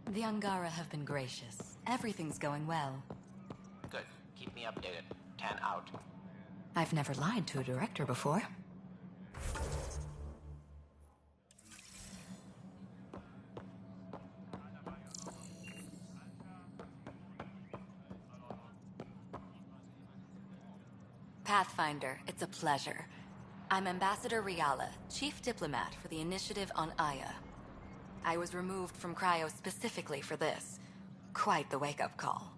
The Angara have been gracious. Everything's going well. Good. Keep me updated. 10 out. I've never lied to a director before. Pathfinder, it's a pleasure. I'm Ambassador Riala, Chief Diplomat for the Initiative on Aya. I was removed from Cryo specifically for this. Quite the wake-up call.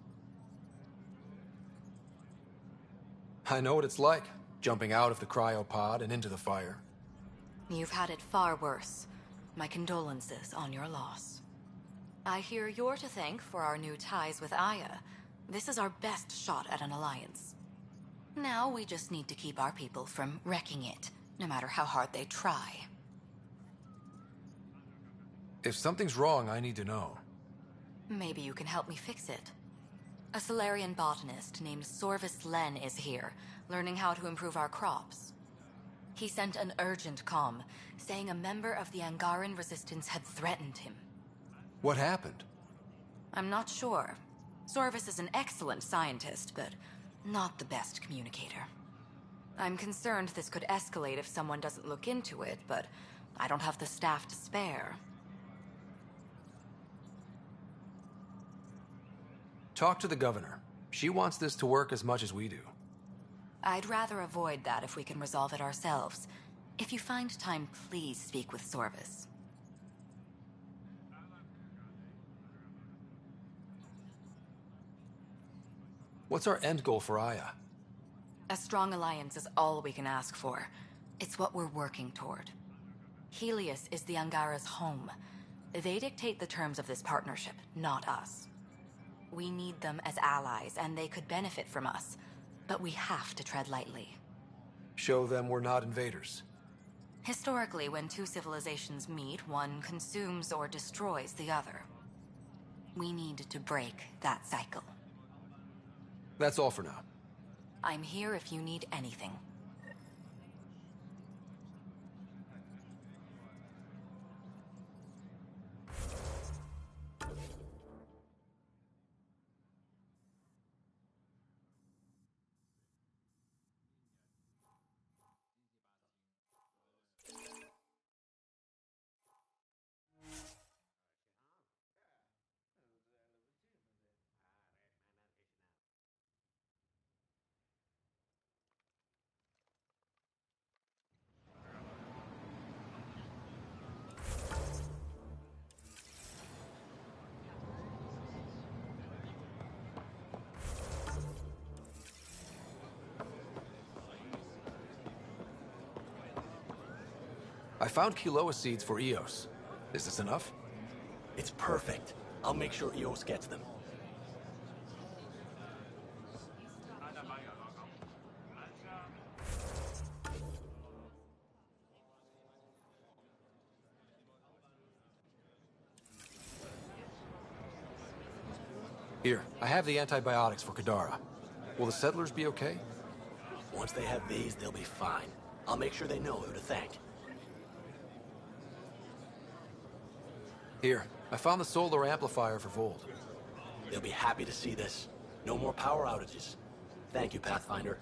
I know what it's like, jumping out of the cryopod and into the fire. You've had it far worse. My condolences on your loss. I hear you're to thank for our new ties with Aya. This is our best shot at an alliance. Now we just need to keep our people from wrecking it, no matter how hard they try. If something's wrong, I need to know. Maybe you can help me fix it. A Solarian botanist named Sorvis Len is here, learning how to improve our crops. He sent an urgent comm, saying a member of the Angaran resistance had threatened him. What happened? I'm not sure. Sorvis is an excellent scientist, but not the best communicator. I'm concerned this could escalate if someone doesn't look into it, but I don't have the staff to spare. Talk to the governor. She wants this to work as much as we do. I'd rather avoid that if we can resolve it ourselves. If you find time, please speak with Sorvis. What's our end goal for Aya? A strong alliance is all we can ask for. It's what we're working toward. Helios is the Angara's home. They dictate the terms of this partnership, not us. We need them as allies, and they could benefit from us. But we have to tread lightly. Show them we're not invaders. Historically, when two civilizations meet, one consumes or destroys the other. We need to break that cycle. That's all for now. I'm here if you need anything. I found Kiloa seeds for Eos. Is this enough? It's perfect. I'll make sure Eos gets them. Here, I have the antibiotics for Kadara. Will the settlers be okay? Once they have these, they'll be fine. I'll make sure they know who to thank. Here, I found the solar amplifier for Vold. They'll be happy to see this. No more power outages. Thank you, Pathfinder.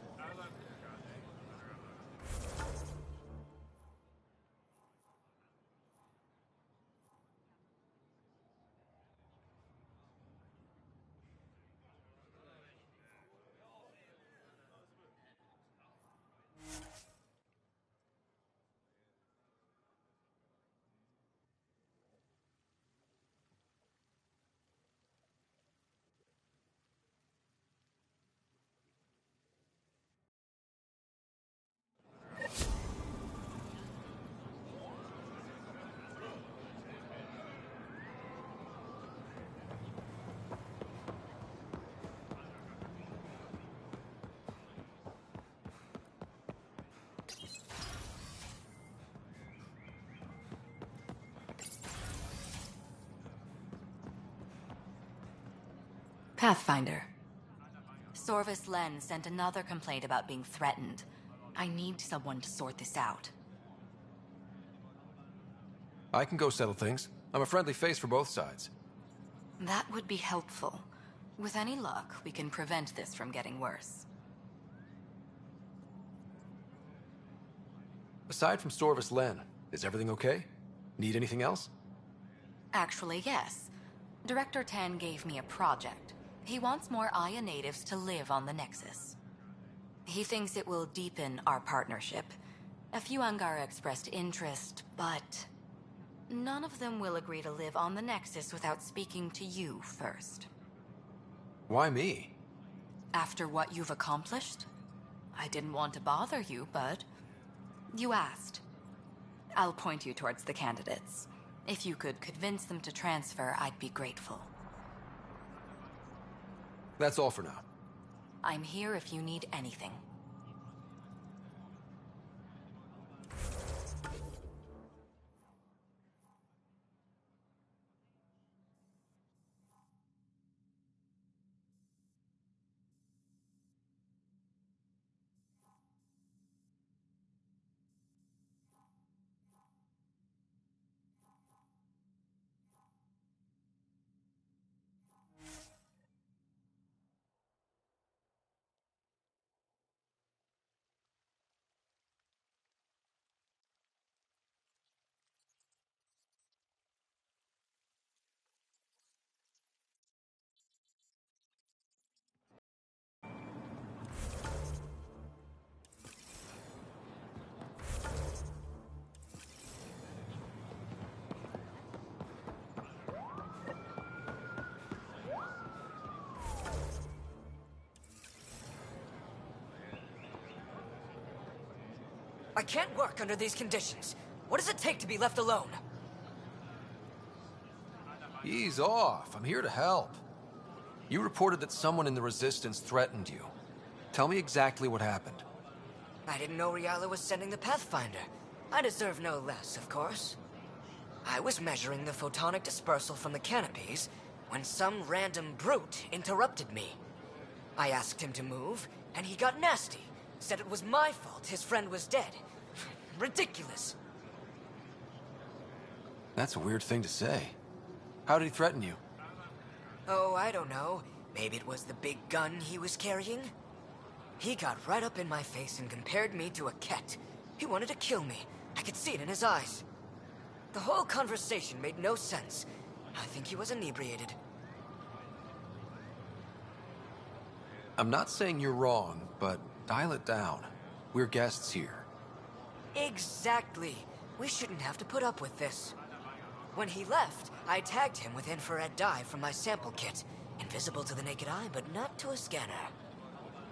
Pathfinder. Sorvis Len sent another complaint about being threatened. I need someone to sort this out. I can go settle things. I'm a friendly face for both sides. That would be helpful. With any luck, we can prevent this from getting worse. Aside from Storvis Len, is everything okay? Need anything else? Actually, yes. Director Tan gave me a project. He wants more Aya natives to live on the Nexus. He thinks it will deepen our partnership. A few Angara expressed interest, but none of them will agree to live on the Nexus without speaking to you first. Why me? After what you've accomplished? I didn't want to bother you, but you asked. I'll point you towards the candidates. If you could convince them to transfer, I'd be grateful. That's all for now. I'm here if you need anything. I can't work under these conditions. What does it take to be left alone? Ease off. I'm here to help. You reported that someone in the Resistance threatened you. Tell me exactly what happened. I didn't know Riala was sending the Pathfinder. I deserve no less, of course. I was measuring the photonic dispersal from the canopies when some random brute interrupted me. I asked him to move, and he got nasty. Said it was my fault his friend was dead. Ridiculous. That's a weird thing to say. How did he threaten you? Oh, I don't know. Maybe it was the big gun he was carrying? He got right up in my face and compared me to a cat. He wanted to kill me. I could see it in his eyes. The whole conversation made no sense. I think he was inebriated. I'm not saying you're wrong, but dial it down. We're guests here. Exactly. We shouldn't have to put up with this. When he left, I tagged him with infrared dye from my sample kit. Invisible to the naked eye, but not to a scanner.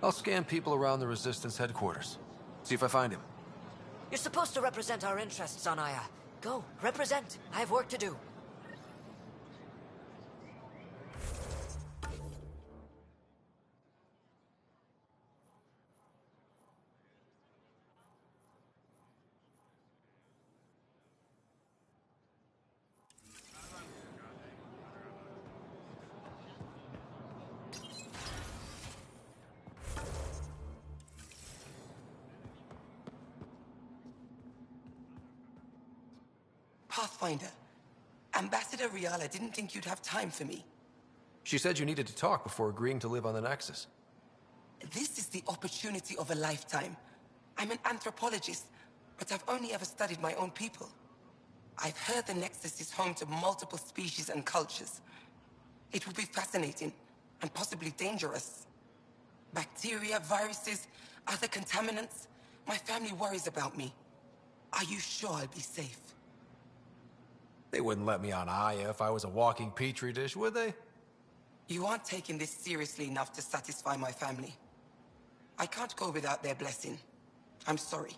I'll scan people around the Resistance headquarters. See if I find him. You're supposed to represent our interests on Aya. Go, represent. I have work to do. Pathfinder, Ambassador Riala didn't think you'd have time for me. She said you needed to talk before agreeing to live on the Nexus. This is the opportunity of a lifetime. I'm an anthropologist, but I've only ever studied my own people. I've heard the Nexus is home to multiple species and cultures. It will be fascinating, and possibly dangerous. Bacteria, viruses, other contaminants. My family worries about me. Are you sure I'll be safe? They wouldn't let me on Aya if I was a walking petri dish, would they? You aren't taking this seriously enough to satisfy my family. I can't go without their blessing. I'm sorry.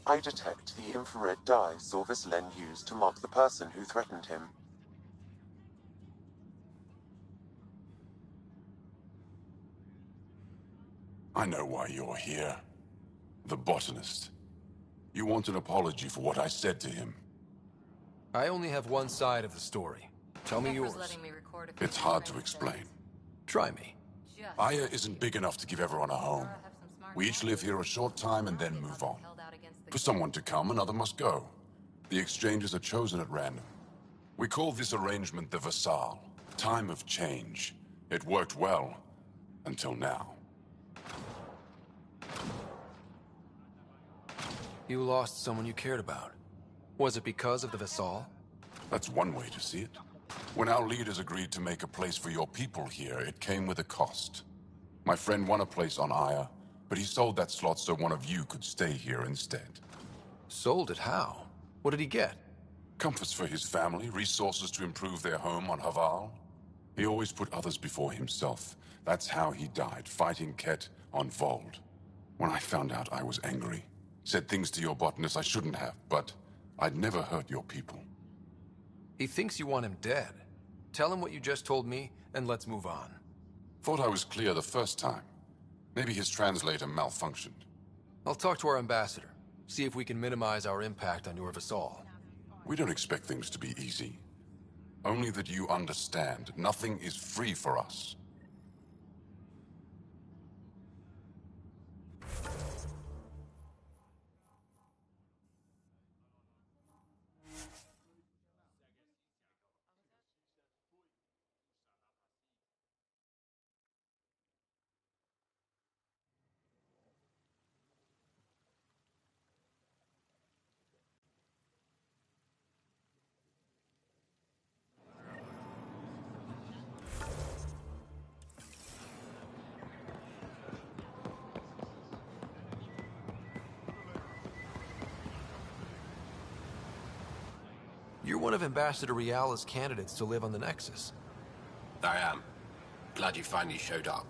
I detect the infrared dye Sorvis Len used to mark the person who threatened him. I know why you're here. The botanist. You want an apology for what I said to him. I only have one side of the story. Tell me yours. It's hard to explain. Try me. Aya isn't big enough to give everyone a home. We each live here a short time and then move on. For someone to come, another must go. The exchanges are chosen at random. We call this arrangement the Vassal. Time of change. It worked well. Until now. You lost someone you cared about. Was it because of the Vassal? That's one way to see it. When our leaders agreed to make a place for your people here, it came with a cost. My friend won a place on Aya, but he sold that slot so one of you could stay here instead. Sold it how? What did he get? Comforts for his family, resources to improve their home on Haval. He always put others before himself. That's how he died, fighting Ket on Vold. When I found out, I was angry. Said things to your botanist I shouldn't have, but I'd never hurt your people. He thinks you want him dead. Tell him what you just told me, and let's move on. Thought I was clear the first time. Maybe his translator malfunctioned. I'll talk to our ambassador. See if we can minimize our impact on your Vassal. We don't expect things to be easy. Only that you understand, nothing is free for us. You're one of Ambassador Riala's candidates to live on the Nexus. I am. Glad you finally showed up.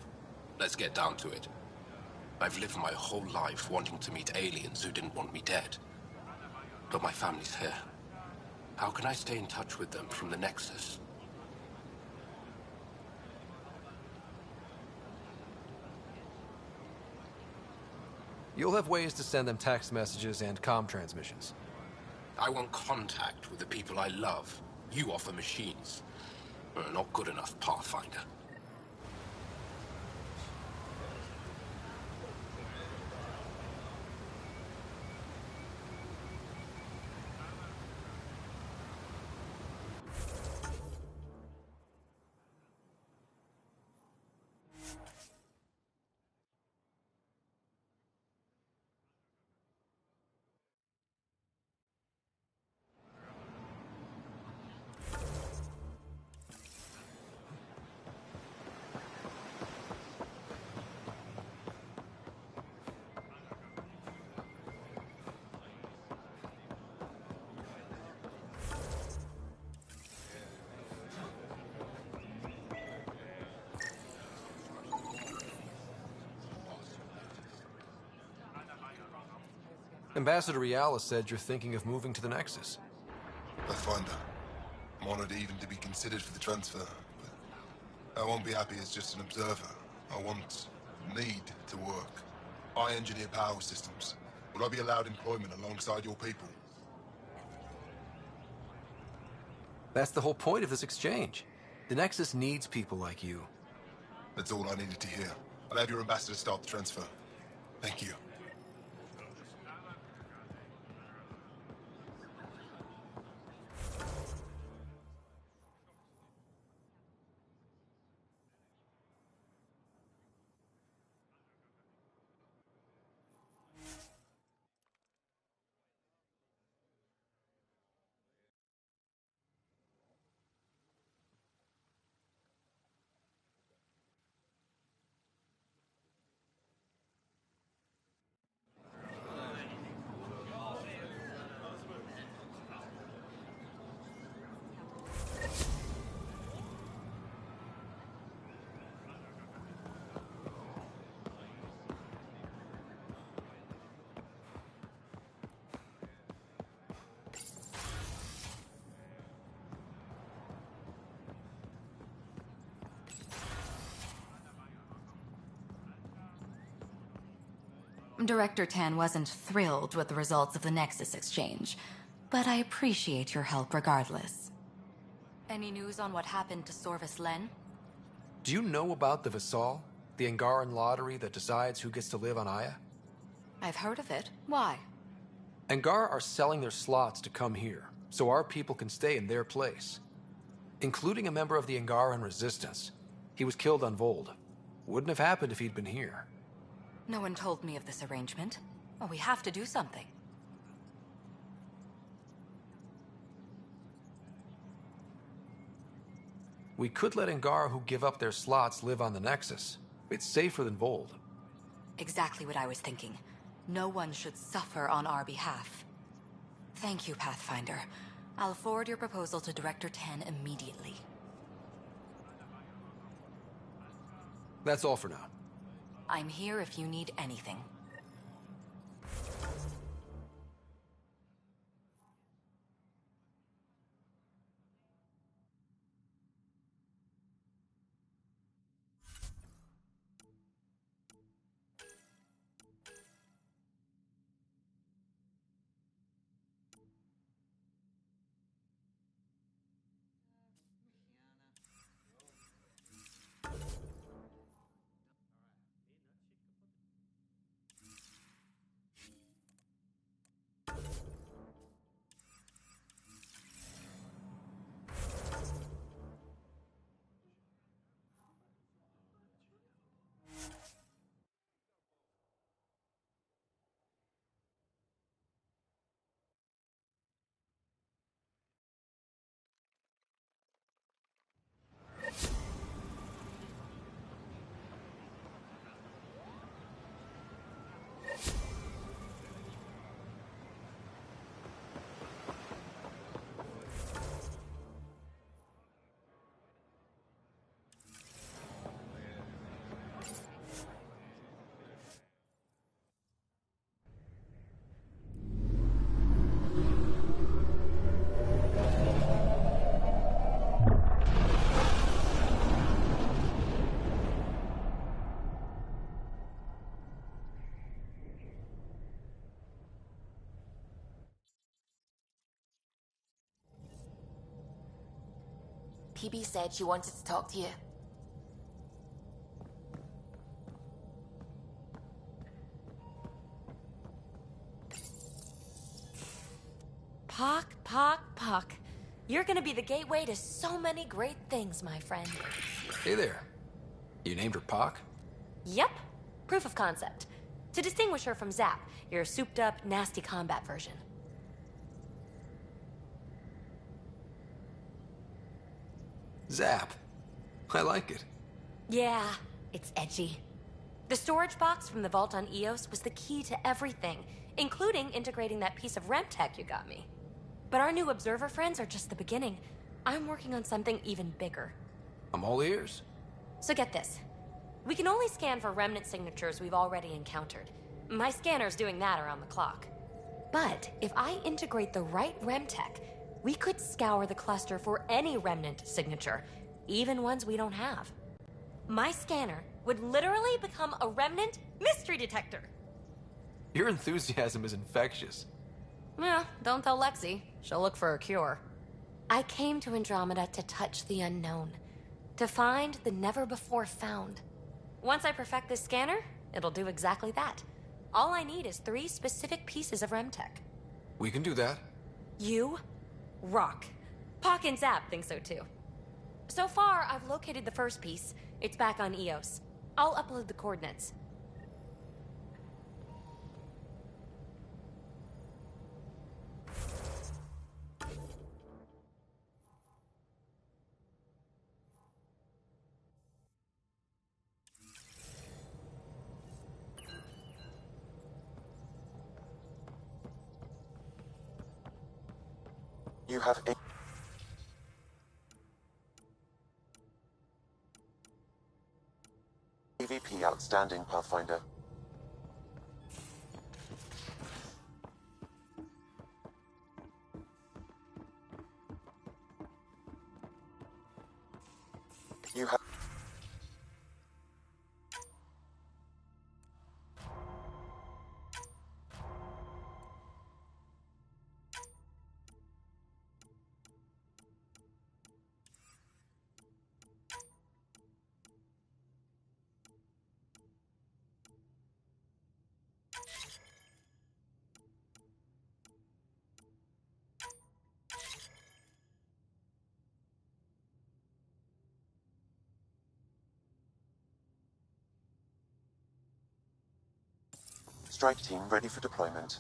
Let's get down to it. I've lived my whole life wanting to meet aliens who didn't want me dead. But my family's here. How can I stay in touch with them from the Nexus? You'll have ways to send them text messages and comm transmissions. I want contact with the people I love. You offer machines. Not good enough, Pathfinder. Ambassador Riala said you're thinking of moving to the Nexus. Pathfinder. I'm honored even to be considered for the transfer, but I won't be happy as just an observer. I need to work. I engineer power systems. Will I be allowed employment alongside your people? That's the whole point of this exchange. The Nexus needs people like you. That's all I needed to hear. I'll have your ambassador start the transfer. Thank you. Director Tan wasn't thrilled with the results of the Nexus exchange, but I appreciate your help regardless. Any news on what happened to Sorvis Len? Do you know about the Visal? The Angaran lottery that decides who gets to live on Aya? I've heard of it. Why? Angara are selling their slots to come here, so our people can stay in their place. Including a member of the Angaran resistance. He was killed on Vold. Wouldn't have happened if he'd been here. No one told me of this arrangement. Well, we have to do something. We could let Angara who give up their slots live on the Nexus. It's safer than Vold. Exactly what I was thinking. No one should suffer on our behalf. Thank you, Pathfinder. I'll forward your proposal to Director Tan immediately. That's all for now. I'm here if you need anything. PB said she wanted to talk to you. Pock. You're gonna be the gateway to so many great things, my friend. Hey there. You named her Pac? Yep. Proof of concept. To distinguish her from Zap, your souped-up, nasty combat version. Zap. I like it. Yeah, it's edgy. The storage box from the vault on Eos was the key to everything, including integrating that piece of REM tech you got me. But our new observer friends are just the beginning. I'm working on something even bigger. I'm all ears. So get this. We can only scan for remnant signatures we've already encountered. My scanner's doing that around the clock. But if I integrate the right REM tech, we could scour the cluster for any remnant signature, even ones we don't have. My scanner would literally become a remnant mystery detector. Your enthusiasm is infectious. Yeah, don't tell Lexi. She'll look for a cure. I came to Andromeda to touch the unknown, to find the never-before-found. Once I perfect this scanner, it'll do exactly that. All I need is 3 specific pieces of REMTech. We can do that. You rock. Pock and Zap think so too. So far, I've located the first piece. It's back on Eos. I'll upload the coordinates. You have a AVP outstanding, Pathfinder. You have Strike team ready for deployment.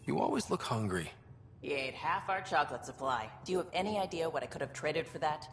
You always look hungry. He ate half our chocolate supply. Do you have any idea what I could have traded for that?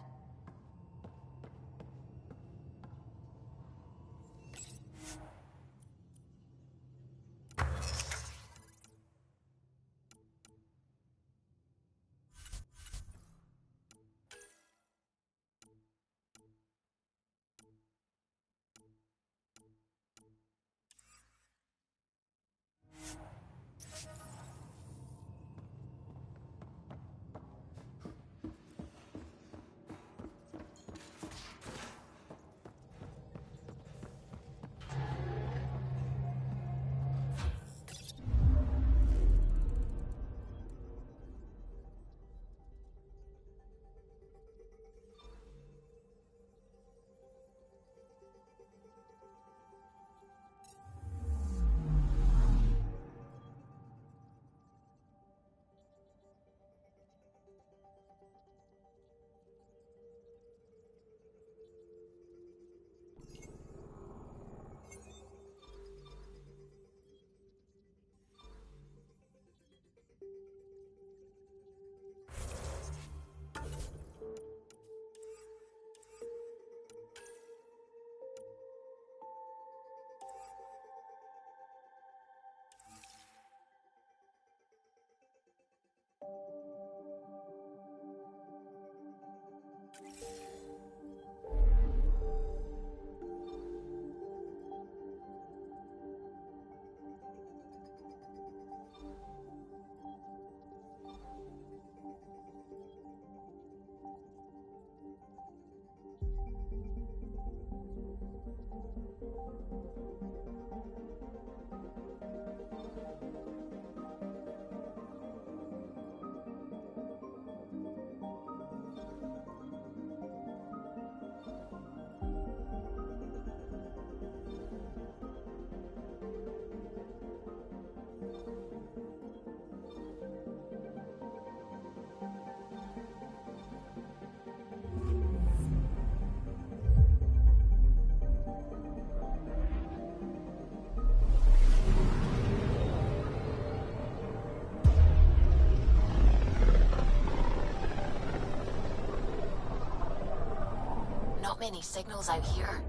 Not many signals out here.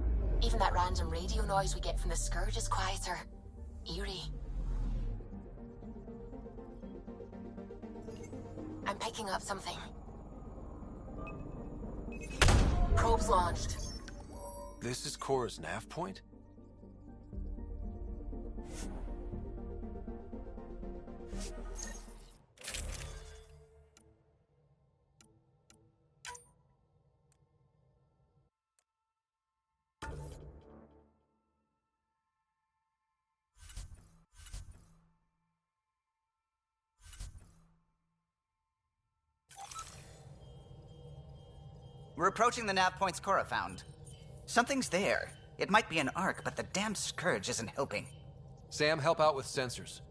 Even that random radio noise we get from the Scourge is quieter. Eerie. I'm picking up something. Probes launched. This is Cora's nav point? We're approaching the nav points Cora found. Something's there. It might be an arc, but the damn Scourge isn't helping. Sam, help out with sensors.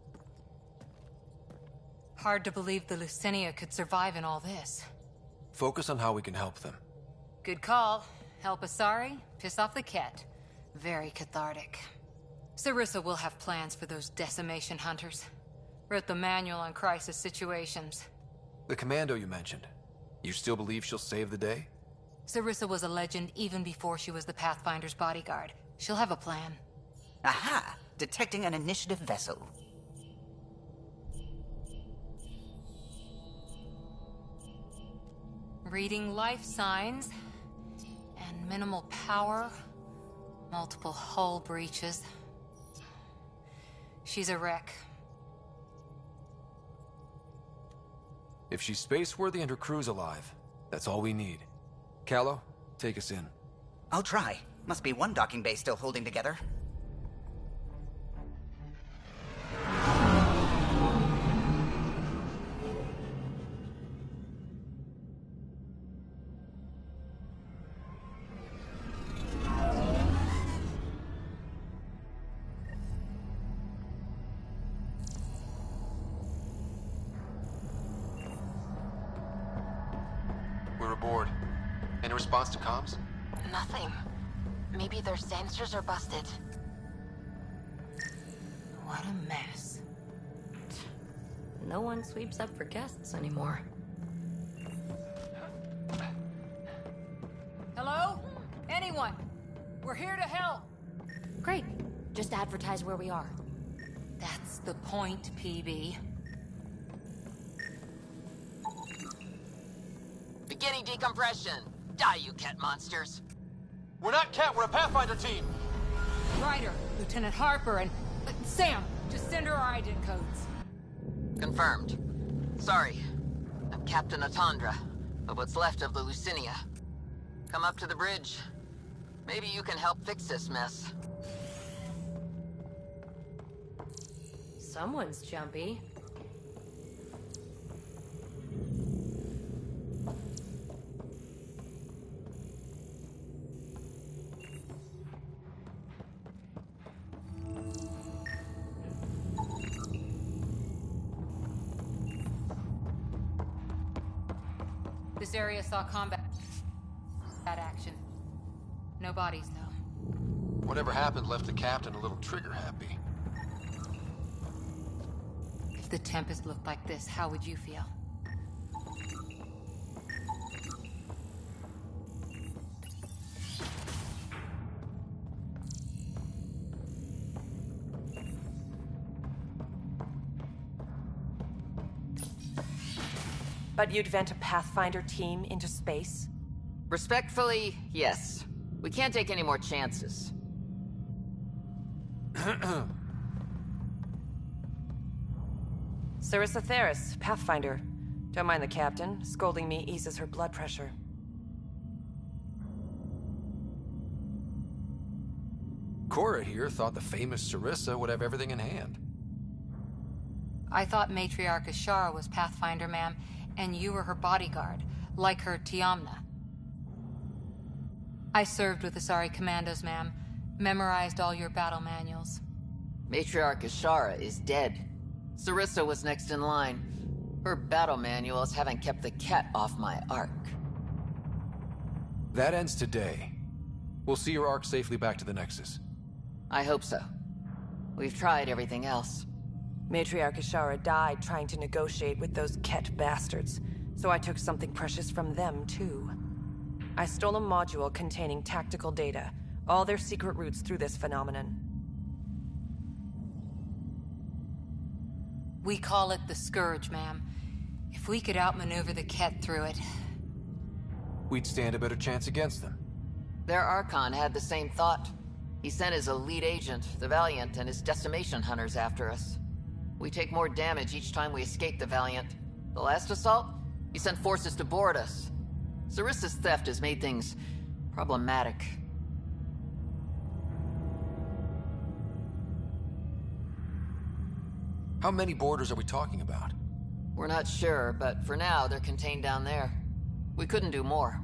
Hard to believe the Lucinia could survive in all this. Focus on how we can help them. Good call. Help Asari, piss off the Ket. Very cathartic. Sarissa will have plans for those decimation hunters. Wrote the manual on crisis situations. The commando you mentioned. You still believe she'll save the day? Sarissa was a legend even before she was the Pathfinder's bodyguard. She'll have a plan. Aha! Detecting an initiative vessel. Reading life signs. And minimal power. Multiple hull breaches. She's a wreck. If she's space-worthy and her crew's alive, that's all we need. Callow, take us in. I'll try. Must be one docking bay still holding together. We're aboard. Any response to comms? Nothing. Maybe their sensors are busted. What a mess. No one sweeps up for guests anymore. Hello? Anyone? We're here to help. Great. Just advertise where we are. That's the point, PB. Beginning decompression. Die, you cat monsters. We're not Cat, we're a Pathfinder team! Ryder, Lieutenant Harper, and... Sam, just send her our ident codes. Confirmed. Sorry. I'm Captain Atandra, of what's left of the Lucinia. Come up to the bridge. Maybe you can help fix this mess. Someone's jumpy. This area saw combat action. No bodies, though. Whatever happened left the captain a little trigger-happy. If the Tempest looked like this, how would you feel? But you'd vent a Pathfinder team into space? Respectfully, yes. We can't take any more chances. Sarissa Theris, Pathfinder. Don't mind the captain. Scolding me eases her blood pressure. Cora here thought the famous Sarissa would have everything in hand. I thought Matriarch Ashara was Pathfinder, ma'am, and you were her bodyguard, like her Tiamna. I served with the Asari Commandos, ma'am. Memorized all your battle manuals. Matriarch Ashara is dead. Sarissa was next in line. Her battle manuals haven't kept the cat off my ark. That ends today. We'll see your ark safely back to the Nexus. I hope so. We've tried everything else. Matriarch Ashara died trying to negotiate with those Ket bastards, so I took something precious from them, too. I stole a module containing tactical data, all their secret routes through this phenomenon. We call it the Scourge, ma'am. If we could outmaneuver the Ket through it... we'd stand a better chance against them. Their Archon had the same thought. He sent his elite agent, the Valiant, and his decimation hunters after us. We take more damage each time we escape the Valiant. The last assault, he sent forces to board us. Sarissa's theft has made things problematic. How many boarders are we talking about? We're not sure, but for now, they're contained down there. We couldn't do more.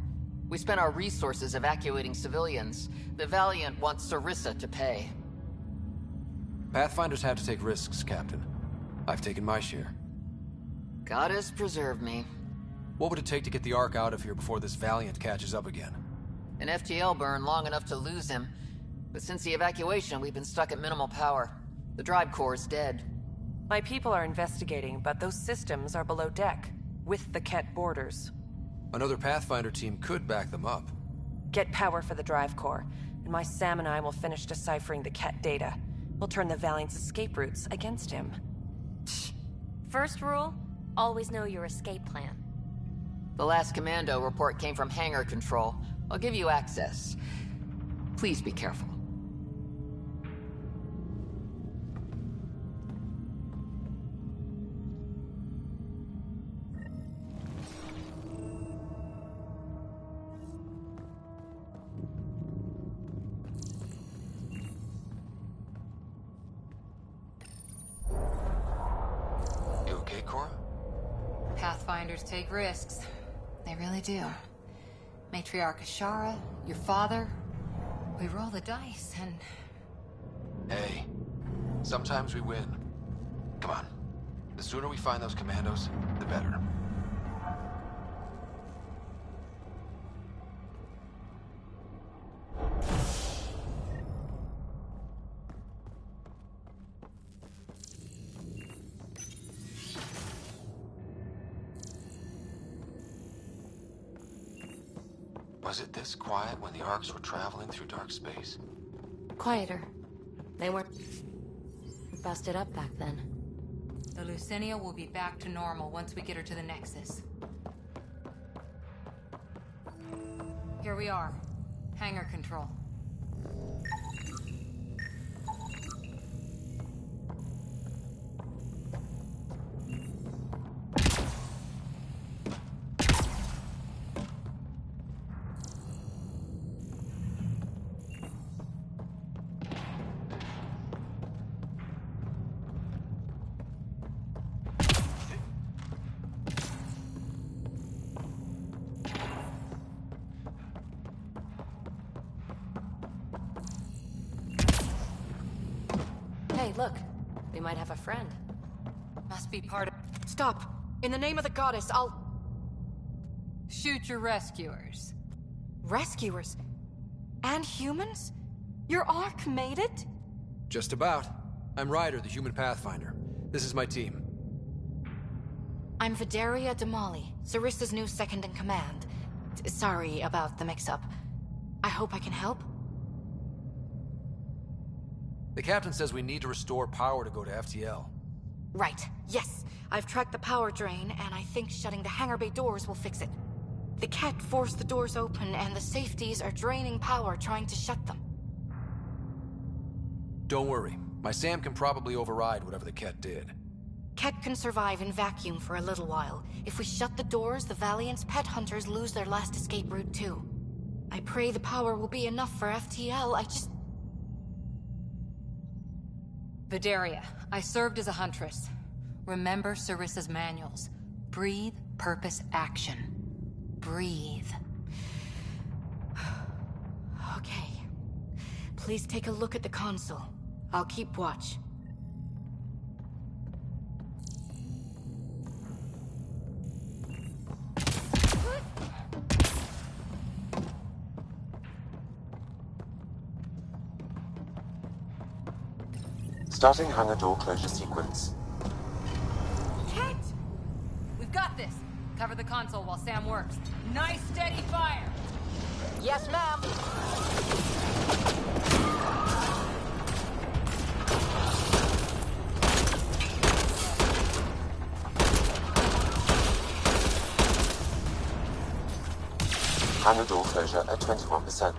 We spent our resources evacuating civilians. The Valiant wants Sarissa to pay. Pathfinders have to take risks, Captain. I've taken my share. God has preserved me. What would it take to get the Ark out of here before this Valiant catches up again? An FTL burn long enough to lose him. But since the evacuation, we've been stuck at minimal power. The drive core is dead. My people are investigating, but those systems are below deck, with the Ket borders. Another Pathfinder team could back them up. Get power for the drive core, and my Sam and I will finish deciphering the Ket data. We'll turn the Valiant's escape routes against him. First rule, always know your escape plan. The last commando report came from hangar control. I'll give you access. Please be careful. You okay, Cora? Pathfinders take risks. They really do. Matriarch Ashara, your father. We roll the dice and... Hey, sometimes we win. Come on. The sooner we find those commandos, the better. Was it this quiet when the Arks were traveling through dark space? Quieter. They weren't busted up back then. The Lucinia will be back to normal once we get her to the Nexus. Here we are. Hangar control. Hey, look. We might have a friend. Must be part of... Stop! In the name of the goddess, I'll... Shoot your rescuers. Rescuers? And humans? Your Ark made it? Just about. I'm Ryder, the human pathfinder. This is my team. I'm Vidaria Damali, Sarissa's new second-in-command. Sorry about the mix-up. I hope I can help. The captain says we need to restore power to go to FTL. Right. Yes. I've tracked the power drain, and I think shutting the hangar bay doors will fix it. The Ket forced the doors open, and the safeties are draining power trying to shut them. Don't worry. My SAM can probably override whatever the Ket did. Ket can survive in vacuum for a little while. If we shut the doors, the Valiant's pet hunters lose their last escape route too. I pray the power will be enough for FTL. Vidaria, I served as a huntress. Remember Sarissa's manuals. Breathe, purpose, action. Breathe. Okay. Please take a look at the console. I'll keep watch. Starting hangar door closure sequence. Ket! We've got this. Cover the console while Sam works. Nice steady fire! Yes, ma'am! Hangar door closure at 21%.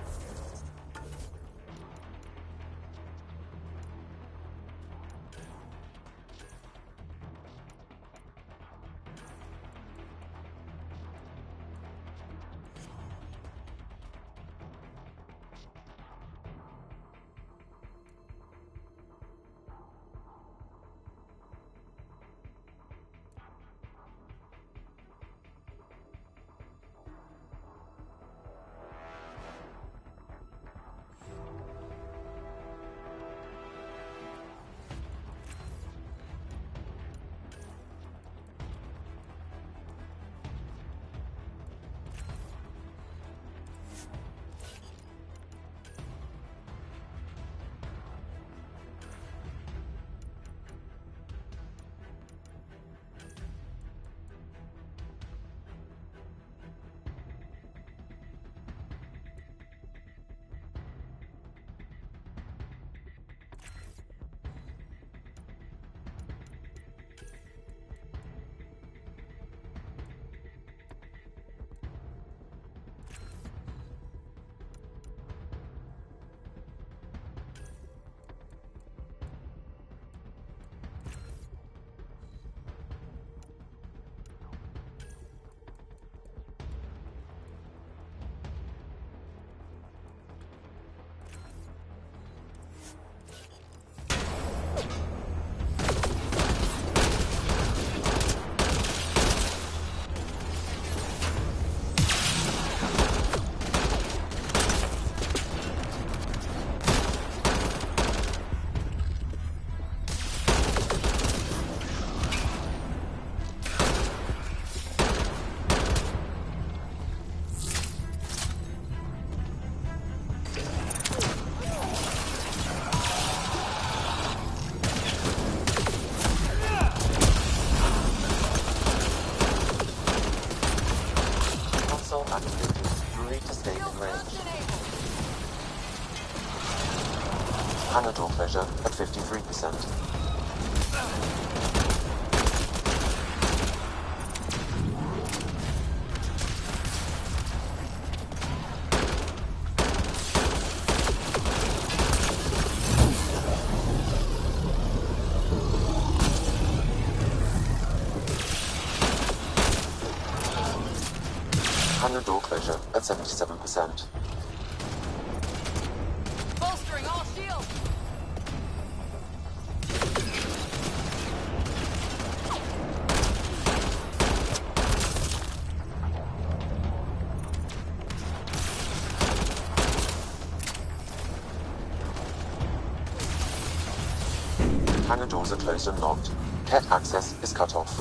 activated. You need to stay in range. Hangar door closure at 53%. Hangar door closure at 77%. Bolstering all shields! Hangar doors are closed and locked. Ket access is cut off.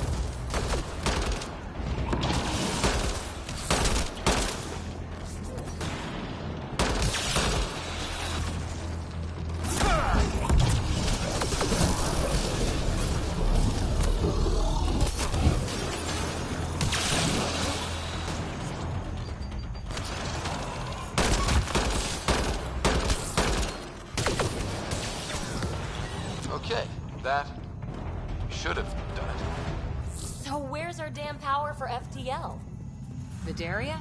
Okay, that should have done it. So where's our damn power for FTL? Vidaria?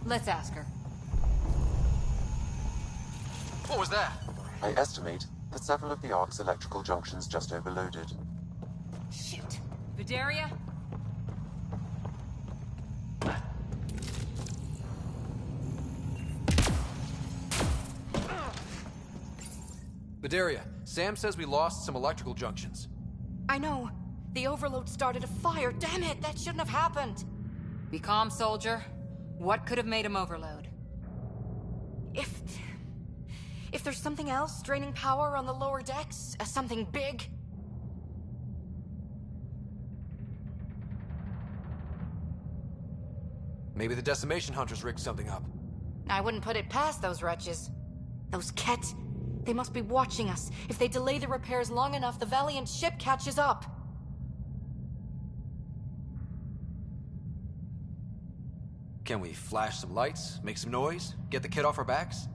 Let's ask her. What was that? I estimate that several of the Ark's electrical junctions just overloaded. Shit. Vidaria? Vidaria, Sam says we lost some electrical junctions. I know. The overload started a fire. Damn it, that shouldn't have happened. Be calm, soldier. What could have made him overload? If there's something else draining power on the lower decks, something big. Maybe the decimation hunters rigged something up. I wouldn't put it past those wretches. Those Ket, they must be watching us. If they delay the repairs long enough, the Valiant ship catches up. Can we flash some lights, make some noise, get the Ket off our backs?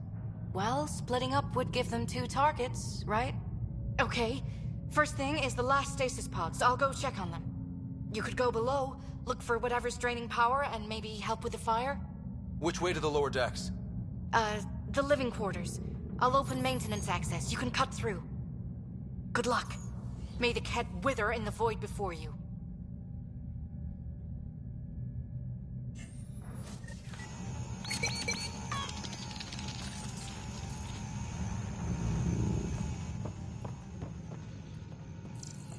Well, splitting up would give them 2 targets, right? Okay. First thing is the last stasis pods. I'll go check on them. You could go below, look for whatever's draining power, and maybe help with the fire? Which way to the lower decks? The living quarters. I'll open maintenance access. You can cut through. Good luck. May the Ket wither in the void before you.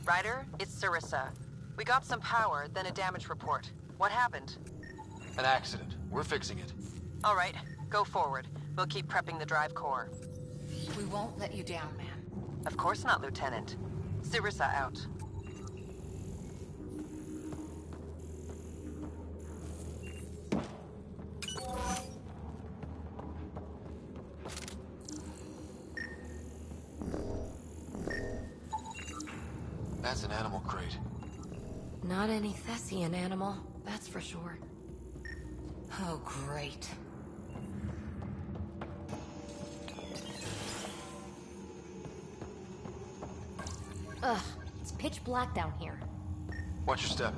Ryder, it's Sarissa. We got some power, then a damage report. What happened? An accident. We're fixing it. All right, go forward. We'll keep prepping the drive core. We won't let you down, ma'am. Of course not, Lieutenant. Sarissa out. That's an animal crate. Not any Thessian animal, that's for sure. Oh, great. Ugh, it's pitch black down here. Watch your step.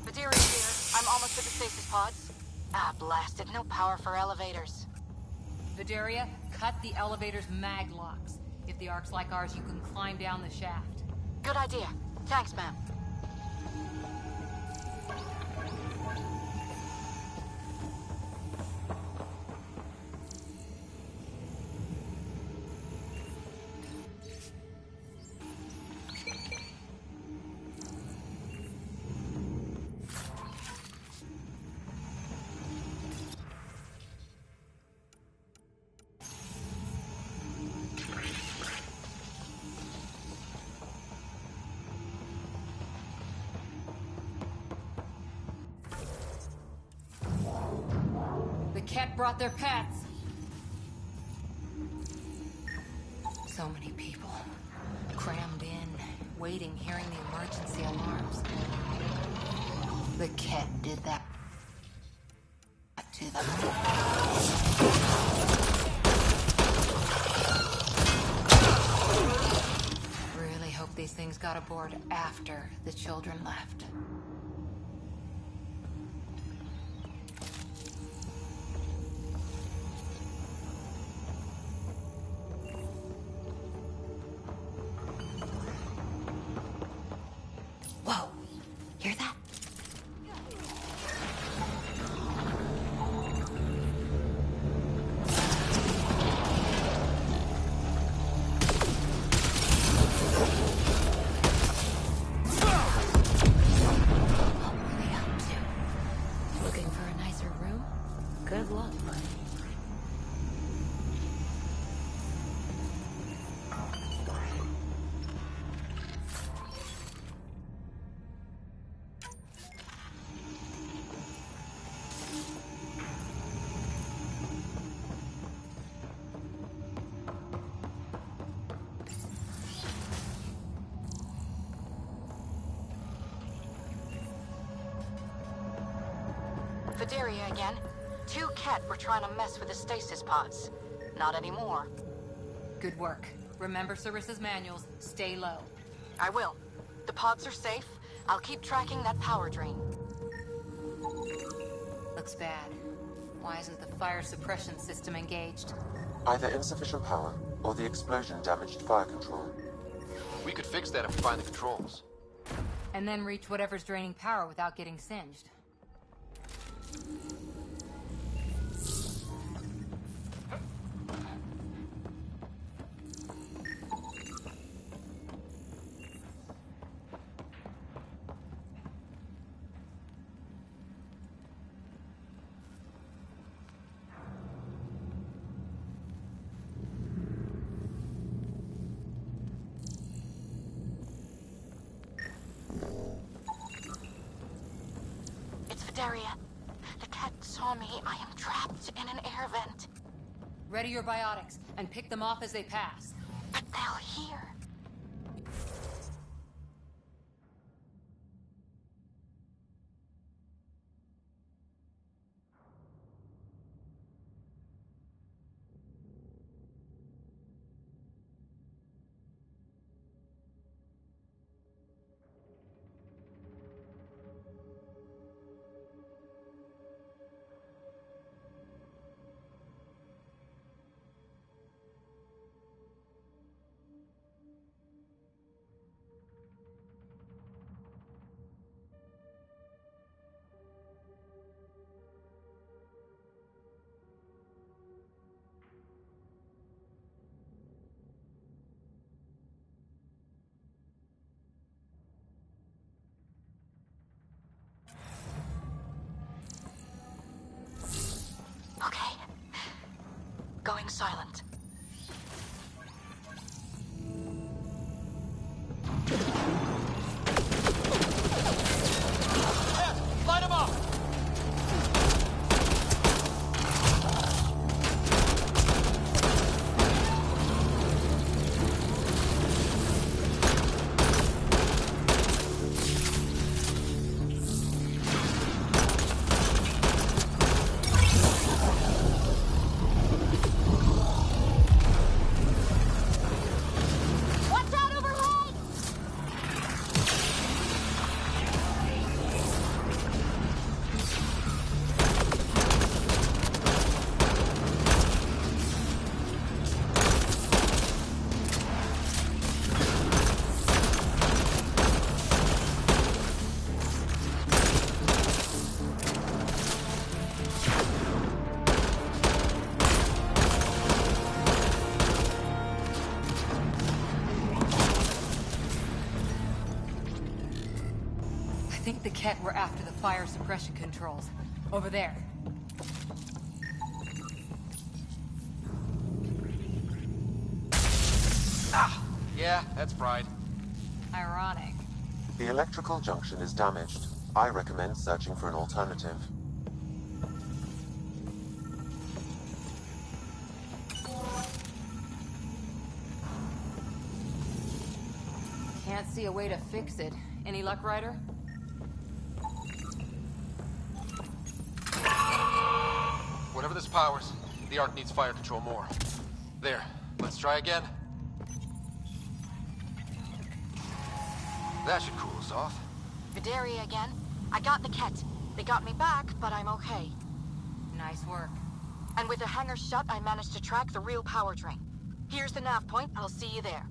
Vidaria here. I'm almost at the stasis pods. Ah, blasted. No power for elevators. Vidaria, cut the elevator's mag locks. If the Ark's like ours, you can climb down the shaft. Good idea. Thanks, ma'am. Ket brought their pets. So many people. Crammed in, waiting, hearing the emergency alarms. The Ket did that to them. Really hope these things got aboard after the children left. Whoa! Hear that? Looking for a nicer room? Good luck, buddy. Vidaria again. 2 Ket were trying to mess with the stasis pods. Not anymore. Good work. Remember Sarissa's manuals. Stay low. I will. The pods are safe. I'll keep tracking that power drain. Looks bad. Why isn't the fire suppression system engaged? Either insufficient power, or the explosion damaged fire control. We could fix that if we find the controls. And then reach whatever's draining power without getting singed. It's Vidaria. The Ket saw me. I am trapped in an air vent. Ready your biotics, and pick them off as they pass. But they'll hear. Okay. Going silent. Light him up! Watch out overhead! I think the Ket were after the fire suppression controls. Over there. Yeah, that's fried. Ironic. The electrical junction is damaged. I recommend searching for an alternative. see a way to fix it. Any luck, Ryder? Whatever this powers, the Ark needs fire control more. There, let's try again. That should cool us off. Vidaria again. I got the Ket. They got me back, but I'm okay. Nice work. And with the hangar shut, I managed to track the real power drain. Here's the nav point. I'll see you there.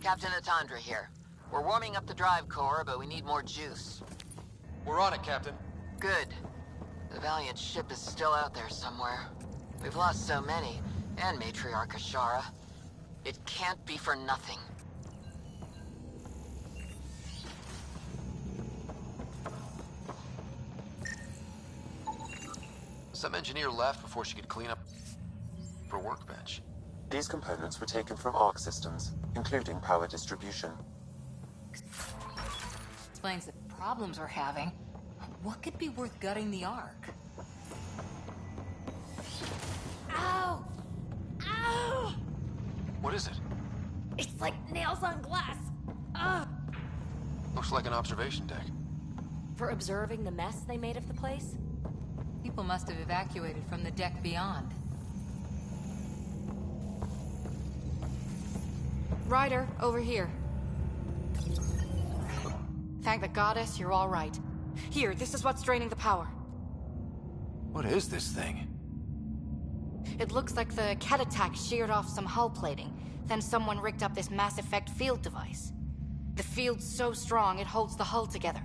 Captain Atandra here. We're warming up the drive core, but we need more juice. We're on it, Captain. Good. The Valiant ship is still out there somewhere. We've lost so many, and Matriarch Ashara. It can't be for nothing. Some engineer left before she could clean up her workbench. These components were taken from Ark systems, including power distribution. Explains the problems we're having. What could be worth gutting the Ark? Ow! Ow! What is it? It's like nails on glass. Ugh! Looks like an observation deck. For observing the mess they made of the place? People must have evacuated from the deck beyond. Ryder, over here. Thank the goddess, you're all right. Here, this is what's draining the power. What is this thing? It looks like the Ket attack sheared off some hull plating. Then someone rigged up this Mass Effect field device. The field's so strong, it holds the hull together.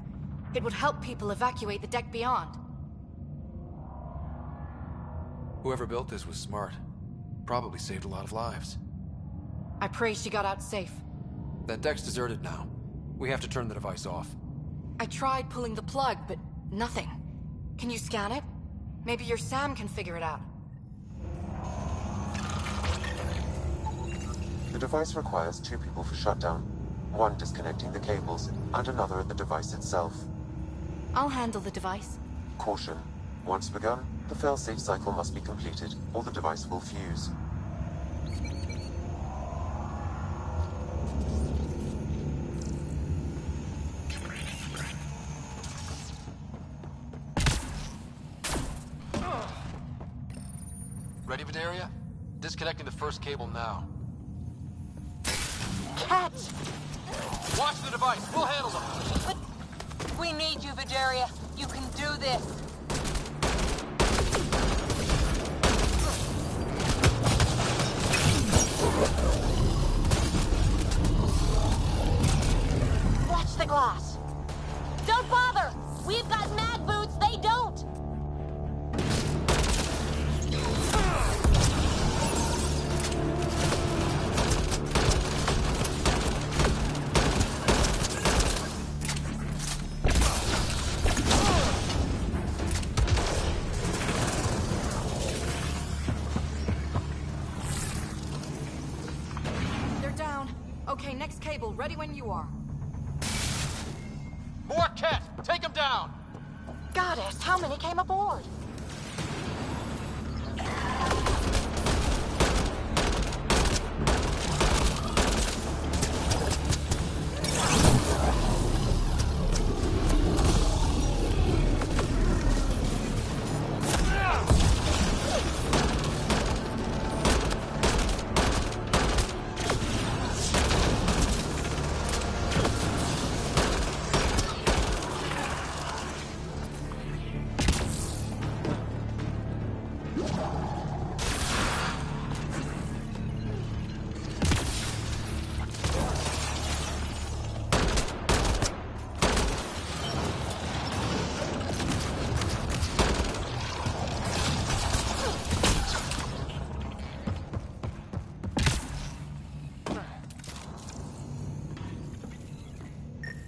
It would help people evacuate the deck beyond. Whoever built this was smart. Probably saved a lot of lives. I pray she got out safe. That deck's deserted now. We have to turn the device off. I tried pulling the plug, but nothing. Can you scan it? Maybe your Sam can figure it out. The device requires 2 people for shutdown. 1 disconnecting the cables, and another at the device itself. I'll handle the device. Caution. Once begun, the failsafe cycle must be completed, or the device will fuse. Ready, Vidaria? Disconnecting the first cable now. Ket! Watch the device! We'll handle them! But we need you, Vidaria. You can do this. Watch the glass. Don't bother! We've got mag boots, they don't! They're down. Okay, next cable, ready when you are. More Ket! Take him down! Goddess, how many came aboard?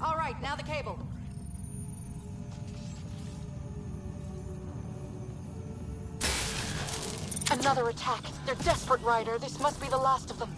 All right, now the cable. Another attack. They're desperate, Ryder. This must be the last of them.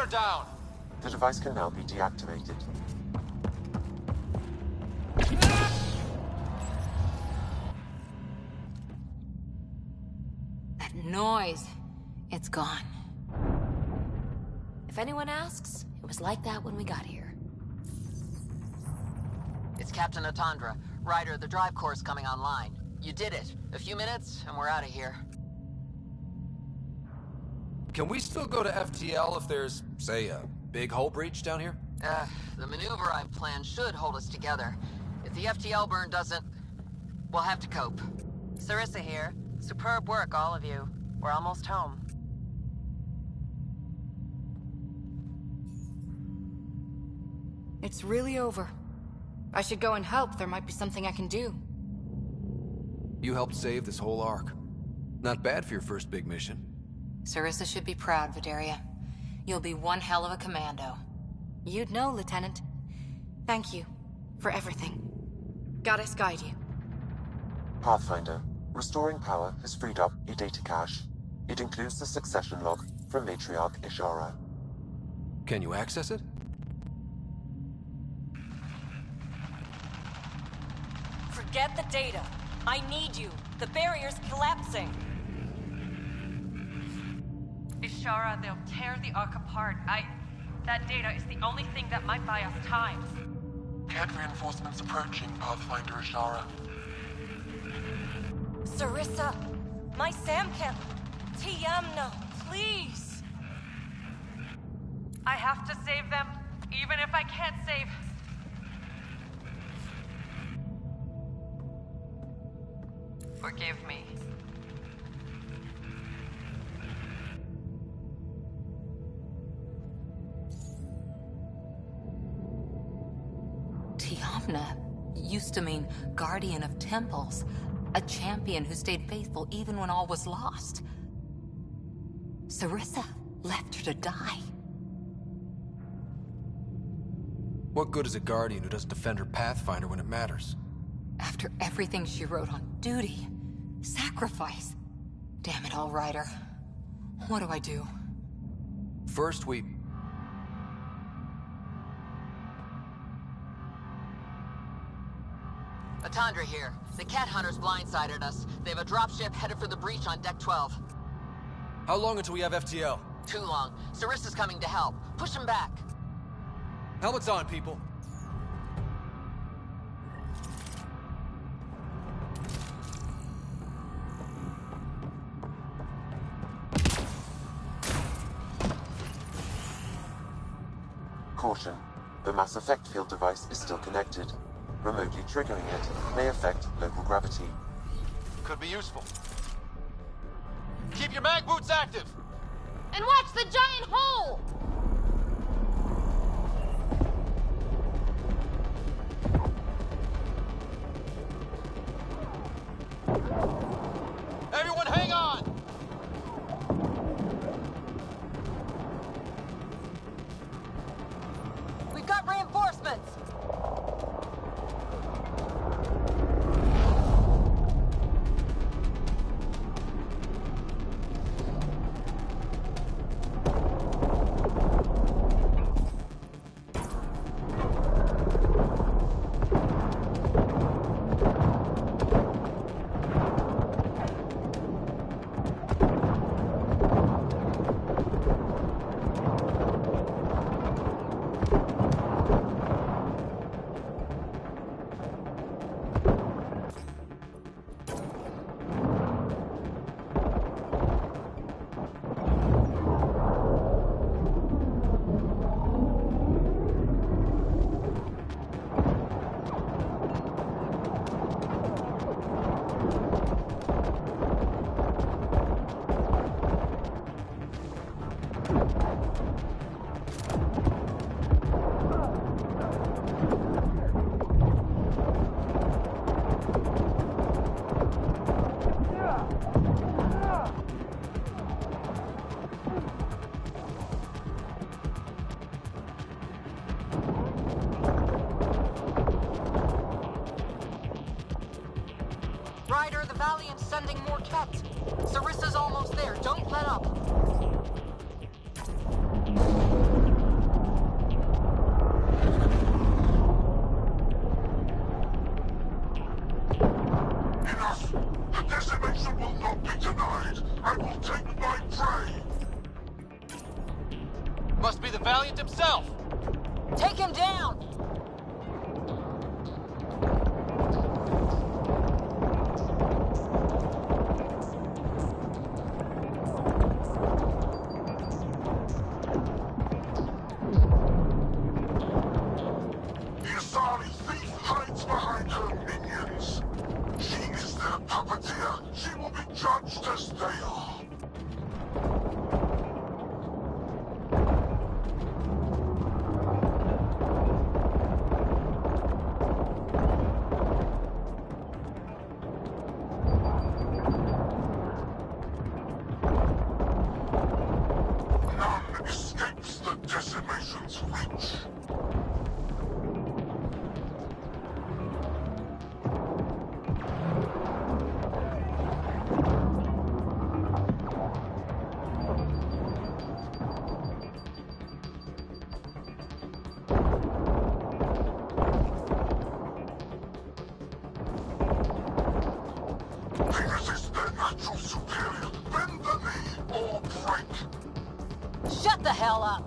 down! The device can now be deactivated. That noise. It's gone. If anyone asks, it was like that when we got here. It's Captain Atandra. Ryder, the drive core's coming online. You did it. A few minutes, and we're out of here. Can we still go to FTL if there's, say, a big hull breach down here? The maneuver I've planned should hold us together. If the FTL burn doesn't, we'll have to cope. Sarissa here. Superb work, all of you. We're almost home. It's really over. I should go and help. There might be something I can do. You helped save this whole arc. Not bad for your first big mission. Sarissa should be proud, Vidaria. You'll be one hell of a commando. You'd know, Lieutenant. Thank you for everything. Goddess guide you. Pathfinder, restoring power has freed up a data cache. It includes the succession log from Matriarch Ishara. Can you access it? Forget the data. I need you. The barrier's collapsing. Ishara, they'll tear the Ark apart. That data is the only thing that might buy us time. Cat reinforcements approaching, Pathfinder Ishara. Sarissa, my Samcat. Tiamna, please. I have to save them, even if I can't save... Forgive me. Tiamna used to mean guardian of temples. A champion who stayed faithful even when all was lost. Sarissa left her to die. What good is a guardian who doesn't defend her Pathfinder when it matters? After everything she wrote on duty. Sacrifice. Damn it all, Ryder. What do I do? First, we... Atandra here. The cat hunters blindsided us. They have a dropship headed for the breach on Deck 12. How long until we have FTL? Too long. Sarissa's coming to help. Push him back. Helmets on, people. Caution. The mass effect field device is still connected. Remotely triggering it may affect local gravity. Could be useful. Keep your mag boots active! And watch the giant hole! Everyone hang on! We've got reinforcements! Ryder, the Valiant's sending more Kett. Sarissa's almost there. Don't let up. The decimation will not be denied. I will take my prey. Must be the Valiant himself! Take him down! The Asari thief hides behind her minions. She is their puppeteer. She will be judged as they are. None escapes the decimation's reach. They resist their natural superior. Bend the knee or break. Shut the hell up!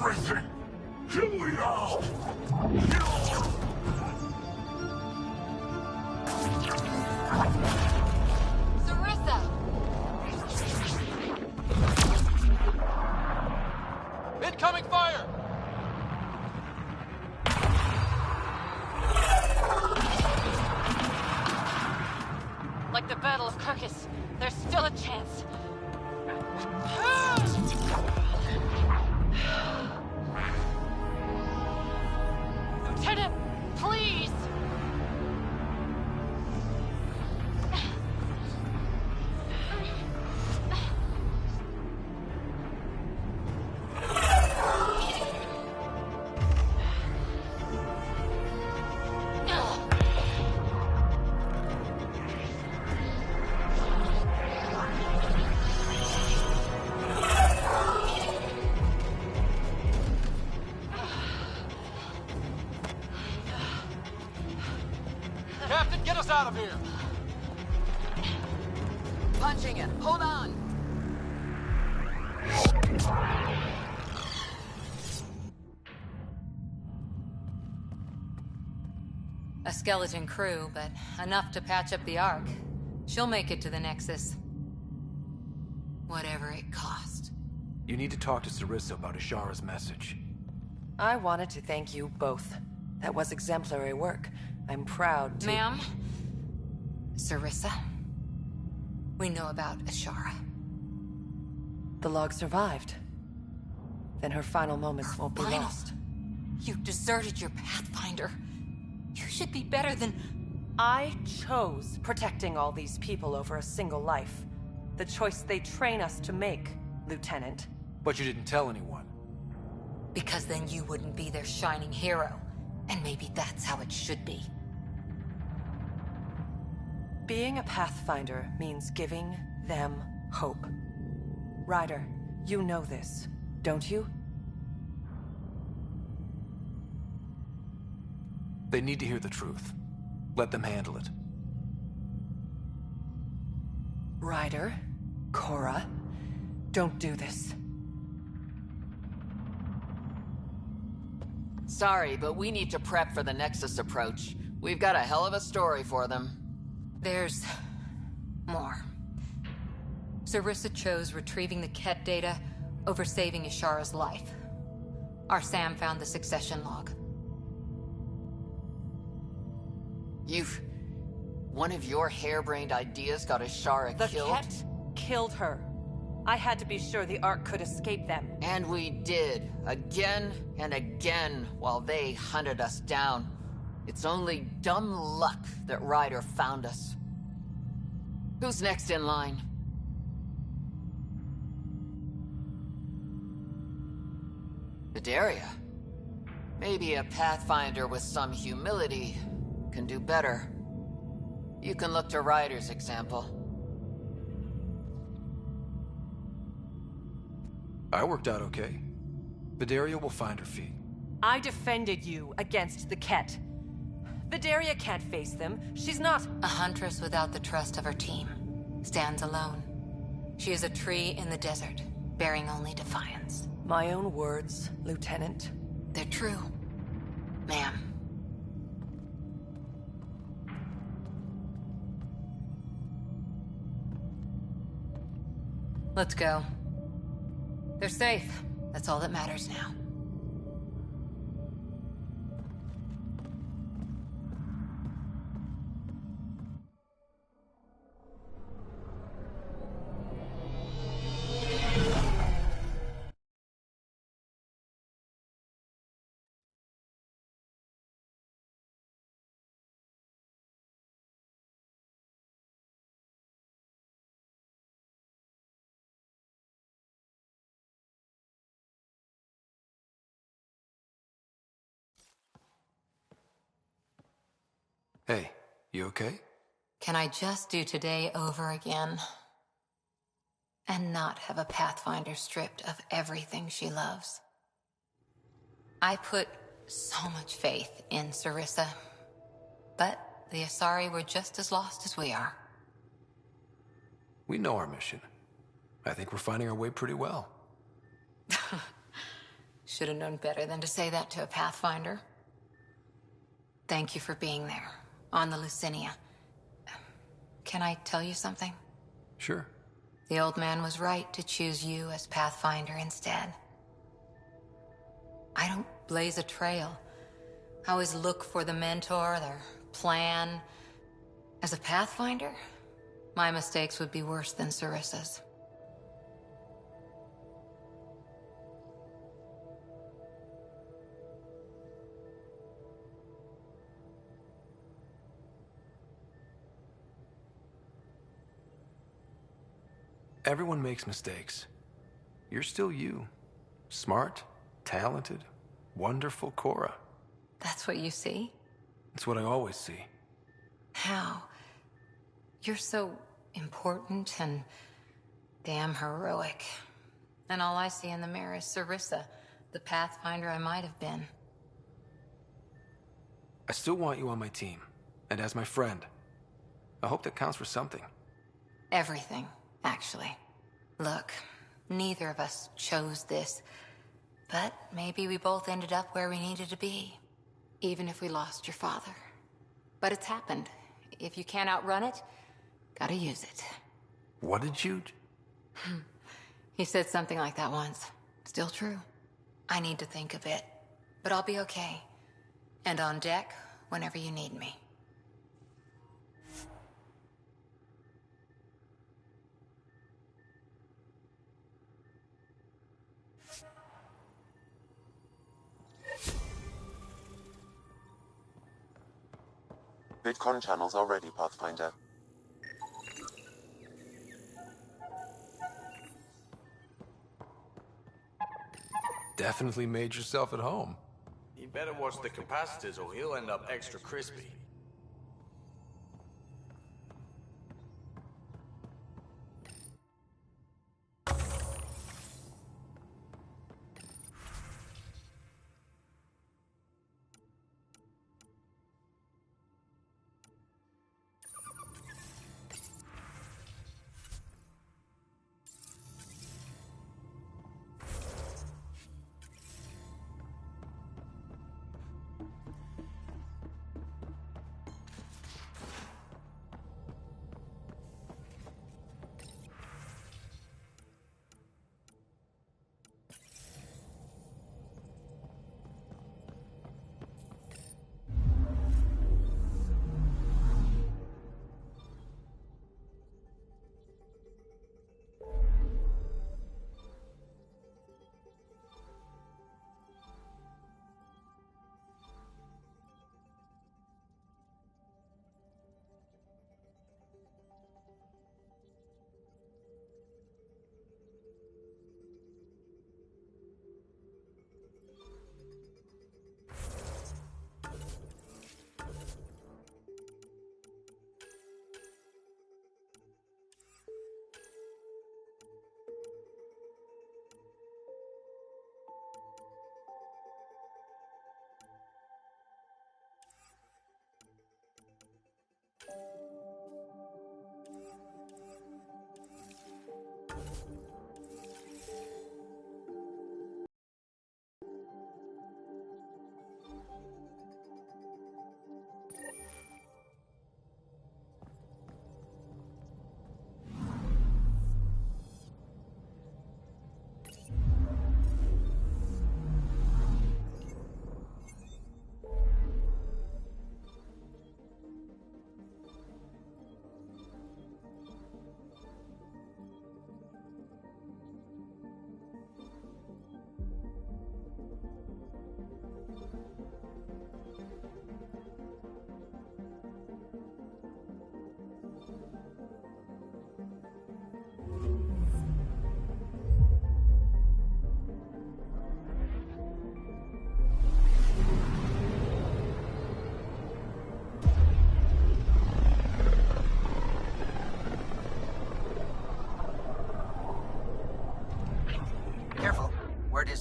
everything! Julia! Sarissa! Incoming fire! Like the Battle of Kirkus, there's still a chance. Lieutenant, please! Captain, get us out of here! Punching it. Hold on. A skeleton crew, but enough to patch up the Ark. She'll make it to the Nexus. Whatever it cost. You need to talk to Sarissa about Ishara's message. I wanted to thank you both. That was exemplary work. I'm proud to... Ma'am? Sarissa? We know about Ishara. The log survived. Then her final moments won't be Final? lost. You deserted your Pathfinder. You should be better than... I chose protecting all these people over a single life. The choice they train us to make, Lieutenant. But you didn't tell anyone. Because then you wouldn't be their shining hero. And maybe that's how it should be. Being a Pathfinder means giving them hope. Ryder, you know this, don't you? They need to hear the truth. Let them handle it. Ryder, Cora, don't do this. Sorry, but we need to prep for the Nexus approach. We've got a hell of a story for them. There's... more. Sarissa chose retrieving the Ket data over saving Ishara's life. Our Sam found the succession log. One of your harebrained ideas got Ishara killed? The Ket killed her. I had to be sure the Ark could escape them. And we did. Again and again, while they hunted us down. It's only dumb luck that Ryder found us. Who's next in line? Vidaria. Maybe a Pathfinder with some humility can do better. You can look to Ryder's example. I worked out okay. Vidaria will find her feet. I defended you against the Ket. Vidaria can't face them. She's not... A huntress without the trust of her team. Stands alone. She is a tree in the desert, bearing only defiance. My own words, Lieutenant. They're true, ma'am. Let's go. They're safe. That's all that matters now. Hey, you okay? Can I just do today over again? And not have a Pathfinder stripped of everything she loves? I put so much faith in Sarissa, but the Asari were just as lost as we are. We know our mission. I think we're finding our way pretty well. Should have known better than to say that to a Pathfinder. Thank you for being there, on the Lucinia. Can I tell you something? Sure. The old man was right to choose you as Pathfinder instead. I don't blaze a trail. I always look for the mentor, their plan. As a Pathfinder, my mistakes would be worse than Sarissa's. Everyone makes mistakes. You're still you. Smart, talented, wonderful Cora. That's what you see? It's what I always see. How? You're so important and damn heroic. And all I see in the mirror is Sarissa, the Pathfinder I might have been. I still want you on my team, and as my friend. I hope that counts for something. Everything, actually. Look, neither of us chose this, but maybe we both ended up where we needed to be, even if we lost your father. But it's happened. If you can't outrun it, gotta use it. What did you... He said something like that once. Still true. I need to think a bit, but I'll be okay. And on deck whenever you need me. VidCon channels are ready, Pathfinder. Definitely made yourself at home. You better watch the capacitors or he'll end up extra crispy.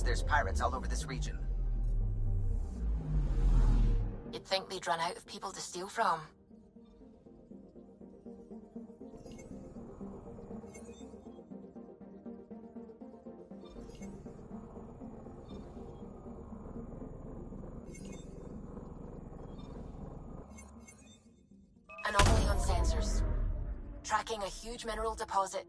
There's pirates all over this region. You'd think they'd run out of people to steal from. Anomaly on sensors. Tracking a huge mineral deposit.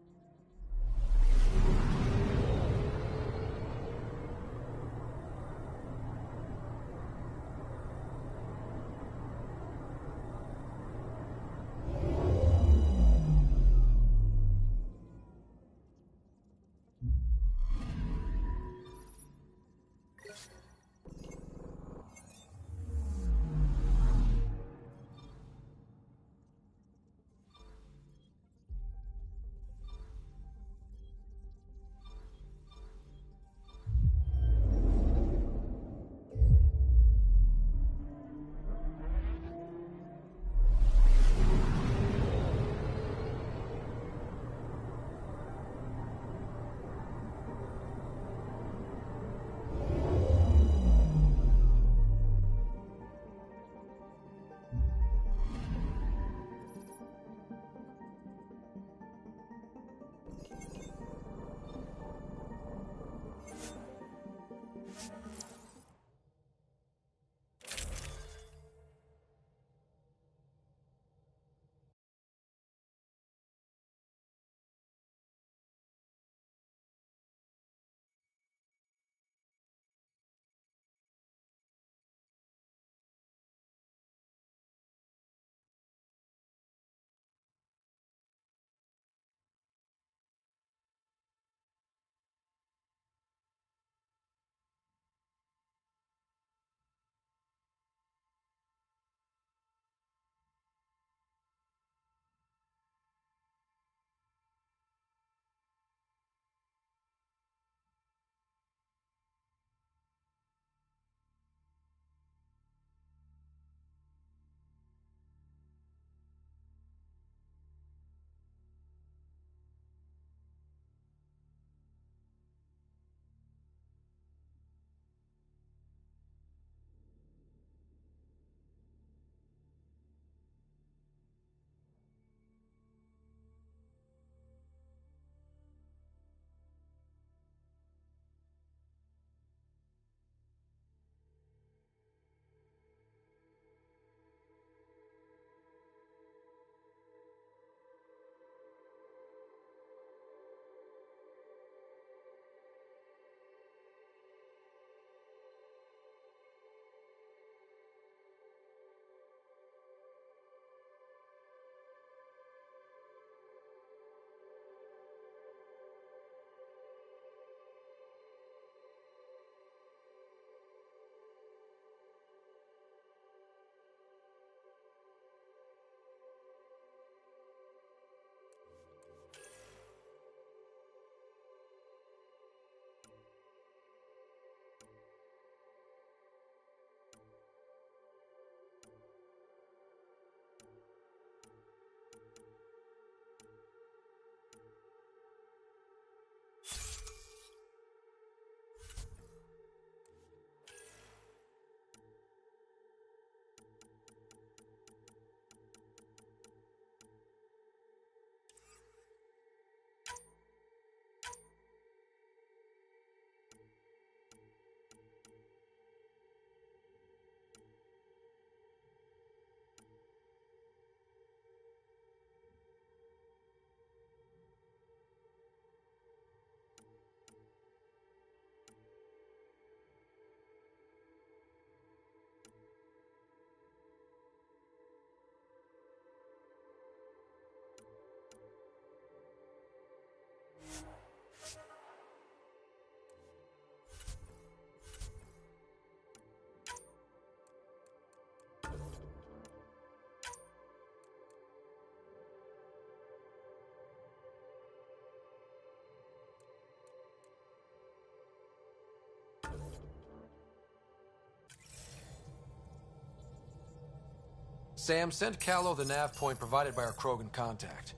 Sam, send Callow the nav point provided by our Krogan contact.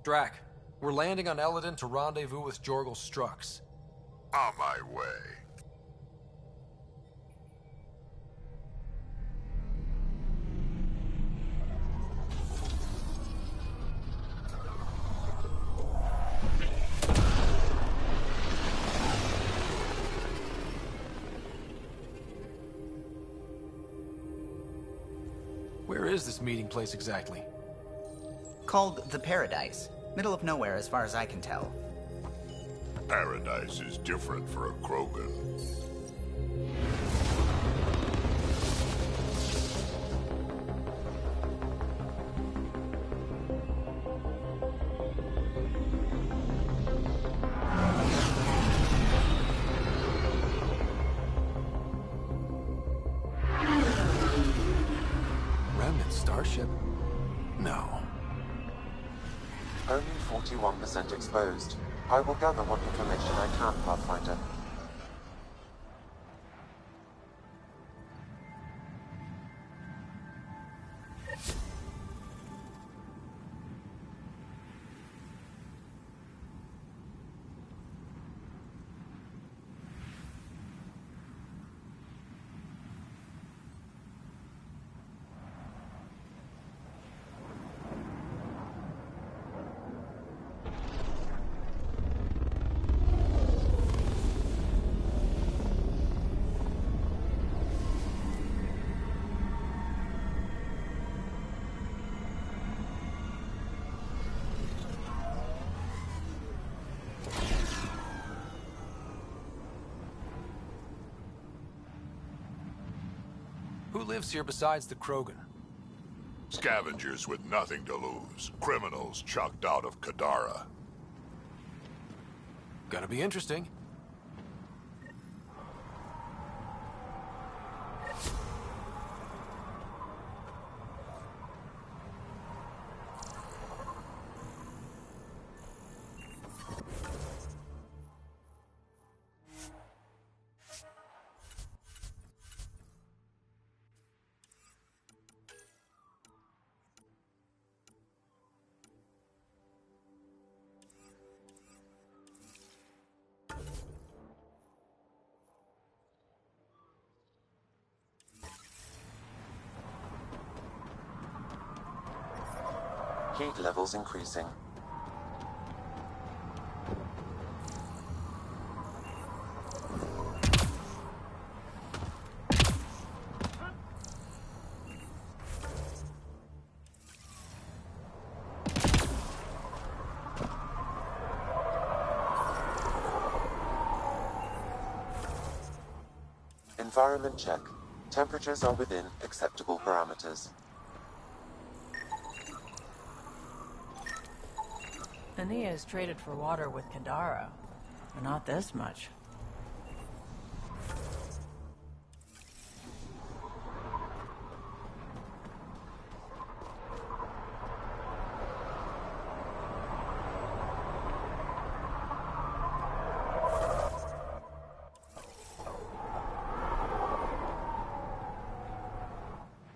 Drac, we're landing on Eladon to rendezvous with Jorgel Strux. On my way. Where is this meeting place exactly? Called the Paradise. Middle of nowhere as far as I can tell. Paradise is different for a Krogan. Remnant starship? No. Only 41% exposed. I will gather what information I can, Pathfinder. Who lives here besides the Krogan? Scavengers with nothing to lose. Criminals chucked out of Kadara. Gonna be interesting. Heat levels increasing. Environment check. Temperatures are within acceptable parameters. Aeneas traded for water with Kadara, but not this much.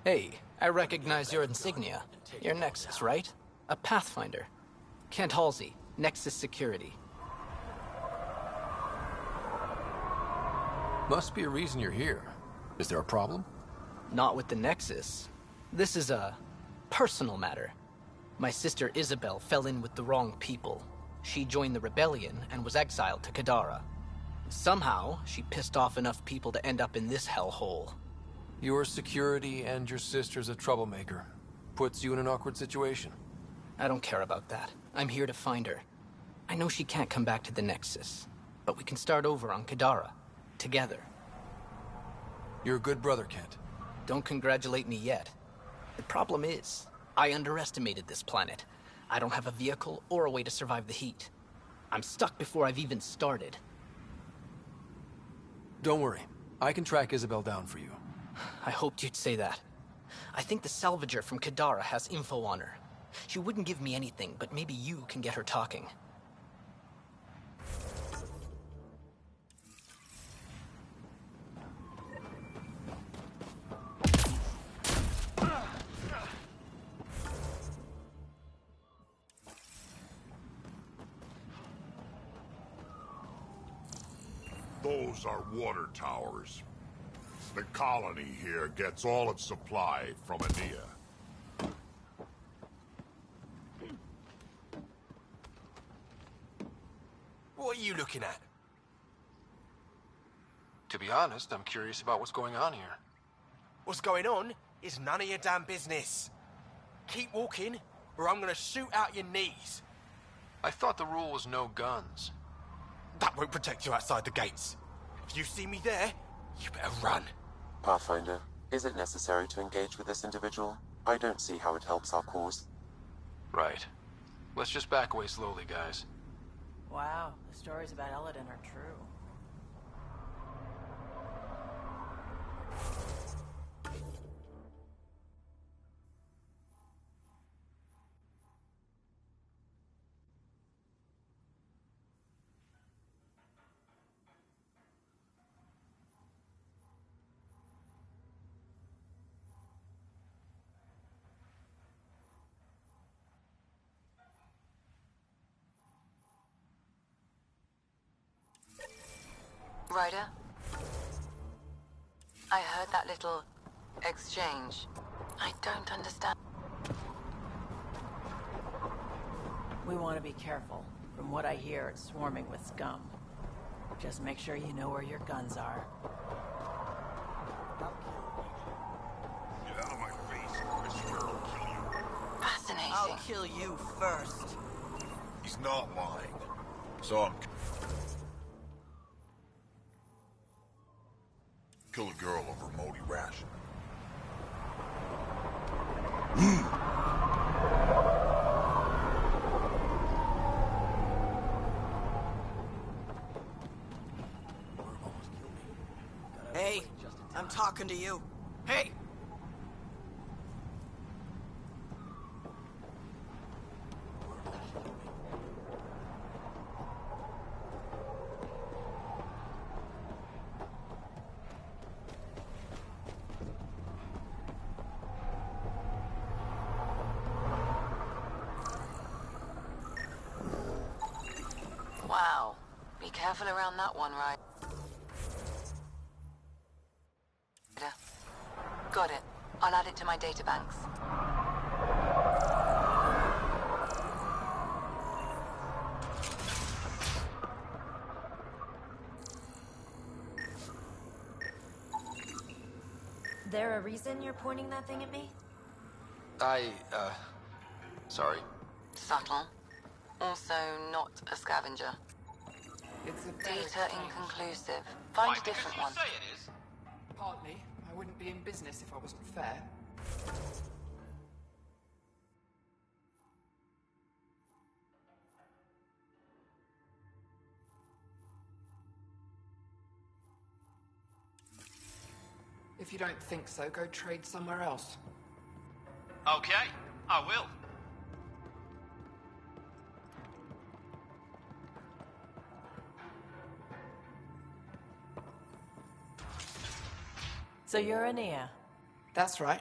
Hey, I recognize your insignia. Your Nexus, right? A Pathfinder. Kent Halsey, Nexus Security. Must be a reason you're here. Is there a problem? Not with the Nexus. This is a personal matter. My sister Isabel fell in with the wrong people. She joined the rebellion and was exiled to Kadara. Somehow, she pissed off enough people to end up in this hellhole. Your security and your sister's a troublemaker. Puts you in an awkward situation. I don't care about that. I'm here to find her. I know she can't come back to the Nexus, but we can start over on Kadara. Together. You're a good brother, Kent. Don't congratulate me yet. The problem is, I underestimated this planet. I don't have a vehicle or a way to survive the heat. I'm stuck before I've even started. Don't worry. I can track Isabel down for you. I hoped you'd say that. I think the salvager from Kadara has info on her. She wouldn't give me anything, but maybe you can get her talking. Those are water towers. The colony here gets all its supply from Aeneas. What are you looking at? To be honest, I'm curious about what's going on here. What's going on is none of your damn business. Keep walking, or I'm gonna shoot out your knees. I thought the rule was no guns. That won't protect you outside the gates. If you see me there, you better run. Pathfinder, is it necessary to engage with this individual? I don't see how it helps our cause. Right. Let's just back away slowly, guys. Wow, the stories about Eladin are true. Ryder? I heard that little exchange. I don't understand. We want to be careful. From what I hear, it's swarming with scum. Just make sure you know where your guns are. Get out of my face. I swear I'll kill you. Fascinating. I'll kill you first. He's not lying. So I'm... Kill a girl over a moldy ration. Hey, I'm talking to you. Hey! Wow. Be careful around that one, right? Got it. I'll add it to my databanks. There a reason you're pointing that thing at me? Sorry. Subtle. Also not a scavenger. It's a Data inconclusive. Find a different one. Partly. I wouldn't be in business if I wasn't fair. If you don't think so, go trade somewhere else. Okay, I will. So you're Aeneas? That's right.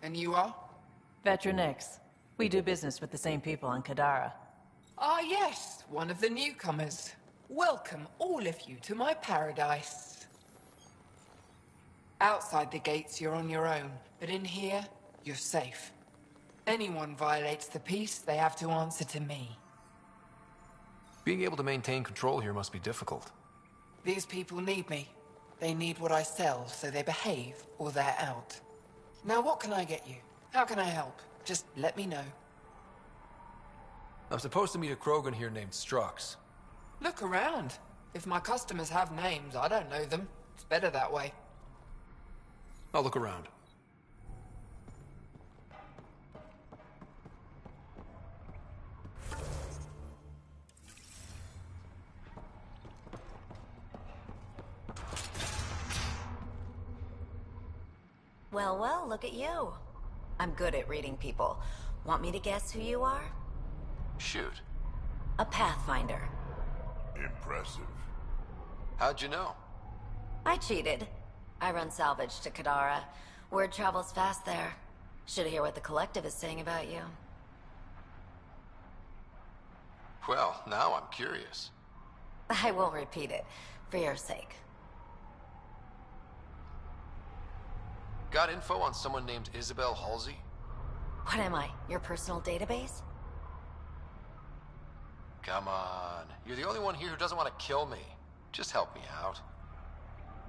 And you are? Veteran X. We do business with the same people on Kadara. Ah, yes, one of the newcomers. Welcome, all of you, to my paradise. Outside the gates, you're on your own, but in here, you're safe. Anyone violates the peace, they have to answer to me. Being able to maintain control here must be difficult. These people need me. They need what I sell, so they behave, or they're out. Now, what can I get you? How can I help? Just let me know. I'm supposed to meet a Krogan here named Strux. Look around. If my customers have names, I don't know them. It's better that way. I'll look around. Well, well, look at you. I'm good at reading people. Want me to guess who you are? Shoot. A Pathfinder. Impressive. How'd you know? I cheated. I run salvage to Kadara. Word travels fast there. Should hear what the Collective is saying about you. Well, now I'm curious. I won't repeat it. For your sake. Got info on someone named Isabel Halsey? What am I? Your personal database? Come on. You're the only one here who doesn't want to kill me. Just help me out.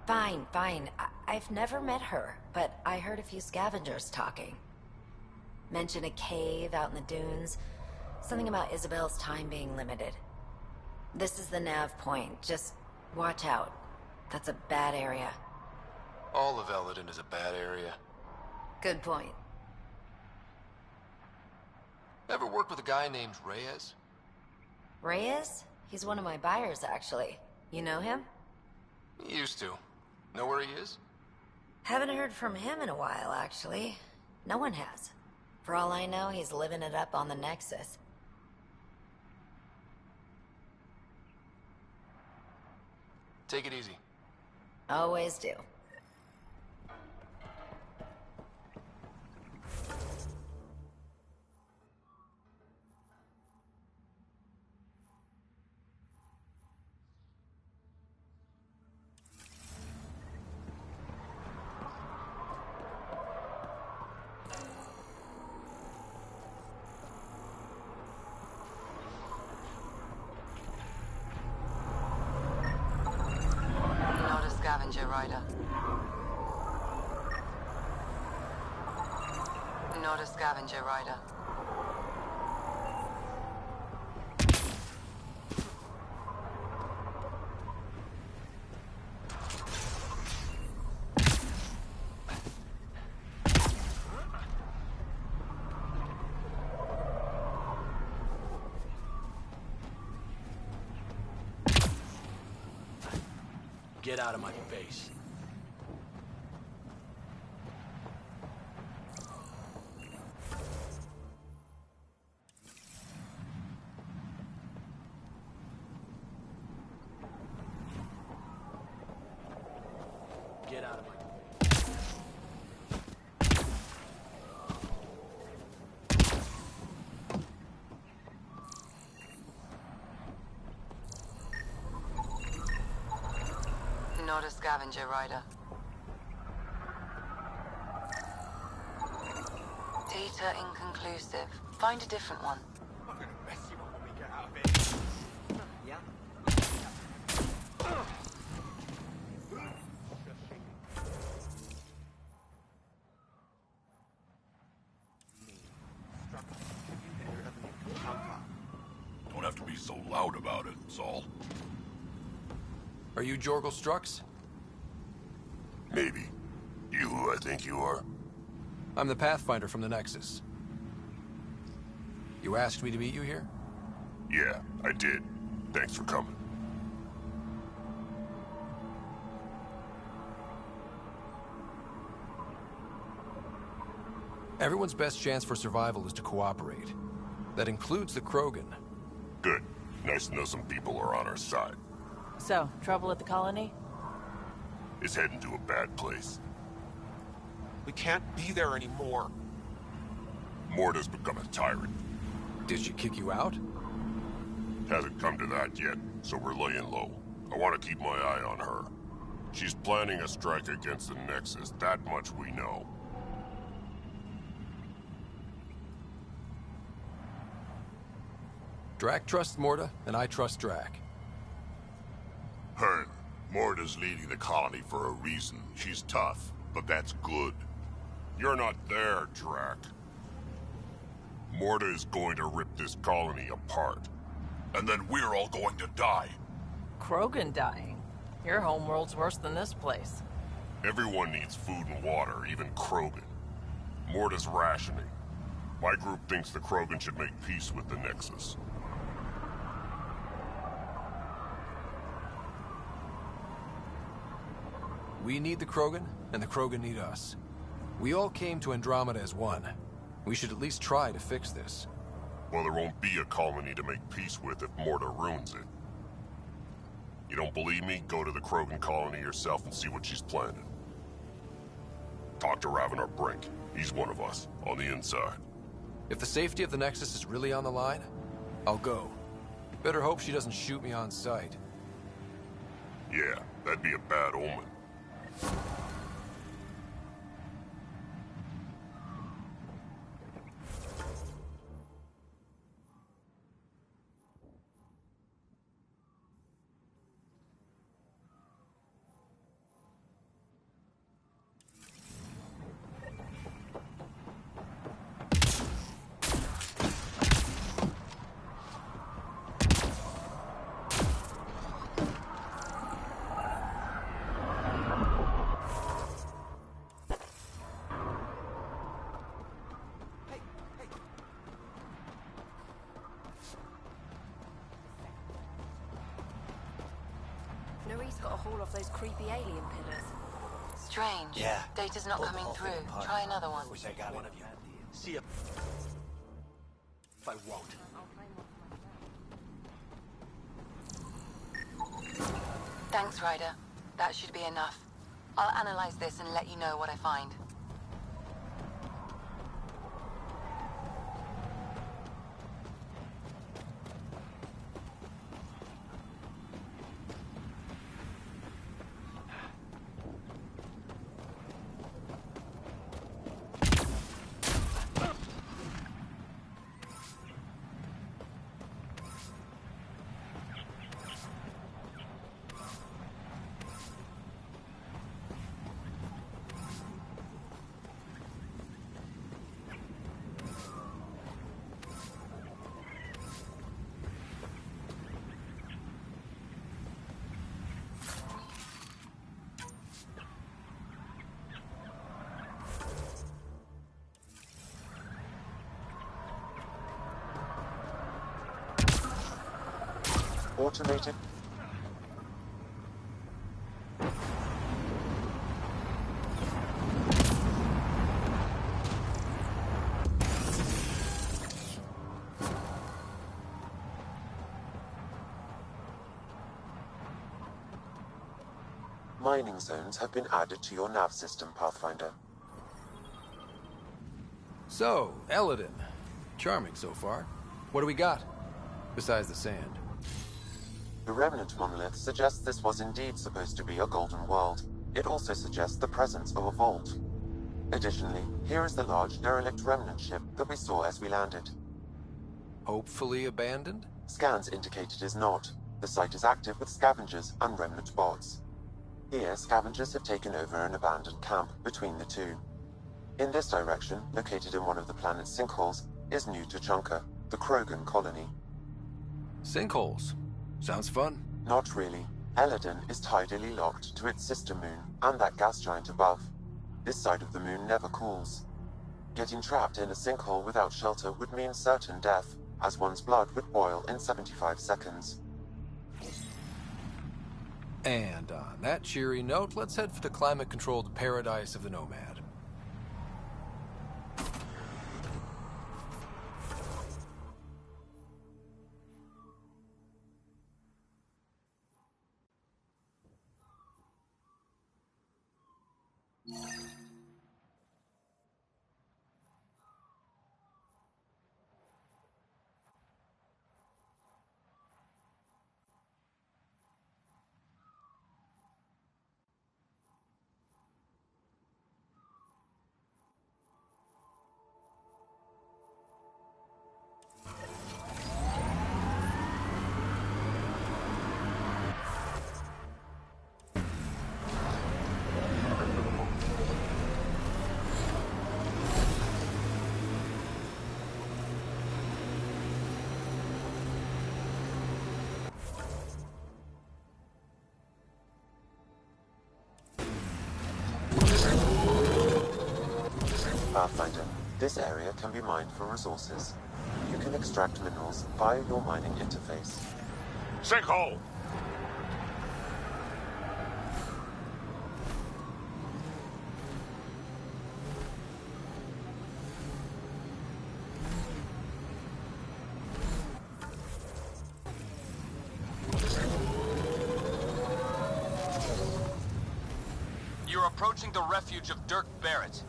Fine, fine. I've never met her, but I heard a few scavengers talking. Mention a cave out in the dunes. Something about Isabel's time being limited. This is the nav point. Just watch out. That's a bad area. All of Eladin is a bad area. Good point. Ever worked with a guy named Reyes? Reyes? He's one of my buyers, actually. You know him? Used to. Know where he is? Haven't heard from him in a while, actually. No one has. For all I know, he's living it up on the Nexus. Take it easy. Always do. Scavenger rider. Not a scavenger rider. Get out of my face. Get out of my Not a scavenger rider. Data inconclusive. Find a different one. I'm gonna mess you up when we get out of here. Yeah? Don't have to be so loud about it, Saul. Are you Jorgel Strux? Maybe. You who I think you are? I'm the Pathfinder from the Nexus. You asked me to meet you here? Yeah, I did. Thanks for coming. Everyone's best chance for survival is to cooperate. That includes the Krogan. Good. Nice to know some people are on our side. So, trouble at the colony? It's heading to a bad place. We can't be there anymore. Morta's become a tyrant. Did she kick you out? Hasn't come to that yet, so we're laying low. I want to keep my eye on her. She's planning a strike against the Nexus, that much we know. Drac trusts Morta, and I trust Drac. Hearn, Morta's leading the colony for a reason. She's tough, but that's good. You're not there, Drac. Morta is going to rip this colony apart. And then we're all going to die. Krogan dying? Your homeworld's worse than this place. Everyone needs food and water, even Krogan. Morta's rationing. My group thinks the Krogan should make peace with the Nexus. We need the Krogan, and the Krogan need us. We all came to Andromeda as one. We should at least try to fix this. Well, there won't be a colony to make peace with if Morta ruins it. You don't believe me? Go to the Krogan colony yourself and see what she's planning. Talk to Ravenar Brink. He's one of us, on the inside. If the safety of the Nexus is really on the line, I'll go. Better hope she doesn't shoot me on sight. Yeah, that'd be a bad omen. Norie's got a haul off those creepy alien pillars. Strange. Yeah. Data's not coming through. Try another one. Wish I got one of you. See if I won't. Thanks, Ryder. That should be enough. I'll analyze this and let you know what I find. Automated. Mining zones have been added to your nav system, Pathfinder. So, Eladin. Charming so far. What do we got? Besides the sand. The remnant monolith suggests this was indeed supposed to be a golden world. It also suggests the presence of a vault. Additionally, here is the large derelict remnant ship that we saw as we landed. Hopefully abandoned? Scans indicate it is not. The site is active with scavengers and remnant bots. Here, scavengers have taken over an abandoned camp between the two. In this direction, located in one of the planet's sinkholes, is New Tuchanka, the Krogan colony. Sinkholes? Sounds fun. Not really. Eladin is tidally locked to its sister moon and that gas giant above. This side of the moon never cools. Getting trapped in a sinkhole without shelter would mean certain death, as one's blood would boil in 75 seconds. And on that cheery note, let's head for the climate-controlled paradise of the Nomad. Pathfinder, this area can be mined for resources. You can extract minerals via your mining interface. Sinkhole! You're approaching the refuge of Dirk Barrett.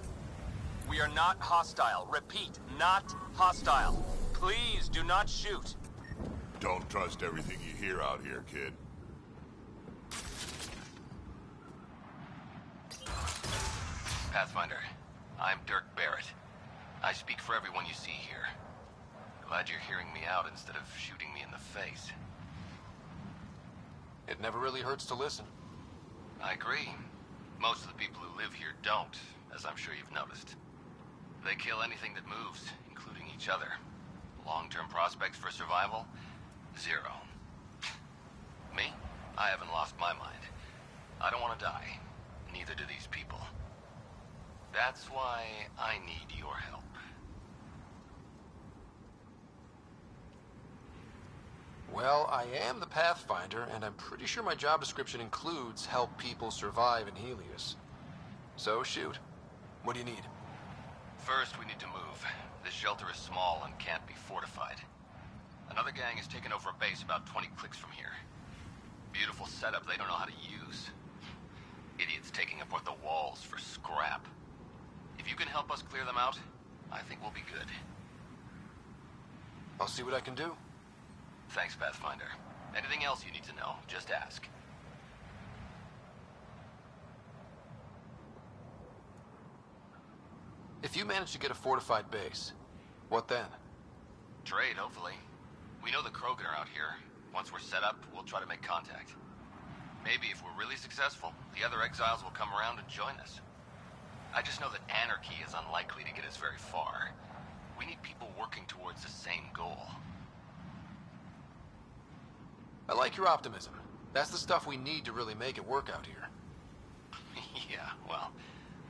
We are not hostile. Repeat, not hostile. Please do not shoot. Don't trust everything you hear out here, kid. Pathfinder. I'm Dirk Barrett. I speak for everyone you see here. Glad you're hearing me out instead of shooting me in the face. It never really hurts to listen. I agree. Most of the people who live here don't, as I'm sure you've noticed. They kill anything that moves, including each other. Long-term prospects for survival? Zero. Me? I haven't lost my mind. I don't want to die. Neither do these people. That's why I need your help. Well, I am the Pathfinder, and I'm pretty sure my job description includes help people survive in Helios. So, shoot. What do you need? First, we need to move. This shelter is small and can't be fortified. Another gang has taken over a base about 20 clicks from here. Beautiful setup they don't know how to use. Idiots taking apart the walls for scrap. If you can help us clear them out, I think we'll be good. I'll see what I can do. Thanks, Pathfinder. Anything else you need to know, just ask. If you manage to get a fortified base, what then? Trade, hopefully. We know the Krogan are out here. Once we're set up, we'll try to make contact. Maybe if we're really successful, the other exiles will come around and join us. I just know that anarchy is unlikely to get us very far. We need people working towards the same goal. I like your optimism. That's the stuff we need to really make it work out here. Yeah, well,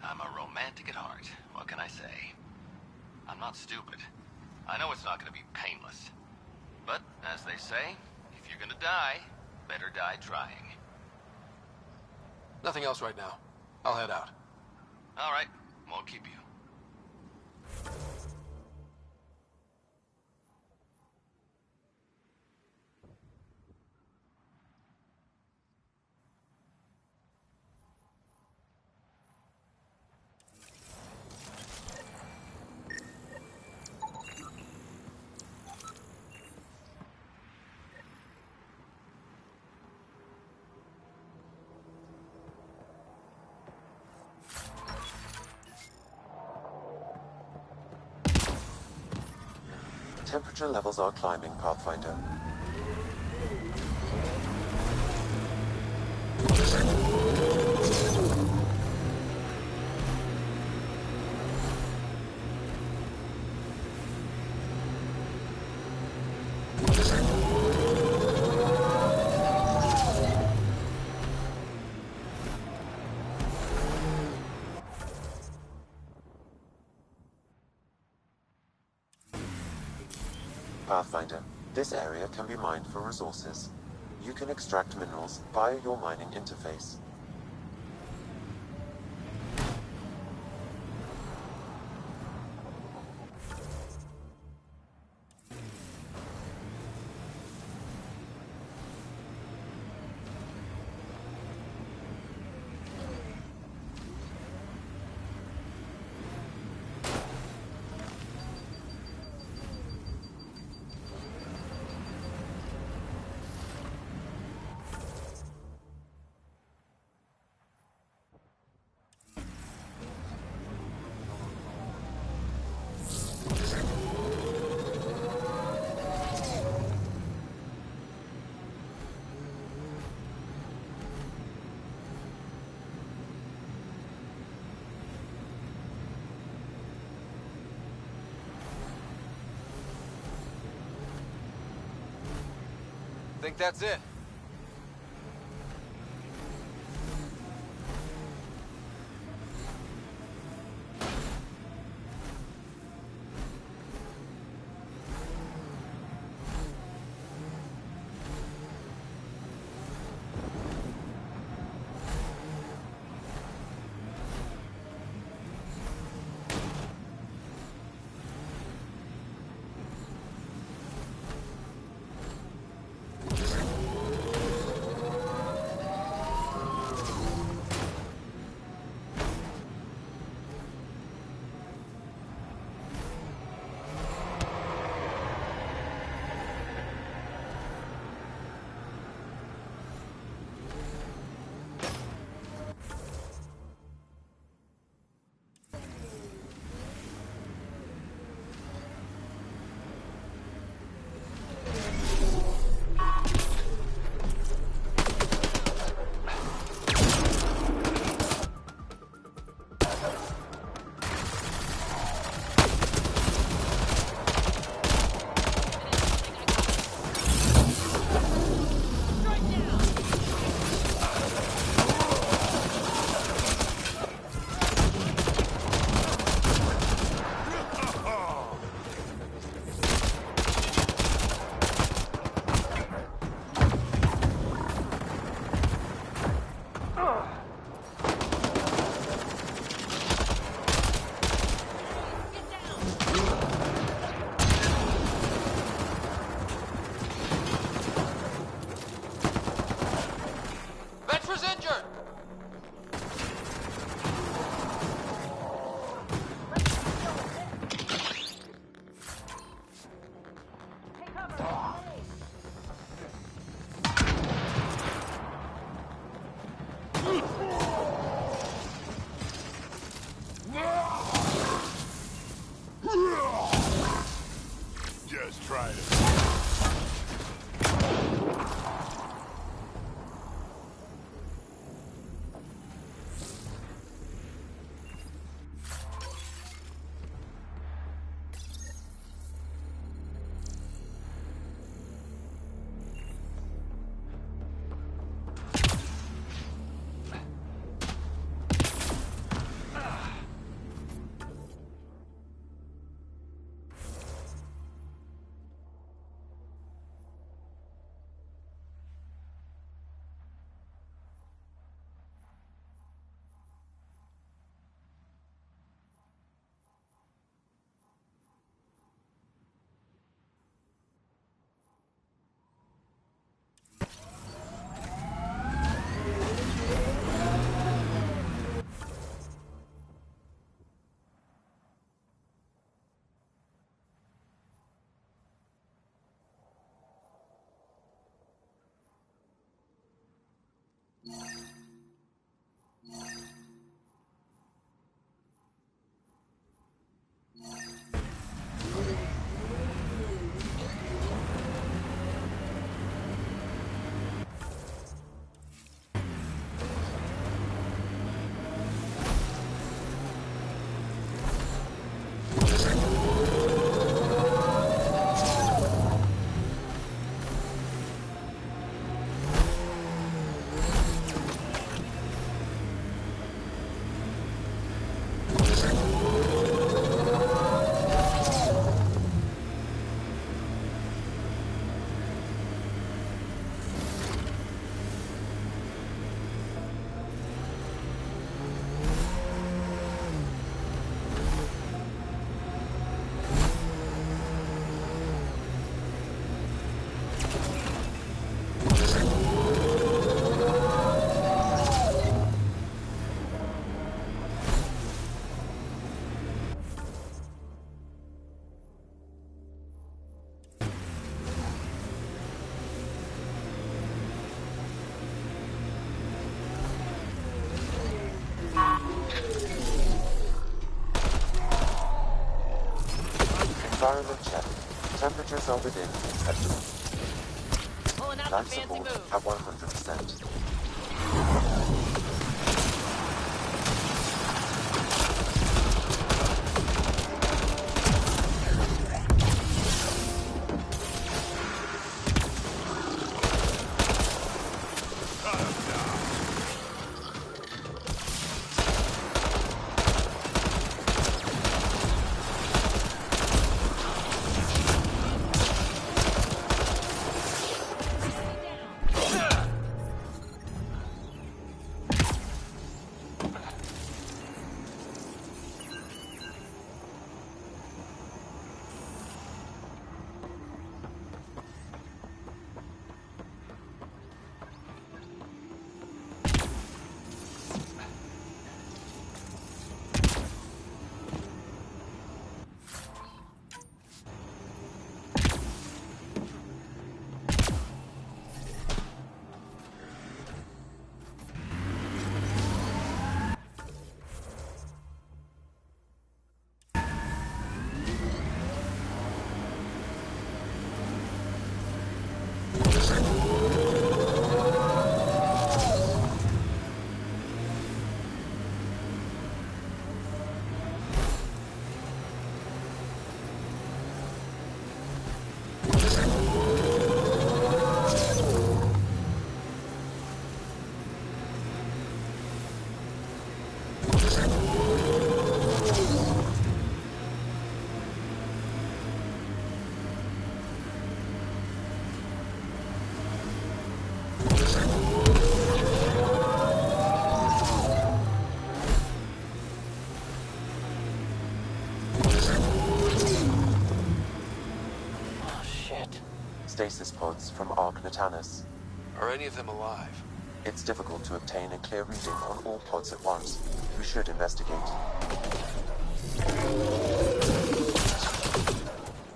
I'm a romantic at heart. What can I say? I'm not stupid. I know it's not going to be painless. But, as they say, if you're going to die, better die trying. Nothing else right now. I'll head out. All right, won't keep you. Temperature levels are climbing, Pathfinder. Pathfinder, this area can be mined for resources. You can extract minerals via your mining interface. Think that's it. Environment check. Temperatures are within acceptable. Life support at 100%. Stasis pods from Ark Natanus. Are any of them alive? It's difficult to obtain a clear reading on all pods at once. We should investigate.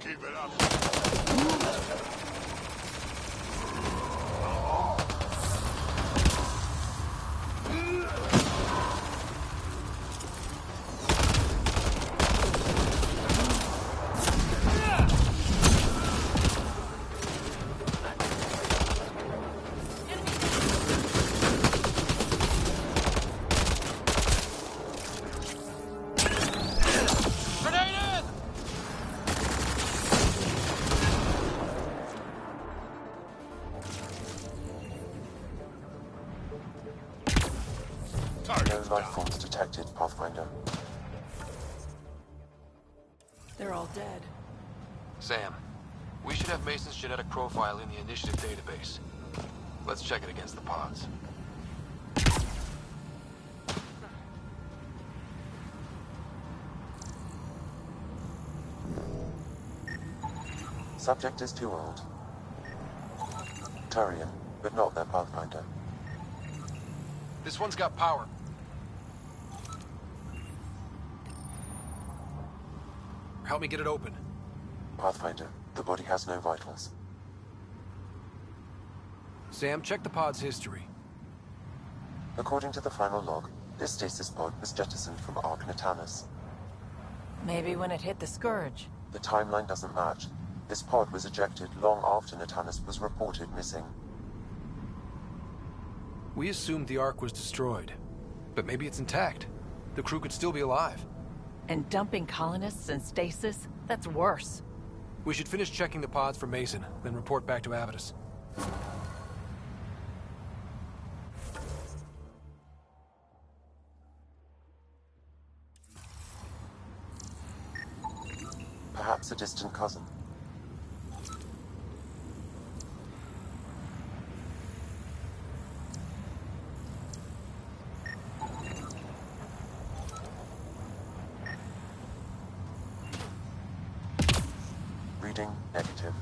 Keep it up. No life forms detected, Pathfinder. They're all dead. Sam, we should have Mason's genetic profile in the initiative database. Let's check it against the pods. Subject is too old. Turian, but not their Pathfinder. This one's got power. Help me get it open. Pathfinder, the body has no vitals. Sam, check the pod's history. According to the final log, this stasis pod was jettisoned from Ark Natanus. Maybe when it hit the Scourge. The timeline doesn't match. This pod was ejected long after Natanus was reported missing. We assumed the Ark was destroyed, but maybe it's intact. The crew could still be alive. And dumping colonists in stasis? That's worse. We should finish checking the pods for Mason, then report back to Avidus. Perhaps a distant cousin. Reading negative.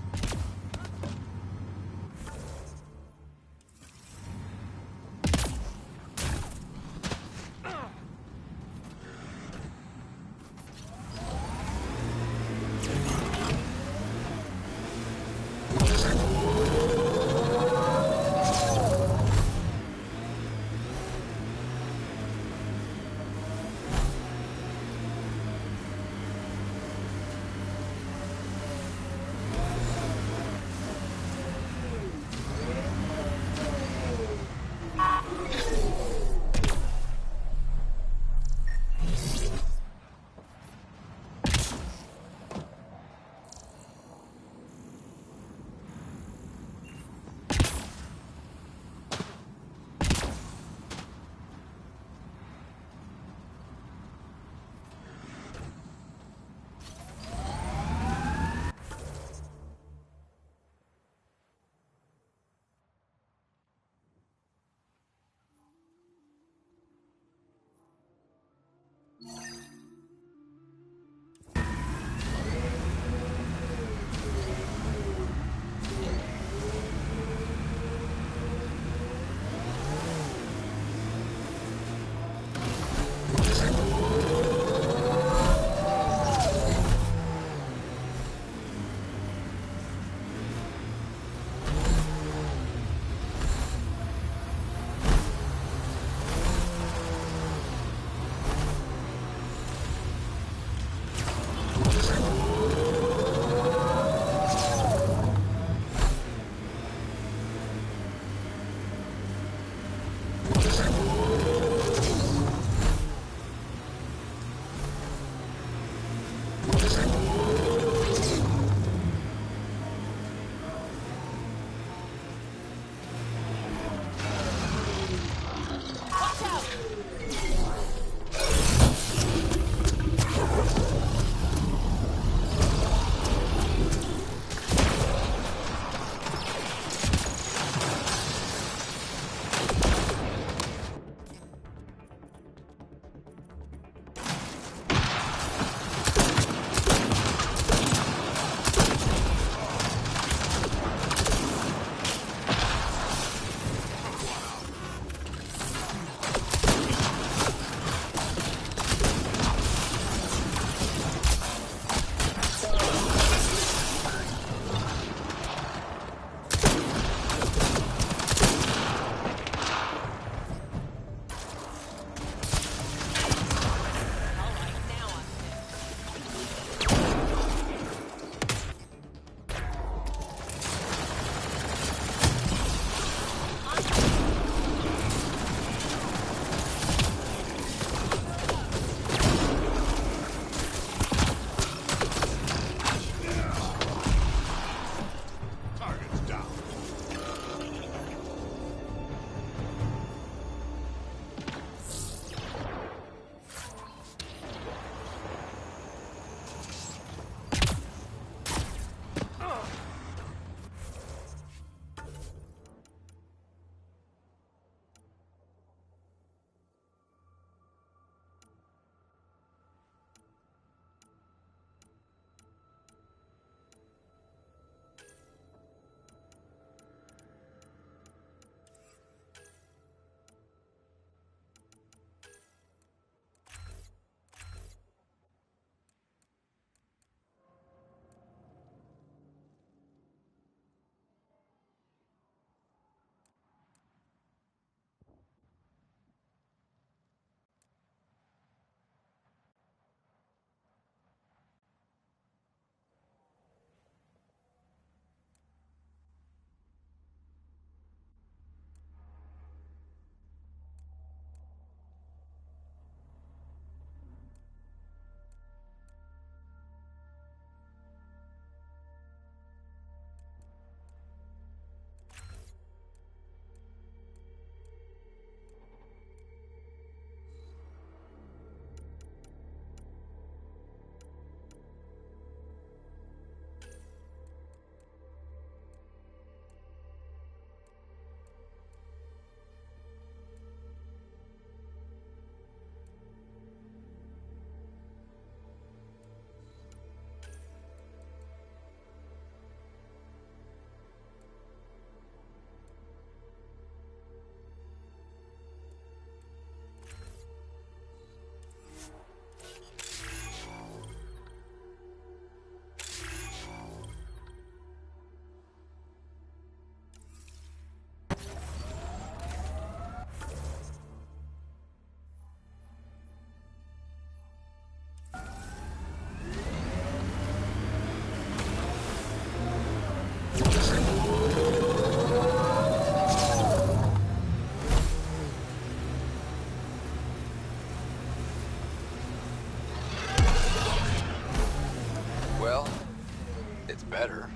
It's better.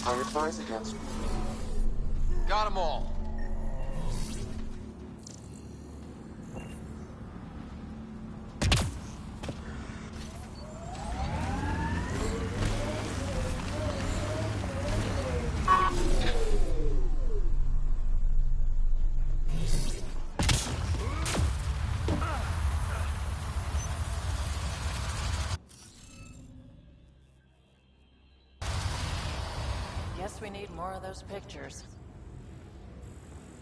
I advise against... Got them all. Guess we need more of those pictures.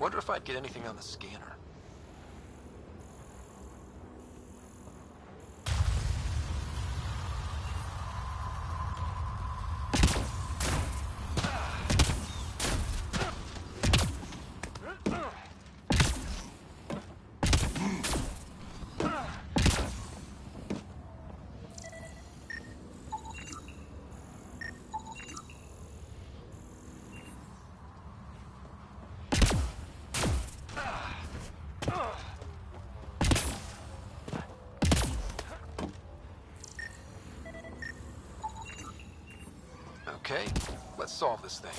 Wonder if I'd get anything on the scanner. Okay, let's solve this thing.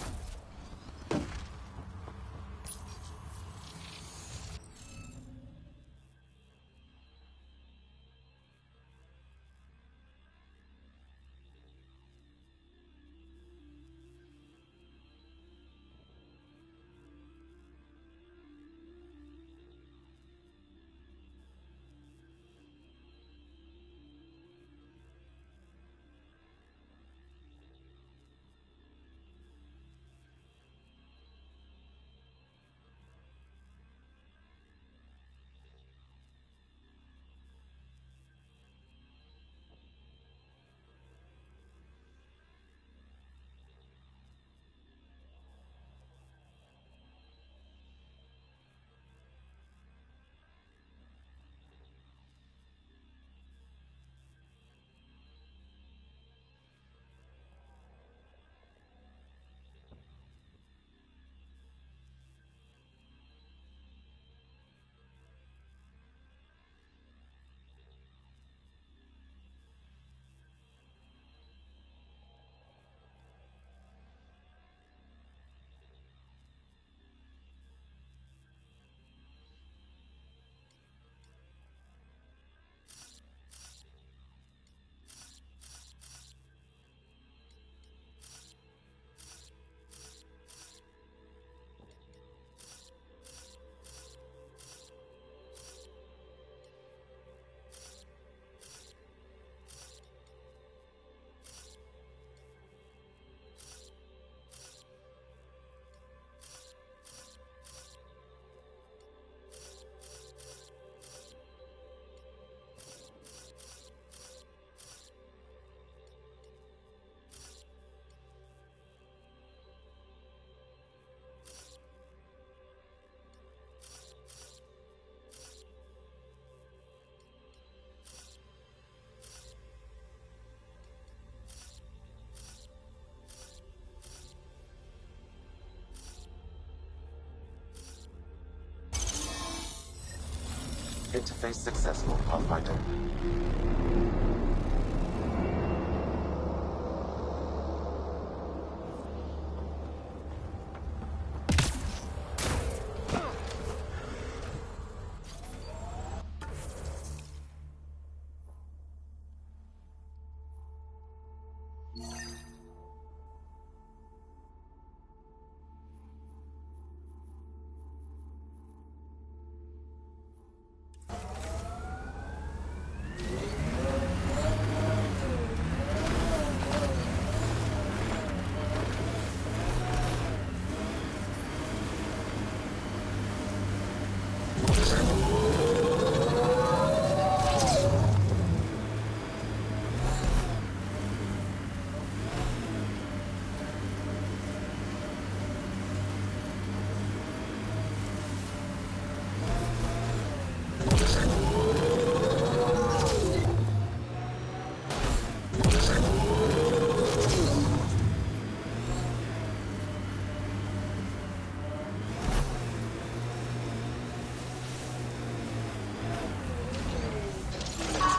Interface successful, Pathfinder.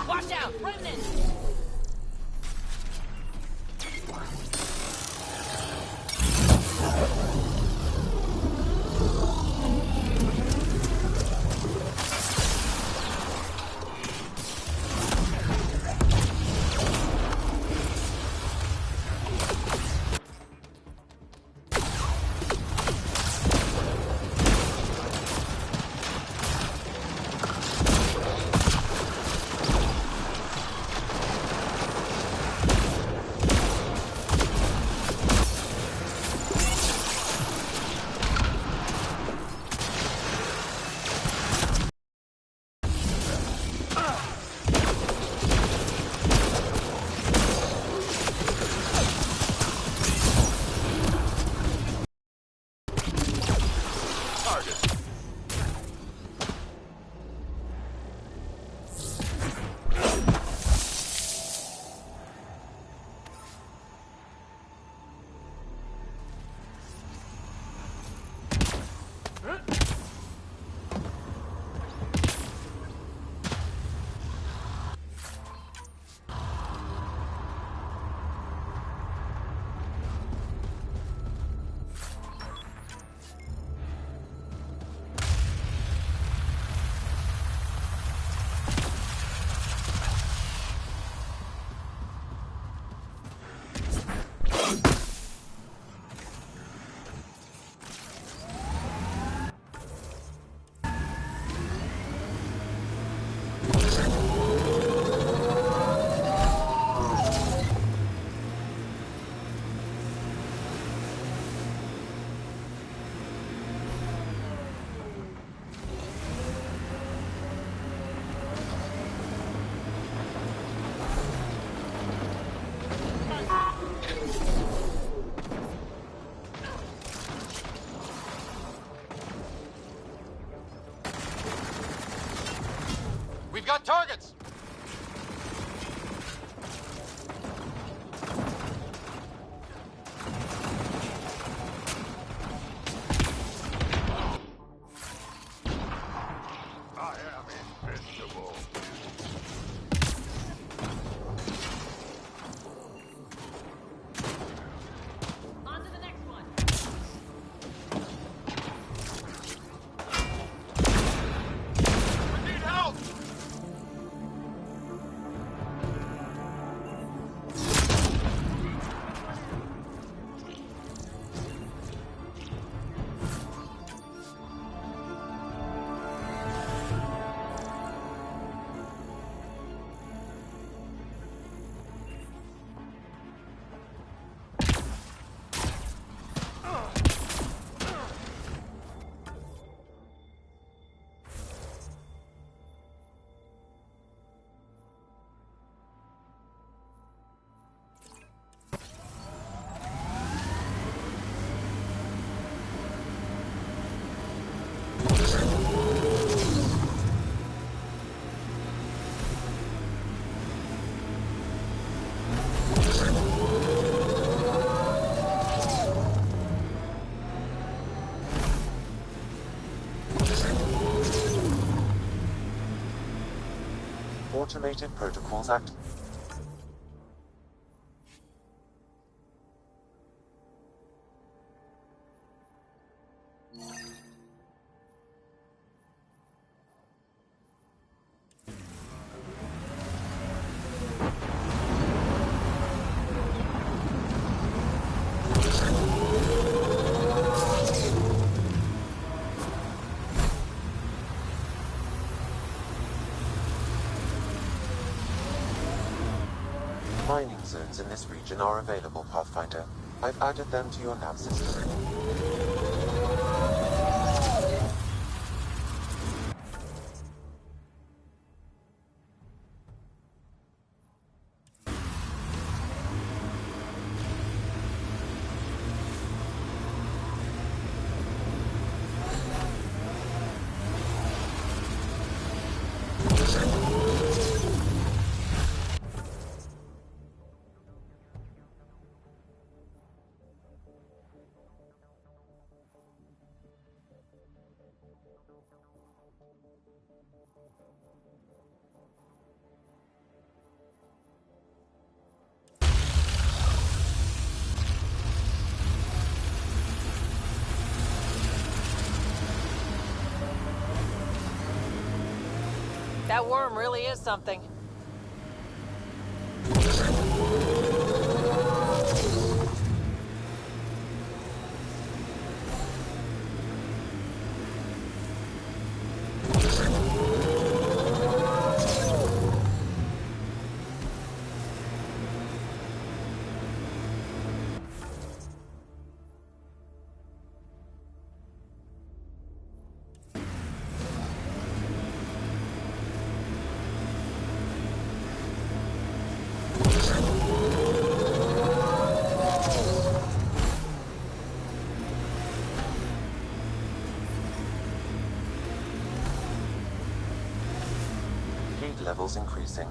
Watch out! Remnant! targets! I am invincible. On to the next one. I need help! Automated protocols act. Mining zones in this region are available, Pathfinder. I've added them to your nav system. That worm really is something. Heat levels increasing.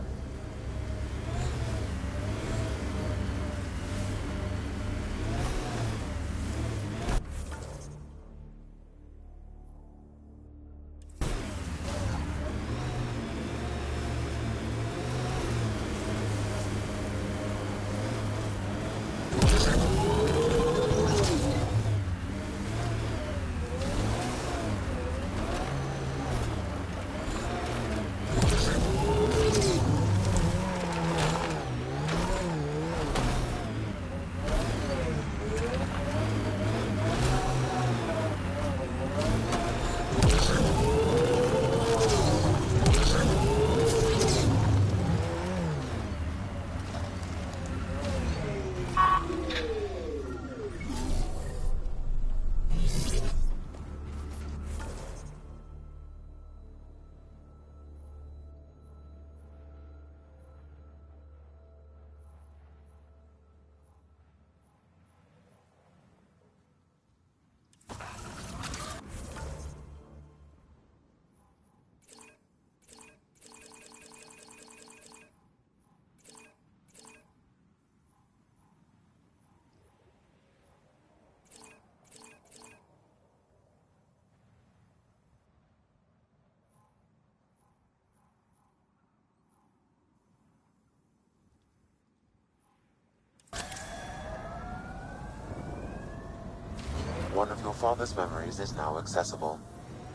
One of your father's memories is now accessible.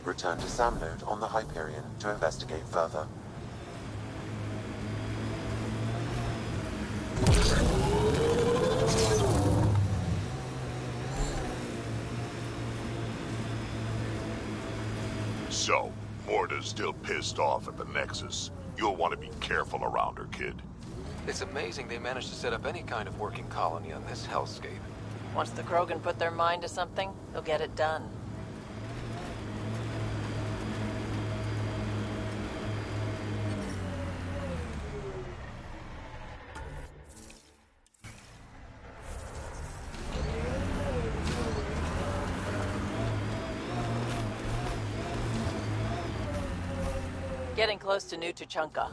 Return to Sam Node on the Hyperion to investigate further. So, Morta's still pissed off at the Nexus. You'll want to be careful around her, kid. It's amazing they managed to set up any kind of working colony on this hellscape. Once the Krogan put their mind to something, they'll get it done. Getting close to New Tuchanka.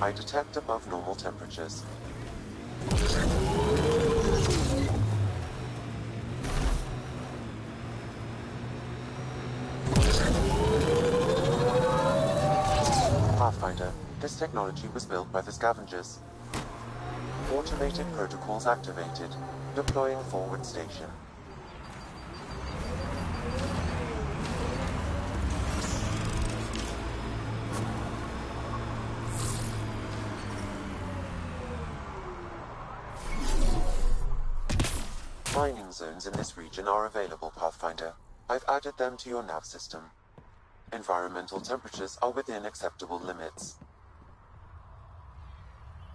I detect above normal temperatures. Pathfinder, this technology was built by the scavengers. Automated protocols activated. Deploying forward station. Mining zones in this region are available, Pathfinder. I've added them to your nav system. Environmental temperatures are within acceptable limits.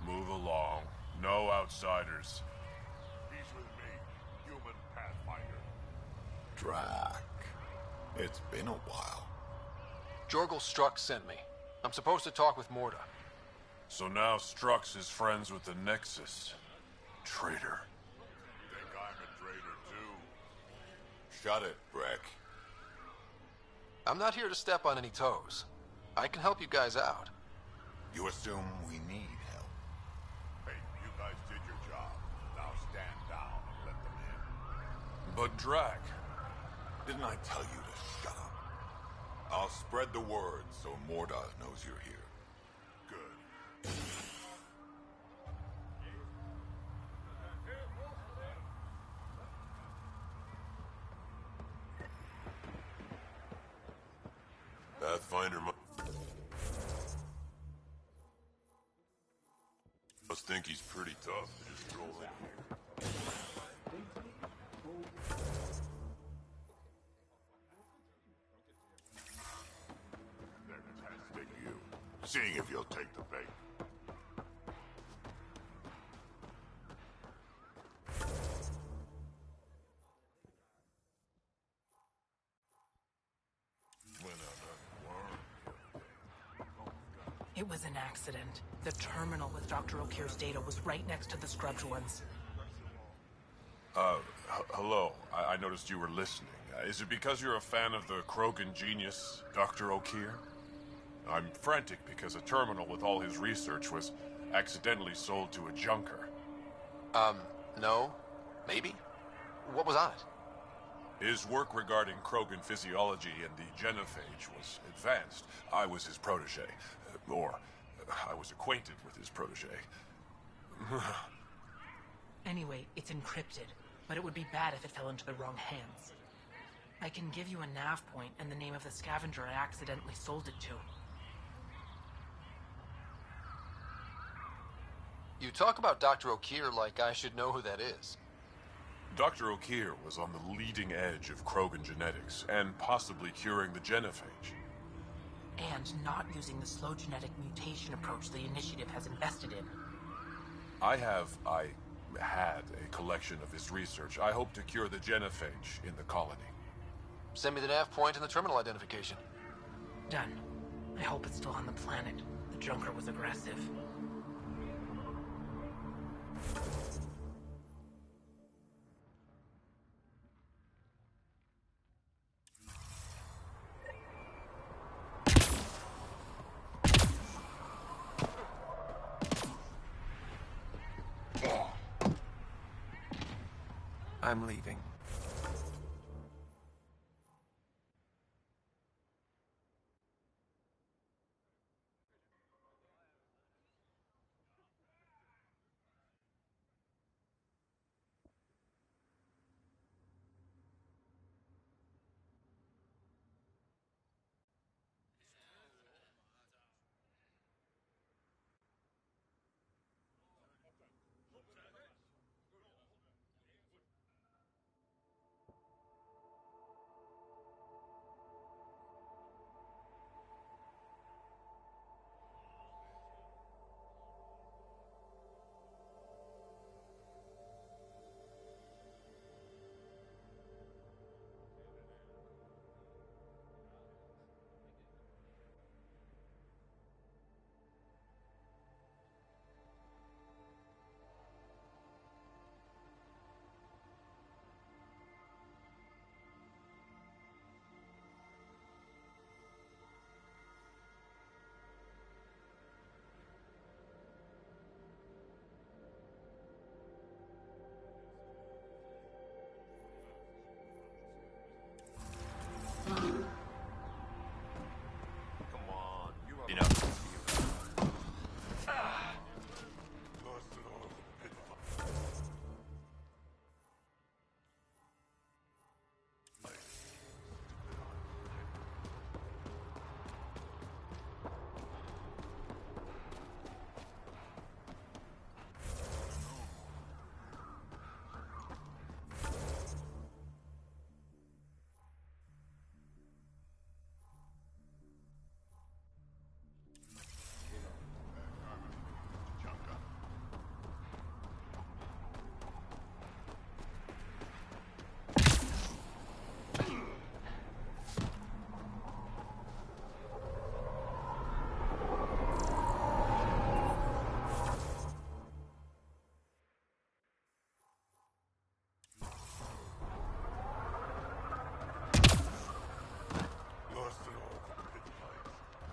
Move along. No outsiders. He's with me, human Pathfinder. Drac. It's been a while. Jorgel Strux sent me. I'm supposed to talk with Morta. So now Strux is friends with the Nexus. Traitor. Think I'm a traitor too? Shut it, Breck. I'm not here to step on any toes. I can help you guys out. You assume we need help. Hey, you guys did your job. Now stand down and let them in. But Drac. Didn't I tell you to shut up? I'll spread the word so Morda knows you're here. Good. Pathfinder must think he's pretty tough to just roll in here. Seeing if you'll take the bait. It was an accident. The terminal with Dr. O'Keefe's data was right next to the scrubbed ones. Hello. I noticed you were listening. Is it because you're a fan of the Krogan genius, Dr. O'Keefe? I'm frantic because a terminal with all his research was accidentally sold to a junker. No. Maybe. What was on it? His work regarding Krogan physiology and the genophage was advanced. I was his protege. Or, I was acquainted with his protege. Anyway, it's encrypted, but it would be bad if it fell into the wrong hands. I can give you a nav point and the name of the scavenger I accidentally sold it to. You talk about Dr. O'Keefe like I should know who that is. Dr. O'Keefe was on the leading edge of Krogan genetics, and possibly curing the genophage. And not using the slow genetic mutation approach the Initiative has invested in. I had a collection of his research. I hope to cure the genophage in the colony. Send me the nav point and the terminal identification. Done. I hope it's still on the planet. The junker was aggressive. I'm leaving.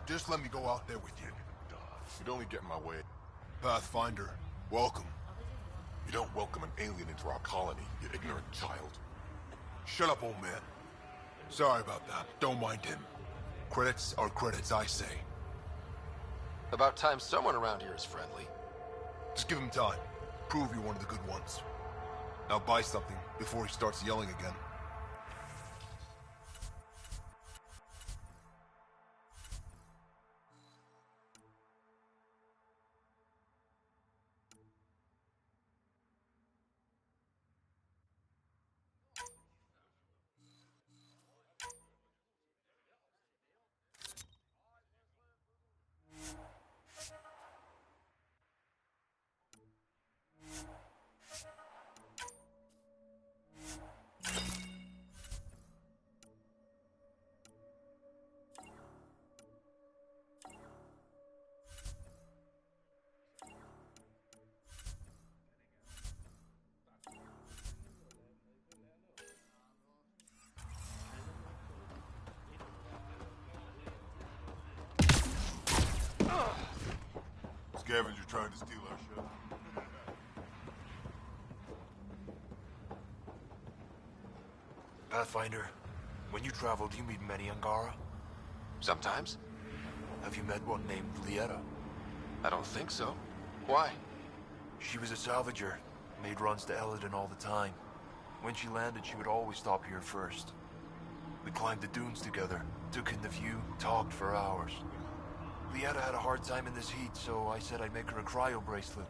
Just let me go out there with you. You'd only get in my way. Pathfinder, welcome. You don't welcome an alien into our colony, you ignorant child. Shut up, old man. Sorry about that. Don't mind him. Credits are credits, I say. About time someone around here is friendly. Just give him time. Prove you're one of the good ones. Now buy something before he starts yelling again. scavenger trying to steal our ship? Pathfinder, when you travel, do you meet many Angara? Sometimes. Have you met one named Lieta? I don't think so. Why? She was a salvager, made runs to Eladon all the time. When she landed, she would always stop here first. We climbed the dunes together, took in the view, talked for hours. Lieta had a hard time in this heat, so I said I'd make her a cryo bracelet.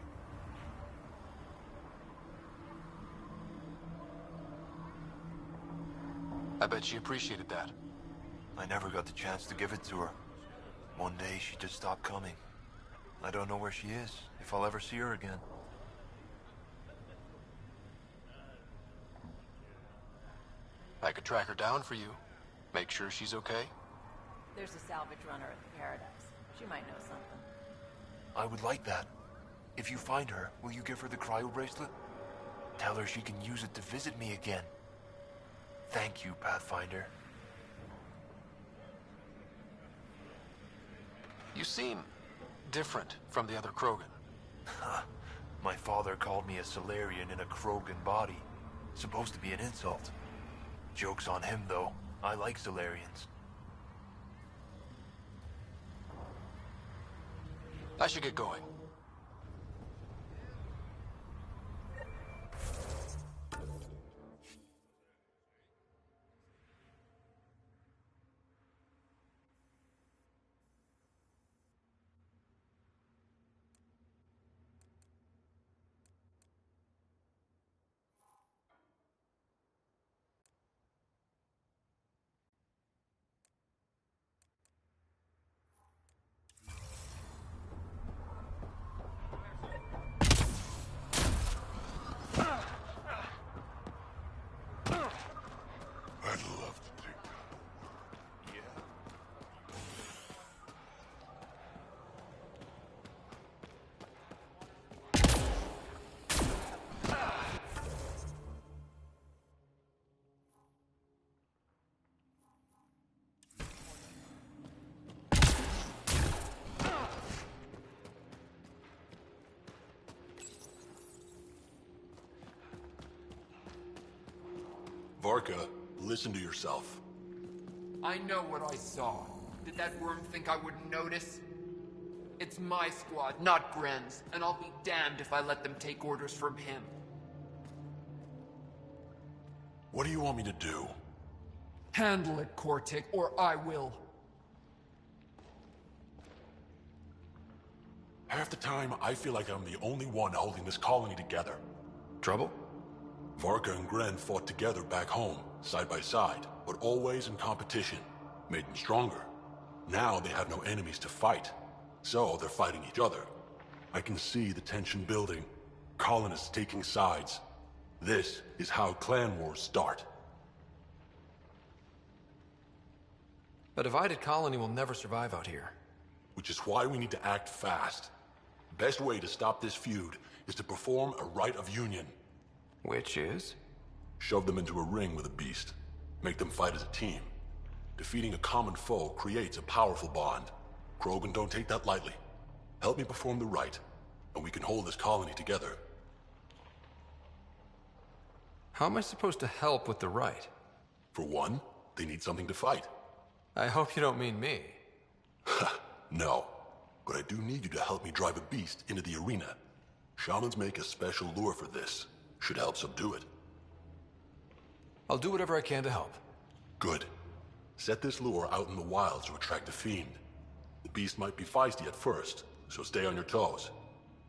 I bet she appreciated that. I never got the chance to give it to her. One day she just stopped coming. I don't know where she is, if I'll ever see her again. I could track her down for you. Make sure she's okay. There's a salvage runner at the Paradise. She might know something. I would like that. If you find her, will you give her the cryo bracelet? Tell her she can use it to visit me again. Thank you, Pathfinder. You seem different from the other Krogan. My father called me a Solarian in a Krogan body. Supposed to be an insult. Joke's on him, though. I like Solarians. I should get going. I'd love to take that. Yeah. Varka, listen to yourself. I know what I saw. Did that worm think I wouldn't notice? It's my squad, not Gren's, and I'll be damned if I let them take orders from him. What do you want me to do? Handle it, Kortik, or I will. Half the time, I feel like I'm the only one holding this colony together. Trouble? Varka and Gren fought together back home, side by side, but always in competition. Made them stronger. Now they have no enemies to fight, so they're fighting each other. I can see the tension building, colonists taking sides. This is how clan wars start. A divided colony will never survive out here. Which is why we need to act fast. Best way to stop this feud is to perform a rite of union. Which is? Shove them into a ring with a beast. Make them fight as a team. Defeating a common foe creates a powerful bond. Krogan don't take that lightly. Help me perform the rite, and we can hold this colony together. How am I supposed to help with the rite? For one, they need something to fight. I hope you don't mean me. No, but I do need you to help me drive a beast into the arena. Shamans make a special lure for this. Should help subdue it. I'll do whatever I can to help. Good. Set this lure out in the wilds to attract a fiend. The beast might be feisty at first, so stay on your toes.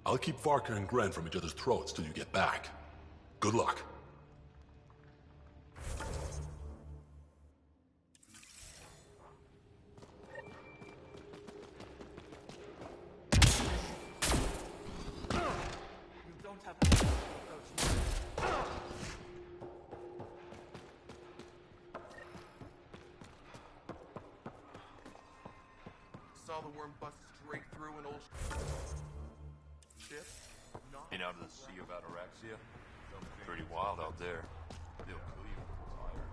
I'll keep Varka and Gren from each other's throats till you get back. Good luck. Saw the worm bust straight through an old ship. Been out of the Sea of Ataraxia? Pretty wild out there. They'll kill you if you're tired.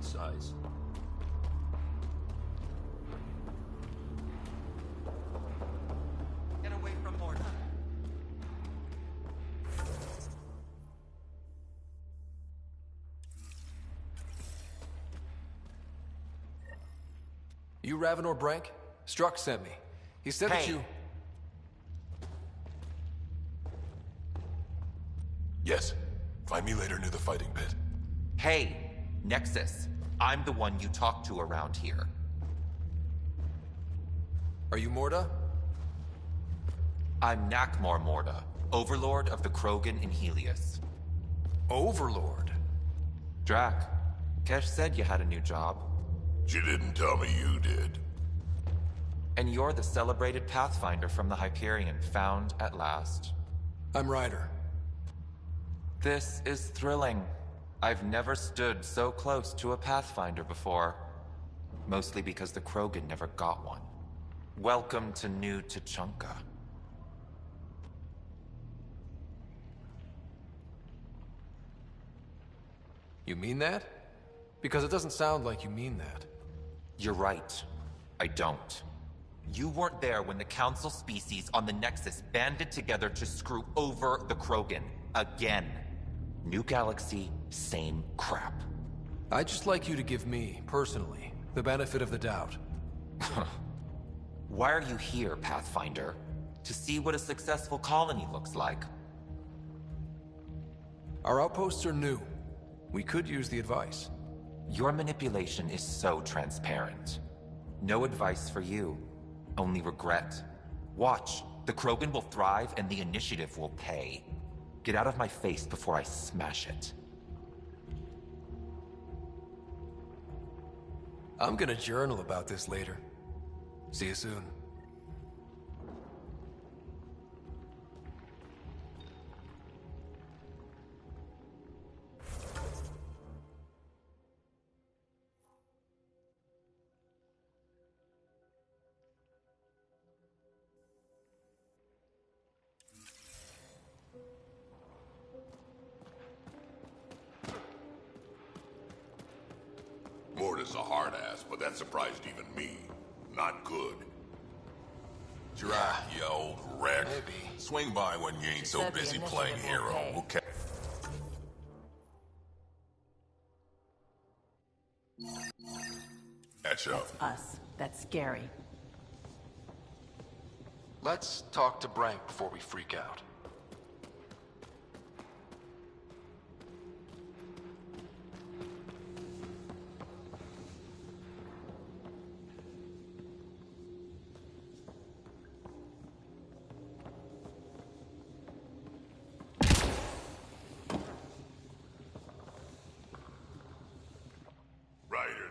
size. Get away from Morda. You Ravenor Brank? Struck sent me. He said that you... Yes. Find me later near the fighting pit. Hey, Nexus. I'm the one you talk to around here. Are you Morda? I'm Nakmor Morda, Overlord of the Krogan in Helios. Overlord? Drac, Kesh said you had a new job. She didn't tell me you did. And you're the celebrated Pathfinder from the Hyperion, found at last. I'm Ryder. This is thrilling. I've never stood so close to a Pathfinder before. Mostly because the Krogan never got one. Welcome to New Tuchanka. You mean that? Because it doesn't sound like you mean that. You're right. I don't. You weren't there when the Council species on the Nexus banded together to screw over the Krogan. Again. New galaxy, same crap. I'd just like you to give me, personally, the benefit of the doubt. Why are you here, Pathfinder? To see what a successful colony looks like. Our outposts are new. We could use the advice. Your manipulation is so transparent. No advice for you. Only regret. Watch. The Krogan will thrive and the initiative will pay. Get out of my face before I smash it. I'm gonna journal about this later. See you soon. Morda's a hard ass, but that surprised even me. Not good. Drac, you old wreck. Maybe. Swing by when you ain't so busy playing hero. Okay. Catch up. Us. That's scary. Let's talk to Brank before we freak out.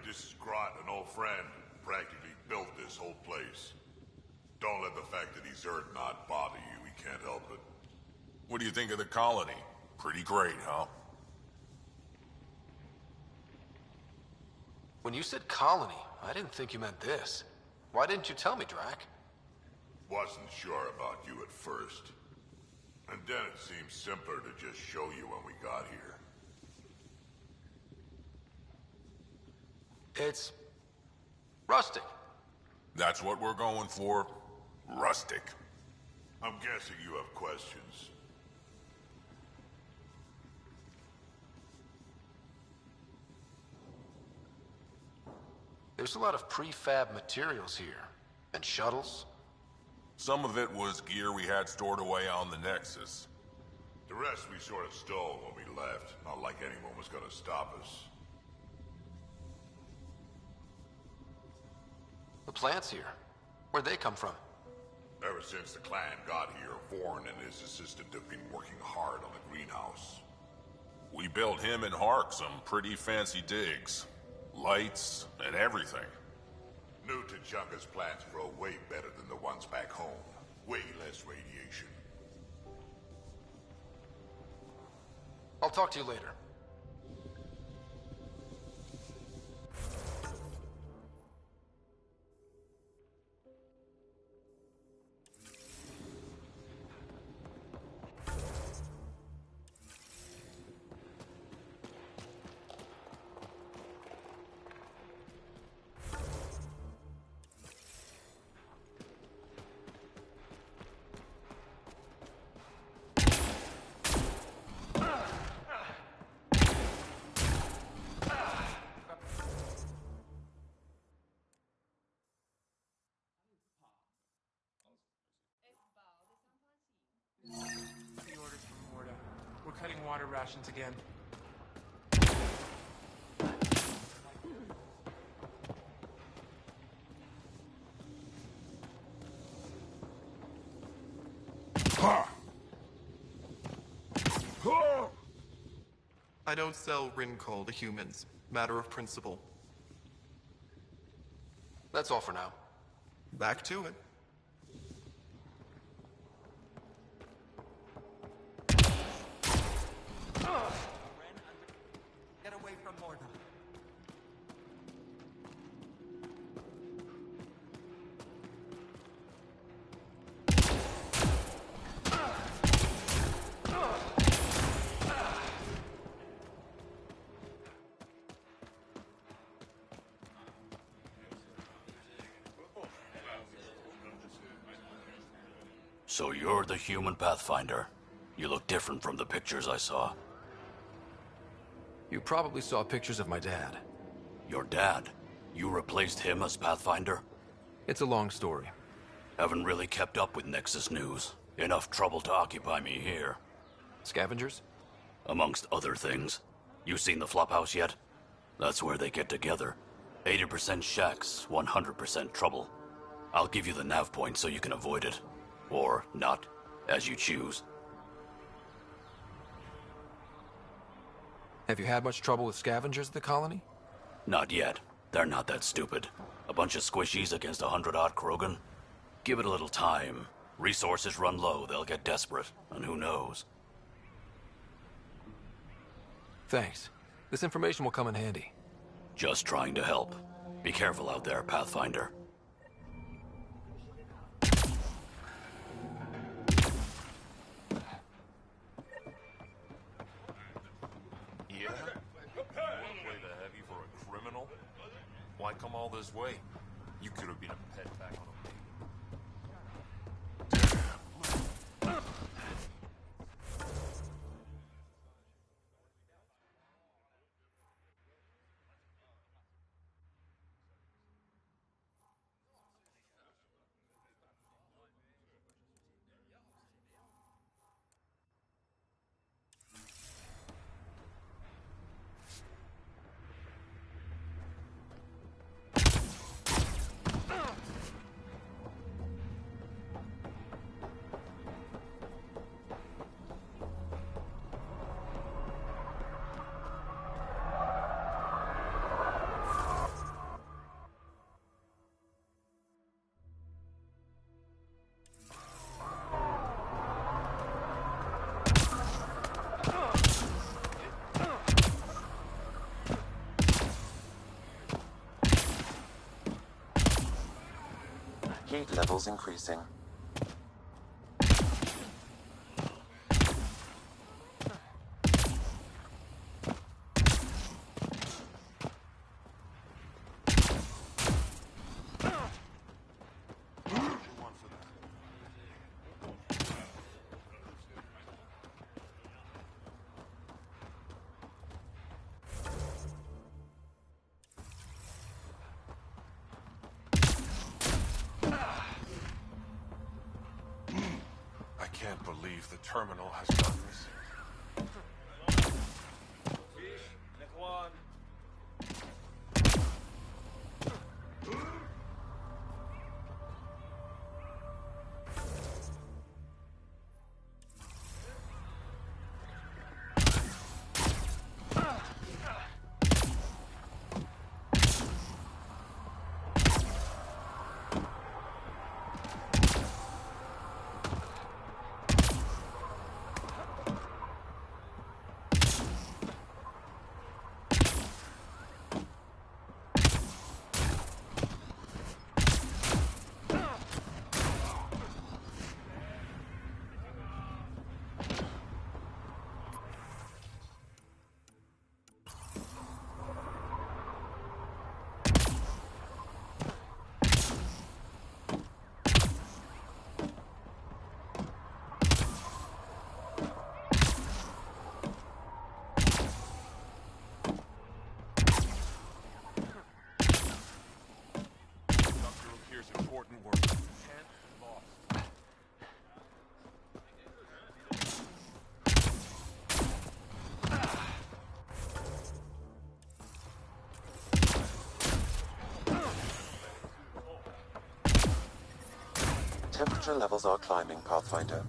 This is Grot, an old friend. Practically built this whole place. Don't let the fact that he's Earth not bother you. He can't help it. What do you think of the colony? Pretty great, huh? When you said colony, I didn't think you meant this. Why didn't you tell me, Drac? Wasn't sure about you at first. And then it seemed simpler to just show you when we got here. It's... rustic. That's what we're going for. Rustic. I'm guessing you have questions. There's a lot of prefab materials here. And shuttles. Some of it was gear we had stored away on the Nexus. The rest we sort of stole when we left. Not like anyone was gonna stop us. The plants here. Where'd they come from? Ever since the clan got here, Vorn and his assistant have been working hard on the greenhouse. We built him and Hark some pretty fancy digs. Lights and everything. New Tuchanka's plants grow way better than the ones back home. Way less radiation. I'll talk to you later. cutting water rations again. I don't sell Rincoal to humans. Matter of principle. That's all for now. Back to it. Get away from Morda. So you're the human Pathfinder. You look different from the pictures I saw. You probably saw pictures of my dad. Your dad? You replaced him as Pathfinder? It's a long story. Haven't really kept up with Nexus news. Enough trouble to occupy me here. Scavengers? Amongst other things. You seen the flophouse yet? That's where they get together. 80% shacks, 100% trouble. I'll give you the nav point so you can avoid it. Or not, as you choose. Have you had much trouble with scavengers at the colony? Not yet. They're not that stupid. A bunch of squishies against 100-odd Krogan? Give it a little time. Resources run low, they'll get desperate. And who knows? Thanks. This information will come in handy. Just trying to help. Be careful out there, Pathfinder. Yeah? You want to play the heavy for a criminal? Why come all this way? You could have been a pet back on a pig. Heat levels increasing. I can't believe the terminal has done this. Temperature levels are climbing, Pathfinder.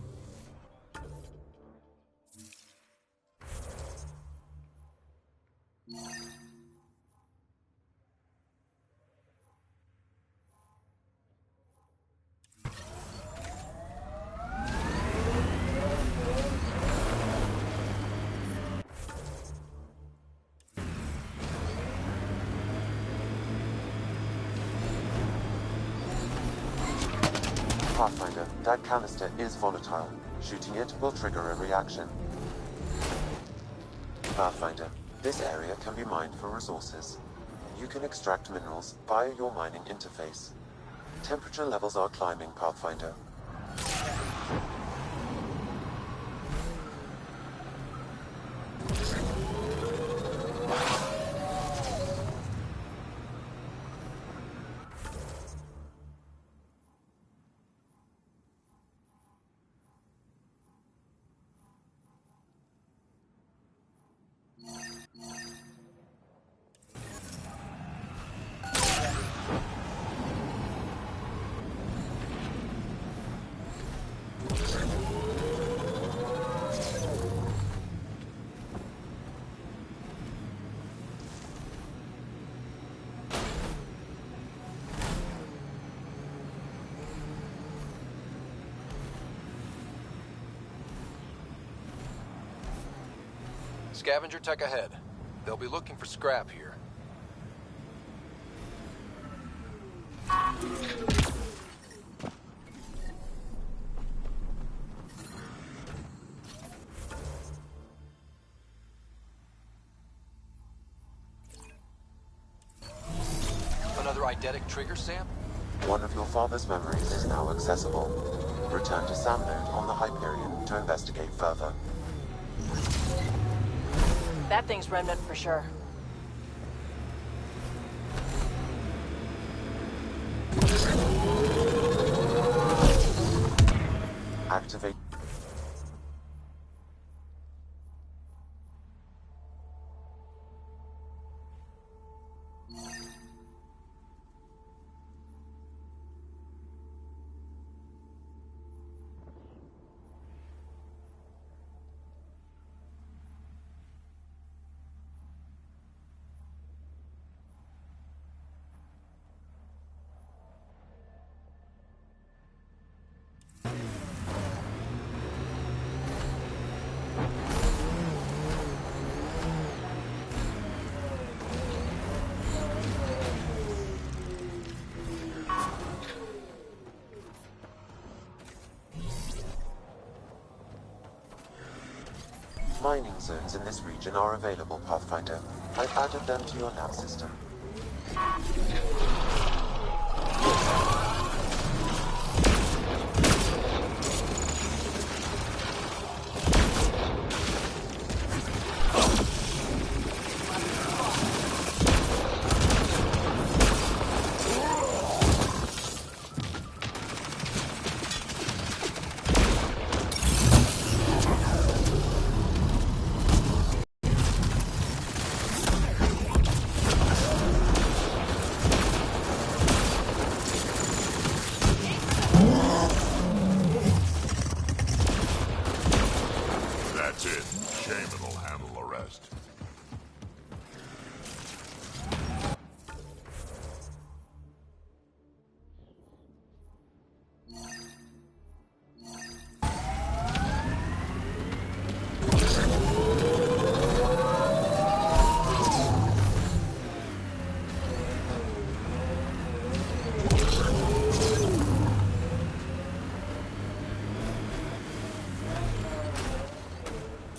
Pathfinder, that canister is volatile. Shooting it will trigger a reaction. Pathfinder, this area can be mined for resources. You can extract minerals via your mining interface. Temperature levels are climbing, Pathfinder. Scavenger tech ahead. They'll be looking for scrap here. Another eidetic trigger, Sam? One of your father's memories is now accessible. Return to Sam Node on the Hyperion to investigate further. That thing's remnant for sure. Activate. Mining zones in this region are available, Pathfinder. I've added them to your nav system.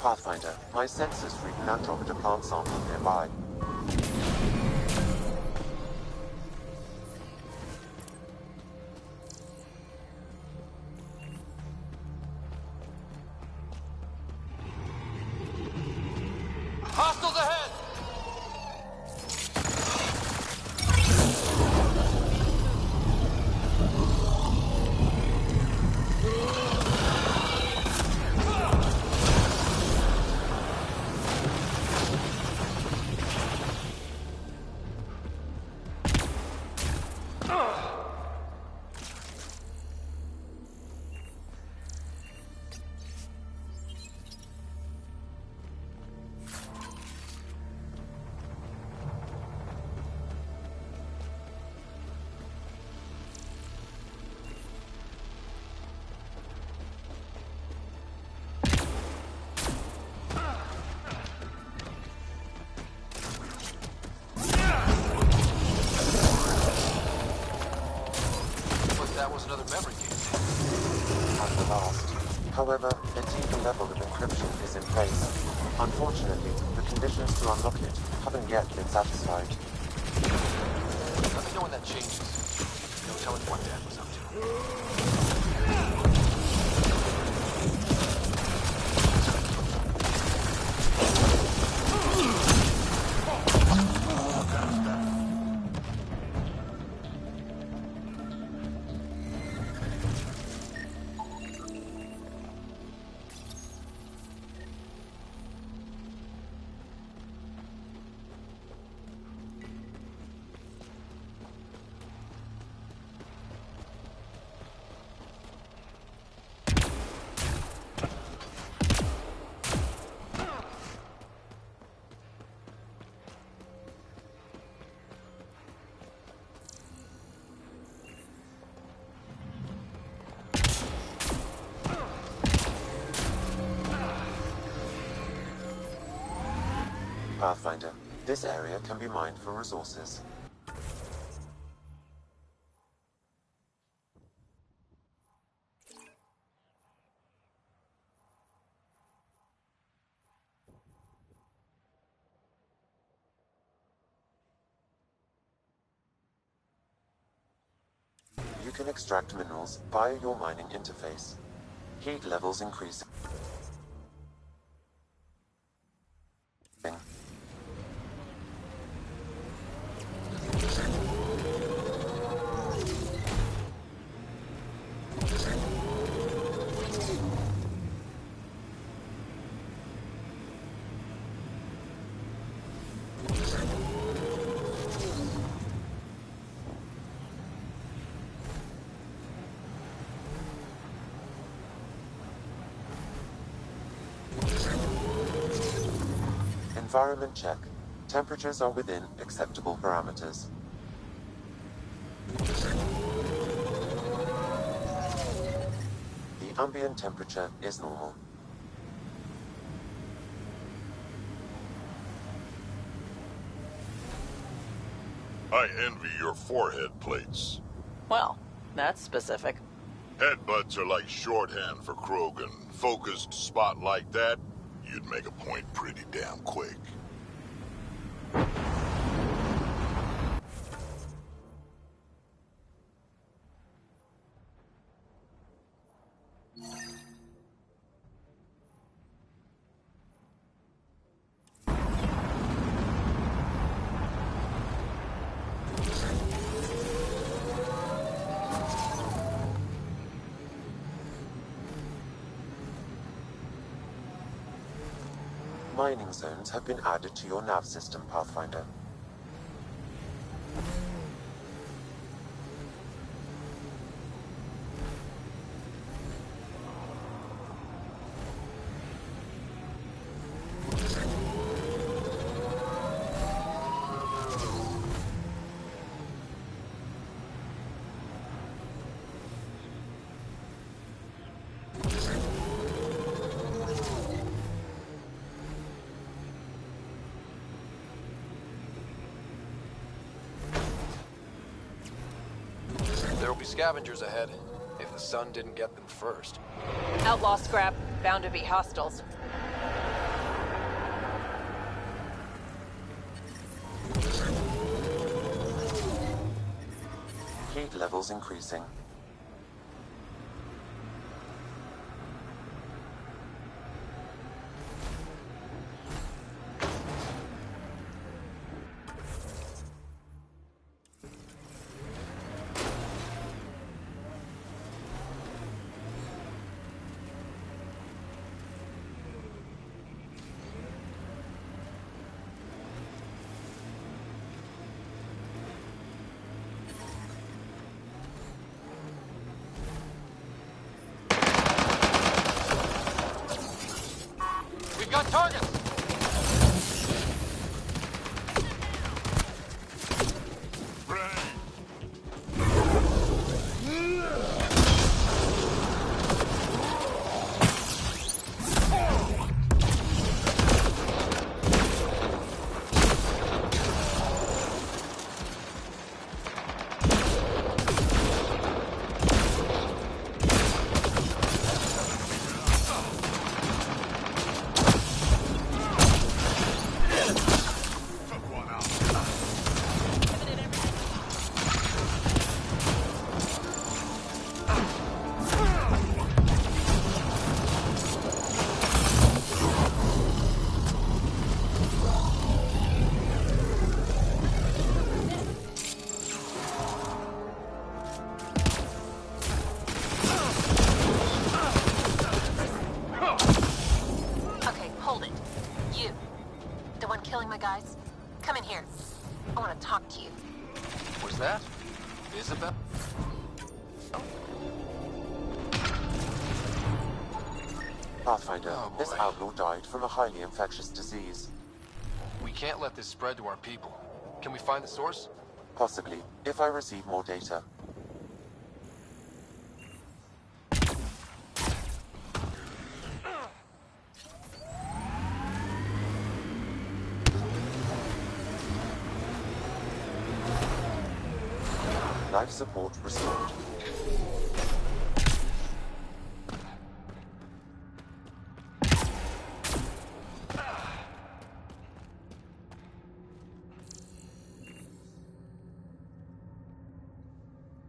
Pathfinder, my sensors read an Andromeda plant sample nearby. Hostiles ahead! At the last. However, a deeper level of encryption is in place. Unfortunately, the conditions to unlock it haven't yet been satisfied. Let me know when that changes. No telling what Dad was up to. Pathfinder, this area can be mined for resources. You can extract minerals via your mining interface. Heat levels increase. Environment check. Temperatures are within acceptable parameters. The ambient temperature is normal. I envy your forehead plates. Well, that's specific. Headbutts are like shorthand for Krogan. Focused spot like that, you'd make a point pretty damn quick. Mining zones have been added to your nav system, Pathfinder. There'll be scavengers ahead, if the sun didn't get them first. Outlaw scrap. Bound to be hostiles. Heat levels increasing. We've got targets! guys? Come in here. I want to talk to you. Was that Isabel? Pathfinder, this outlaw died from a highly infectious disease. We can't let this spread to our people. Can we find the source? Possibly, if I receive more data. Life support restored.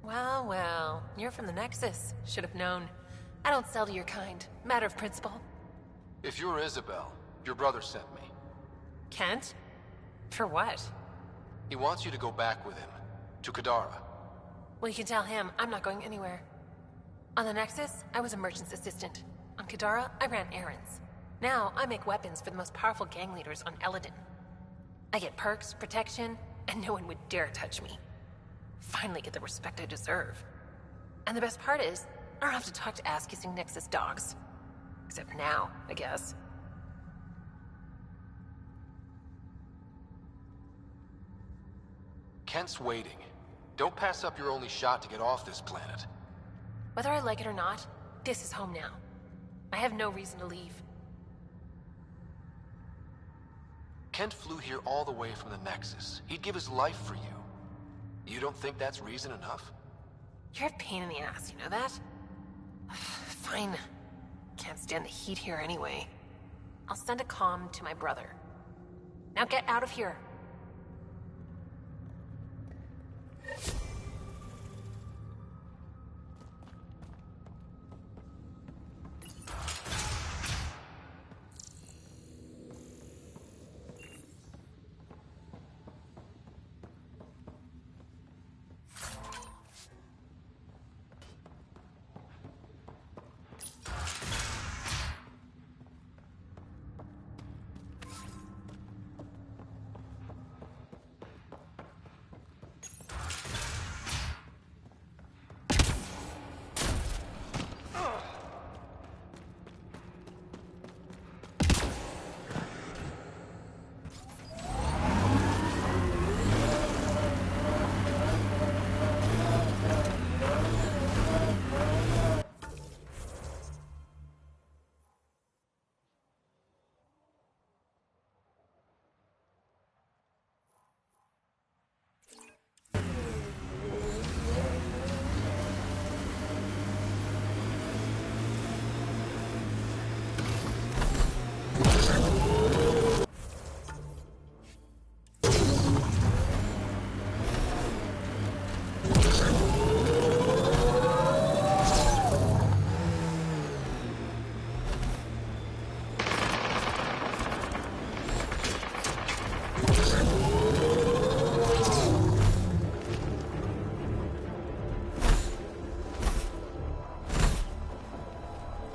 Well, well. You're from the Nexus. Should have known. I don't sell to your kind. Matter of principle. If you're Isabel, your brother sent me. Kent? For what? He wants you to go back with him. To Kadara. Well, you can tell him I'm not going anywhere. On the Nexus, I was a merchant's assistant. On Kadara, I ran errands. Now, I make weapons for the most powerful gang leaders on Eladin. I get perks, protection, and no one would dare touch me. Finally get the respect I deserve. And the best part is, I don't have to talk to ass-kissing Nexus dogs. Except now, I guess. Kent's waiting. Don't pass up your only shot to get off this planet. Whether I like it or not, this is home now. I have no reason to leave. Kent flew here all the way from the Nexus. He'd give his life for you. You don't think that's reason enough? You're a pain in the ass, you know that? Fine. Can't stand the heat here anyway. I'll send a comm to my brother. Now get out of here.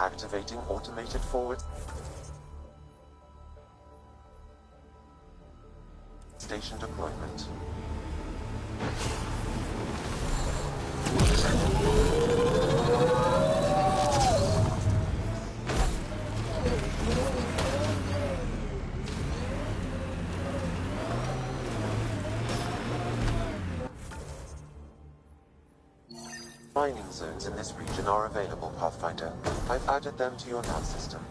Activating automated forward station deployment. Mining zones in this region are available, Pathfinder. I've added them to your nav system.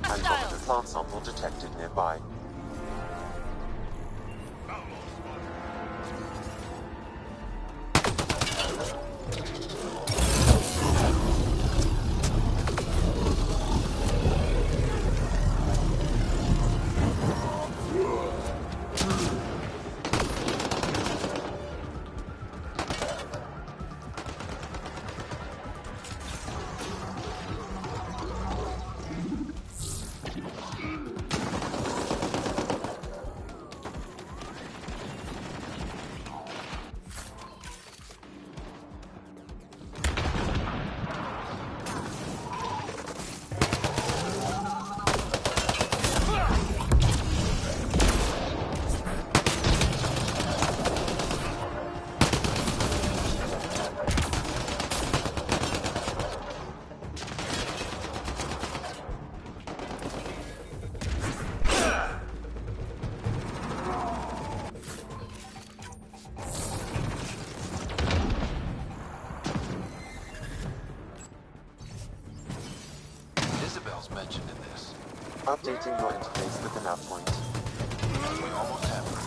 Andromeda plant sample detected nearby. Updating your interface with the nav point. We almost have it.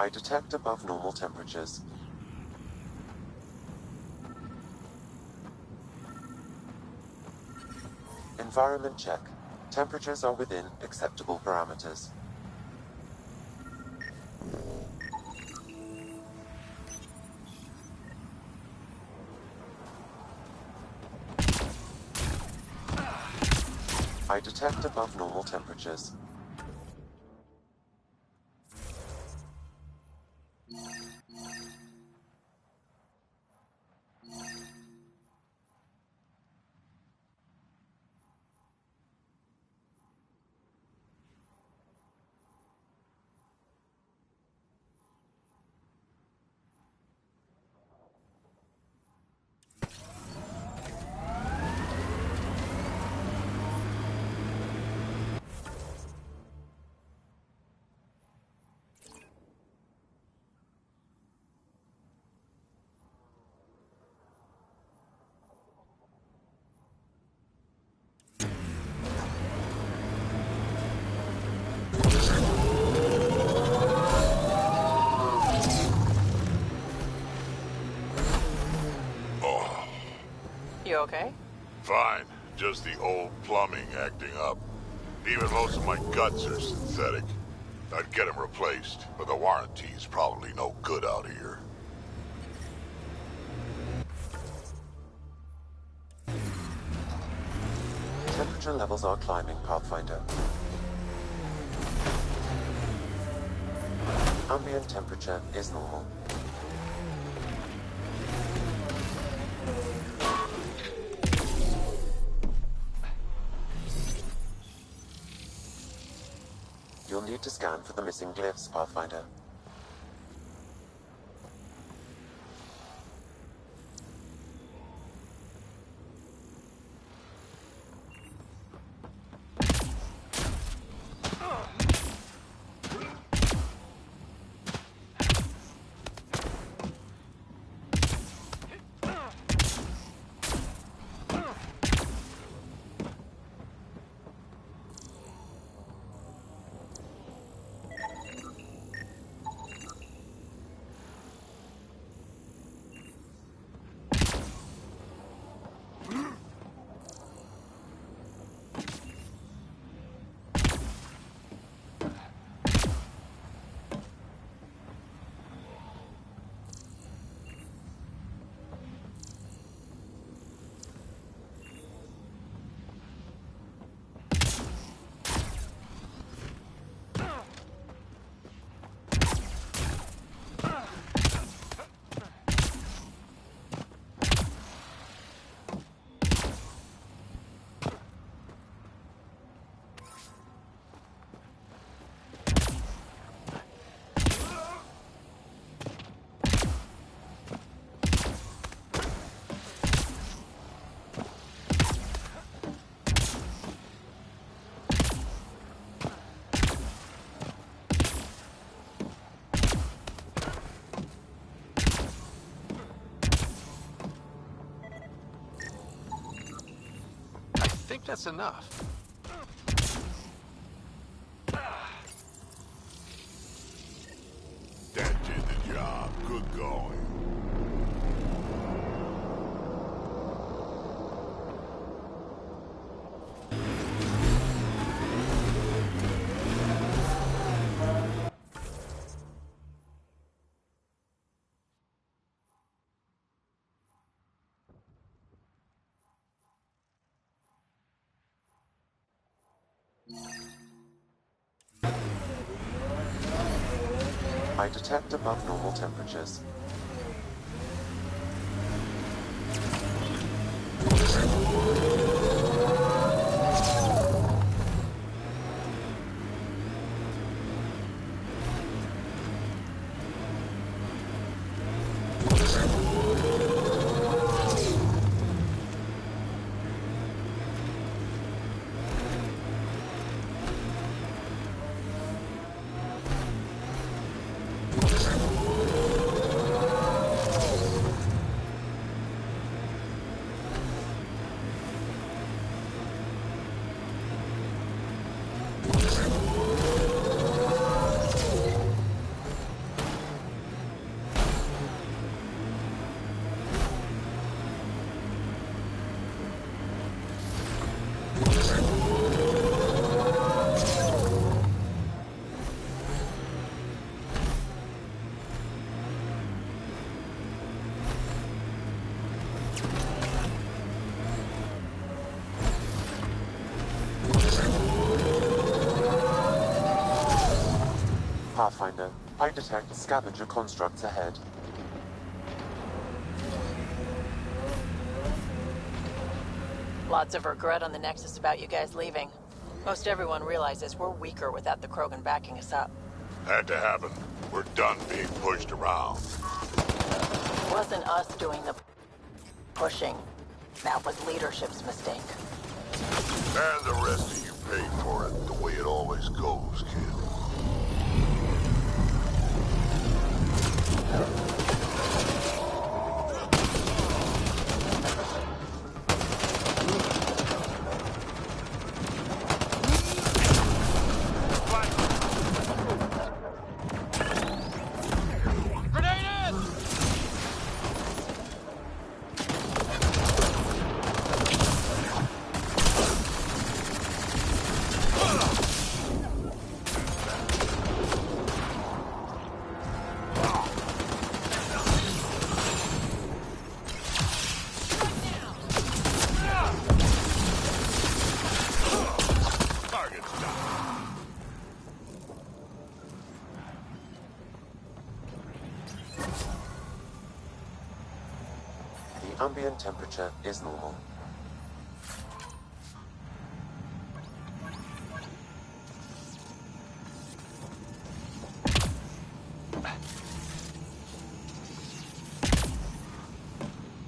I detect above normal temperatures. Environment check. Temperatures are within acceptable parameters. I detect above normal temperatures. You okay? Fine. Just the old plumbing acting up. Even most of my guts are synthetic. I'd get them replaced, but the warranty's probably no good out here. Temperature levels are climbing, Pathfinder. Ambient temperature is normal. You'll need to scan for the missing glyphs, Pathfinder. think that's enough? That did the job. Good going. I detect above normal temperatures. Pathfinder, I detect scavenger constructs ahead. Lots of regret on the Nexus about you guys leaving. Most everyone realizes we're weaker without the Krogan backing us up. Had to happen. We're done being pushed around. It wasn't us doing the pushing. That was leadership's mistake. And the rest of you paid for it, the way it always goes, kid. The ambient temperature is normal.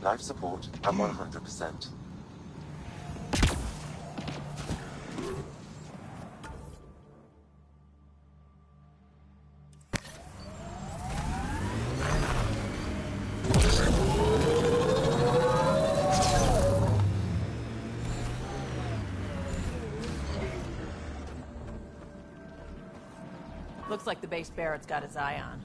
Life support at 100%. Looks like the base Barrett's got his eye on.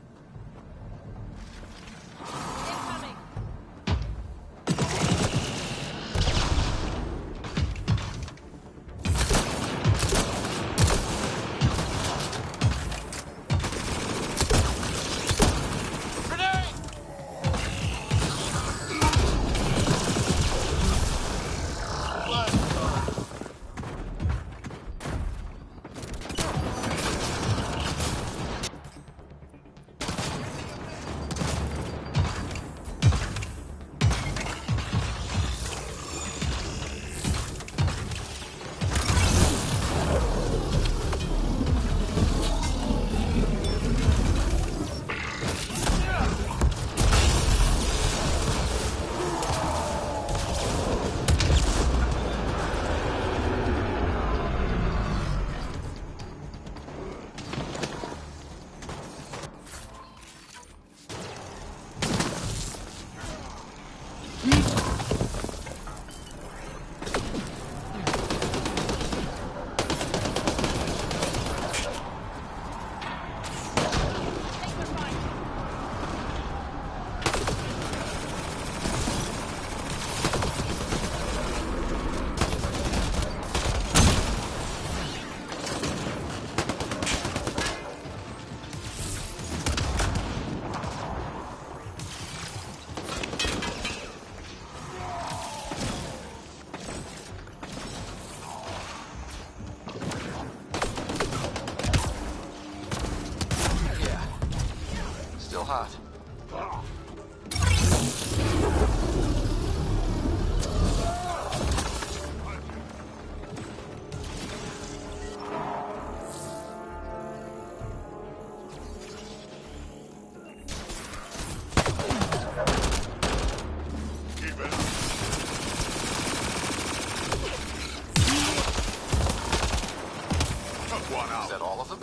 Is that all of them?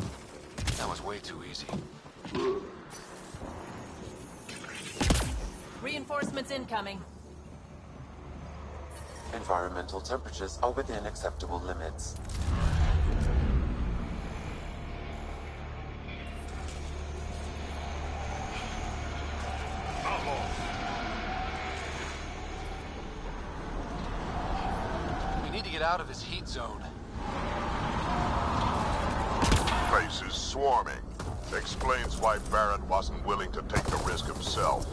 That was way too easy. Reinforcements incoming. Environmental temperatures are within acceptable limits. We need to get out of this heat zone. Place is swarming. Explains why Barrett wasn't willing to take the risk himself.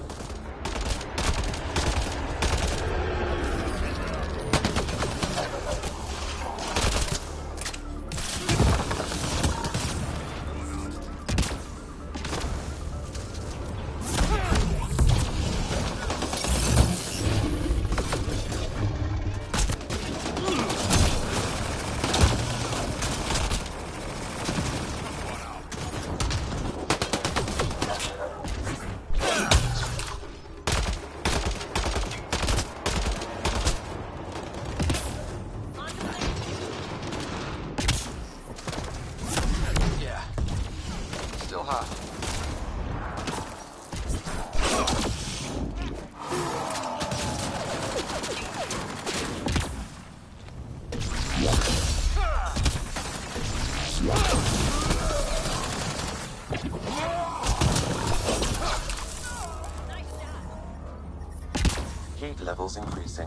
Heat levels increasing.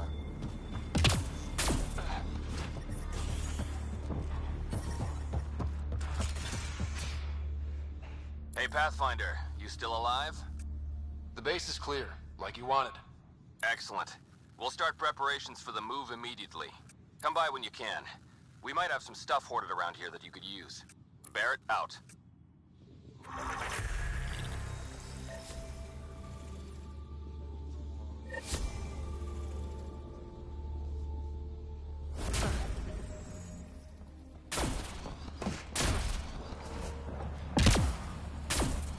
Hey, Pathfinder, you still alive? The base is clear, like you wanted. Excellent. We'll start preparations for the move immediately. Come by when you can. We might have some stuff hoarded around here that you could use. Barrett, out.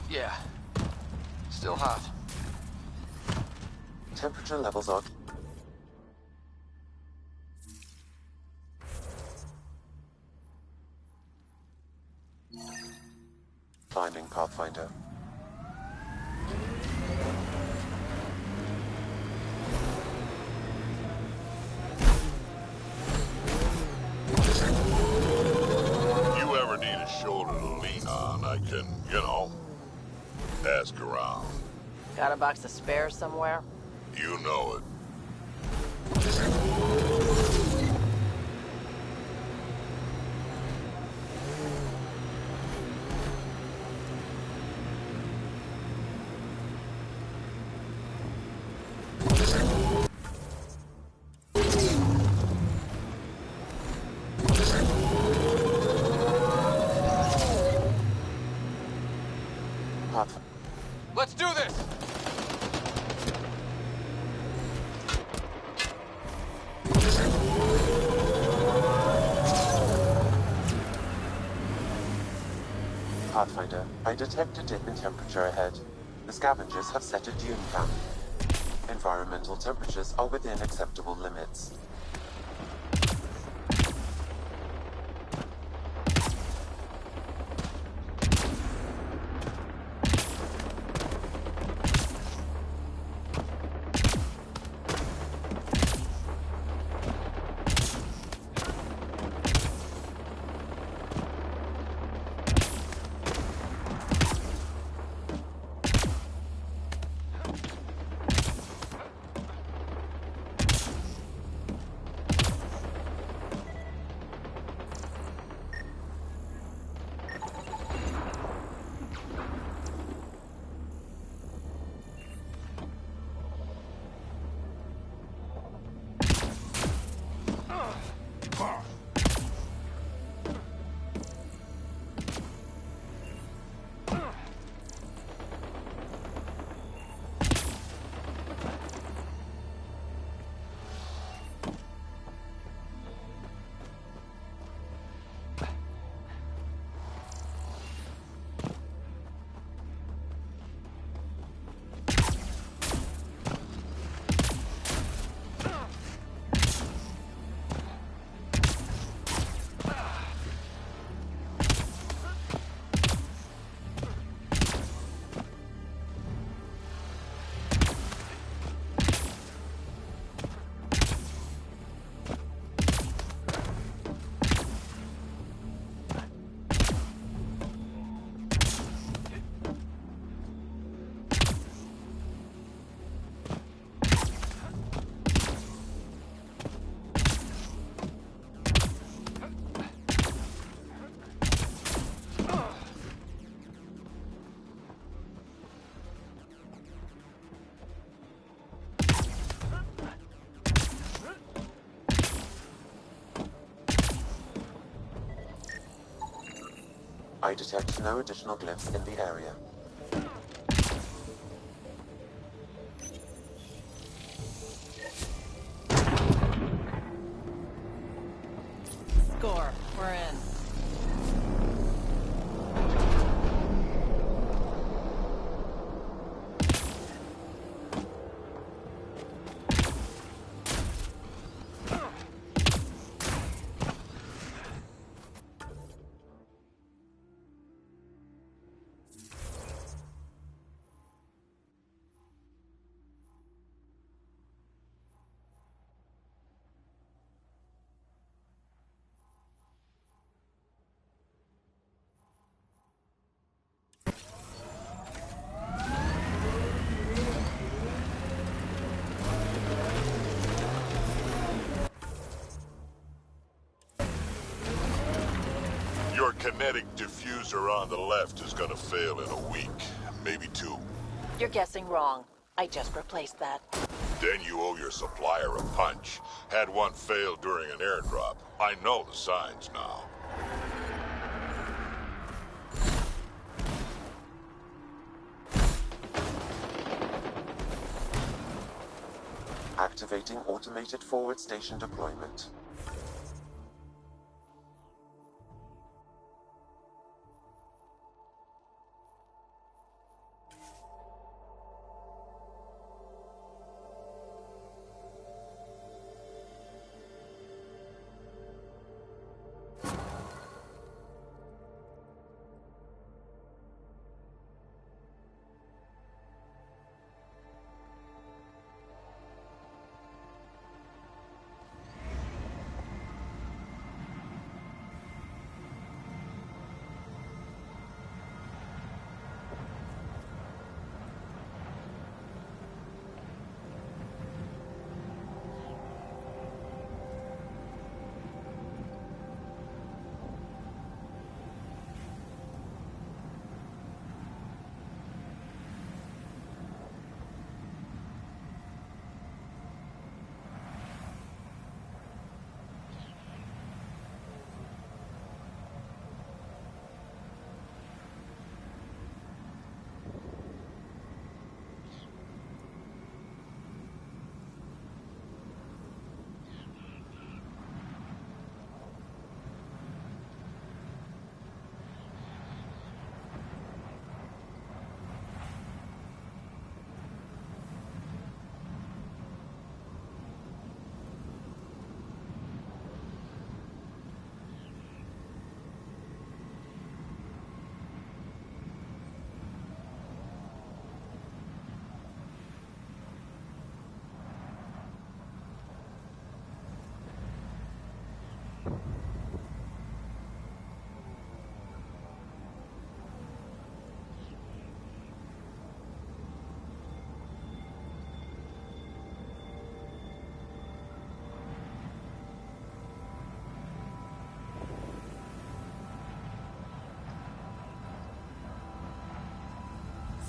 Yeah. Still hot. Temperature levels are... Climbing Pathfinder. You ever need a shoulder to lean on, I can, ask around. Got a box of spares somewhere? You know it. Let's do this! Pathfinder, I detect a dip in temperature ahead. The scavengers have set a dune camp. Environmental temperatures are within acceptable limits. I detect no additional glyphs in the area. Score. We're in. Your kinetic diffuser on the left is gonna fail in a week, maybe 2. You're guessing wrong. I just replaced that. Then you owe your supplier a punch. Had one fail during an airdrop. I know the signs now. Activating automated forward station deployment.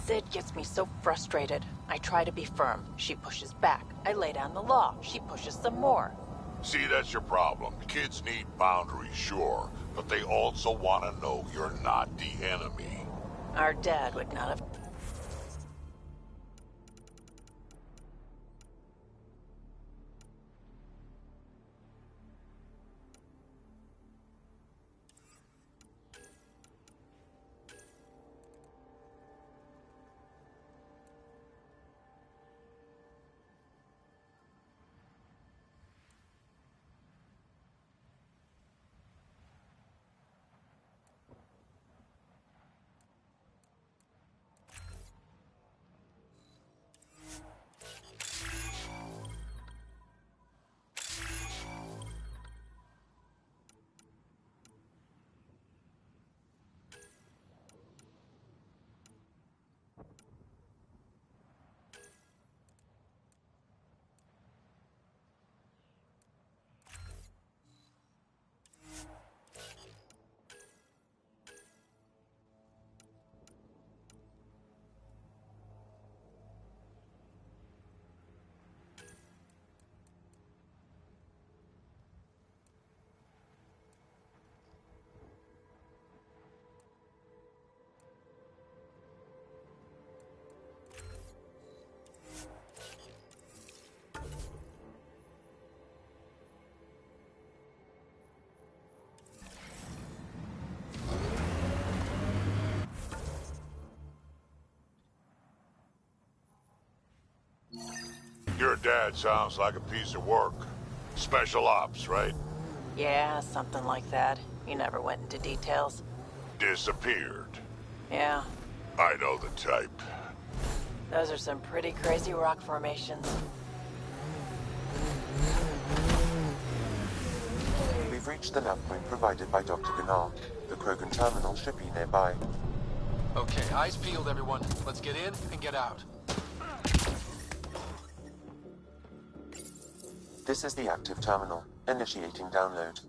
Sid gets me so frustrated. I try to be firm. She pushes back. I lay down the law. She pushes some more. See, that's your problem. Kids need boundaries, sure, but they also want to know you're not the enemy. Our dad would not have... dad sounds like a piece of work. Special ops, right? Yeah, something like that. He never went into details. Disappeared. Yeah, I know the type. those are some pretty crazy rock formations. We've reached the nav point provided by Dr. Gunnar. The Krogan terminal should be nearby. Okay, eyes peeled, everyone. Let's get in and get out. This is the active terminal. Initiating download.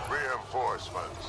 Reinforcements.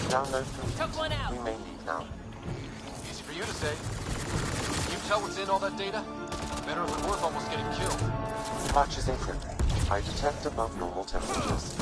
Download complete. Took one out. We may leave now. Easy for you to say. Can you tell what's in all that data? Better if we're worth almost getting killed. Much is encrypted. I detect above normal temperatures.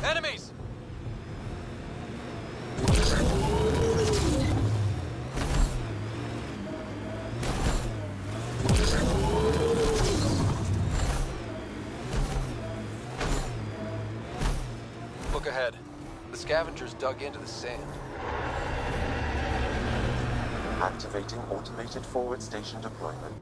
Enemies! Look ahead. The scavengers dug into the sand. Activating automated forward station deployment.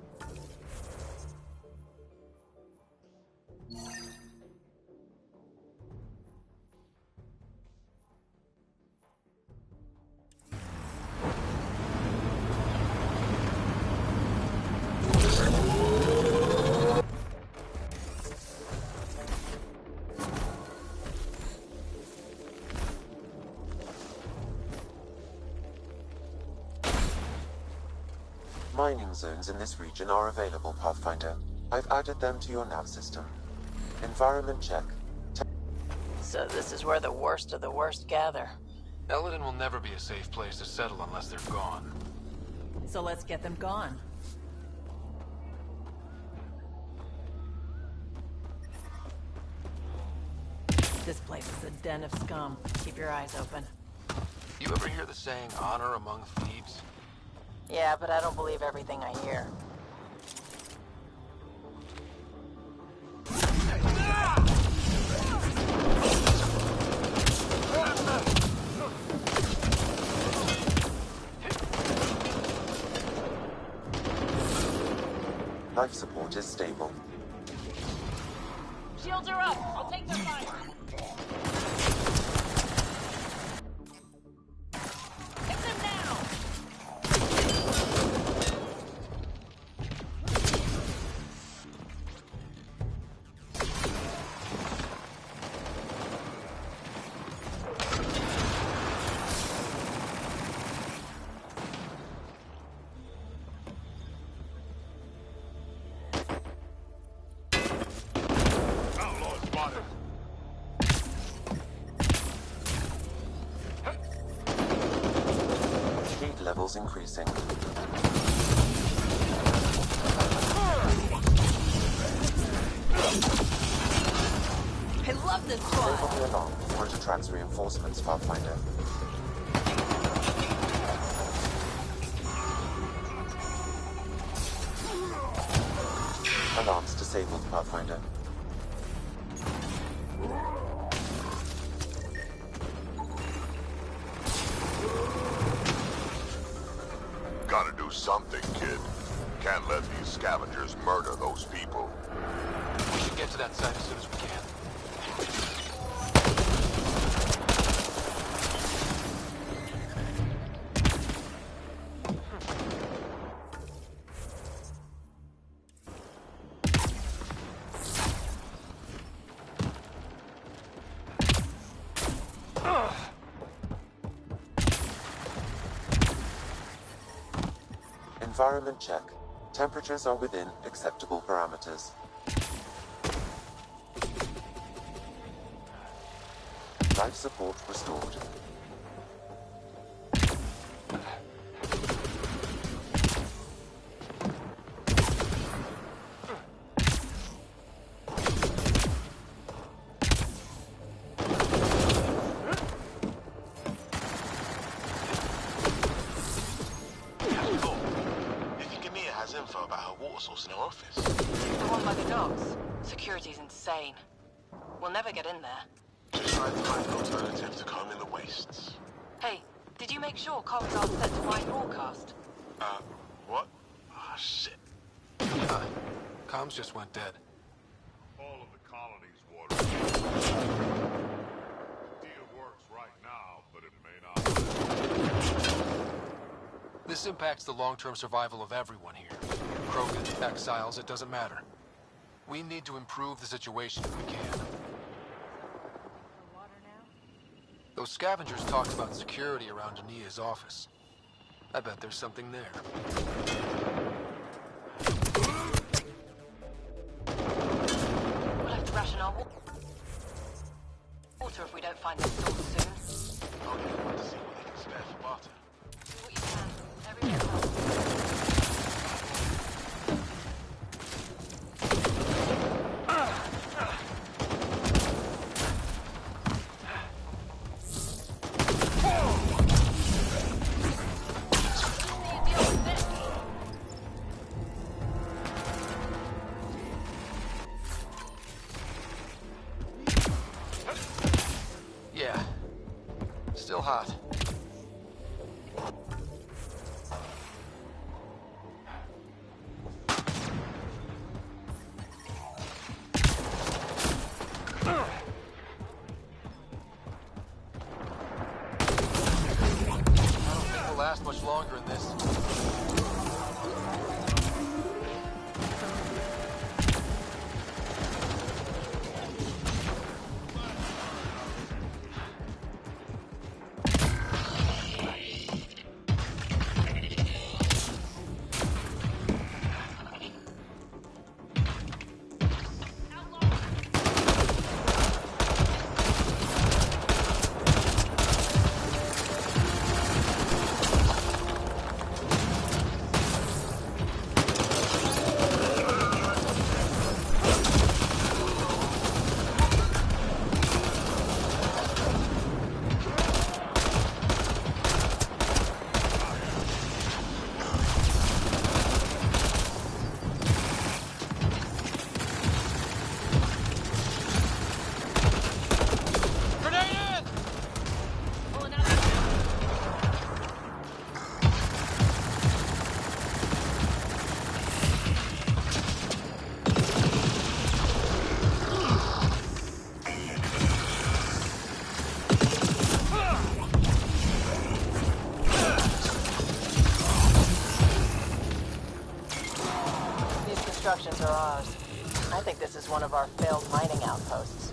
Mining zones in this region are available, Pathfinder. I've added them to your nav system. Environment check. So this is where the worst of the worst gather. Eldon will never be a safe place to settle unless they're gone. So let's get them gone. This place is a den of scum. Keep your eyes open. You ever hear the saying, honor among thieves? Yeah, but I don't believe everything I hear. Life support is stable. Shields are up! I'll take their fire! Hit them now! levels increasing. I love this spot! Enable the alarm before it attracts reinforcements, Pathfinder. Alarms disabled, Pathfinder. Gotta do something, kid. Can't let these scavengers murder those people. We should get to that site as soon as we can. Environment check. Temperatures are within acceptable parameters. Life support restored. Info about her water source in her office. The one by the docks. Security's insane. We'll never get in there. Just trying to find an alternative to combing the wastes. Hey, did you make sure comms are set to wide broadcast? What? Ah, shit. Comms just went dead. All of the colony's water. Deal works right now, but it may not. This impacts the long-term survival of everyone here. Krogan, exiles, it doesn't matter. We need to improve the situation if we can. Those scavengers talked about security around Ania's office. I bet there's something there. We'll have to ration our water if we don't find this source soon. I'll get everyone to see what they can spare for barter. Do what you can. Everyone helps. Yeah. Still hot. Last much longer in this. Constructions are ours. I think this is one of our failed mining outposts.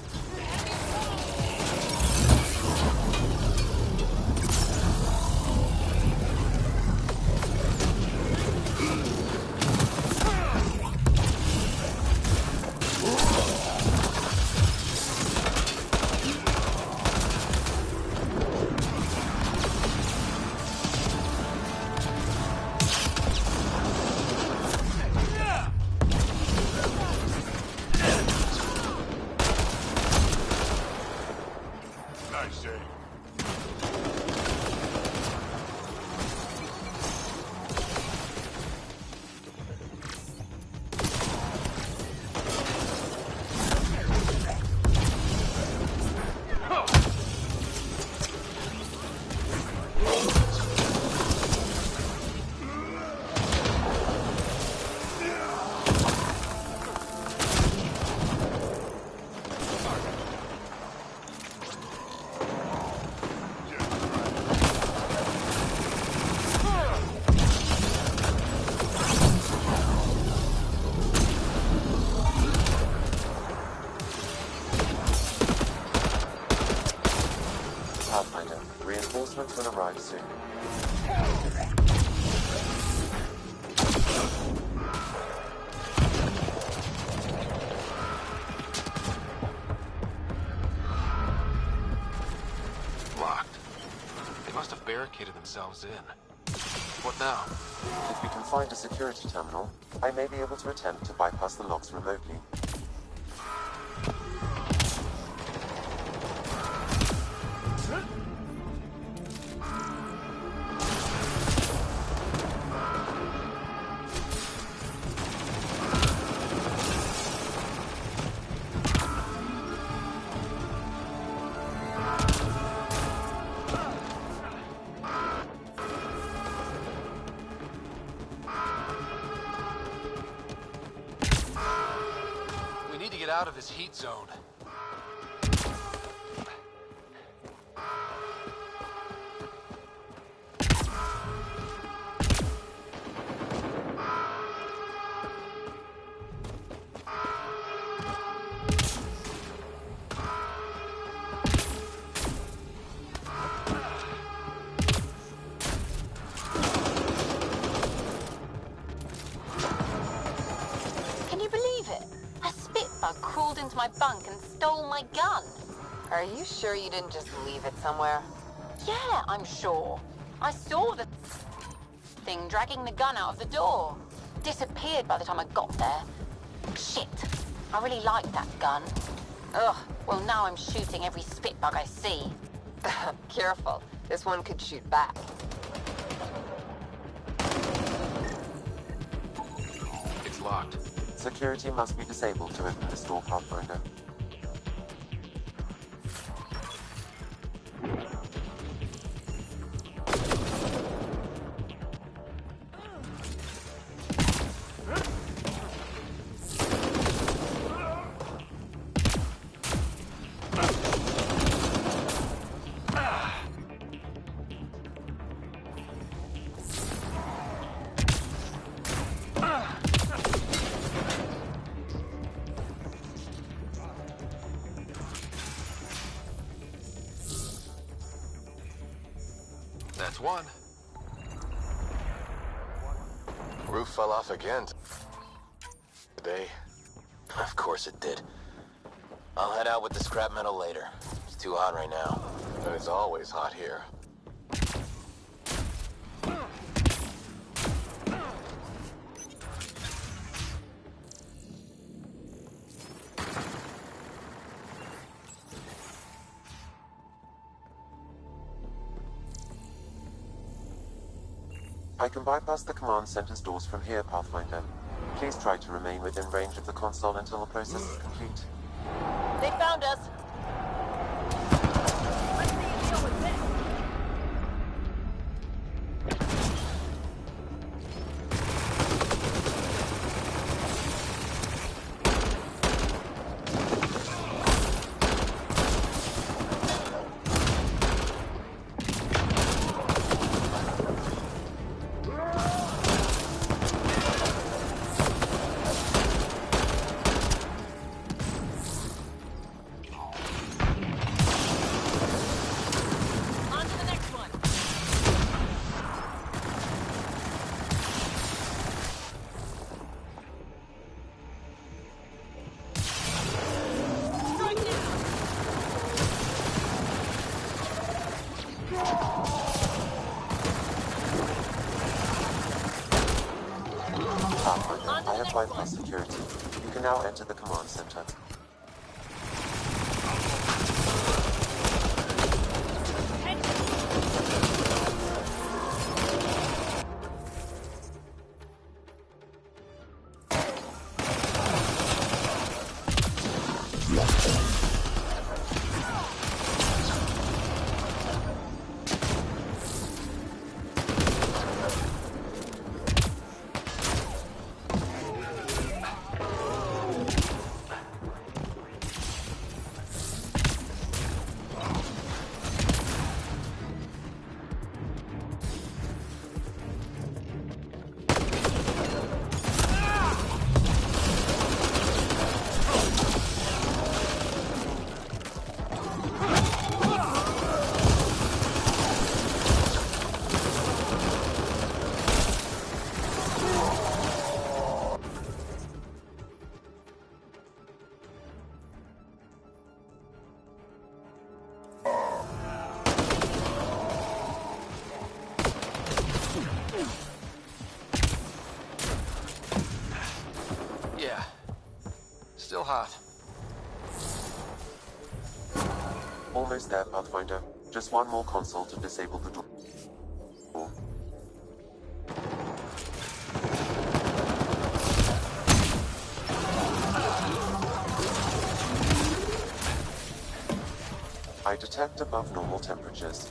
Reinforcements will arrive soon. Locked. They must have barricaded themselves in. What now? If we can find a security terminal, I may be able to attempt to bypass the locks remotely. We need to get out of this heat zone. Can you believe it? A spitbug crawled into my bunk and stole my gun. Are you sure you didn't just leave it somewhere? Yeah, I'm sure. I saw the thing dragging the gun out of the door. Disappeared by the time I got there. Shit. I really like that gun. Ugh. Well, now I'm shooting every spitbug I see. Careful. This one could shoot back. It's locked. Security must be disabled to open this door, Pathfinder. That's one. Roof fell off again today. Of course it did. I'll head out with the scrap metal later. It's too hot right now. And it's always hot here. I can bypass the command center's doors from here, Pathfinder. Please try to remain within range of the console until the process is complete. They found us. Let's see you deal with this. Pathfinder, I have bypassed security. You can now enter the command center. hot. Almost there, Pathfinder. Just one more console to disable the door. I detect above normal temperatures.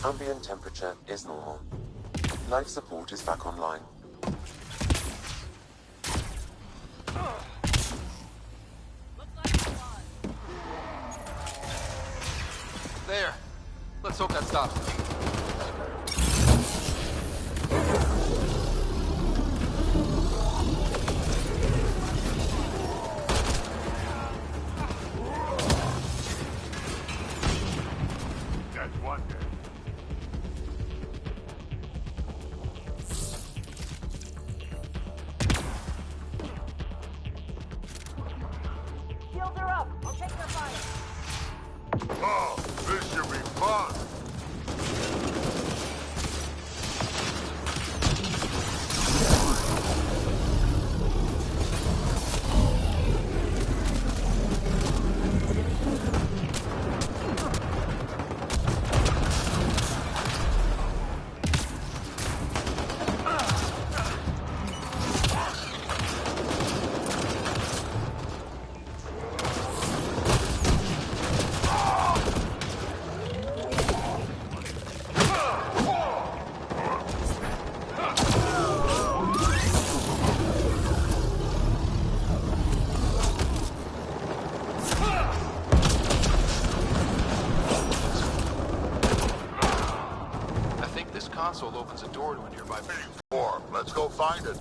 Ambient temperature is normal. Life support is back online. There. Let's hope that stops them. That's one day. Shields are up. I'll take their fire. Oh, this should be fun! shield opens a door to a nearby... War. Let's go find it.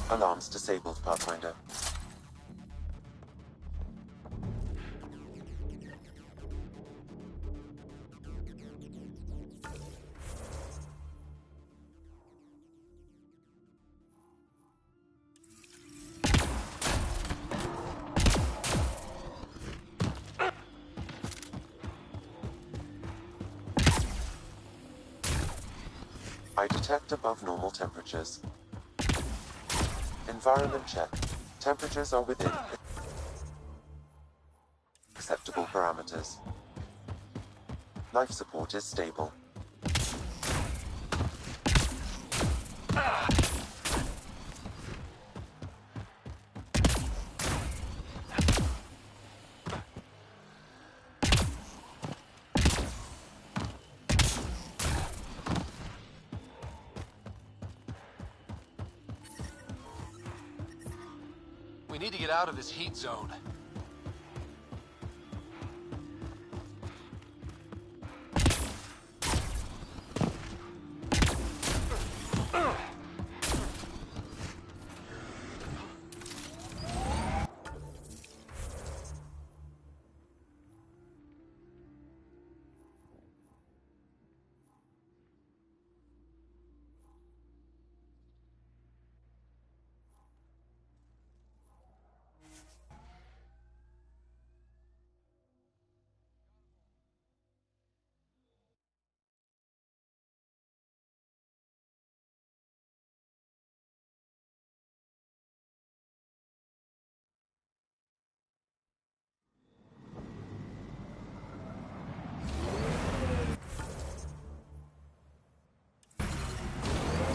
Alarms disabled, Pathfinder. I detect above normal temperatures. Environment check. Temperatures are within acceptable parameters. Life support is stable. We need to get out of this heat zone.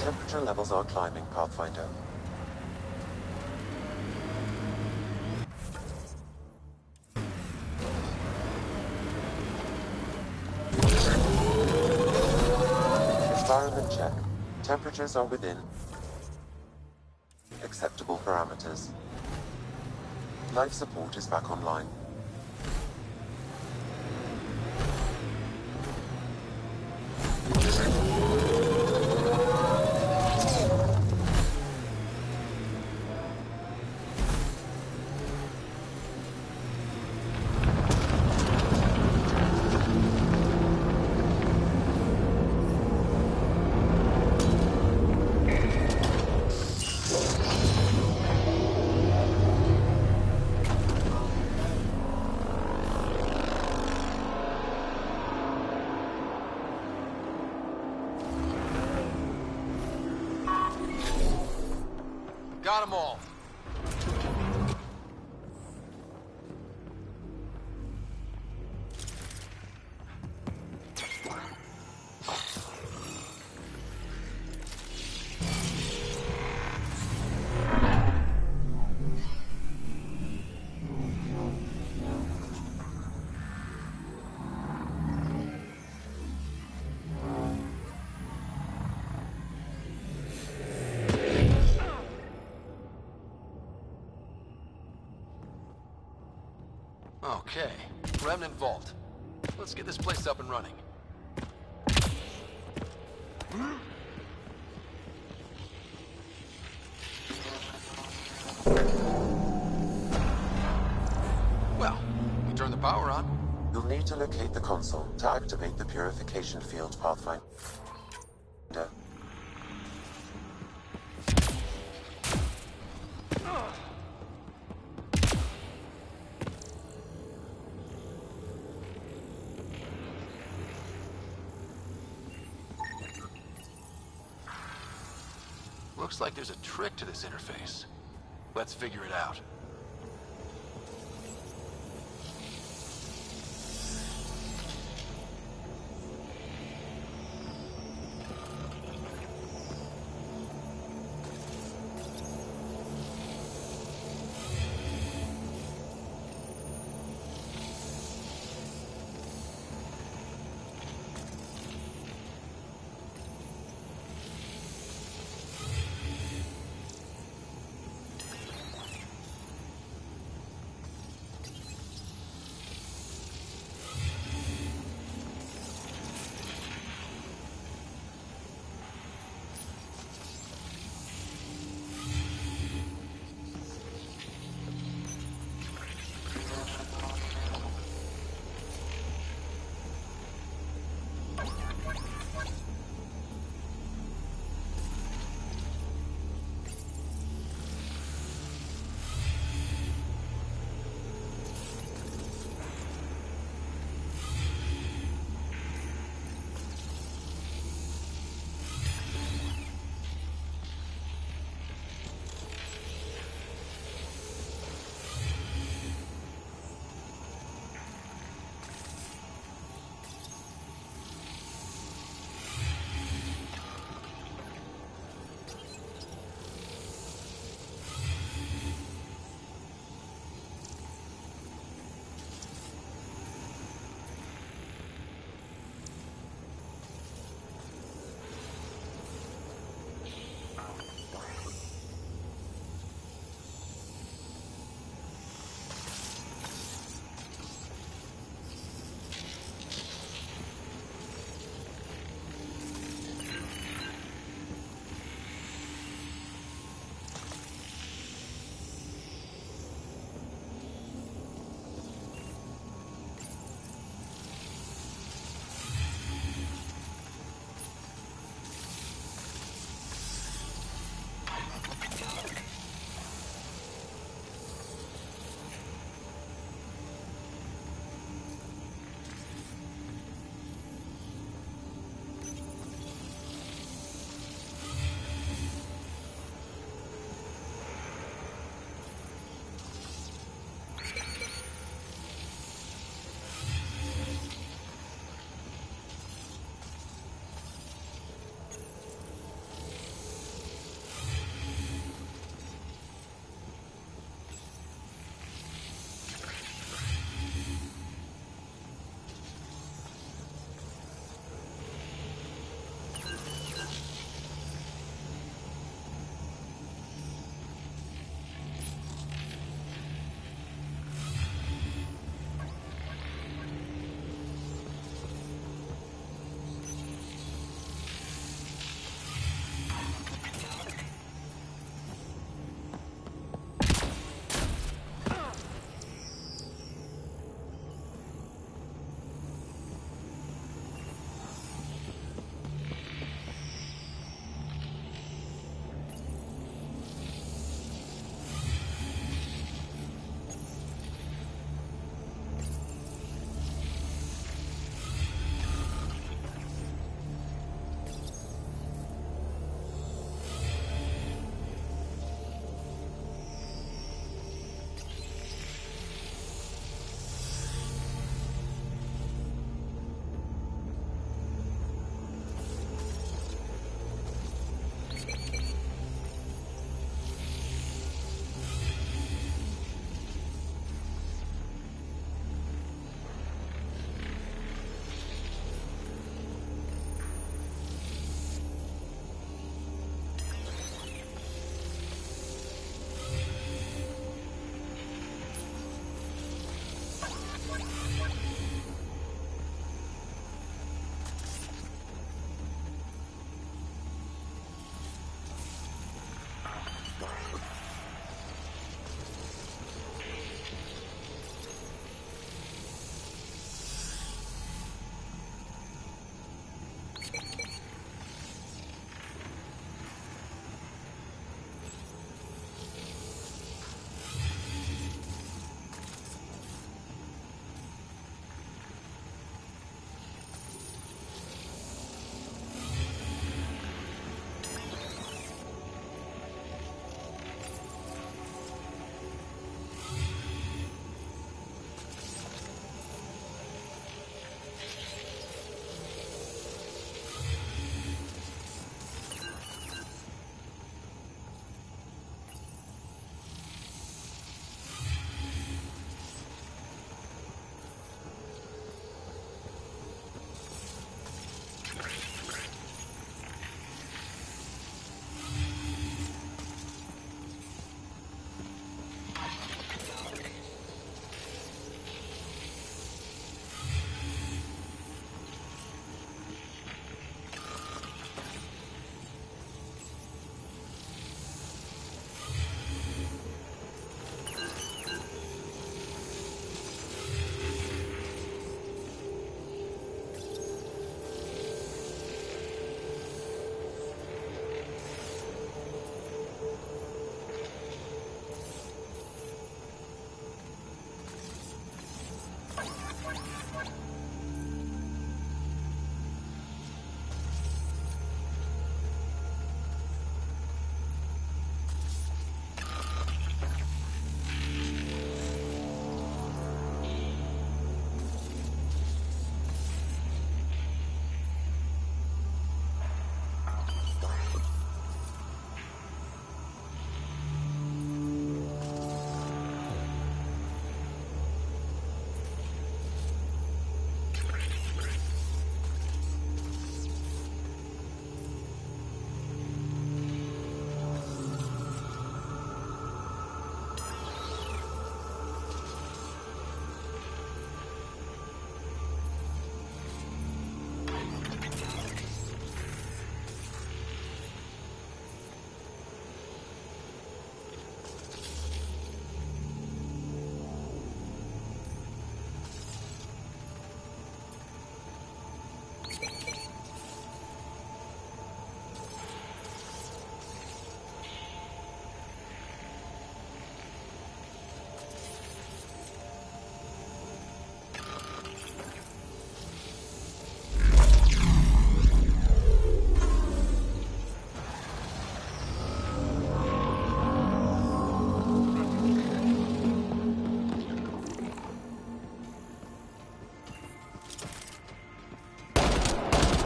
Temperature levels are climbing, Pathfinder. Environment check. Temperatures are within acceptable parameters. Life support is back online. Got them all. Okay, Remnant Vault. Let's get this place up and running. Well, we turn the power on. You'll need to locate the console to activate the purification field, Pathfinder. Looks like there's a trick to this interface. Let's figure it out.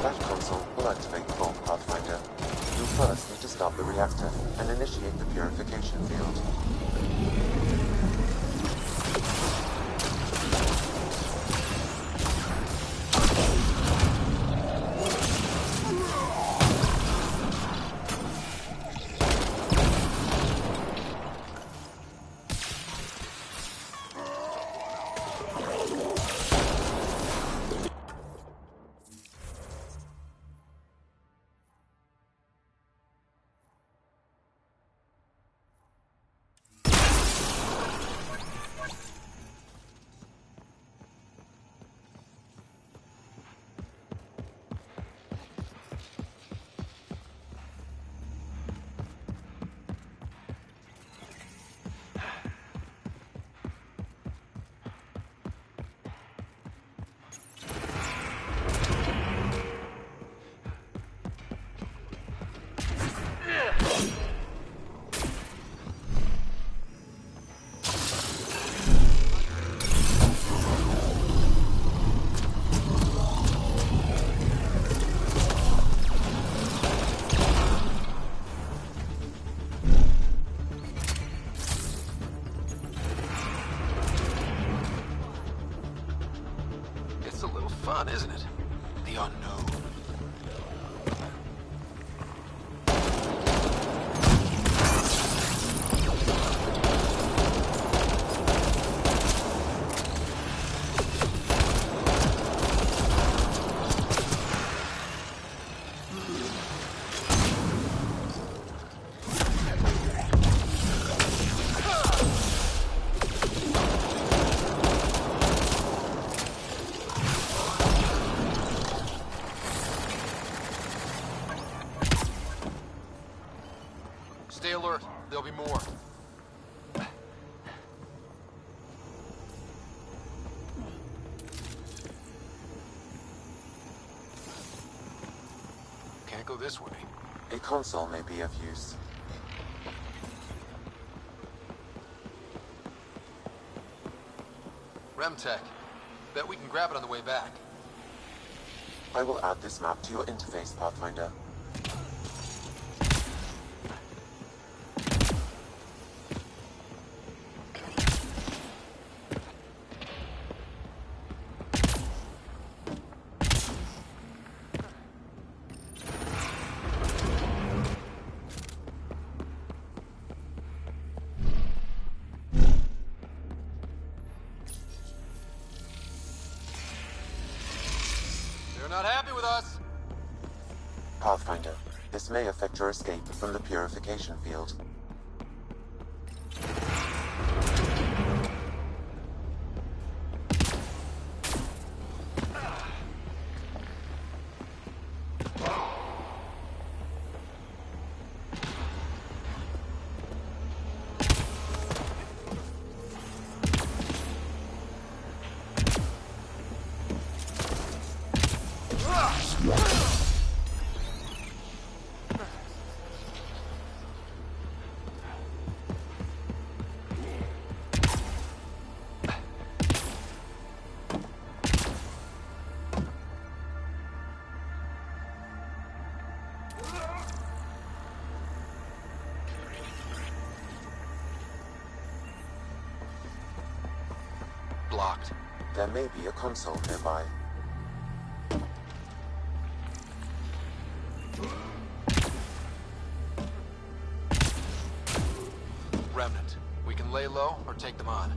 That console will activate the vault, Pathfinder. You'll first need to start the reactor and initiate the purification field. Fun, isn't it? The unknown. Stay alert. There'll be more. Can't go this way. A console may be of use. Remtech. Bet we can grab it on the way back. I will add this map to your interface, Pathfinder. Not happy with us. Pathfinder, this may affect your escape from the purification field. Blocked. There may be a console nearby. Remnant. We can lay low or take them on.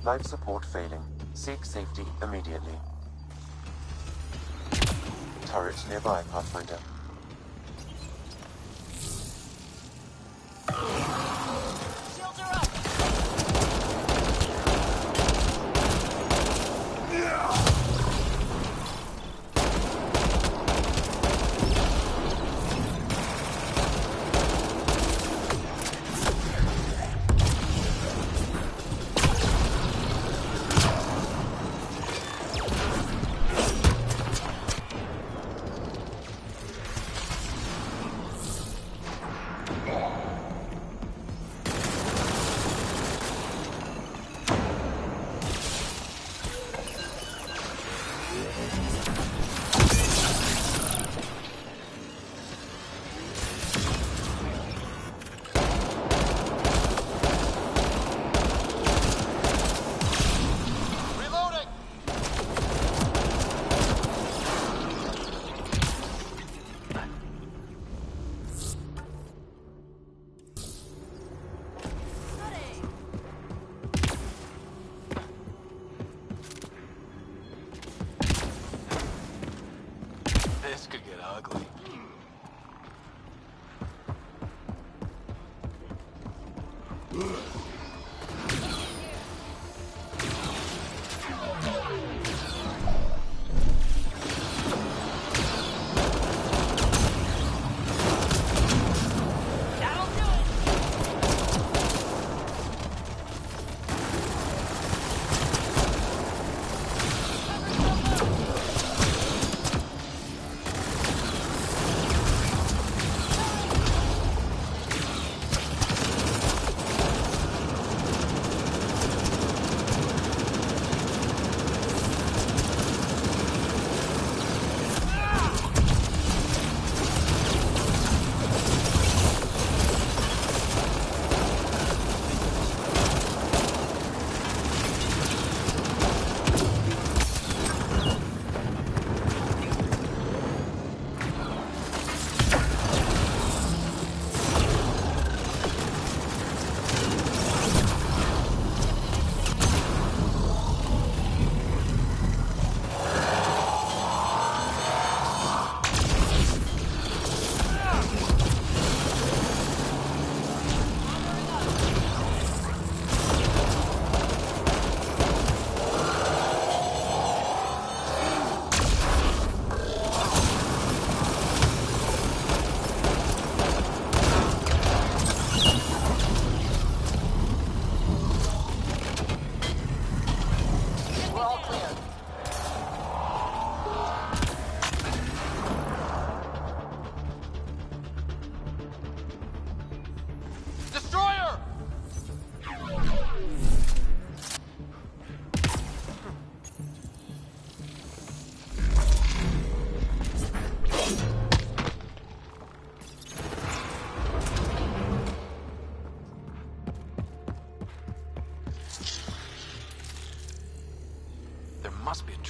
Life support failing. Seek safety immediately. Turret nearby, Pathfinder. Shields are up!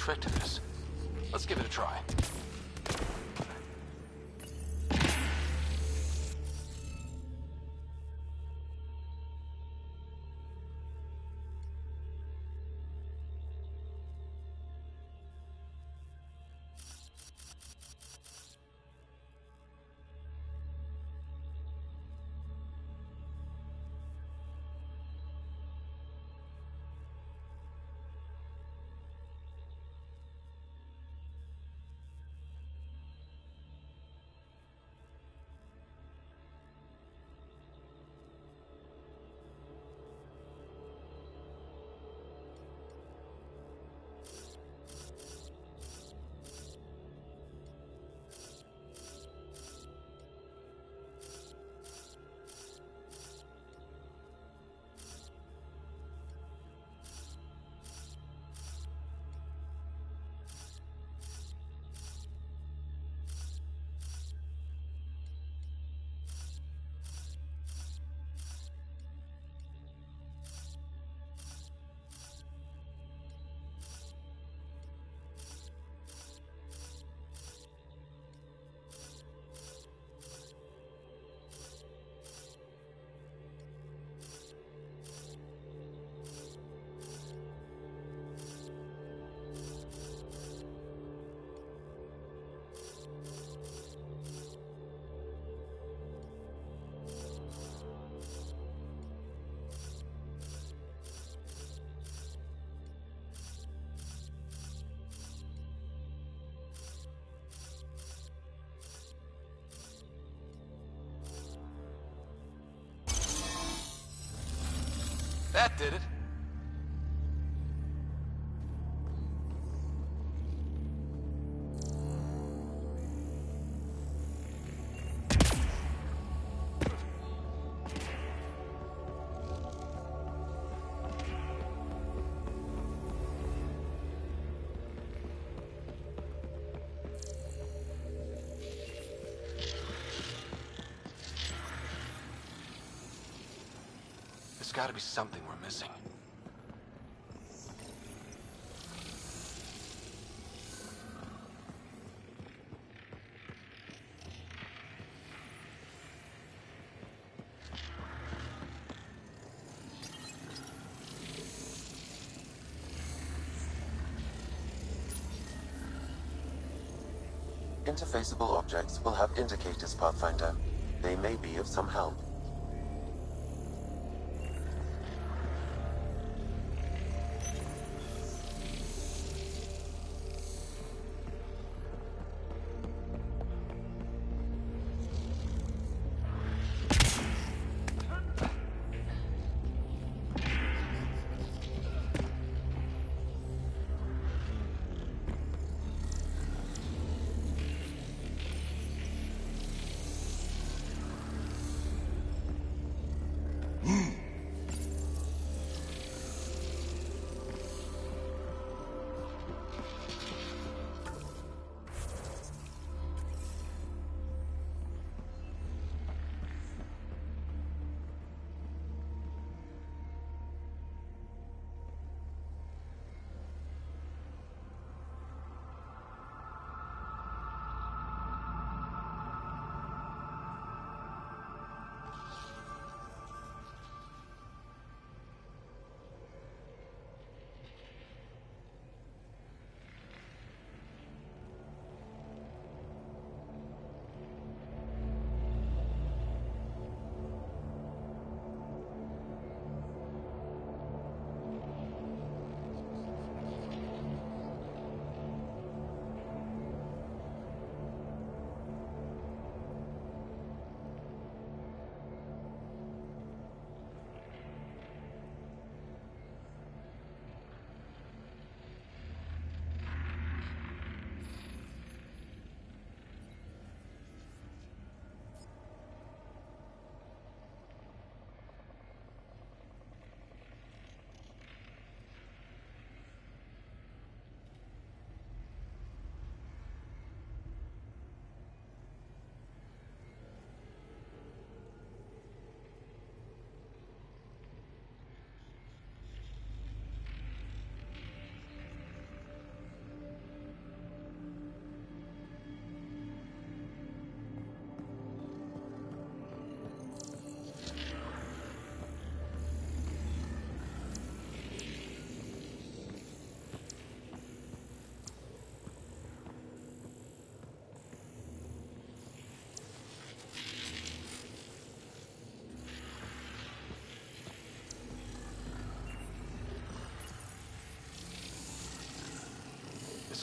trick to this. Let's give it a try. That did it. There's gotta be something we're missing. Interfaceable objects will have indicators, Pathfinder. They may be of some help.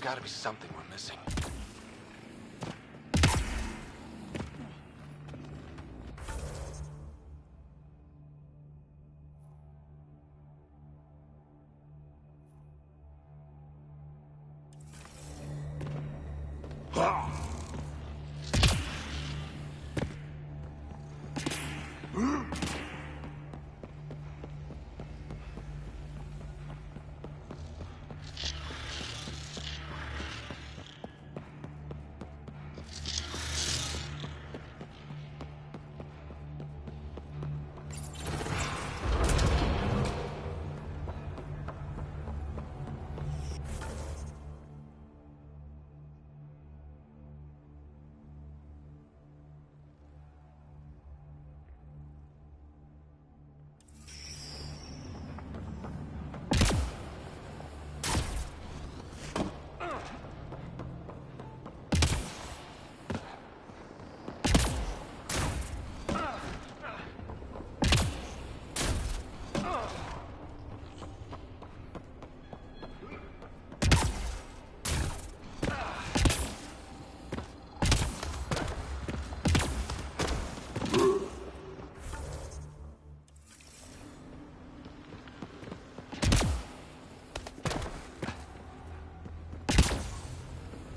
gotta be something we're missing.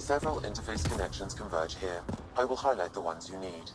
Several interface connections converge here. I will highlight the ones you need.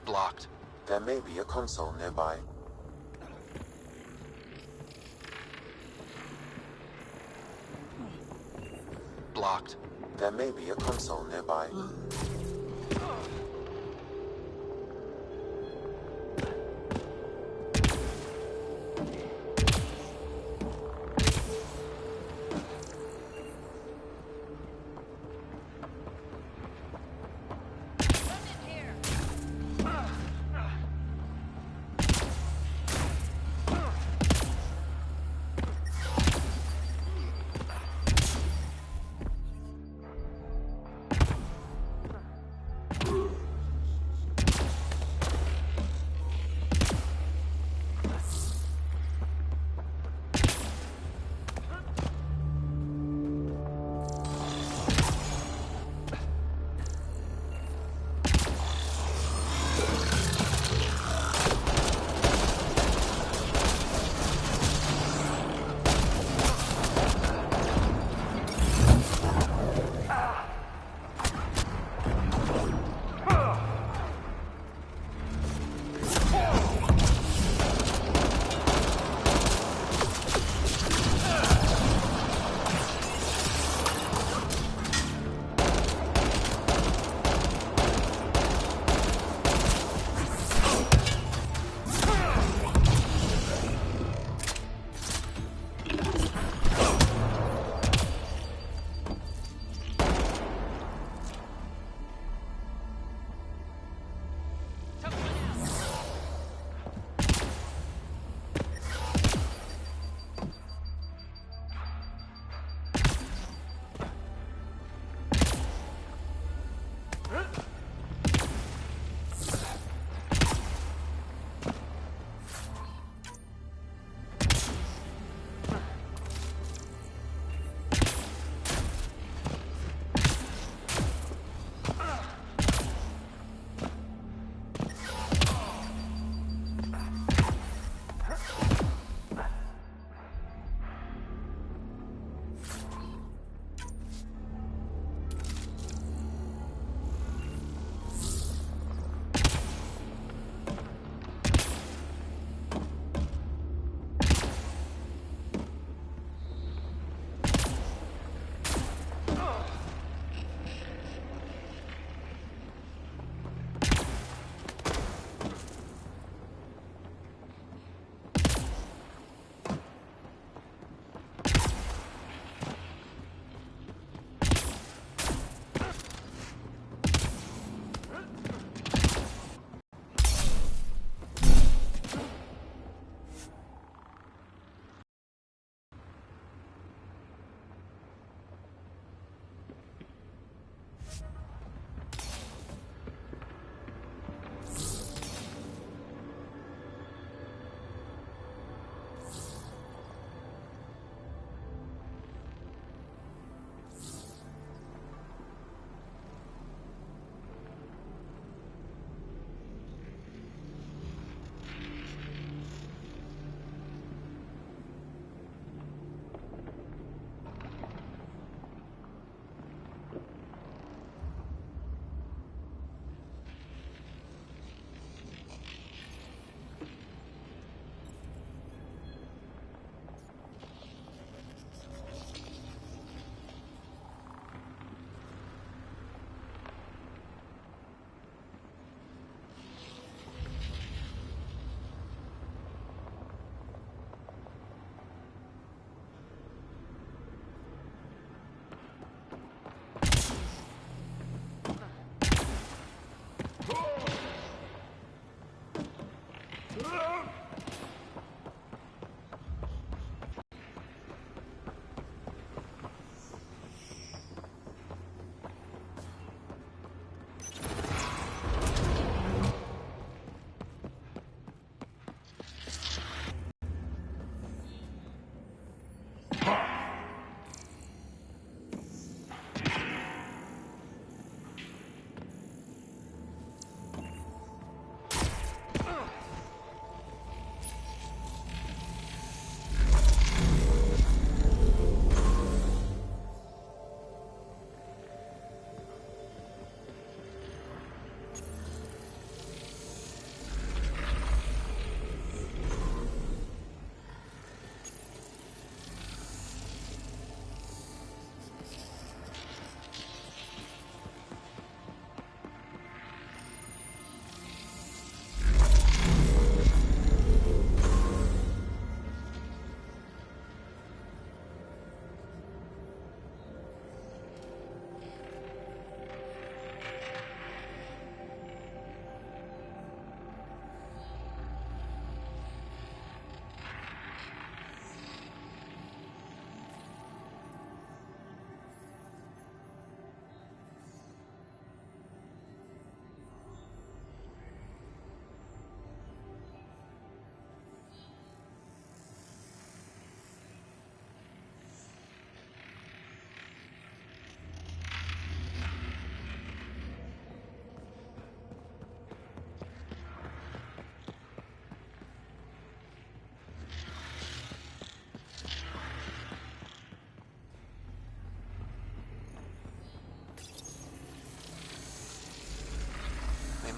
Blocked. There may be a console nearby. Blocked. There may be a console nearby.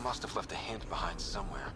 must have left a hint behind somewhere.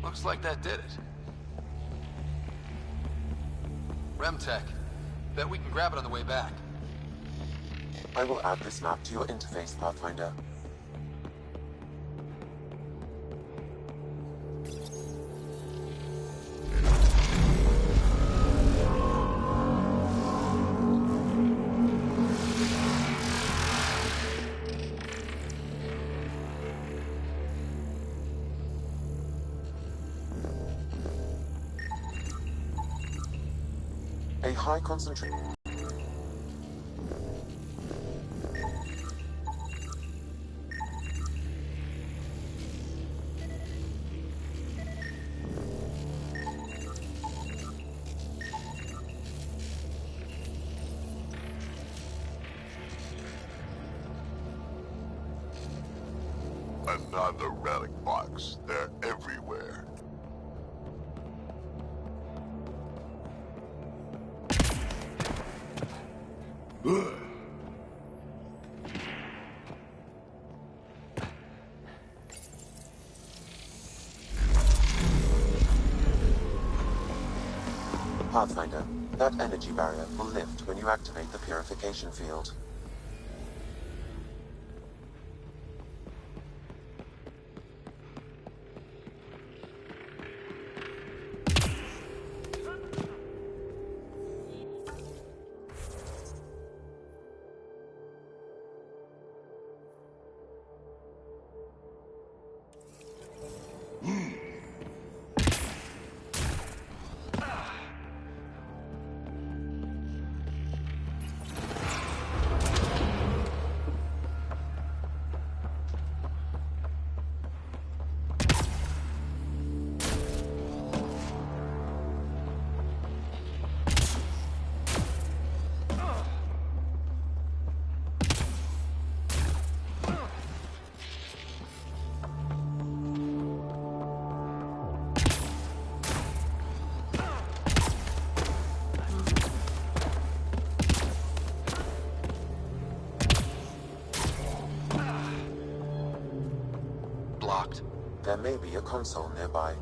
Looks like that did it. Remtech. Bet we can grab it on the way back. I will add this map to your interface, Pathfinder. A high concentration. Another relic box. They're everywhere. Pathfinder, that energy barrier will lift when you activate the purification field. Blocked. There may be a console nearby.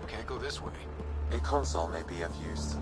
Can't go this way. A console may be of use.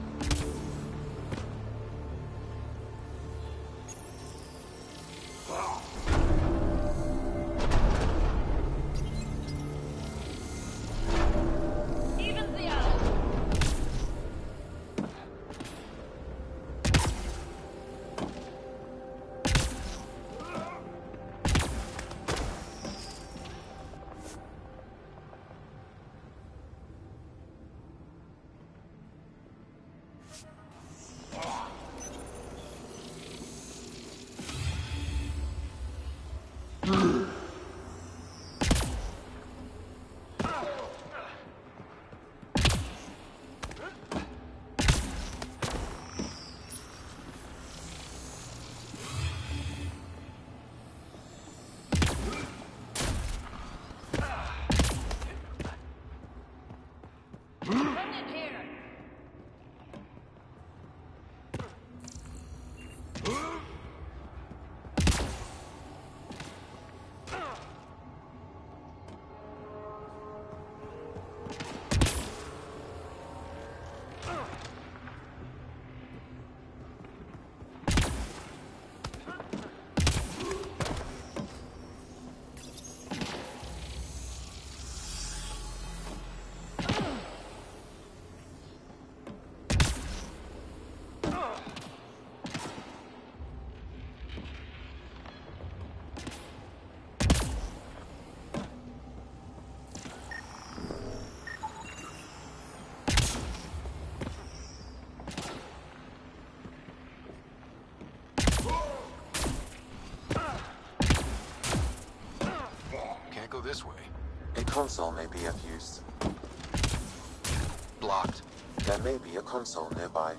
Go this way. A console may be of use. Blocked. There may be a console nearby.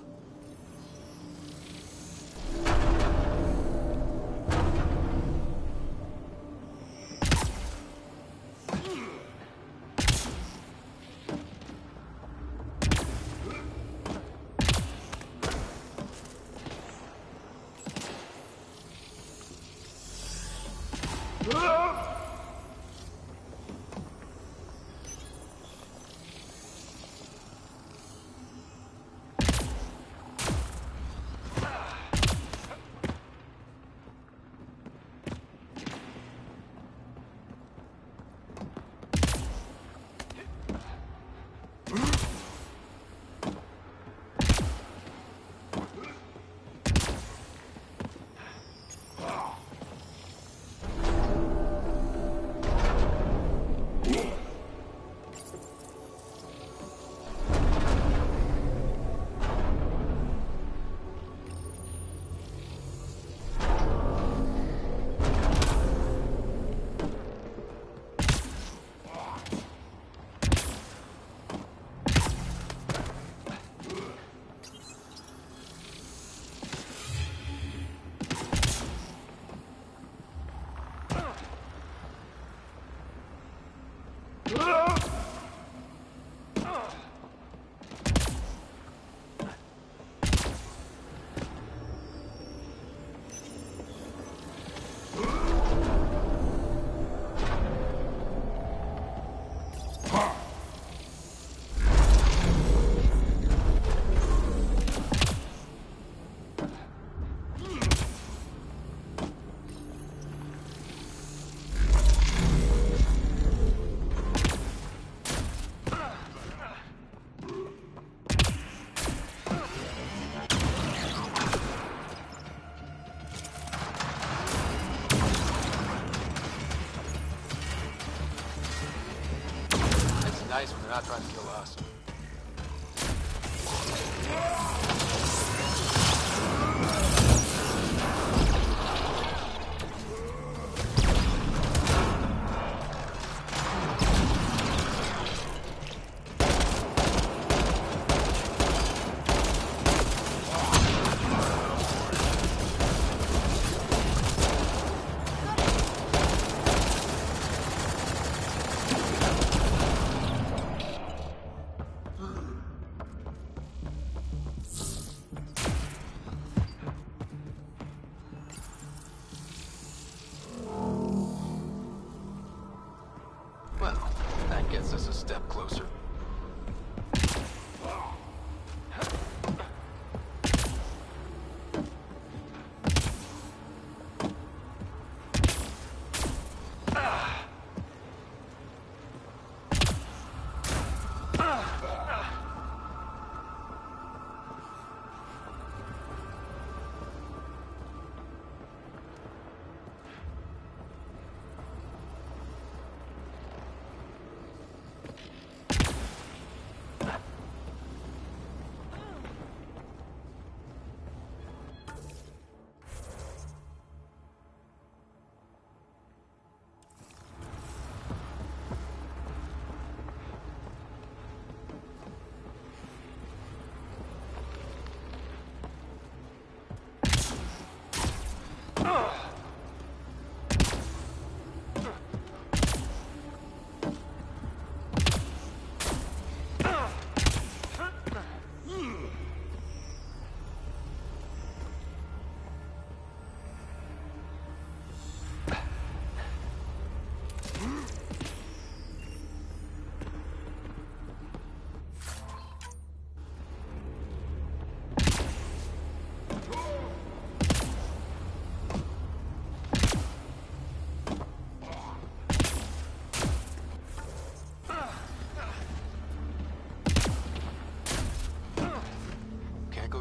Nice when they're not trying to kill us.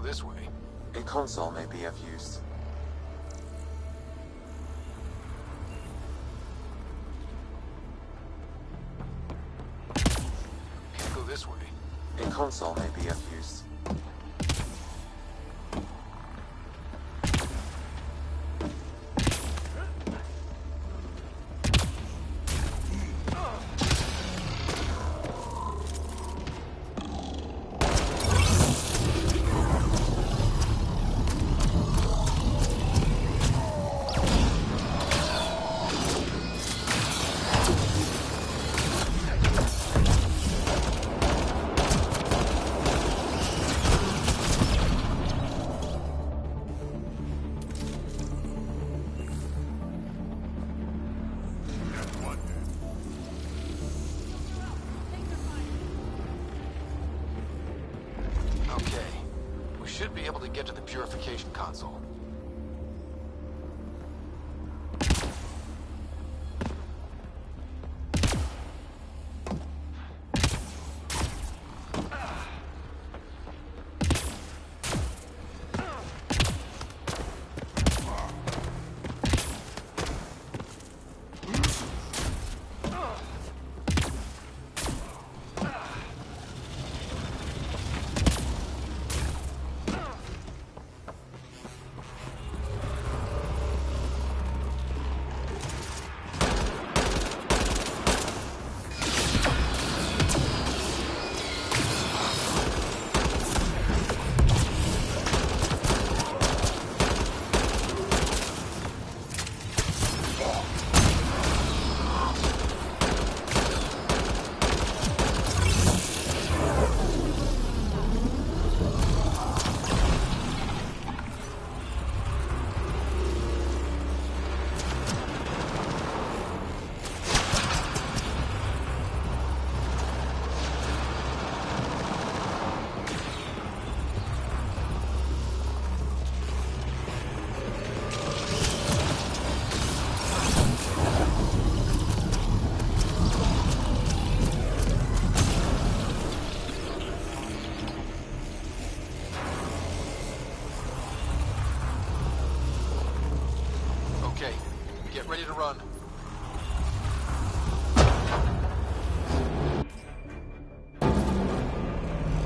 this way. A console may be of use. Can't go this way. A console may be of use. Should be able to get to the purification console. Get ready to run.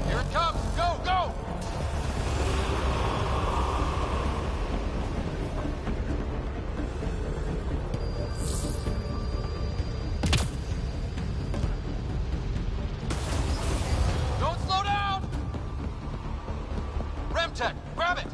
Here it comes! Go, go! Don't slow down! Remtech, grab it!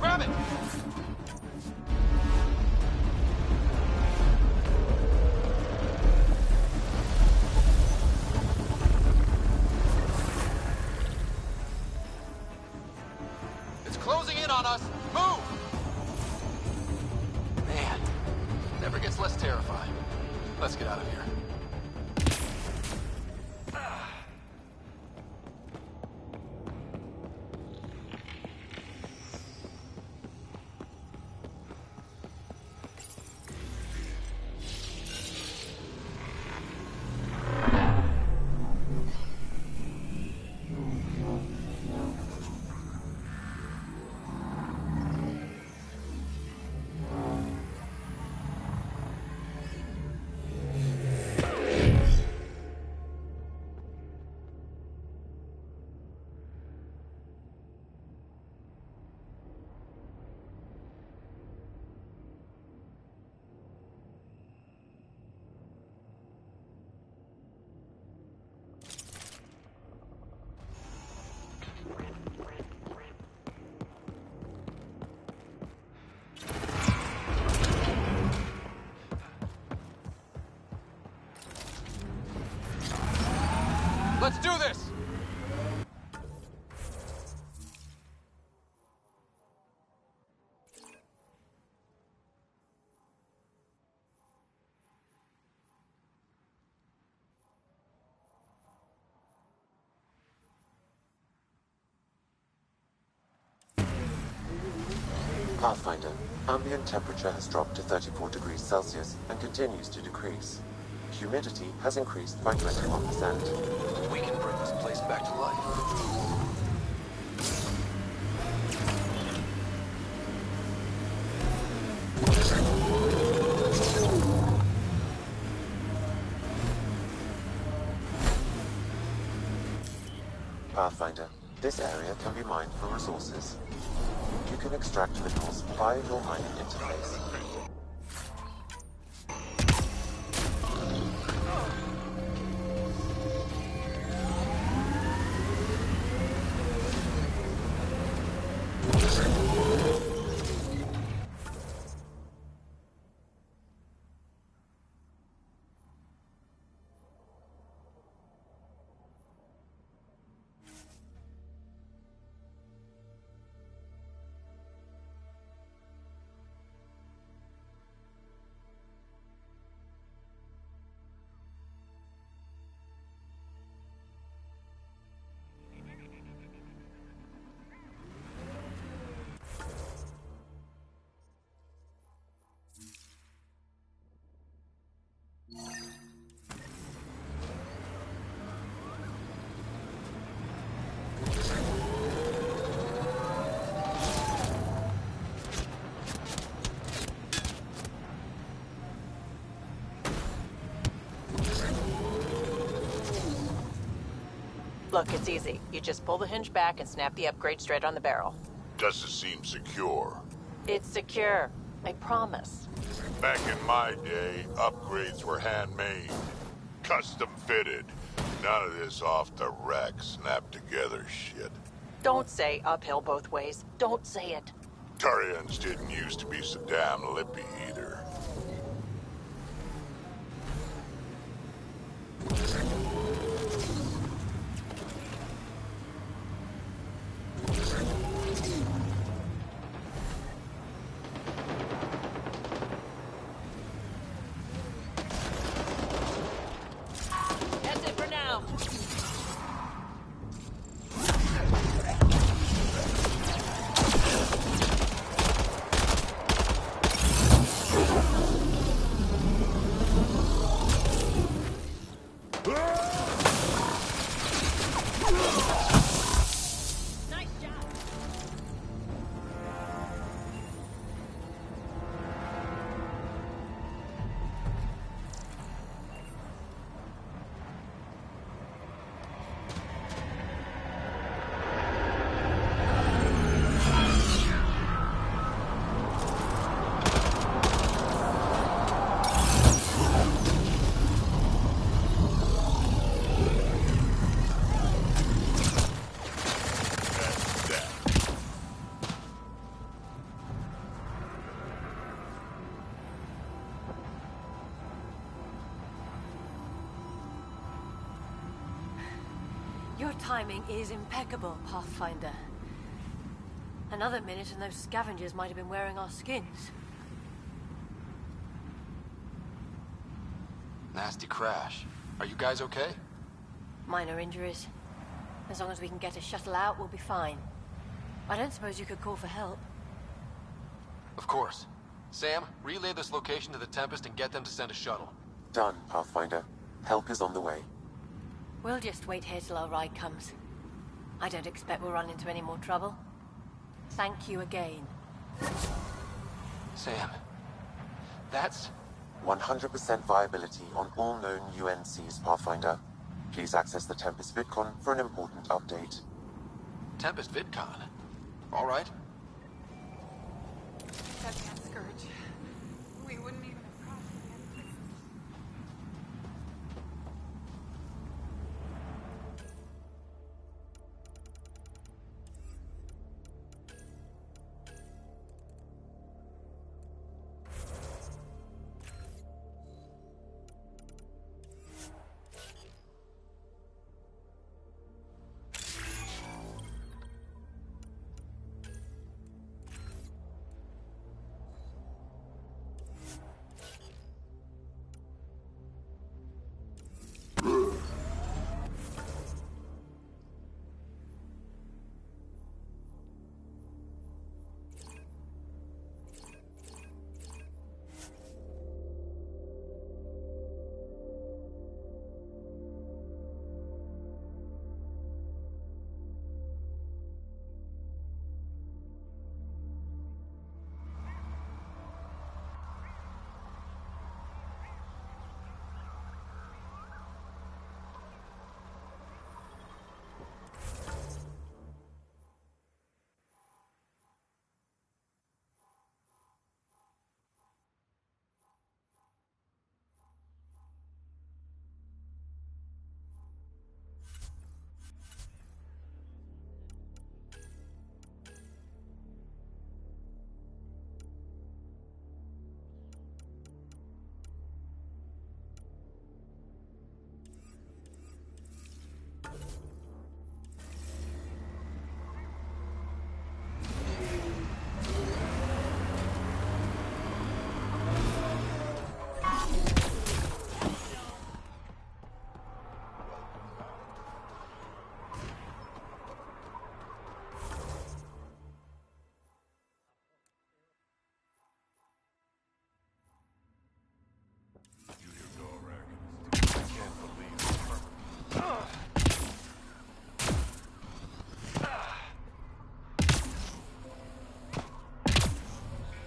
Grab it! It's closing in on us! Move! Man, never gets less terrifying. Let's get out of here. Pathfinder, ambient temperature has dropped to 34 degrees Celsius and continues to decrease. Humidity has increased by 21%. We can bring this place back to life. Pathfinder, this area can be mined for resources. You can extract minerals via your mining interface. Look, it's easy. You just pull the hinge back and snap the upgrade straight on the barrel. Doesn't seem secure. It's secure. I promise. Back in my day, upgrades were handmade. Custom fitted. None of this off the rack, snap together shit. Don't say uphill both ways. Don't say it. Turians didn't used to be so damn lippy either. That's it for now. Your timing is impeccable, Pathfinder. Another minute and those scavengers might have been wearing our skins. Nasty crash. Are you guys okay? Minor injuries. As long as we can get a shuttle out, we'll be fine. I don't suppose you could call for help. Of course. Sam, relay this location to the Tempest and get them to send a shuttle. Done, Pathfinder. Help is on the way. We'll just wait here till our ride comes. I don't expect we'll run into any more trouble. Thank you again. Sam, that's... 100% viability on all known UNCs, Pathfinder. Please access the Tempest VidCon for an important update. Tempest VidCon? All right. That damn scourge. We wouldn't even have crossed the end.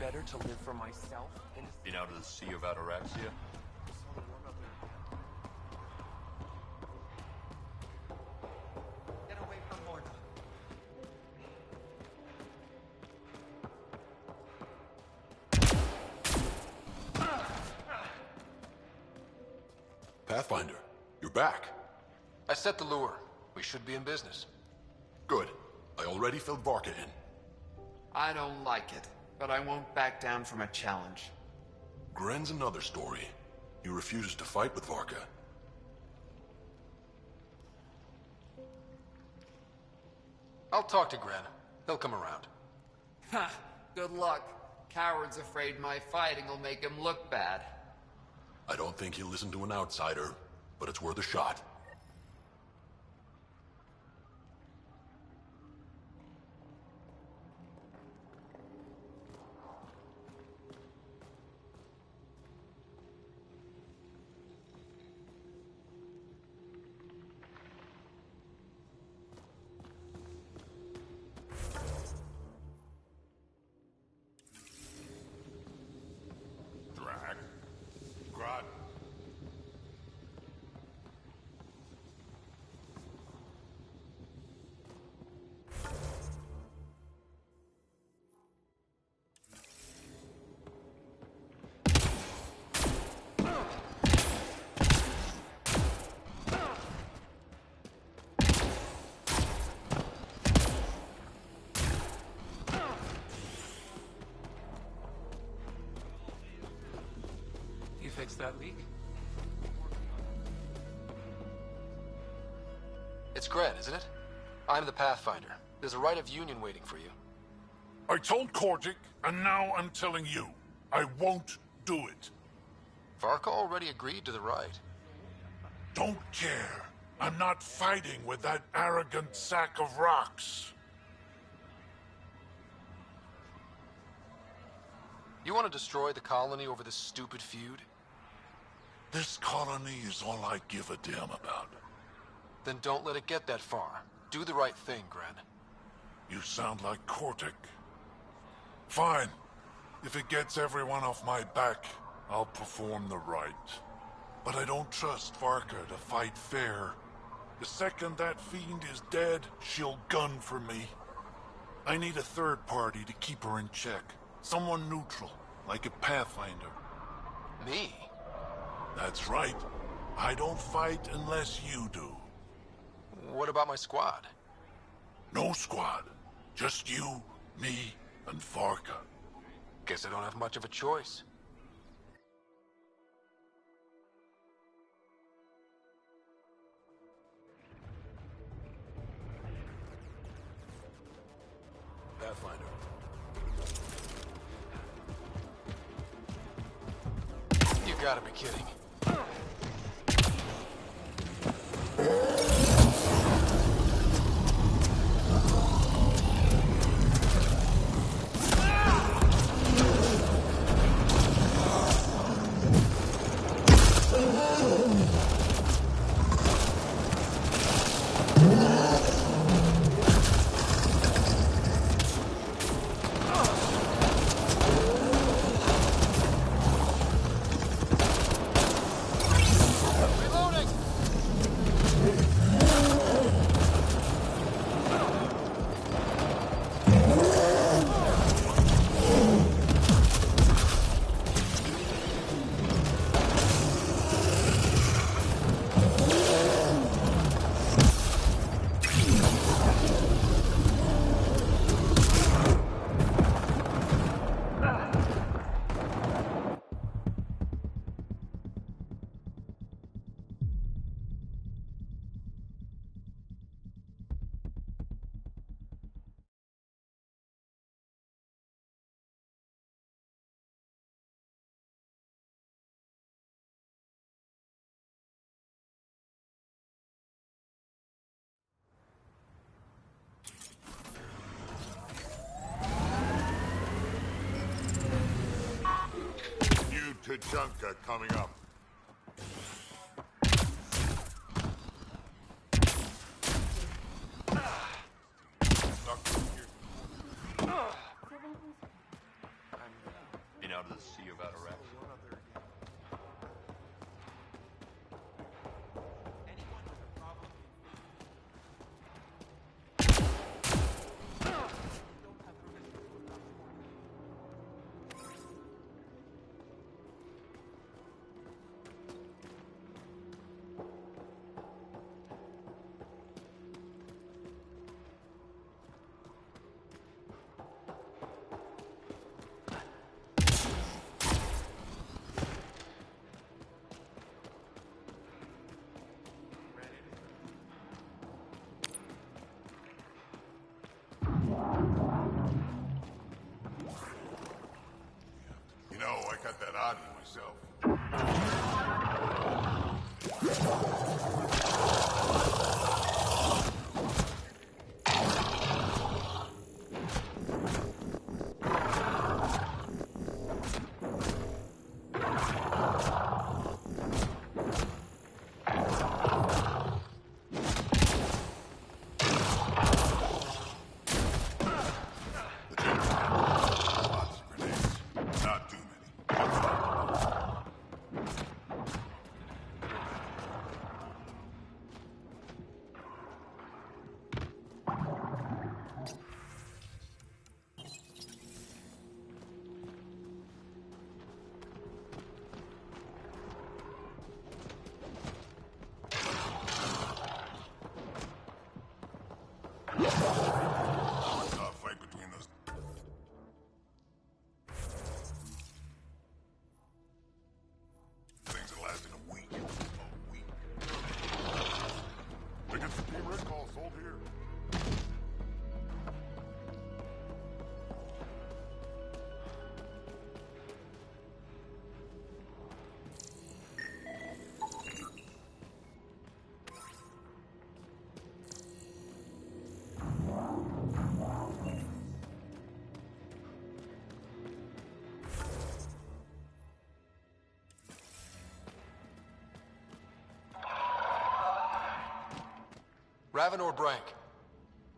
better to live for myself than to... Been out of the Sea of Ataraxia? Get away from Morna. Pathfinder, you're back. I set the lure. We should be in business. Good. I already filled Varka in. I don't like it, but I won't back down from a challenge. Gren's another story. He refuses to fight with Varka. I'll talk to Gren. He'll come around. Ha! Good luck. Coward's afraid my fighting will make him look bad. I don't think he'll listen to an outsider, but it's worth a shot. Drag. Grot. You fixed that leak? It's Gren, isn't it? I'm the Pathfinder. There's a right of union waiting for you. I told Kordic, and now I'm telling you. I won't do it. Varka already agreed to the right. Don't care. I'm not fighting with that arrogant sack of rocks. You want to destroy the colony over this stupid feud? This colony is all I give a damn about. Then don't let it get that far. Do the right thing, Gren. You sound like Kordic. Fine. If it gets everyone off my back, I'll perform the rite. But I don't trust Varka to fight fair. The second that fiend is dead, she'll gun for me. I need a third party to keep her in check. Someone neutral, like a Pathfinder. Me? That's right. I don't fight unless you do. What about my squad? No squad. Just you, me, and Varka. Guess I don't have much of a choice. Pathfinder. You gotta be kidding. Tujunka coming up. out of the Sea of Ataraxia. You know, I got that oddie myself. Not too many. Fight between those. Things that lasted a week. A week. Tickets to Team Red Call sold here. Raven or Brank?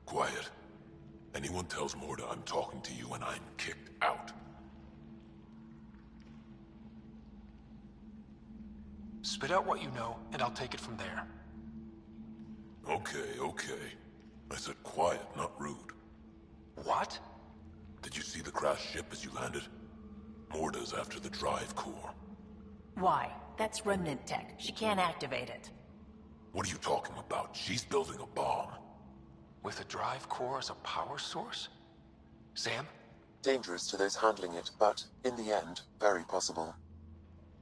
Quiet. Anyone tells Morda I'm talking to you and I'm kicked out. Spit out what you know, and I'll take it from there. Okay, okay. I said quiet, not rude. What? Did you see the crashed ship as you landed? Morda's after the drive core. Why? That's remnant tech. She can't activate it. What are you talking about? She's building a bomb. With a drive core as a power source? Sam? Dangerous to those handling it, but, in the end, very possible.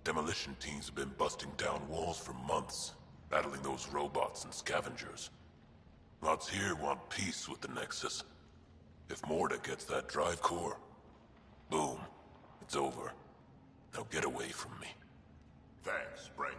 Demolition teams have been busting down walls for months, battling those robots and scavengers. Lots here want peace with the Nexus. If Morda gets that drive core, boom, it's over. Now get away from me. Thanks, Frank.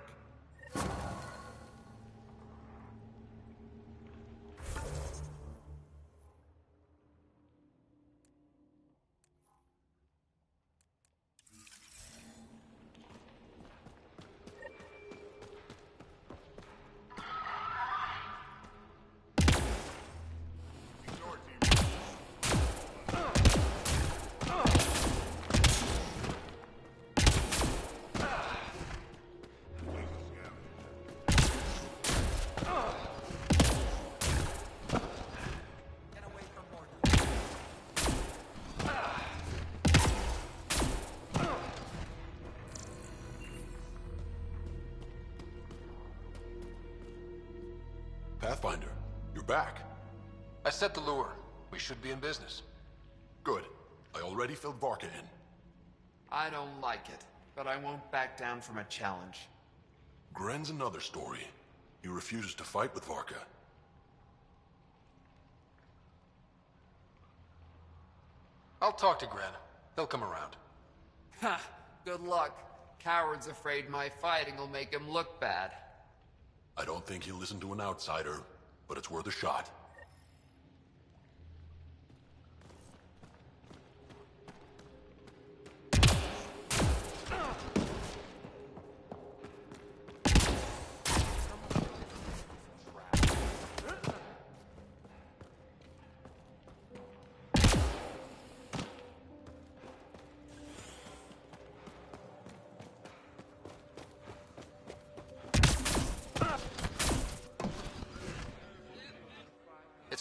Pathfinder, you're back. I set the lure. We should be in business. Good. I already filled Varka in. I don't like it, but I won't back down from a challenge. Gren's another story. He refuses to fight with Varka. I'll talk to Gren. He'll come around. Ha! Good luck. Coward's afraid my fighting will make him look bad. I don't think he'll listen to an outsider, but it's worth a shot.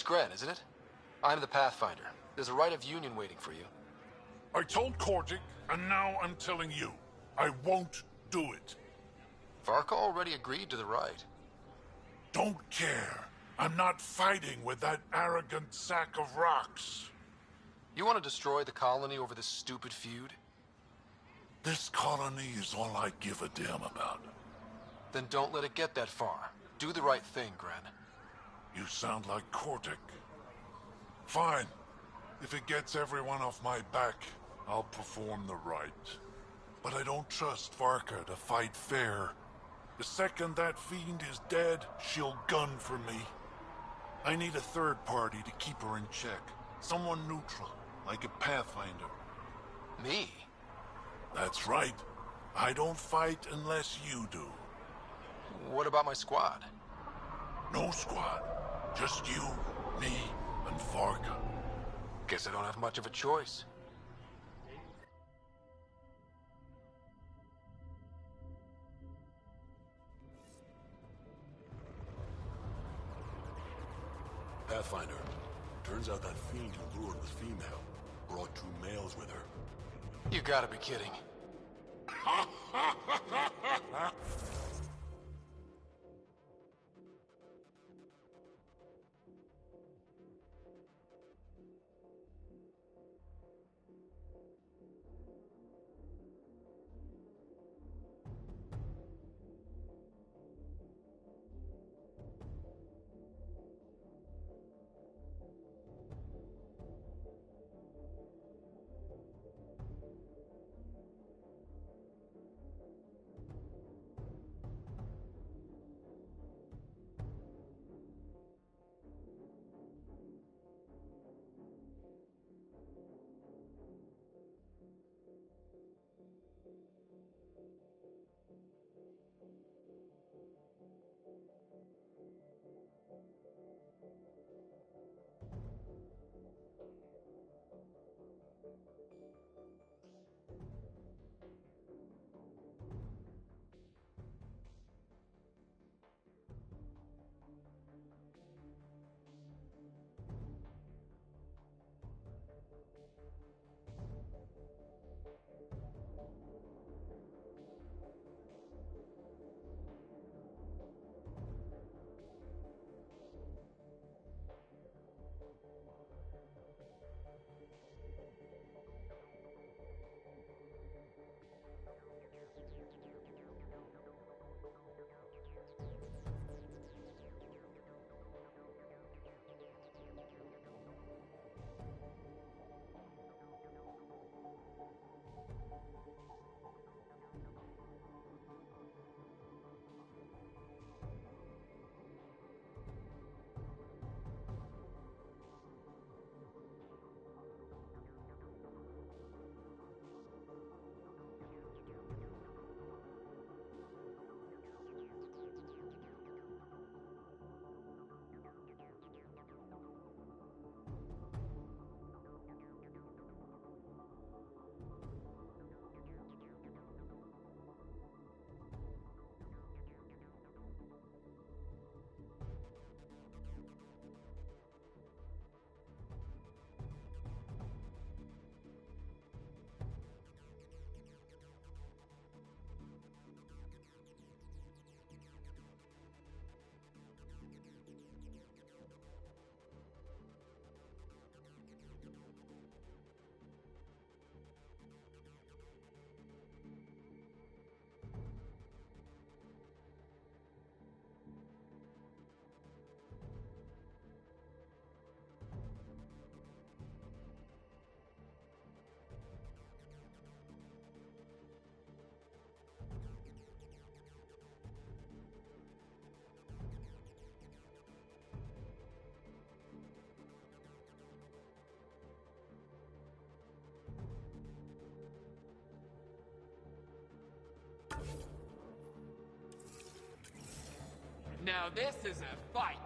Gren, isn't it? I'm the Pathfinder. There's a right of union waiting for you. I told Kordic, and now I'm telling you. I won't do it. Varka already agreed to the right. Don't care. I'm not fighting with that arrogant sack of rocks. You want to destroy the colony over this stupid feud? This colony is all I give a damn about. Then don't let it get that far. Do the right thing, Gren. You sound like Kordic. Fine. If it gets everyone off my back, I'll perform the right. But I don't trust Varka to fight fair. The second that fiend is dead, she'll gun for me. I need a third party to keep her in check. Someone neutral, like a Pathfinder. Me? That's right. I don't fight unless you do. What about my squad? No squad. Just you, me, and Varka. Guess I don't have much of a choice. Pathfinder, turns out that fiend you lured was female. Brought 2 males with her. You gotta be kidding. Now this is a fight!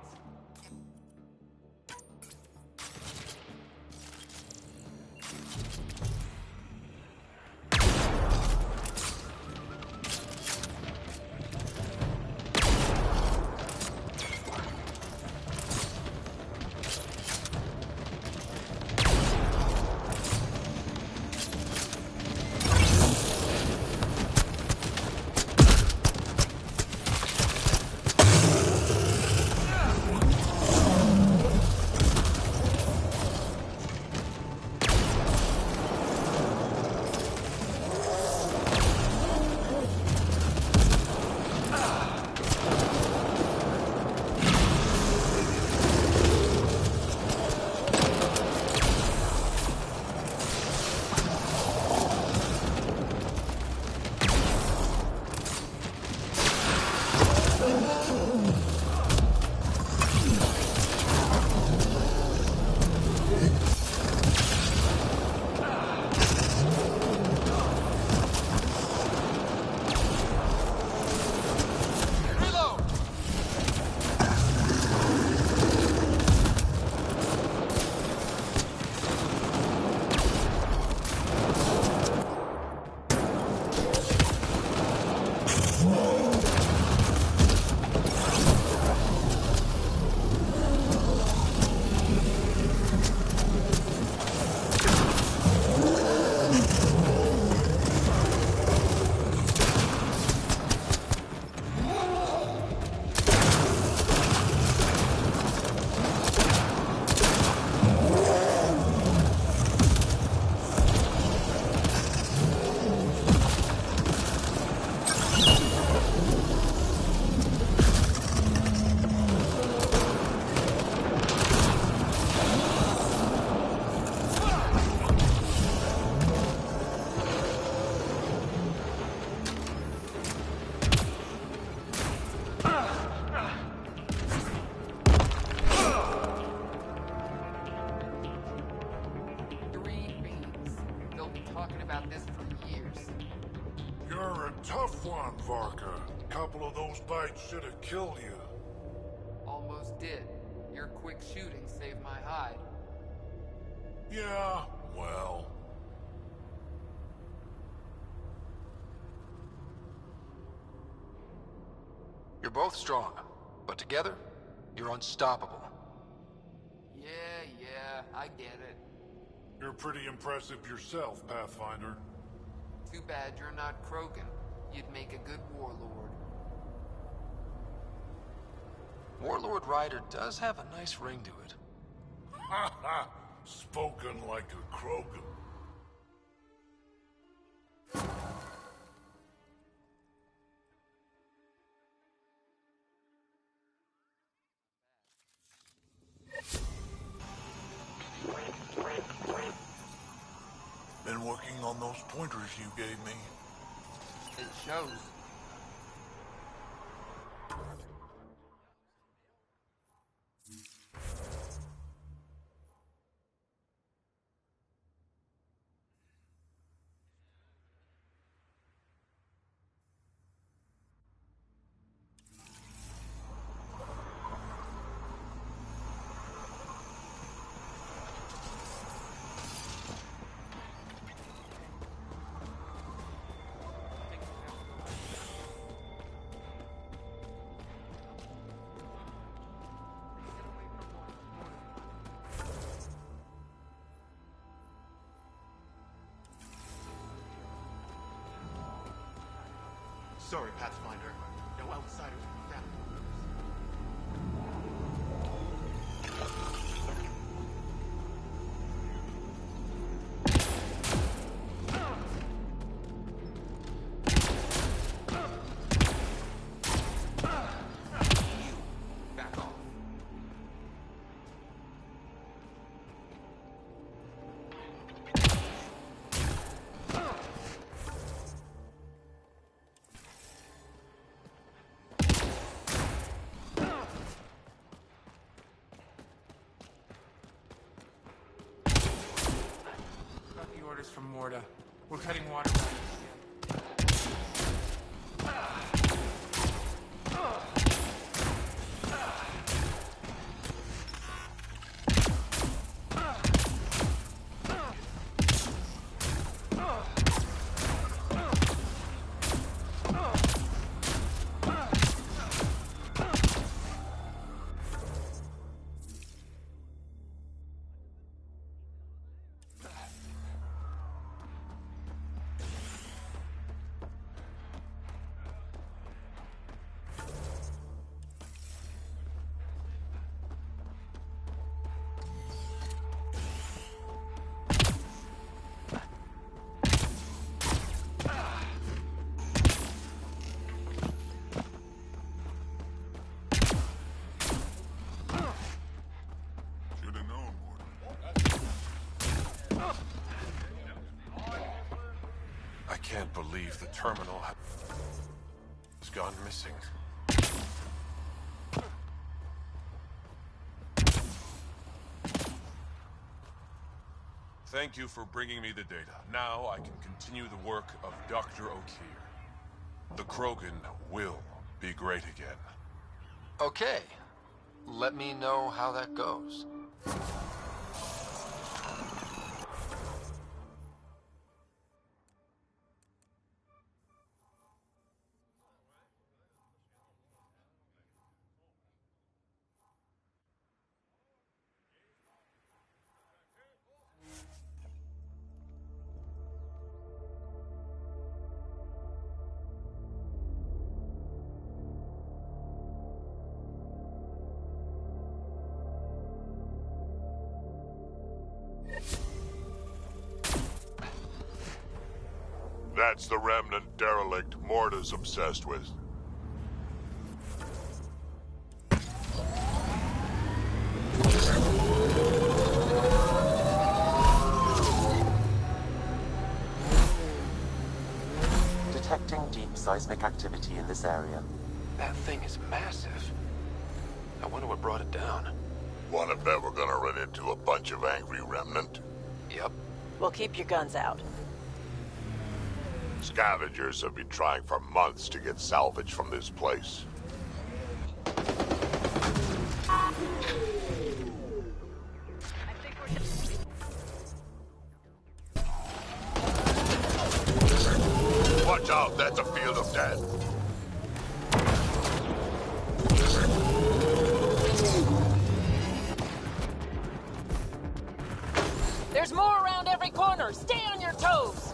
Tough one, Varka. Couple of those bites should have killed you. Almost did. Your quick shooting saved my hide. Yeah, well. You're both strong, but together, you're unstoppable. Yeah, I get it. You're pretty impressive yourself, Pathfinder. Too bad you're not Krogan. You'd make a good warlord. Warlord Ryder does have a nice ring to it. Ha ha! Spoken like a Krogan. Been working on those pointers you gave me. It shows. Sorry, Pathfinder. No outsiders were found. Back off. Got the orders from Morda. We're cutting water back. I can't believe the terminal has gone missing. Thank you for bringing me the data. Now I can continue the work of Dr. O'Keefe. The Krogan will be great again. Okay. Let me know how that goes. That's the remnant derelict Morta's obsessed with. Detecting deep seismic activity in this area. That thing is massive. I wonder what brought it down. Wanna bet we're gonna run into a bunch of angry remnant? Yep. Well, keep your guns out. Scavengers have been trying for months to get salvage from this place. Watch out, that's a field of death. There's more around every corner. Stay on your toes.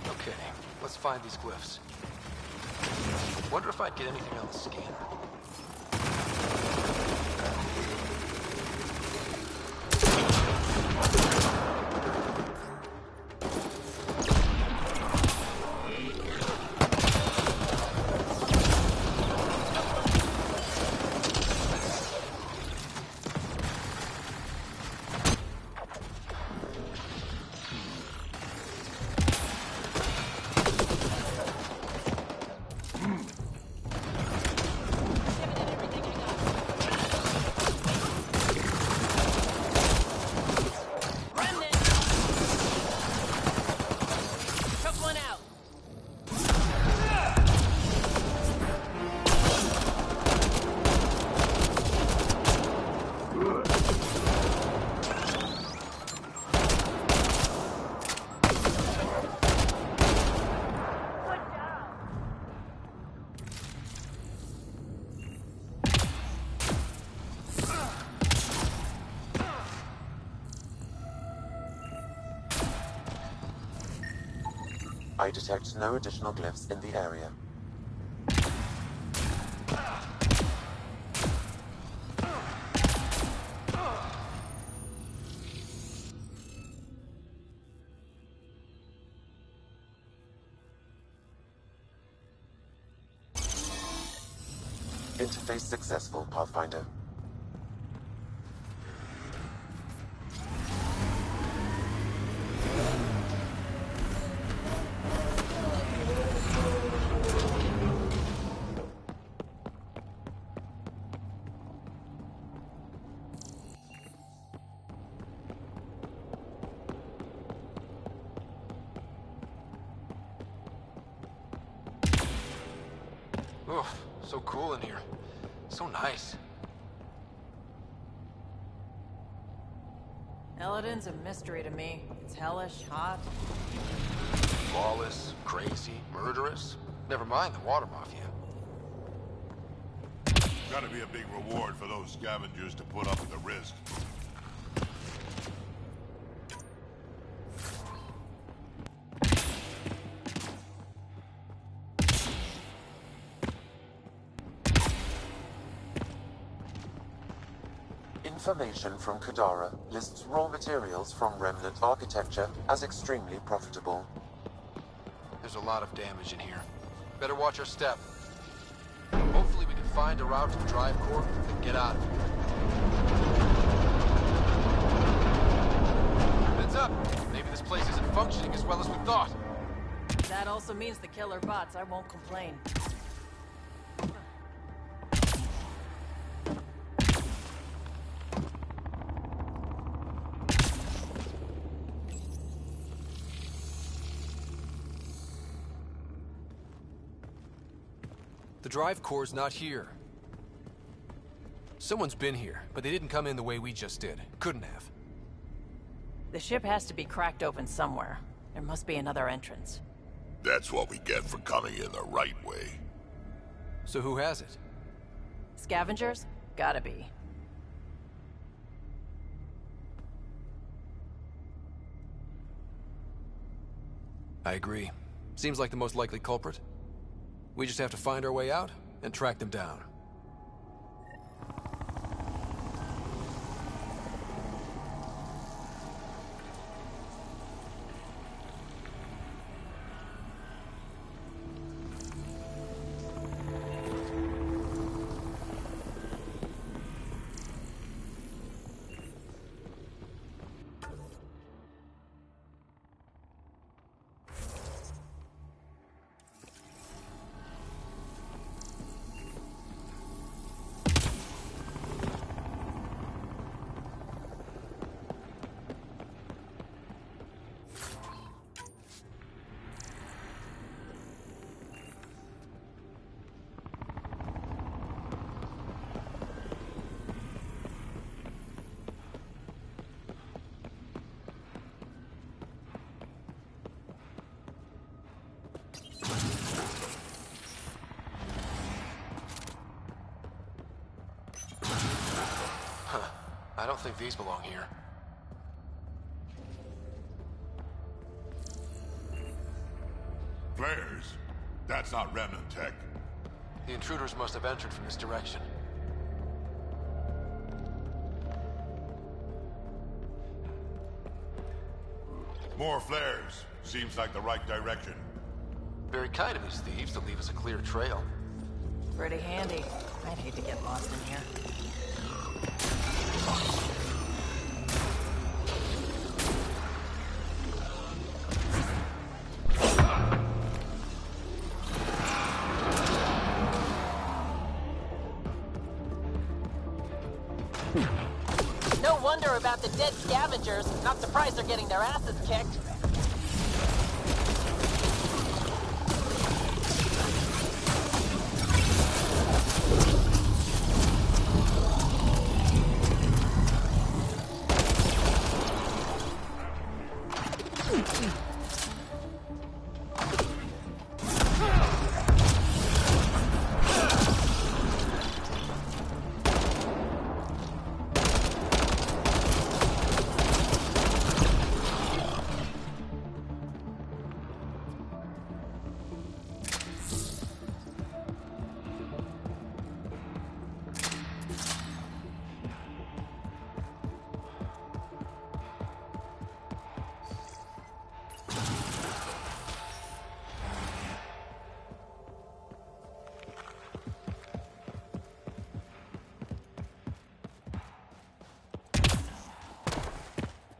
Okay, let's find these glyphs. Wonder if I'd get anything on the scan. I detect no additional glyphs in the area. Interface successful, Pathfinder. Oh, so cool in here. So nice. Eladin's a mystery to me. It's hellish, hot. Lawless, crazy, murderous. Never mind the water mafia. Gotta be a big reward for those scavengers to put up with the risk. Information from Kadara lists raw materials from remnant architecture as extremely profitable. There's a lot of damage in here. Better watch our step. Hopefully we can find a route to the drive core and get out of here. Heads up! Maybe this place isn't functioning as well as we thought. That also means the killer bots. I won't complain. The drive core's not here. Someone's been here, but they didn't come in the way we just did. Couldn't have. The ship has to be cracked open somewhere. There must be another entrance. That's what we get for coming in the right way. So who has it? Scavengers? Gotta be. I agree. Seems like the most likely culprit. We just have to find our way out and track them down. I don't think these belong here. Flares? That's not remnant tech. The intruders must have entered from this direction. More flares. Seems like the right direction. Very kind of these thieves to leave us a clear trail. Pretty handy. I'd hate to get lost in here. No wonder about the dead scavengers. Not surprised they're getting their asses kicked.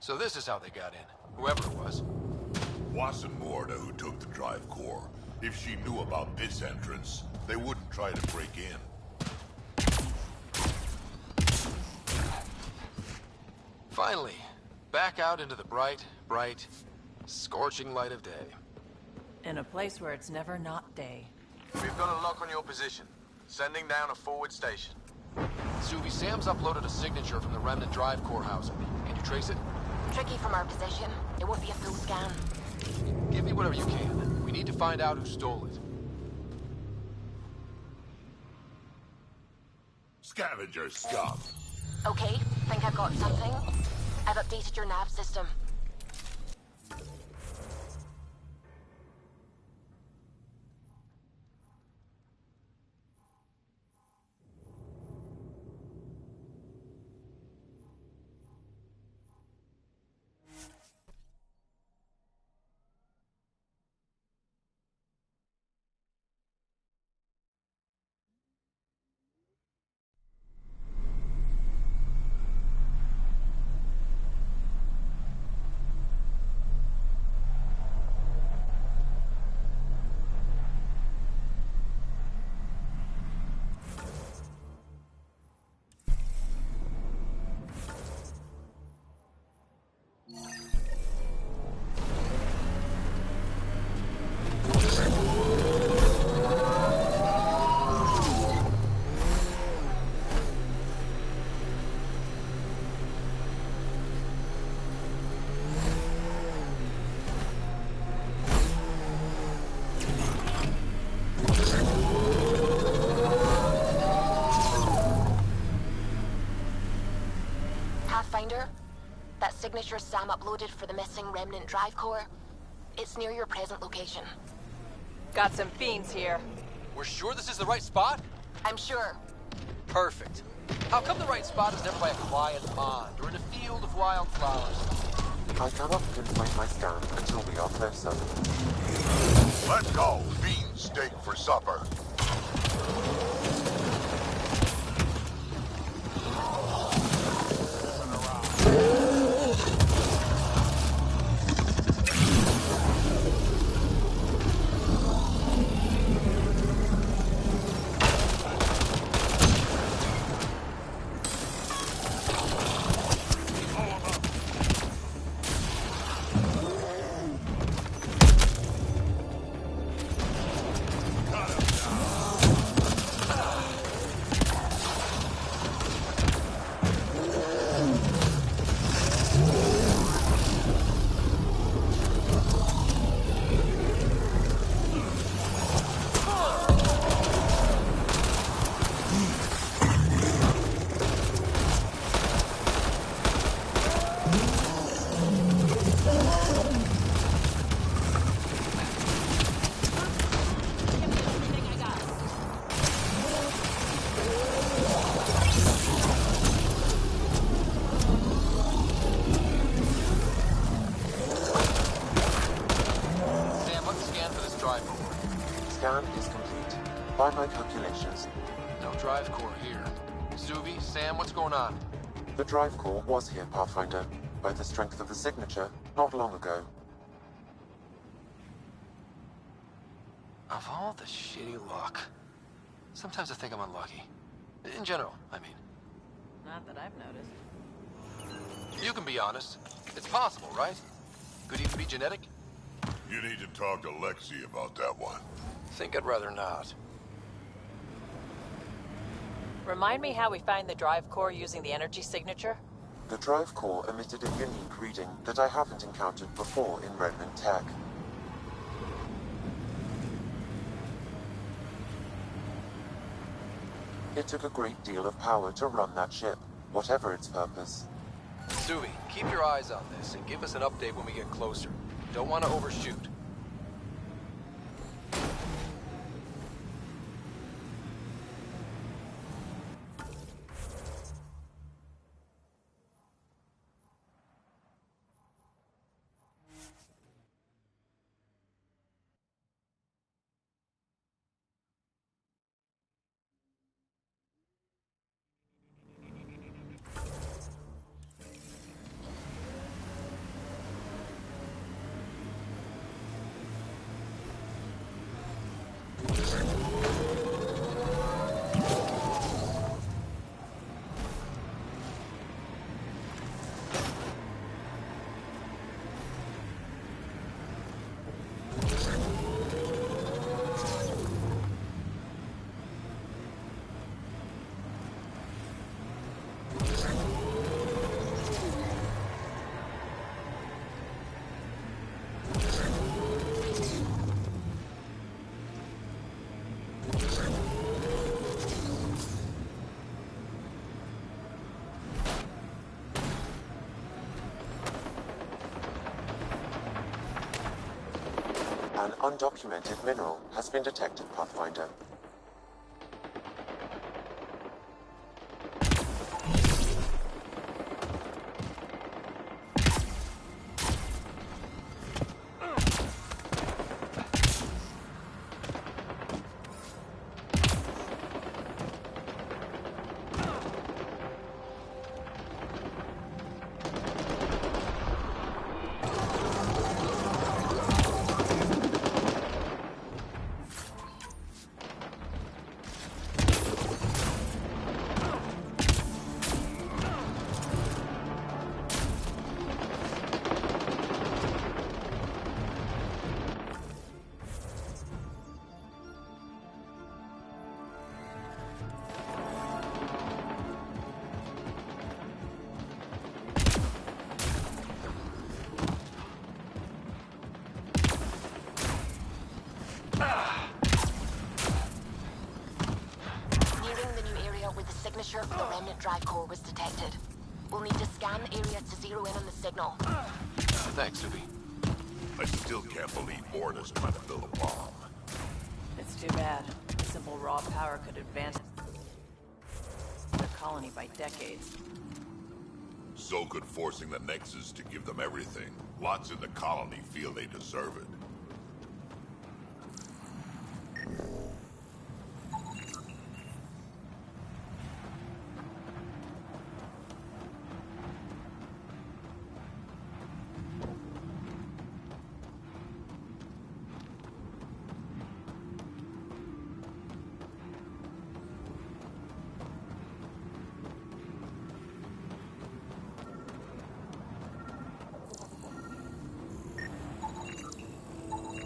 So this is how they got in, whoever it was. Wasn't Morda who took the drive core. If she knew about this entrance, they wouldn't try to break in. Finally, back out into the bright, scorching light of day. In a place where it's never not day. We've got a lock on your position. Sending down a forward station. Subi, Sam's uploaded a signature from the remnant drive core housing. Can you trace it? Tricky from our position. It won't be a full scan. Give me whatever you can. We need to find out who stole it. Scavenger scum. Okay, think I've got something. I've updated your nav system. Pathfinder? That signature Sam uploaded for the missing Remnant drive core? It's near your present location. Got some fiends here. We're sure this is the right spot? I'm sure. Perfect. How come the right spot is never by a quiet pond or in a field of wildflowers? I cannot pinpoint my scan until we are closer. Let's go! Bean steak for supper. Scan is complete. By my calculations, No drive core here. Suvi, Sam, what's going on? the drive core was here, Pathfinder, by the strength of the signature not long ago. Of all the shitty luck. Sometimes I think I'm unlucky. In general, I mean. Not that I've noticed. You can be honest. It's possible, right? Could even be genetic. You need to talk to Lexi about that one. Think I'd rather not. Remind me how we find the drive core using the energy signature? The drive core emitted a unique reading that I haven't encountered before in Remnant tech. It took a great deal of power to run that ship, whatever its purpose. Suvi, keep your eyes on this and give us an update when we get closer. Don't want to overshoot. An undocumented mineral has been detected, Pathfinder. Nearing the new area where the signature for the Remnant drive core was detected. We'll need to scan the area to zero in on the signal. Thanks, Supi. I still can't believe Morta's trying to build a bomb. It's too bad. Simple raw power could advance the colony by decades. So could forcing the Nexus to give them everything. Lots in the colony feel they deserve it.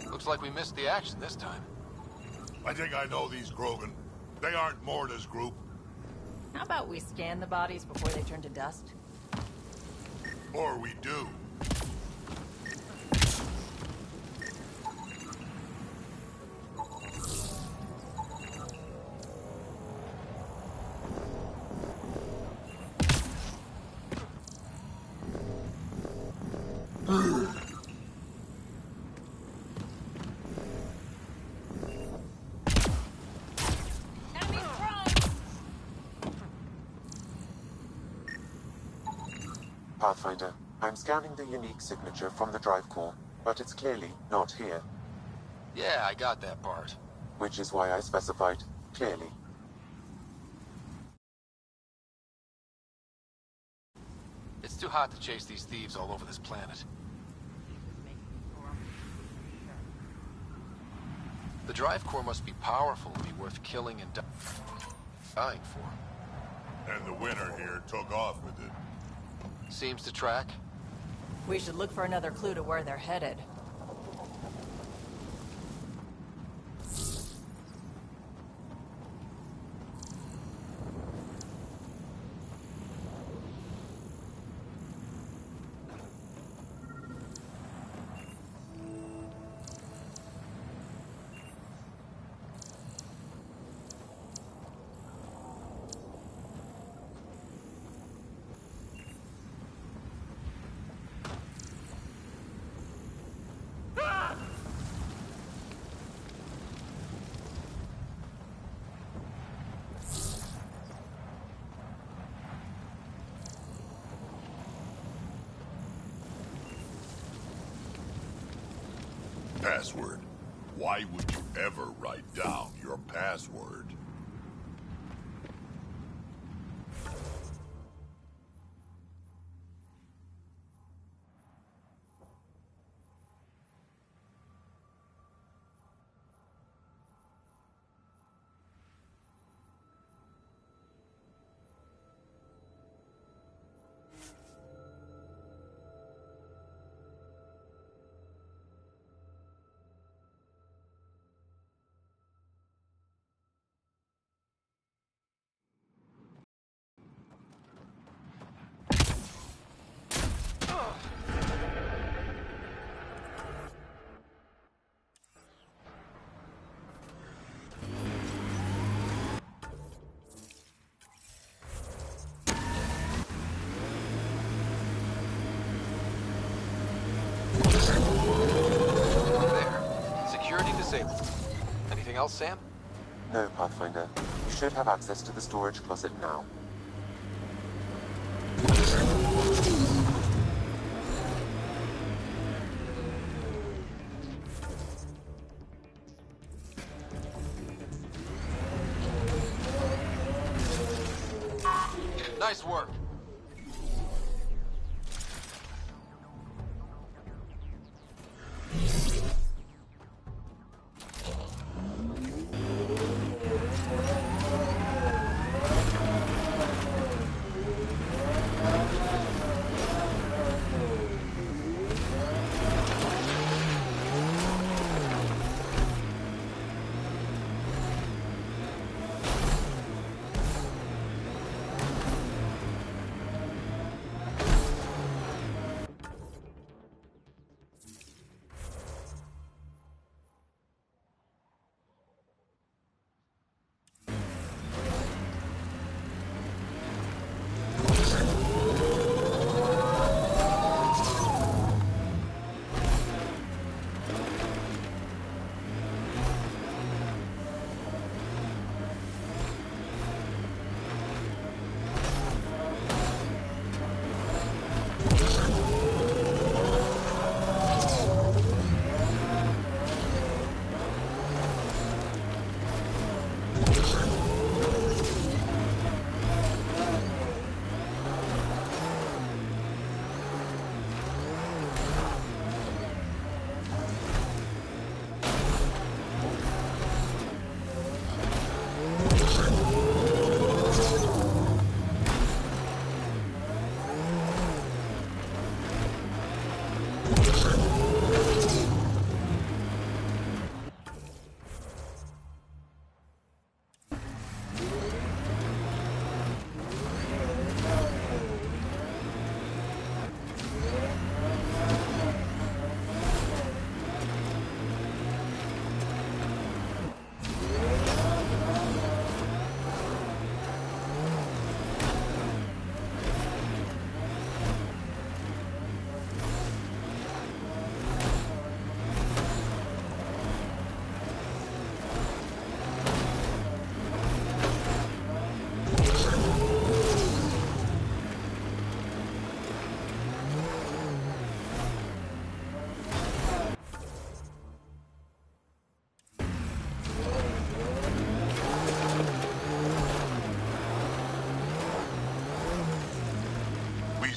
Looks like we missed the action this time. I think I know these Krogan. They aren't Morta's group. How about we scan the bodies before they turn to dust? Or we do. Pathfinder, I'm scanning the unique signature from the drive core, but it's clearly not here. Yeah, I got that part. Which is why I specified clearly. It's too hot to chase these thieves all over this planet. The drive core must be powerful to be worth killing and dying for. And the winner here took off with it. Seems to track. We should look for another clue to where they're headed. Password. Why would you ever write down your password? Anything else, Sam? No, Pathfinder. You should have access to the storage closet now. Nice work.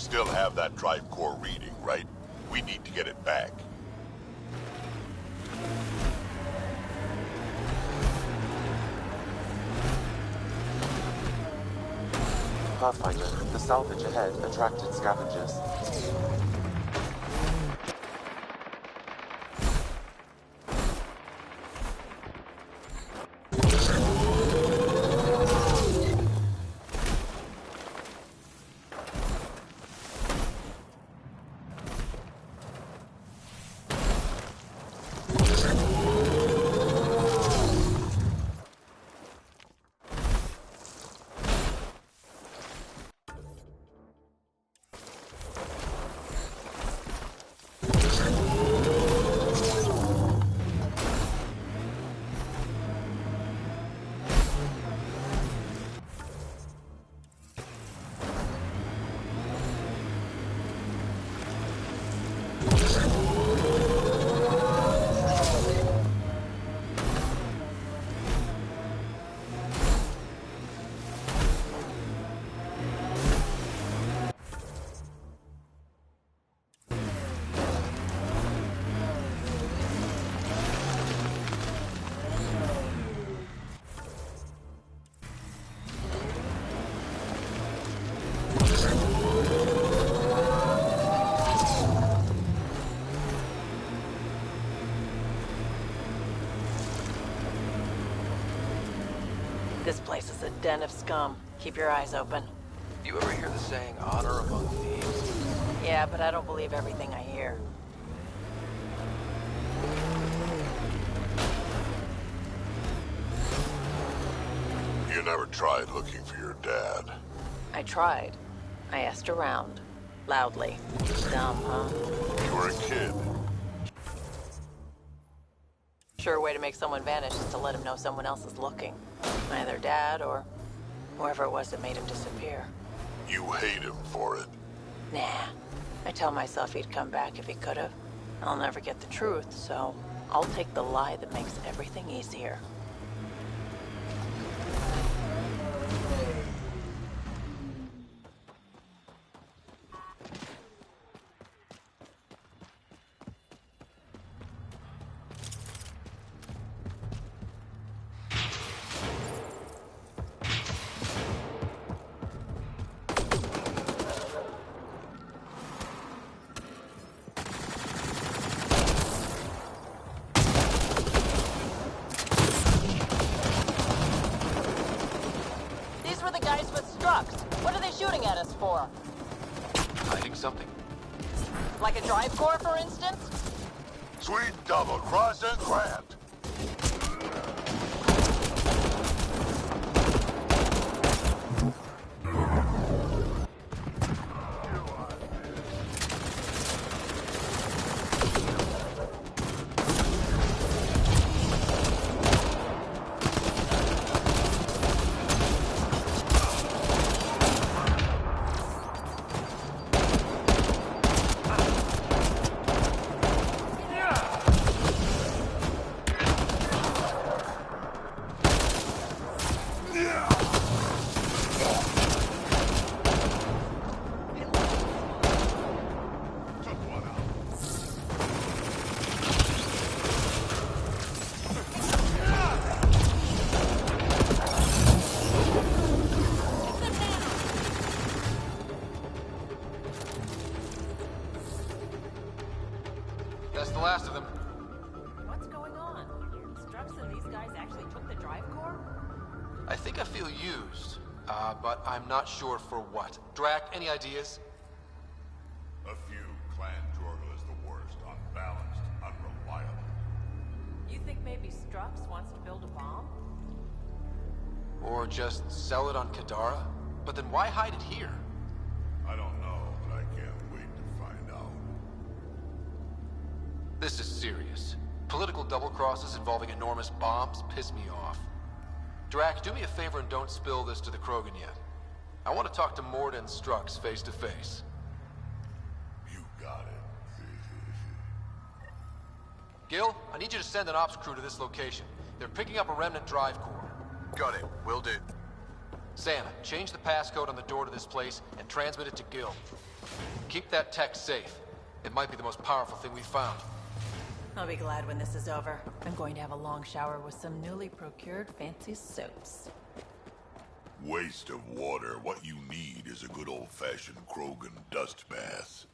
still have that drive core reading, right? We need to get it back. Pathfinder, the salvage ahead attracted scavengers. This place is a den of scum. Keep your eyes open. You ever hear the saying, honor among thieves? Yeah, but I don't believe everything I hear. You never tried looking for your dad. I tried. I asked around. Loudly. Dumb, huh? You were a kid. Sure way to make someone vanish is to let him know someone else is looking. Either Dad or whoever it was that made him disappear. You hate him for it. Nah. I tell myself he'd come back if he could have. I'll never get the truth, so I'll take the lie that makes everything easier. What are they shooting at us for? Hiding something. Like a drive core, for instance? Sweet double cross and Grant. That's the last of them. What's going on? Strux and these guys actually took the drive core? I think I feel used, but I'm not sure for what. Drac, any ideas? A few. Clan Jorgel is the worst. Unbalanced, unreliable. You think maybe Strux wants to build a bomb? Or just sell it on Kadara? But then why hide it here? I don't know, but I can't wait to find out. This is serious. Political double-crosses involving enormous bombs piss me off. Drac, do me a favor and don't spill this to the Krogan yet. I want to talk to Morda and Strux face to face. You got it. Gil, I need you to send an ops crew to this location. They're picking up a remnant drive core. Got it. Will do. Sam, change the passcode on the door to this place and transmit it to Gil. Keep that tech safe. It might be the most powerful thing we've found. I'll be glad when this is over. I'm going to have a long shower with some newly procured fancy soaps. Waste of water. What you need is a good old-fashioned Krogan dust bath.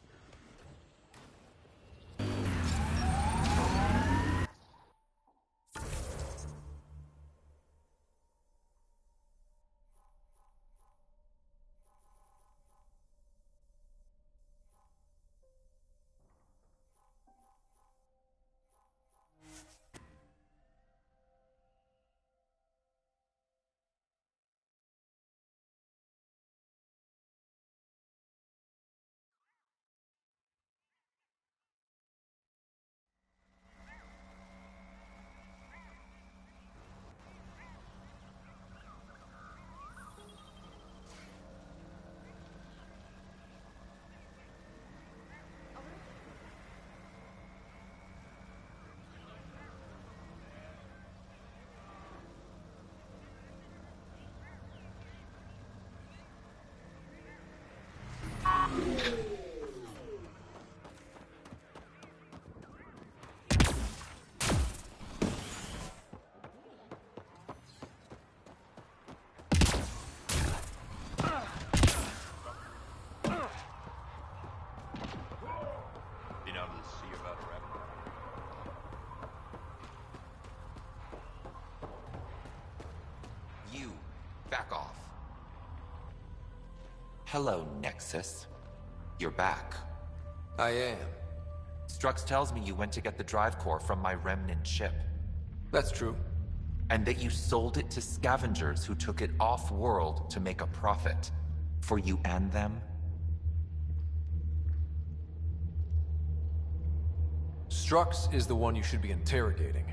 Been out to the sea about Arachnia? You, back off. Hello, Nexus. You're back. I am. Strux tells me you went to get the drive core from my remnant ship. That's true. And that you sold it to scavengers who took it off-world to make a profit. For you and them? Strux is the one you should be interrogating.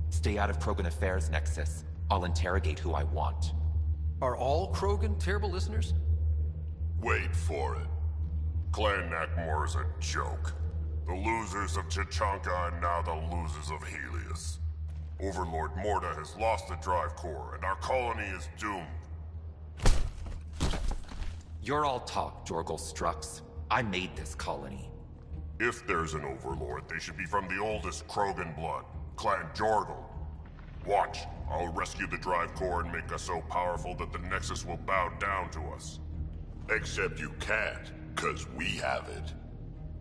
Stay out of Krogan affairs, Nexus. I'll interrogate who I want. Are all Krogan terrible listeners? Wait for it. Clan Nakmor is a joke. The losers of Chichanka and now the losers of Helios. Overlord Morda has lost the drive core, and our colony is doomed. You're all talk, Jorgal Strux. I made this colony. If there's an overlord, they should be from the oldest Krogan blood, Clan Jorgal. Watch, I'll rescue the drive core and make us so powerful that the Nexus will bow down to us. Except you can't, 'cause we have it.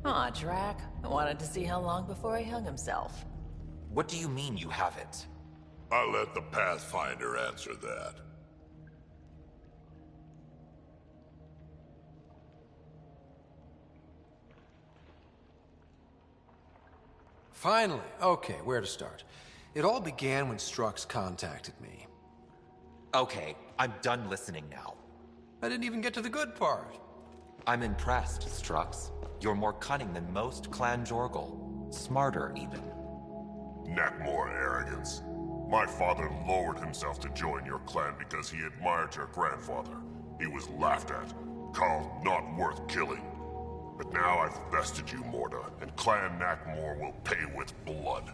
Aw, Drac. I wanted to see how long before he hung himself. What do you mean you have it? I'll let the Pathfinder answer that. Finally. Okay, where to start? It all began when Strux contacted me. Okay, I'm done listening now. I didn't even get to the good part. I'm impressed, Strux. You're more cunning than most Clan Jorgal. Smarter, even. Nakmor arrogance. My father lowered himself to join your clan because he admired your grandfather. He was laughed at, called not worth killing. But now I've bested you, Morda, and Clan Nakmor will pay with blood.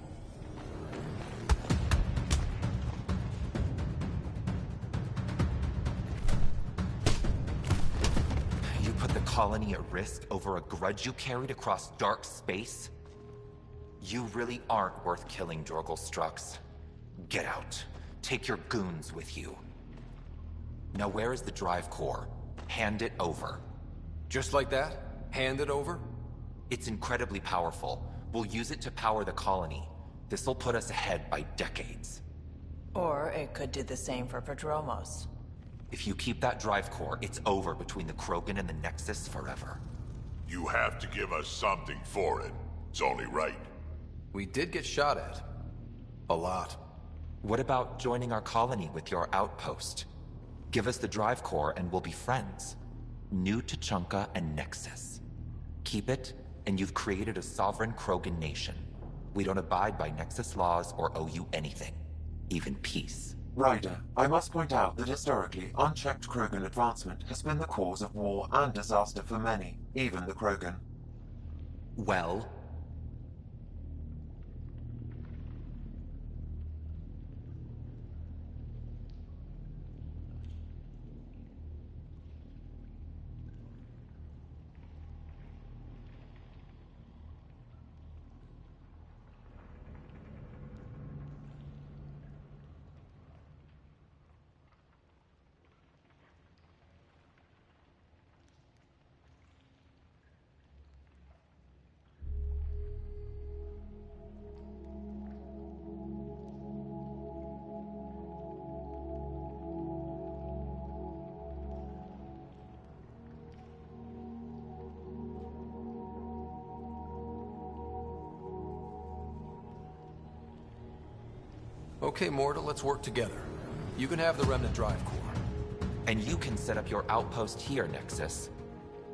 You put the colony at risk over a grudge you carried across dark space? You really aren't worth killing, Jorgal Strux. Get out. Take your goons with you. Now where is the drive core? Hand it over. Just like that? Hand it over? It's incredibly powerful. We'll use it to power the colony. This'll put us ahead by decades. Or it could do the same for Prodromos. If you keep that drive core, it's over between the Krogan and the Nexus forever. You have to give us something for it. It's only right. We did get shot at. A lot. What about joining our colony with your outpost? Give us the drive core and we'll be friends. New Tuchanka and Nexus. Keep it, and you've created a sovereign Krogan nation. We don't abide by Nexus laws or owe you anything. Even peace. Ryder, I must point out that historically, unchecked Krogan advancement has been the cause of war and disaster for many, even the Krogan. Well? Okay, Morta, let's work together. You can have the Remnant Drive Core. And you can set up your outpost here, Nexus.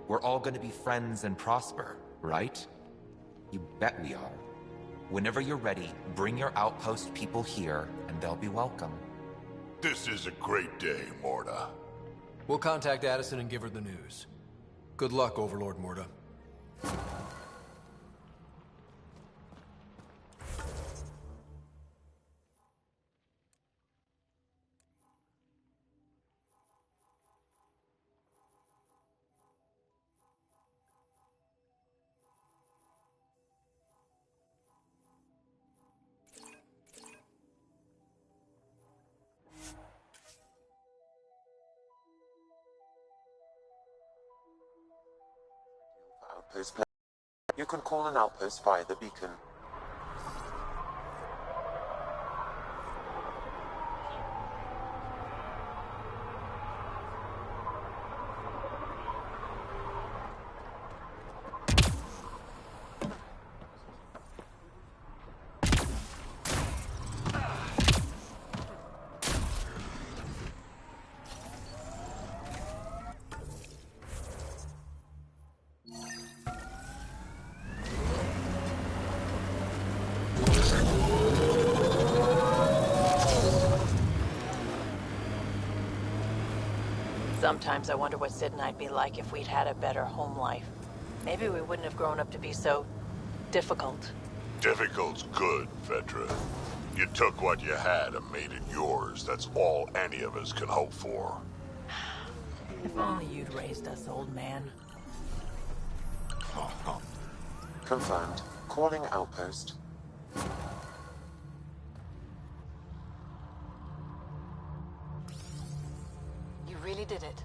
We're all gonna be friends and prosper, right? You bet we are. Whenever you're ready, bring your outpost people here, and they'll be welcome. This is a great day, Morta. We'll contact Addison and give her the news. Good luck, Overlord Morta. Outpost. You can call an outpost via the beacon. Sometimes I wonder what Sid and I'd be like if we'd had a better home life. Maybe we wouldn't have grown up to be so difficult. Difficult's good, Vetra. You took what you had and made it yours. That's all any of us can hope for. If only you'd raised us, old man. Confirmed. Calling outpost. You really did it.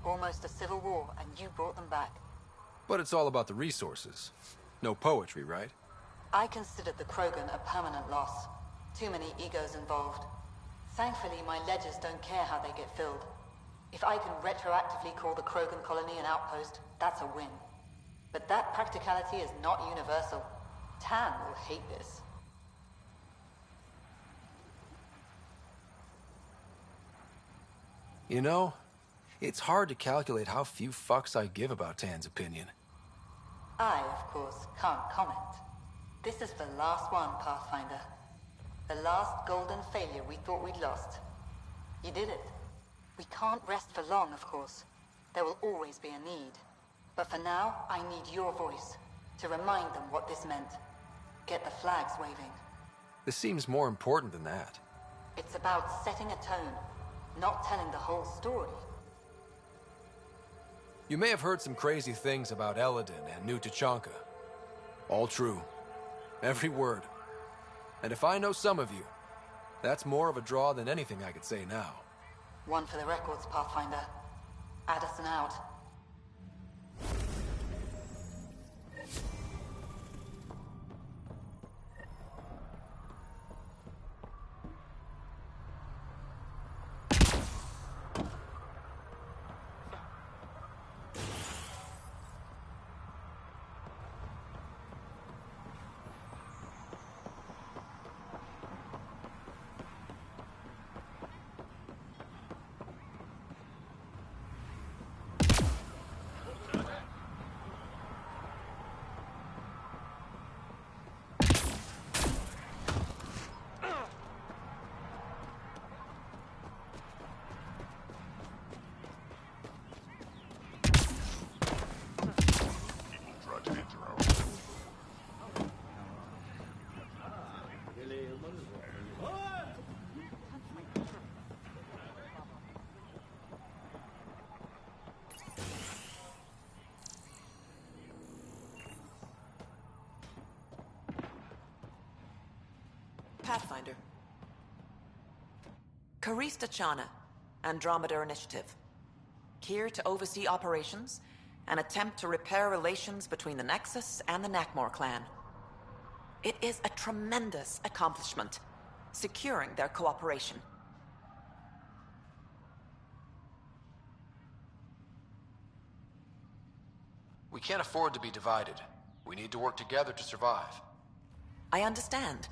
Almost a civil war, and you brought them back. But it's all about the resources. No poetry, right? I considered the Krogan a permanent loss. Too many egos involved. Thankfully, my ledgers don't care how they get filled. If I can retroactively call the Krogan colony an outpost, that's a win. But that practicality is not universal. Tan will hate this. You know, it's hard to calculate how few fucks I give about Tan's opinion. I, of course, can't comment. This is the last one, Pathfinder. The last golden failure we thought we'd lost. You did it. We can't rest for long, of course. There will always be a need. But for now, I need your voice to remind them what this meant. Get the flags waving. This seems more important than that. It's about setting a tone, not telling the whole story. You may have heard some crazy things about Eladin and New Tachanka. All true. Every word. And if I know some of you, that's more of a draw than anything I could say now. One for the records, Pathfinder. Addison out. Pathfinder. Karista Chana, Andromeda Initiative. Here to oversee operations and attempt to repair relations between the Nexus and the Nakmor clan. It is a tremendous accomplishment, securing their cooperation. We can't afford to be divided. We need to work together to survive. I understand.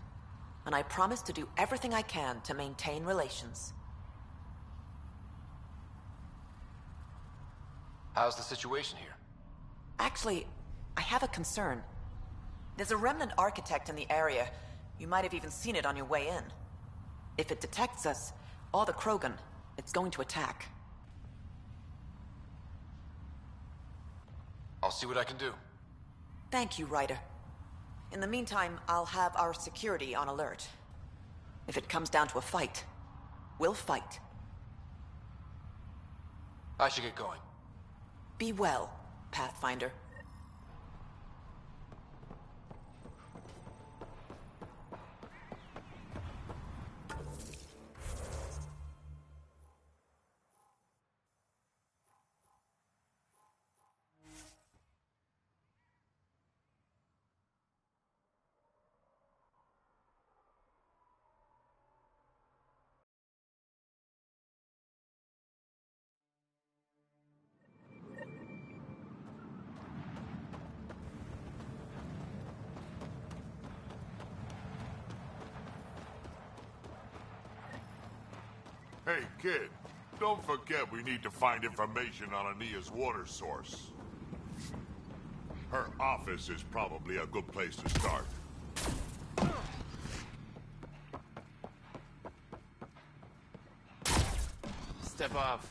and I promise to do everything I can to maintain relations. How's the situation here? Actually, I have a concern. There's a remnant architect in the area. You might have even seen it on your way in. If it detects us, or the Krogan, it's going to attack. I'll see what I can do. Thank you, Ryder. In the meantime, I'll have our security on alert. If it comes down to a fight, we'll fight. I should get going. Be well, Pathfinder. Hey, kid, don't forget we need to find information on Ania's water source. Her office is probably a good place to start. Step off.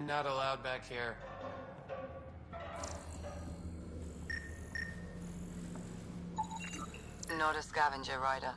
Not allowed back here. Not a scavenger, Ryder.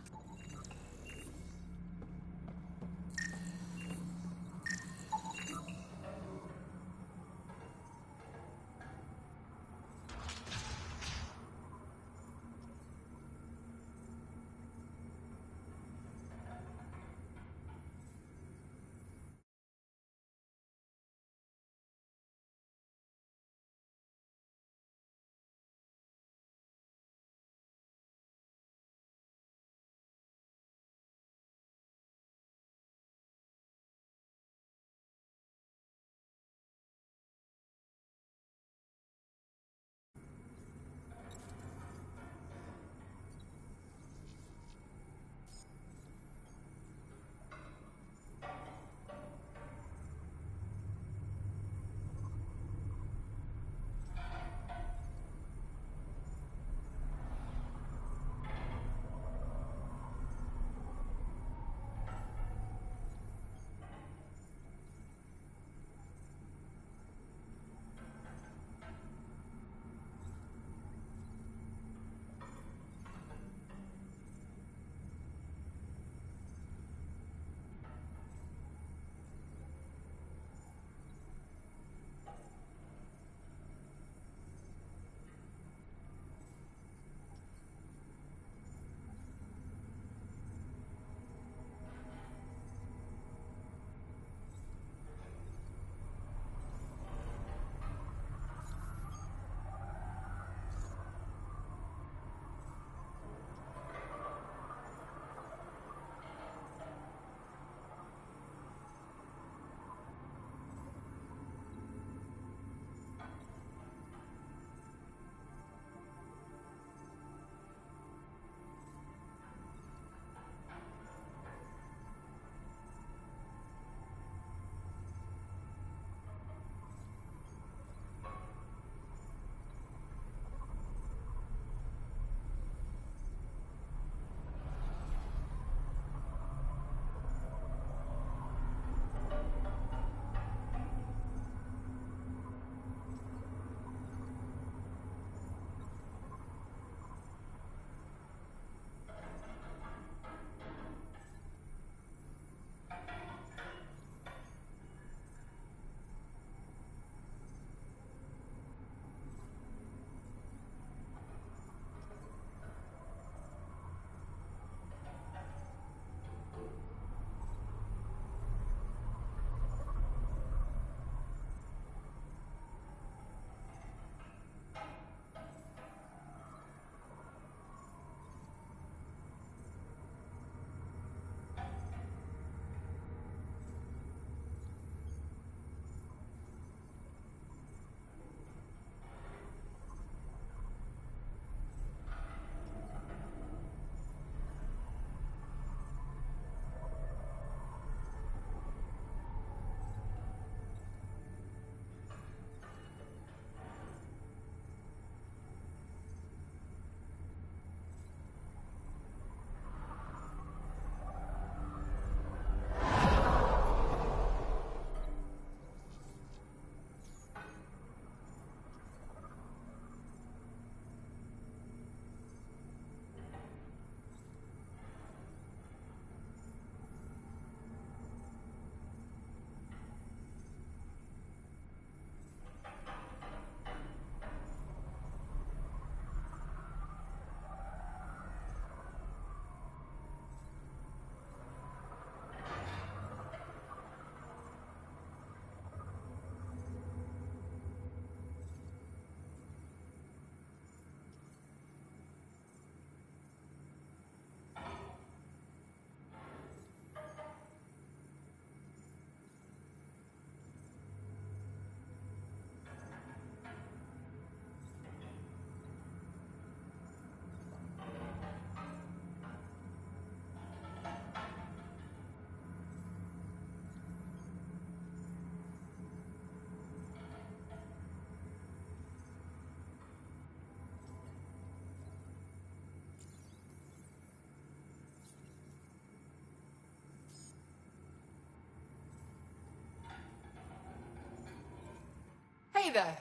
Hey there.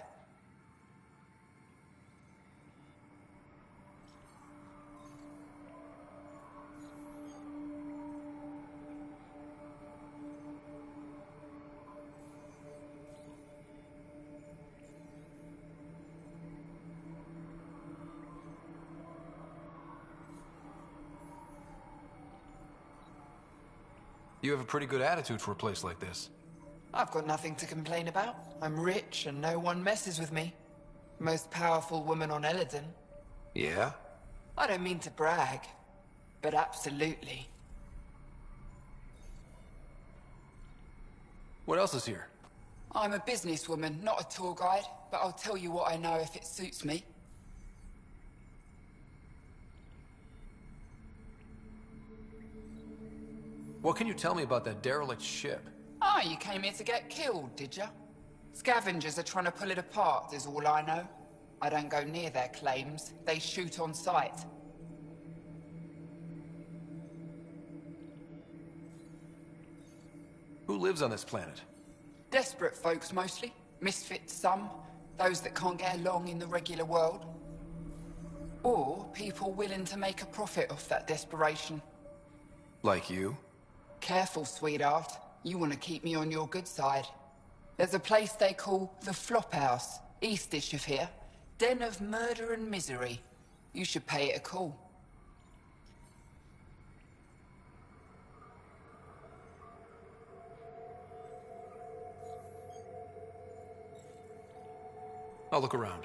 You have a pretty good attitude for a place like this. I've got nothing to complain about. I'm rich and no one messes with me. Most powerful woman on Eladin. Yeah? I don't mean to brag, but absolutely. What else is here? I'm a businesswoman, not a tour guide, but I'll tell you what I know if it suits me. What can you tell me about that derelict ship? Ah, you came here to get killed, did ya? Scavengers are trying to pull it apart, is all I know. I don't go near their claims. They shoot on sight. Who lives on this planet? Desperate folks, mostly. Misfits, some. Those that can't get along in the regular world. Or people willing to make a profit off that desperation. Like you? Careful, sweetheart. You want to keep me on your good side. There's a place they call the Flop House, eastish of here. Den of murder and misery. You should pay it a call. I'll look around.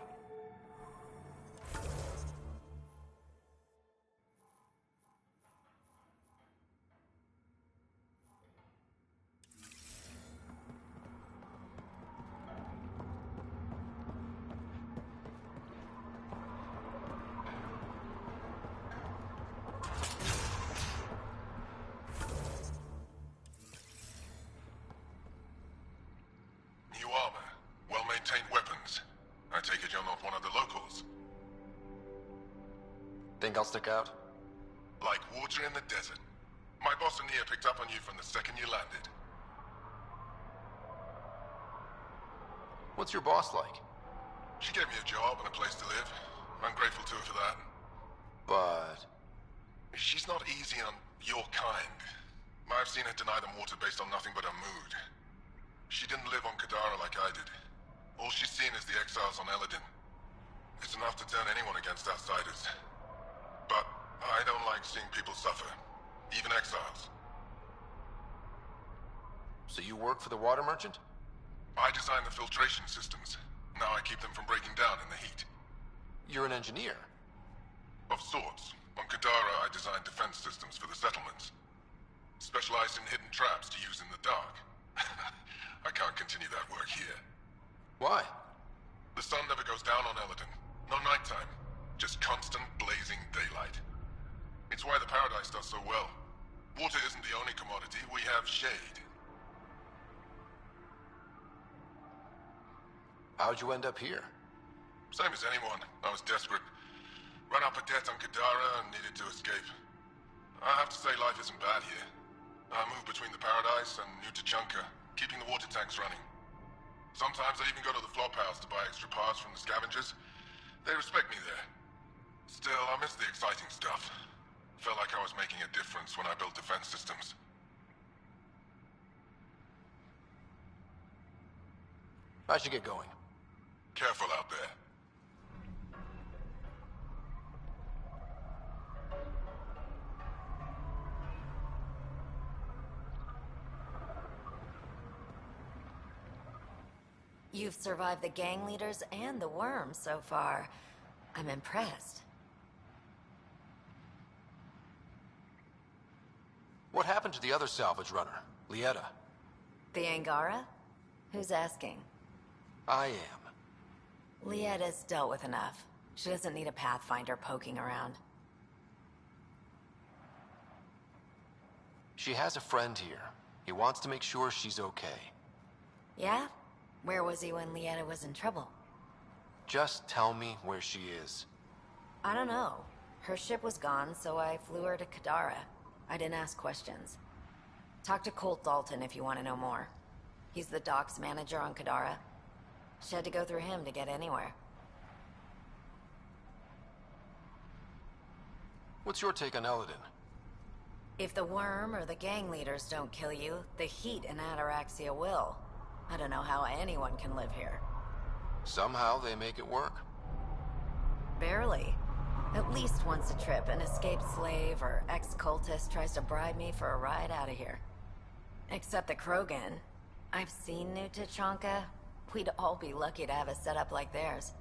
New armor, well-maintained weapons. I take it you're not one of the locals. Think I'll stick out? Like water in the desert. My boss and Nia picked up on you from the second you landed. What's your boss like? She gave me a job and a place to live. I'm grateful to her for that. But... She's not easy on your kind. I've seen her deny them water based on nothing but her mood. She didn't live on Kadara like I did. All she's seen is the exiles on Eladin. It's enough to turn anyone against outsiders. But I don't like seeing people suffer. Even exiles. So you work for the water merchant? I design the filtration systems. Now I keep them from breaking down in the heat. You're an engineer? Of sorts. On Kadara, I design defense systems for the settlements. Specialized in hidden traps to use in the dark. I can't continue that work here. Why? The sun never goes down on Eladin. No nighttime. Just constant blazing daylight. It's why the Paradise does so well. Water isn't the only commodity. We have shade. How'd you end up here? Same as anyone. I was desperate. Ran up a debt on Kadara and needed to escape. I have to say life isn't bad here. I move between the Paradise and New Tachanka, keeping the water tanks running. Sometimes I even go to the Flop House to buy extra parts from the scavengers. They respect me there. Still, I miss the exciting stuff. Felt like I was making a difference when I built defense systems. I should get going. Careful out there. You've survived the gang leaders and the worms so far. I'm impressed. What happened to the other salvage runner, Lieta? The Angara? Who's asking? I am. Lieta's dealt with enough. She doesn't need a Pathfinder poking around. She has a friend here. He wants to make sure she's okay. Yeah? Where was he when Lieta was in trouble? Just tell me where she is. I don't know. Her ship was gone, so I flew her to Kadara. I didn't ask questions. Talk to Colt Dalton if you want to know more. He's the docks manager on Kadara. She had to go through him to get anywhere. What's your take on Eladin? If the worm or the gang leaders don't kill you, the heat in Ataraxia will. I don't know how anyone can live here. Somehow they make it work. Barely. At least once a trip, an escaped slave or ex-cultist tries to bribe me for a ride out of here. Except the Krogan. I've seen New Tachanka. We'd all be lucky to have a setup like theirs.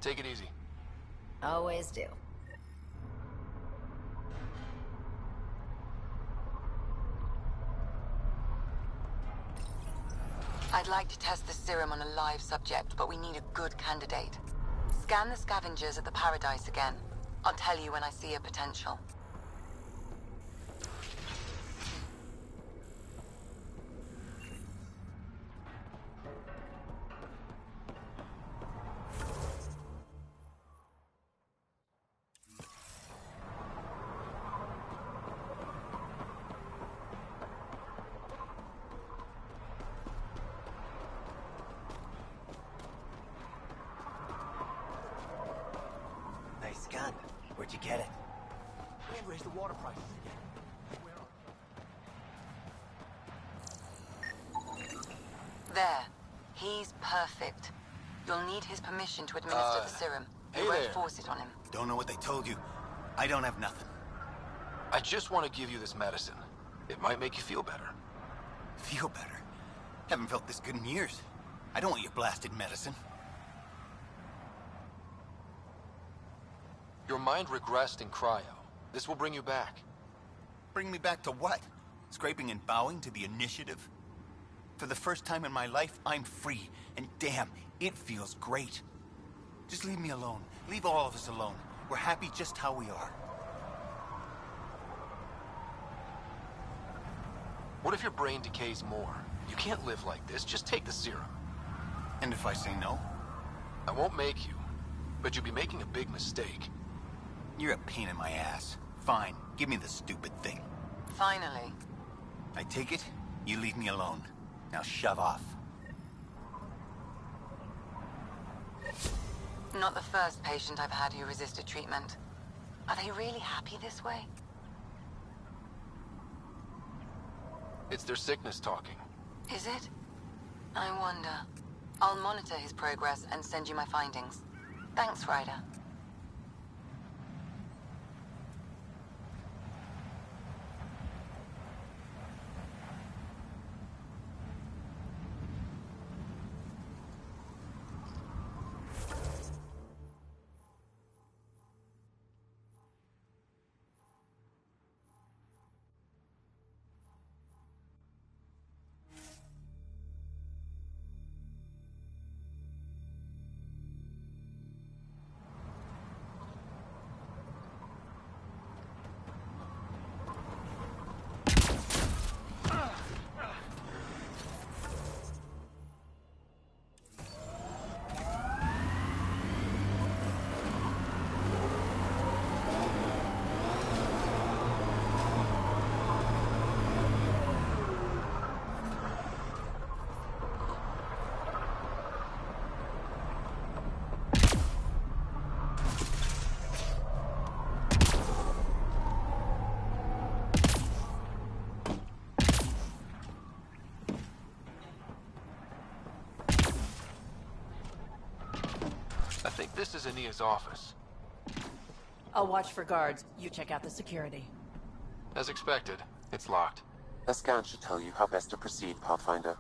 Take it easy. Always do. I'd like to test the serum on a live subject, but we need a good candidate. Scan the scavengers at the Paradise again. I'll tell you when I see a potential. Nice gun. Where'd you get it? And raise the water prices again. There. He's perfect. You'll need his permission to administer the serum. You won't force it on him. Don't know what they told you. I don't have nothing. I just want to give you this medicine. It might make you feel better. Feel better? Haven't felt this good in years. I don't want your blasted medicine. Your mind regressed in cryo. This will bring you back. Bring me back to what? Scraping and bowing to the initiative? For the first time in my life, I'm free. And damn, it feels great. Just leave me alone. Leave all of us alone. We're happy just how we are. What if your brain decays more? You can't live like this. Just take the serum. And if I say no? I won't make you, but you'll be making a big mistake. You're a pain in my ass. Fine, give me the stupid thing. Finally. I take it, you leave me alone. Now shove off. Not the first patient I've had who resisted treatment. Are they really happy this way? It's their sickness talking. Is it? I wonder. I'll monitor his progress and send you my findings. Thanks, Ryder. I think this is Ania's office. I'll watch for guards. You check out the security. As expected, it's locked. A scan should tell you how best to proceed, Pathfinder.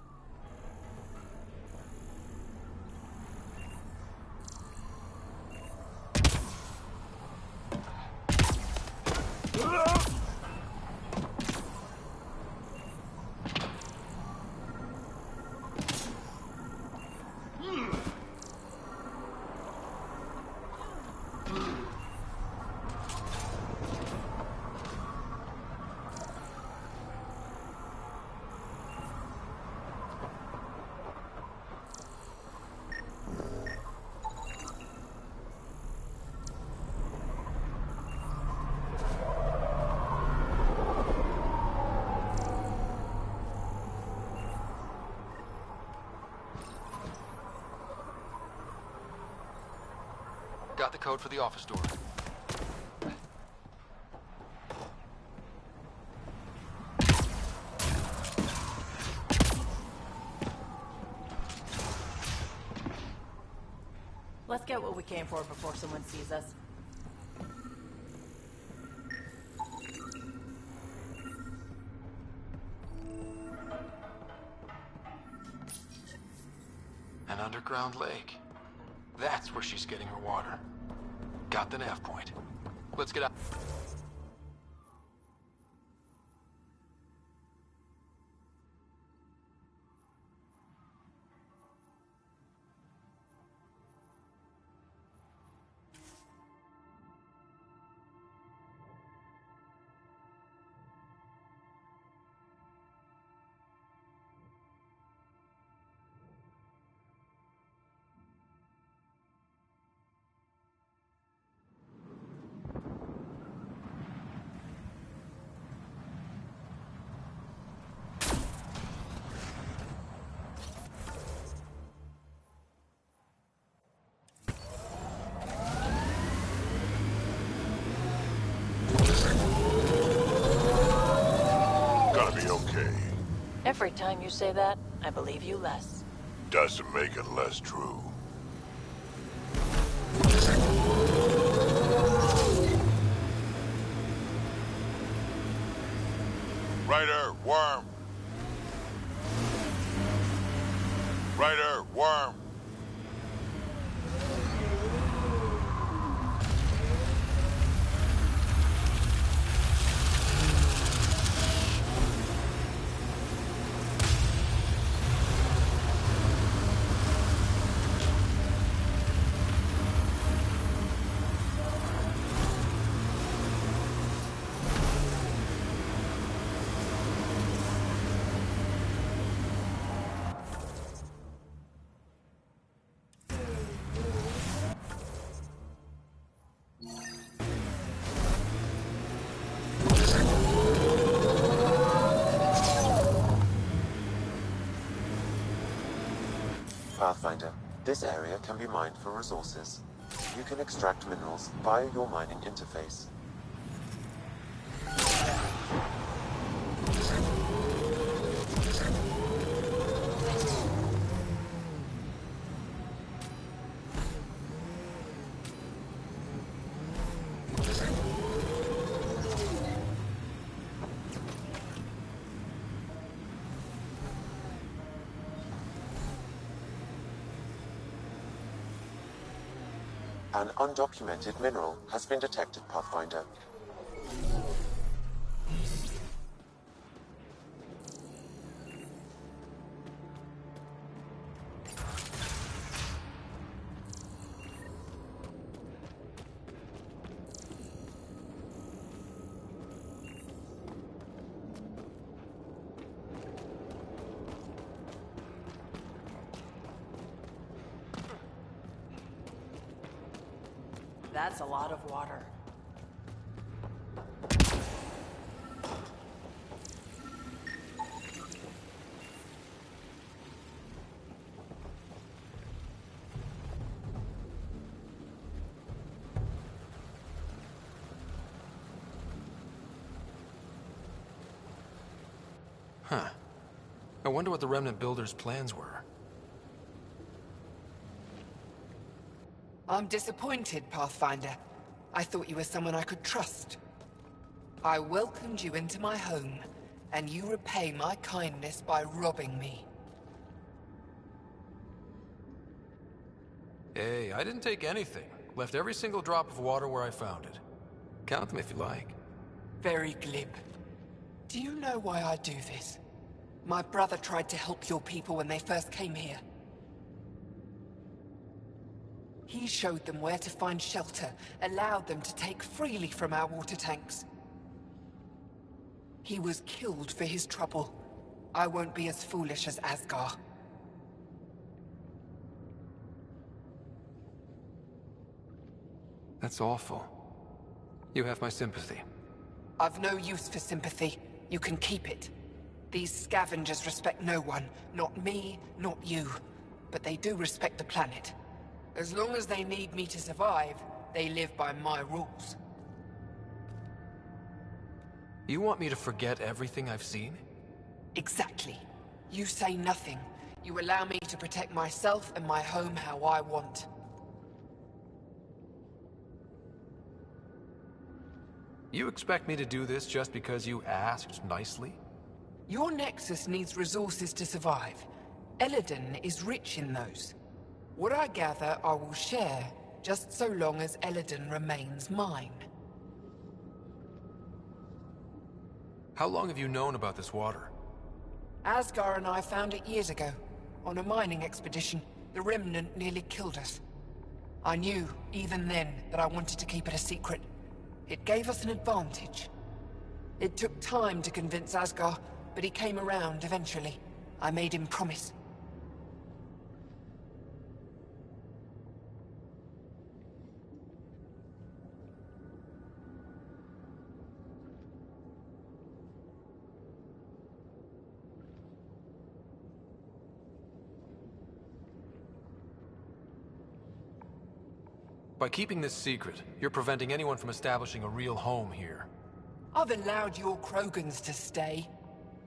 Got the code for the office door. Let's get what we came for before someone sees us. An underground lake. That's where she's getting her water. Got the nav point. Let's get out. Every time you say that, I believe you less. Doesn't make it less true. Ryder, worm! Ryder, worm! Pathfinder, this area can be mined for resources. You can extract minerals via your mining interface. An undocumented mineral has been detected, Pathfinder. That's a lot of water. Huh. I wonder what the Remnant Builders' plans were. I'm disappointed, Pathfinder. I thought you were someone I could trust. I welcomed you into my home, and you repay my kindness by robbing me. Hey, I didn't take anything. Left every single drop of water where I found it. Count them if you like. Very glib. Do you know why I do this? My brother tried to help your people when they first came here. He showed them where to find shelter, allowed them to take freely from our water tanks. He was killed for his trouble. I won't be as foolish as Asgar. That's awful. You have my sympathy. I've no use for sympathy. You can keep it. These scavengers respect no one. Not me, not you. But they do respect the planet. As long as they need me to survive, They live by my rules. You want me to forget everything I've seen? Exactly. You say nothing. You allow me to protect myself and my home how I want. You expect me to do this just because you asked nicely? Your Nexus needs resources to survive. Eladon is rich in those. What I gather, I will share, just so long as Eladon remains mine. How long have you known about this water? Asgar and I found it years ago. On a mining expedition, the Remnant nearly killed us. I knew, even then, that I wanted to keep it a secret. It gave us an advantage. It took time to convince Asgar, but he came around eventually. I made him promise. By keeping this secret, you're preventing anyone from establishing a real home here. I've allowed your Krogans to stay.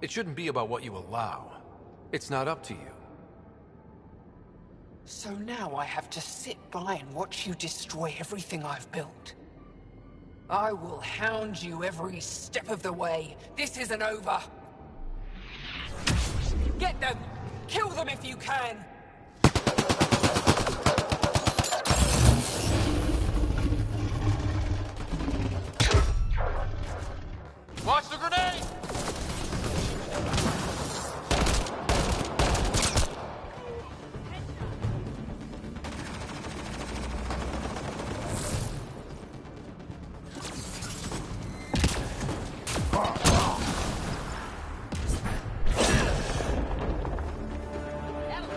It shouldn't be about what you allow. It's not up to you. So now I have to sit by and watch you destroy everything I've built. I will hound you every step of the way. This isn't over. Get them! Kill them if you can! Watch the grenade!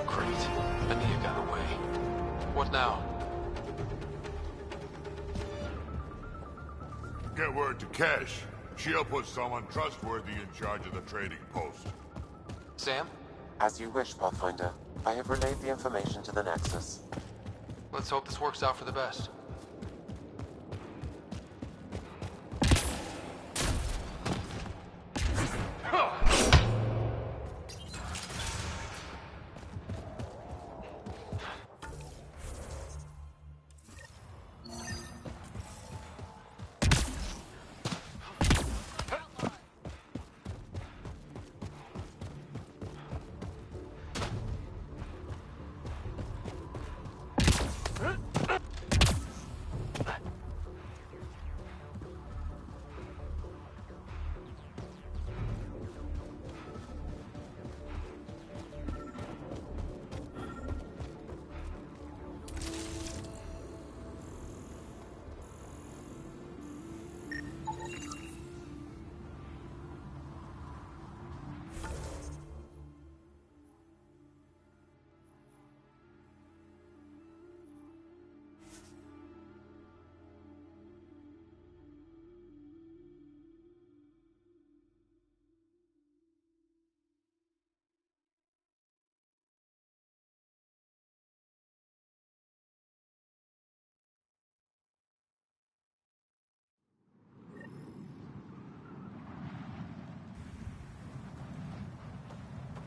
Great. Ania got away. What now? Get word to Kesh. She'll put someone trustworthy in charge of the trading post. Sam? As you wish, Pathfinder. I have relayed the information to the Nexus. Let's hope this works out for the best.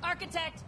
Architect!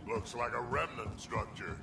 Looks like a remnant structure.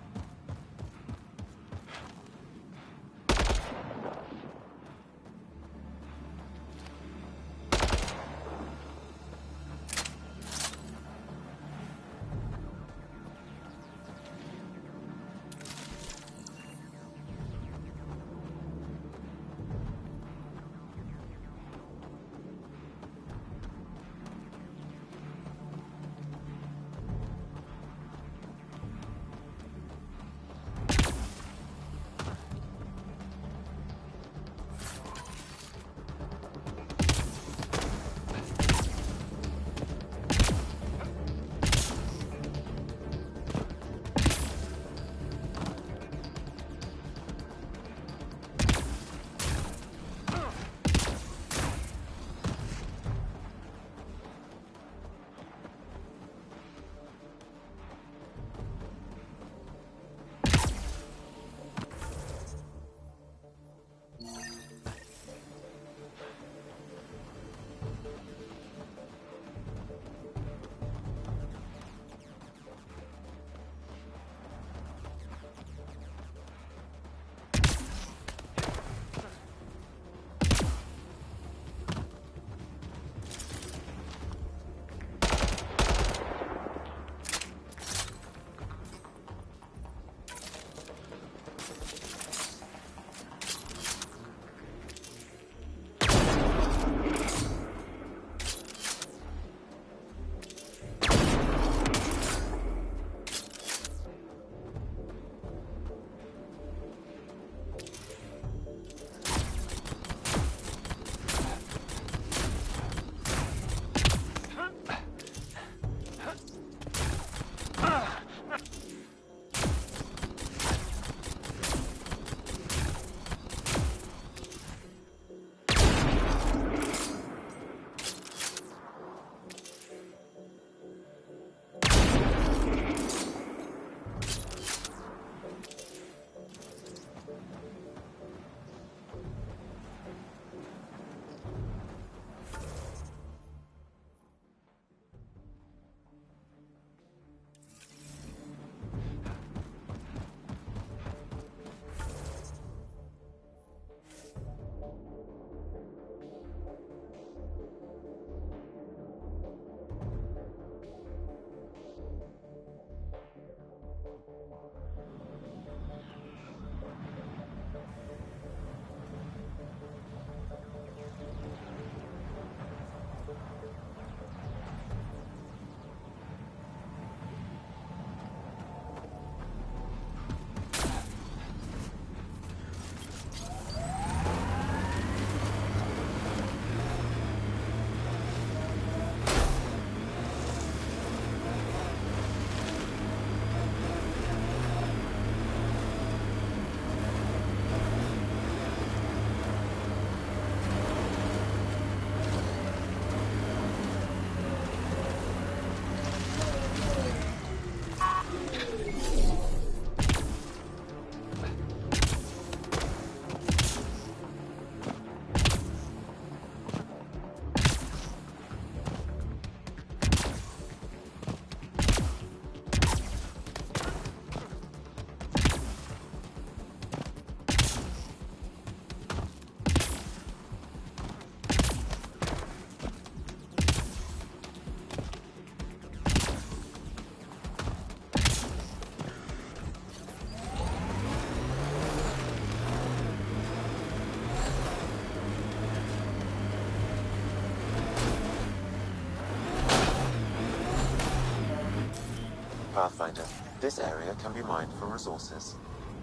Pathfinder, this area can be mined for resources.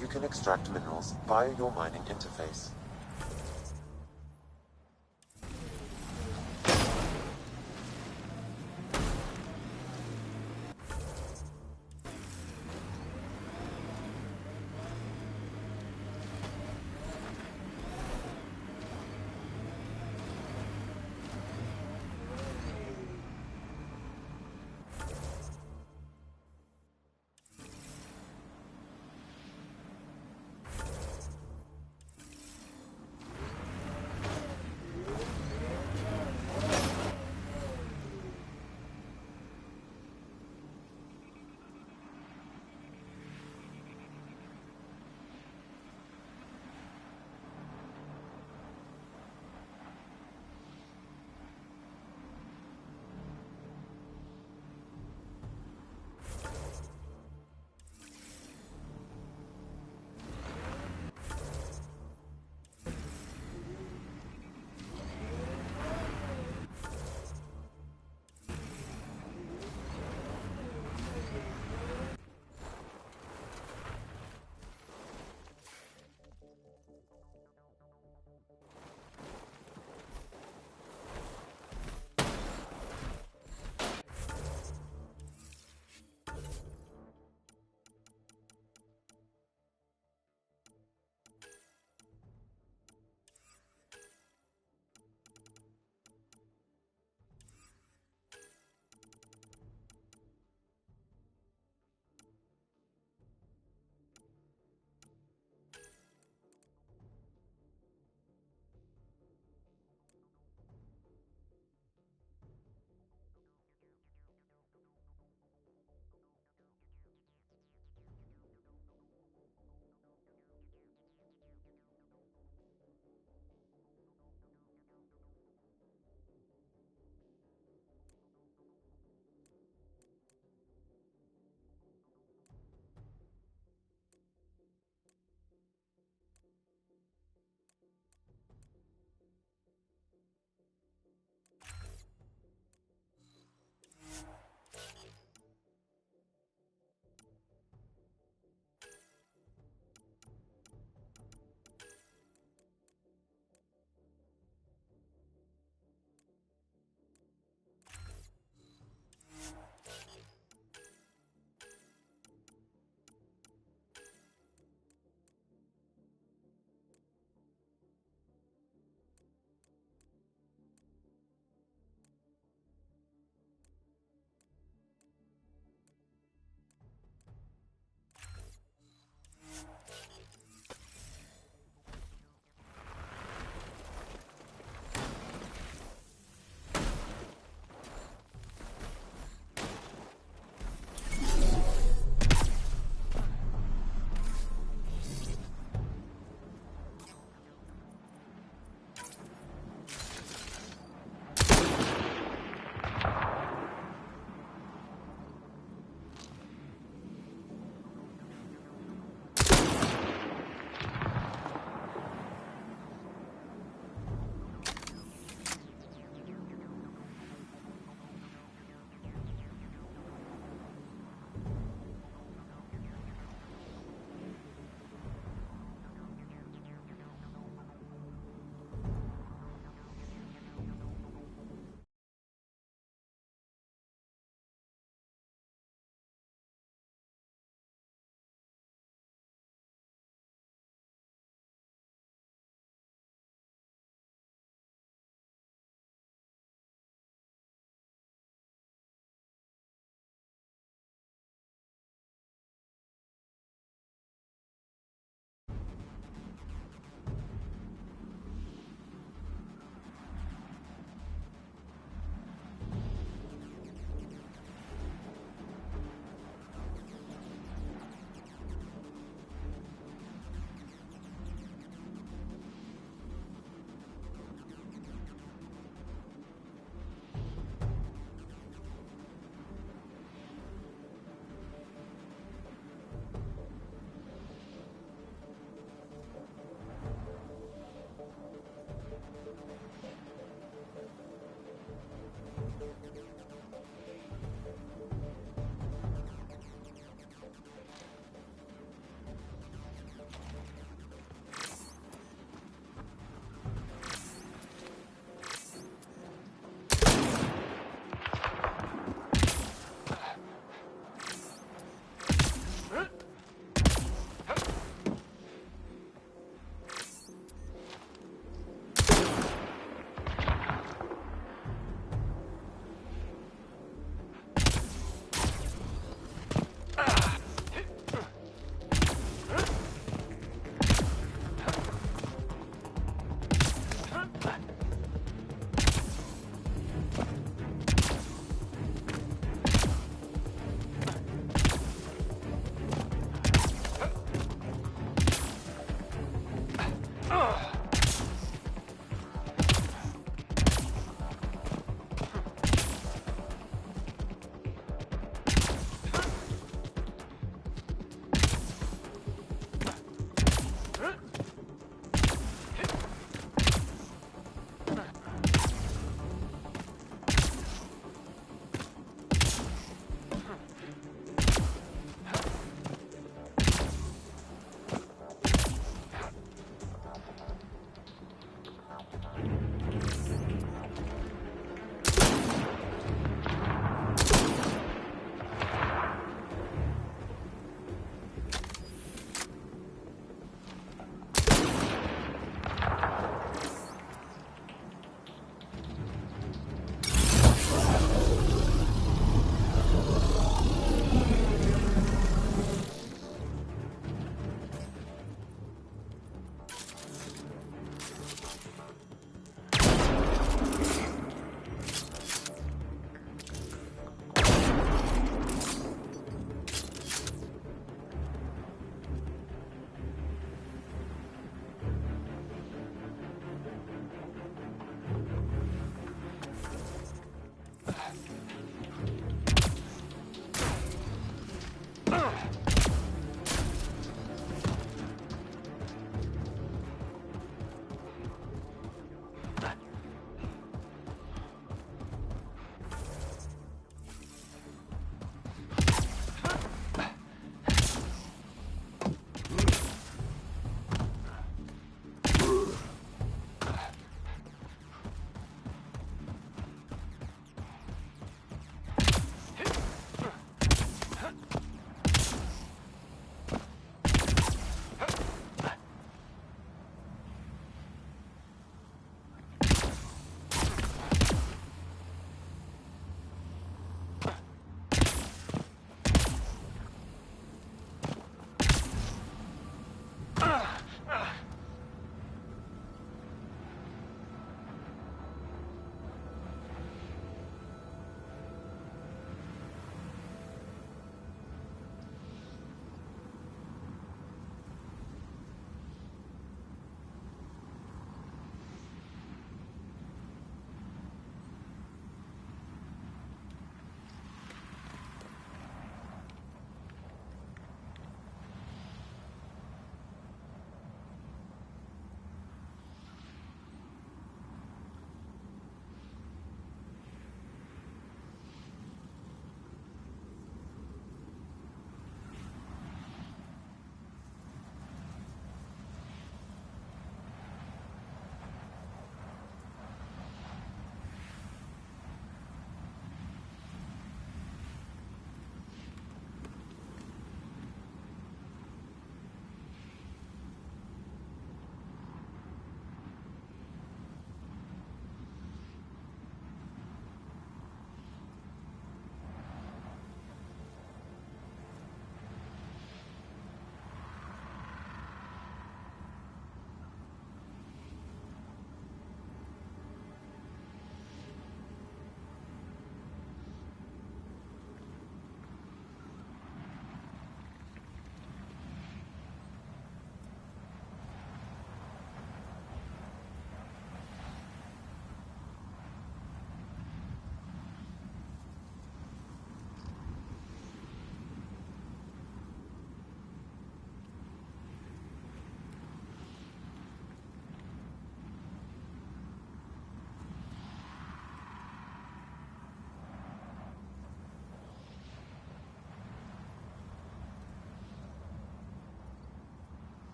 You can extract minerals via your mining interface.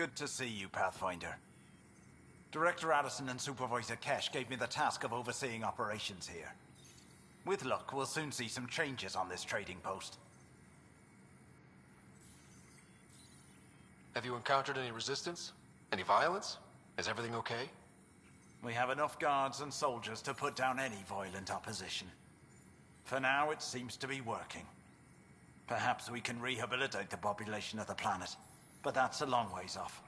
Good to see you, Pathfinder. Director Addison and Supervisor Kesh gave me the task of overseeing operations here. With luck, we'll soon see some changes on this trading post. Have you encountered any resistance? Any violence? Is everything okay? We have enough guards and soldiers to put down any violent opposition. For now, it seems to be working. Perhaps we can rehabilitate the population of the planet, but that's a long ways off.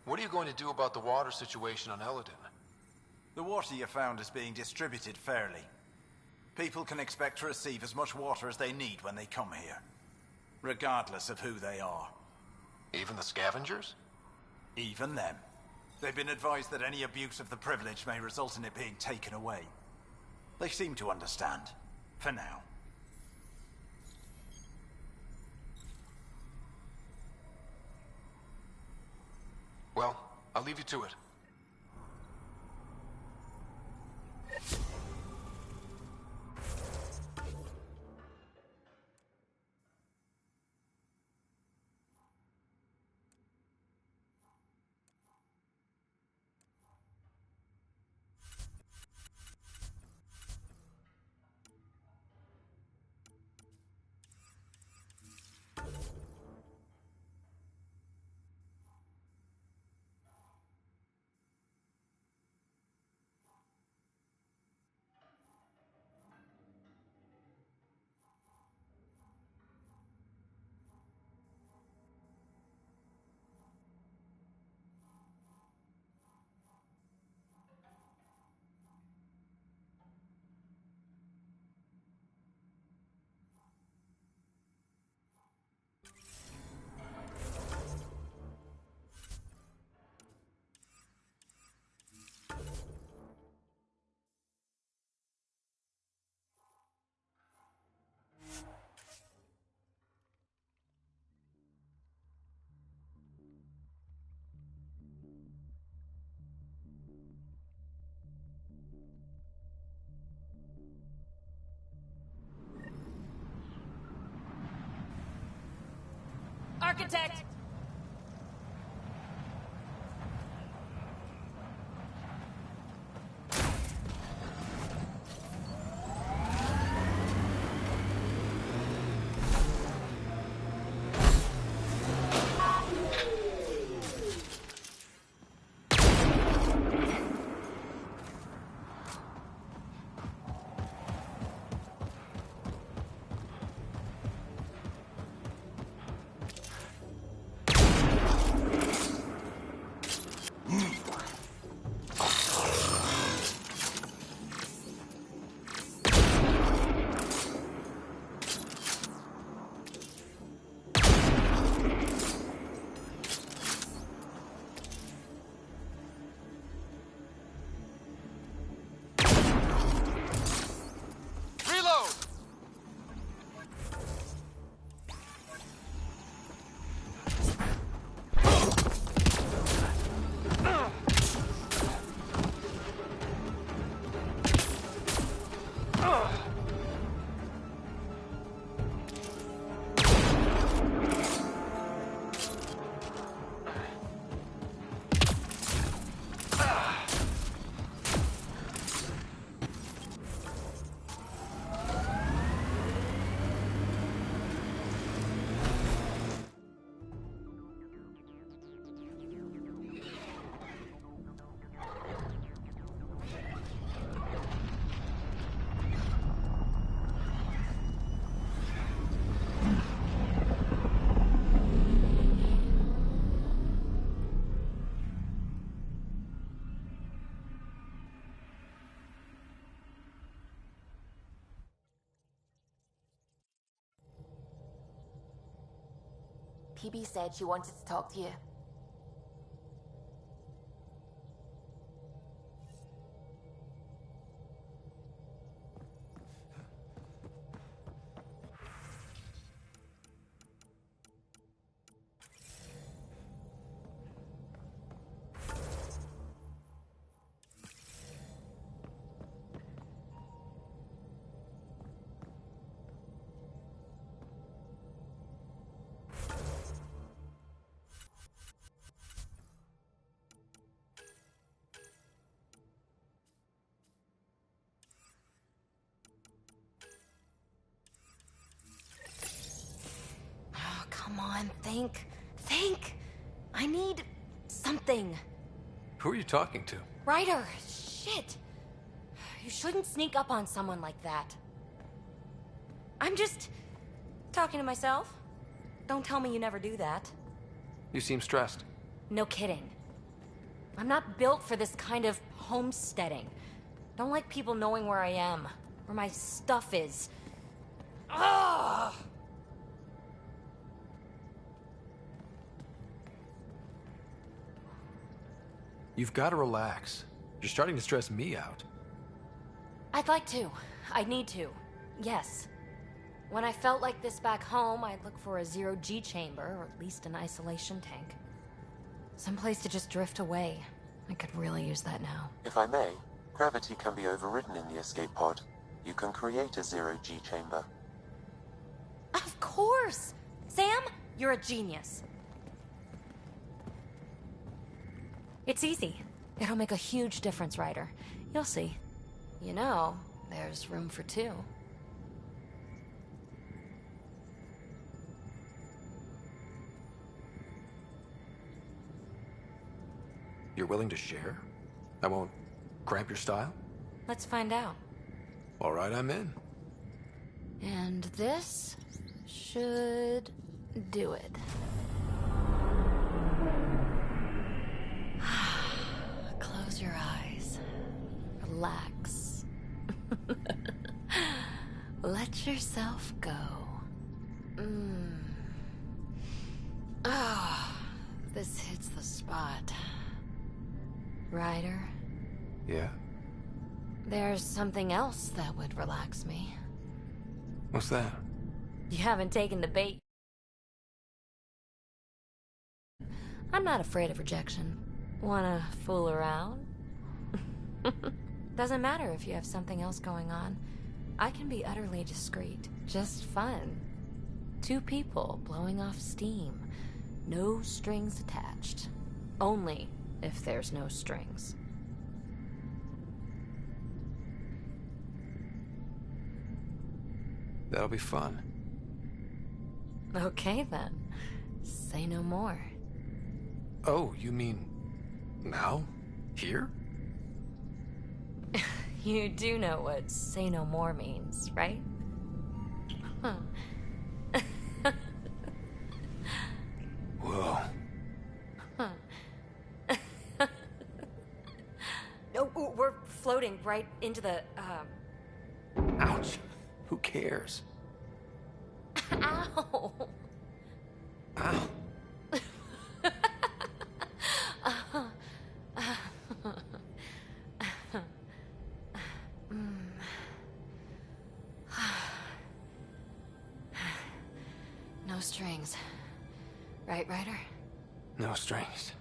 What are you going to do about the water situation on Eladin? The water you found is being distributed fairly. People can expect to receive as much water as they need when they come here, regardless of who they are. Even the scavengers? Even them. They've been advised that any abuse of the privilege may result in it being taken away. They seem to understand, for now. Well, I'll leave you to it. Architect! PB said she wanted to talk to you. Come on, think. Think! I need something. Who are you talking to? Ryder! Shit! You shouldn't sneak up on someone like that. I'm just talking to myself. Don't tell me you never do that. You seem stressed. No kidding. I'm not built for this kind of homesteading. Don't like people knowing where I am, where my stuff is. Ugh! You've got to relax. You're starting to stress me out. I'd like to. I need to. Yes. When I felt like this back home, I'd look for a zero-G chamber, or at least an isolation tank. Someplace to just drift away. I could really use that now. If I may, gravity can be overridden in the escape pod. You can create a zero-G chamber. Of course! Sam, you're a genius. It's easy. It'll make a huge difference, Ryder. You'll see. You know, there's room for two. You're willing to share? I won't cramp your style? Let's find out. All right, I'm in. And this should do it. Close your eyes. Relax. Let yourself go. Ah, this hits the spot. Ryder? Yeah? There's something else that would relax me. What's that? You haven't taken the bait. I'm not afraid of rejection. Wanna fool around? Doesn't matter if you have something else going on. I can be utterly discreet. Just fun. Two people blowing off steam. No strings attached. Only if there's no strings. That'll be fun. Okay then. Say no more. Oh, you mean now? Here? You do know what say no more means, right? Huh. Whoa. Huh. No, we're floating right into the, Ouch. Who cares? Ow! Ow. No strings. Right, Ryder? No strings.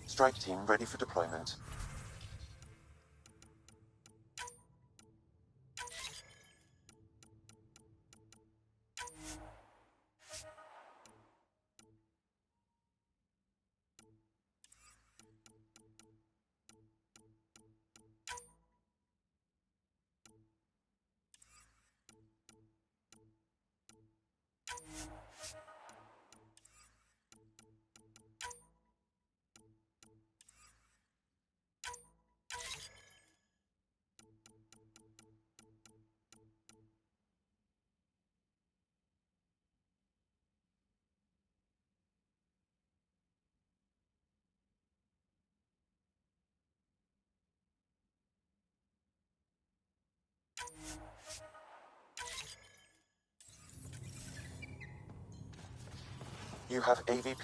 Strike team ready for deployment. You have AVP.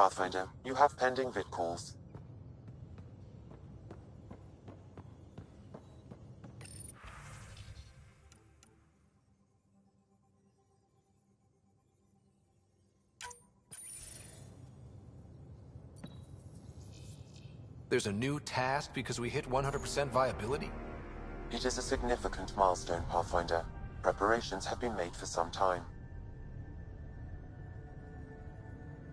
Pathfinder, you have pending vid calls. There's a new task because we hit 100% viability? It is a significant milestone, Pathfinder. Preparations have been made for some time.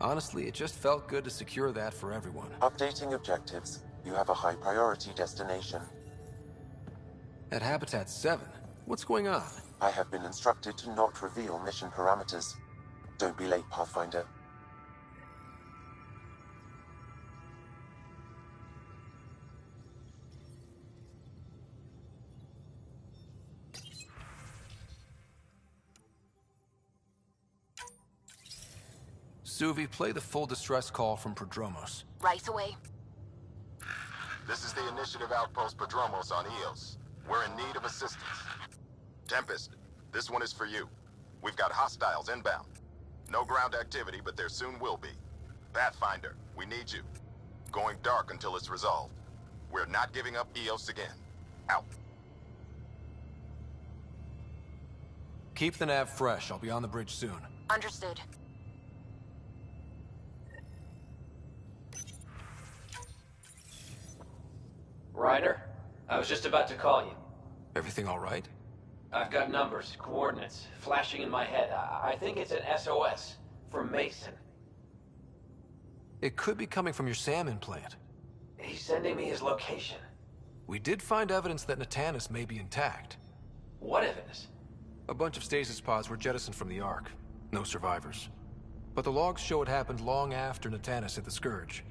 Honestly, it just felt good to secure that for everyone. Updating objectives. You have a high priority destination. At Habitat 7, what's going on? I have been instructed to not reveal mission parameters. Don't be late, Pathfinder. Suvi, play the full distress call from Prodromos. Right away. This is the Initiative Outpost Prodromos on Eos. We're in need of assistance. Tempest, this one is for you. We've got hostiles inbound. No ground activity, but there soon will be. Pathfinder, we need you. Going dark until it's resolved. We're not giving up Eos again. Out. Keep the nav fresh. I'll be on the bridge soon. Understood. Ryder, I was just about to call you. Everything all right? I've got numbers, coordinates, flashing in my head. I think it's an SOS from Mason. It could be coming from your salmon plant. He's sending me his location. We did find evidence that Natanis may be intact. What evidence? A bunch of stasis pods were jettisoned from the Ark. No survivors. But the logs show it happened long after Natanis hit the Scourge.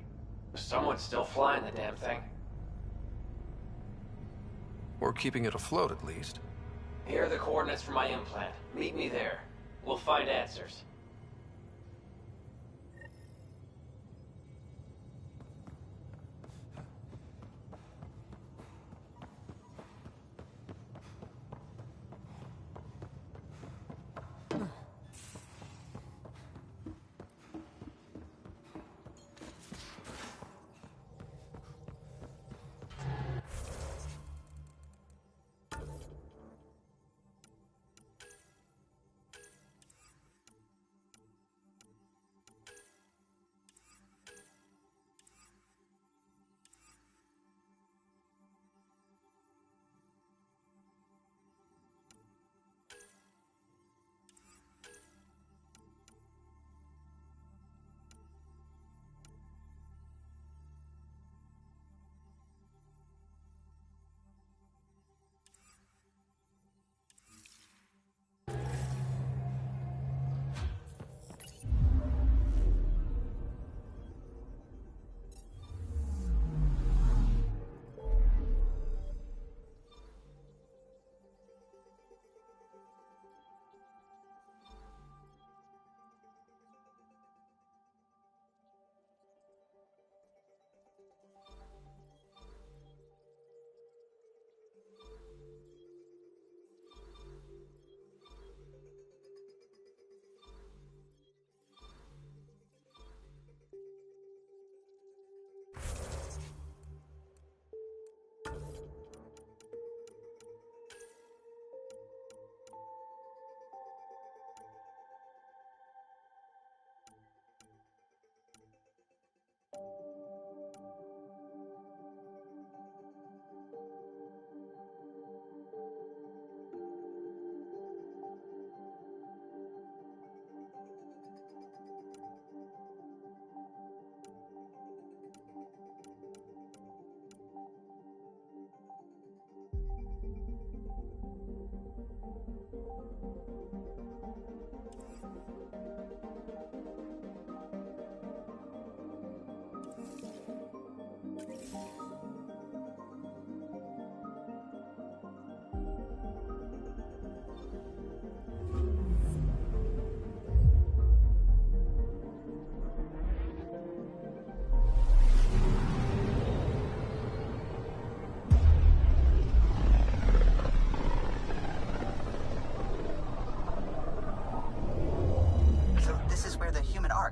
Someone's still flying the damn thing. Or keeping it afloat, at least. Here are the coordinates for my implant. Meet me there. We'll find answers.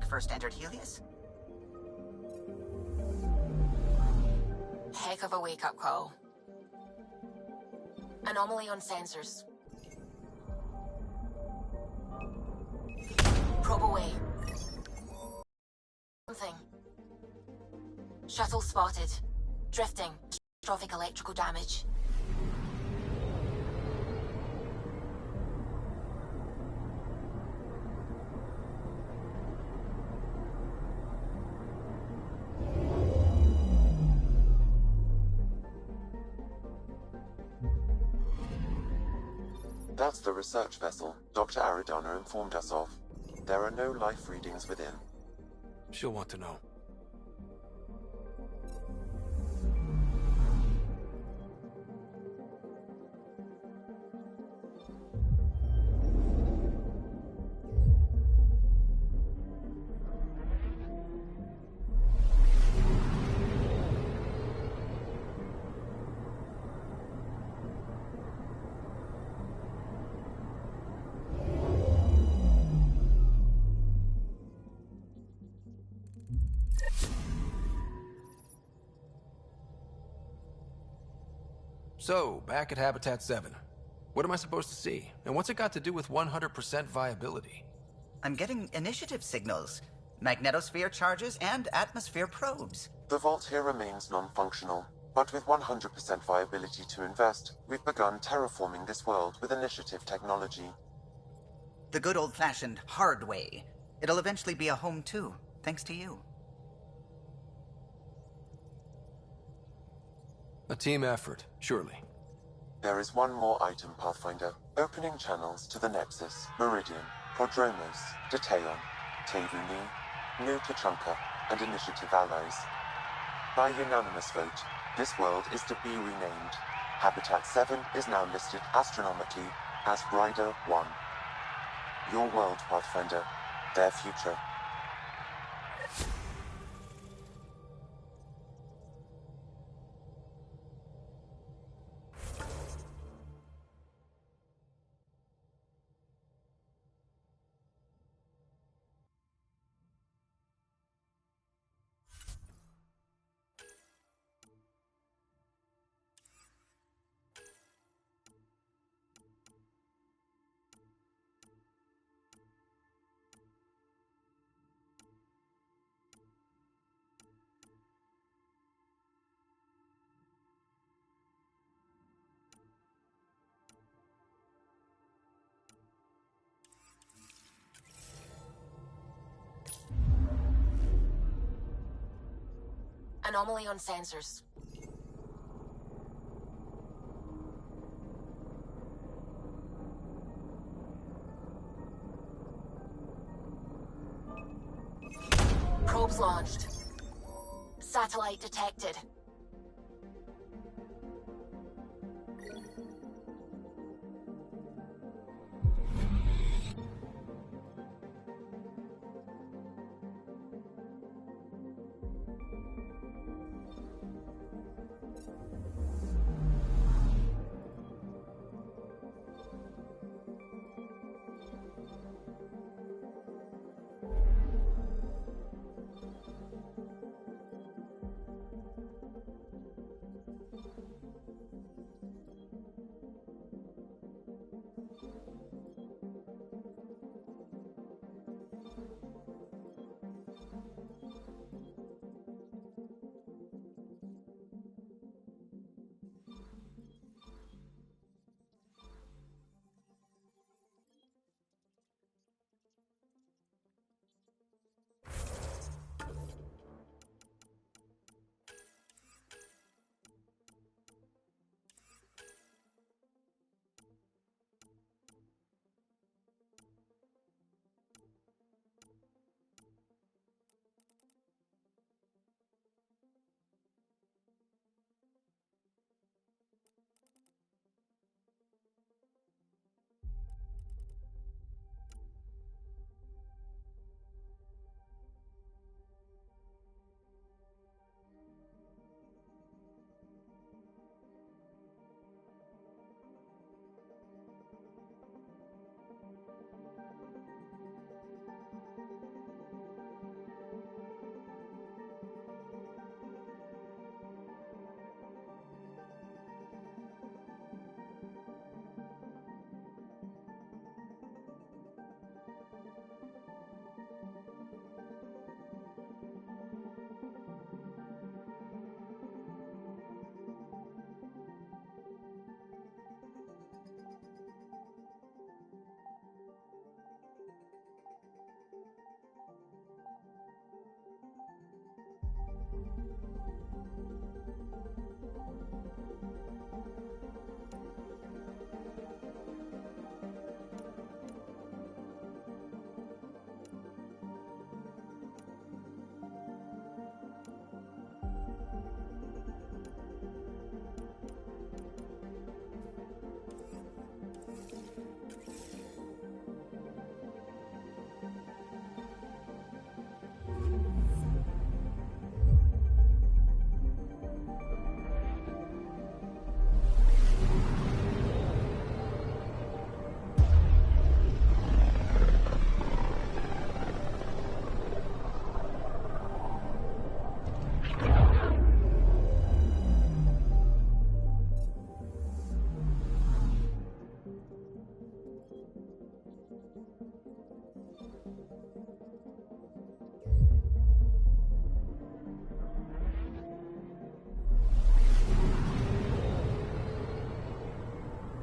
First entered Helios? of a wake-up call. Anomaly on sensors. Probe away. Something. Shuttle spotted. Drifting. Catastrophic electrical damage. That's the research vessel Dr. Aridana informed us of. There are no life readings within. She'll want to know. So, back at Habitat 7. What am I supposed to see? And what's it got to do with 100% viability? I'm getting initiative signals, magnetosphere charges, and atmosphere probes. The vault here remains non-functional, but with 100% viability to invest, we've begun terraforming this world with initiative technology. The good old-fashioned hard way. It'll eventually be a home too, thanks to you. A team effort, surely. There is one more item, Pathfinder. Opening channels to the Nexus, Meridian, Prodromos, Detaeon, Tevuni, New Tachanka, and Initiative allies. By unanimous vote, this world is to be renamed. Habitat 7 is now listed astronomically as Rider 1. Your world, Pathfinder. Their future. Anomaly on sensors. Probes launched. Satellite detected.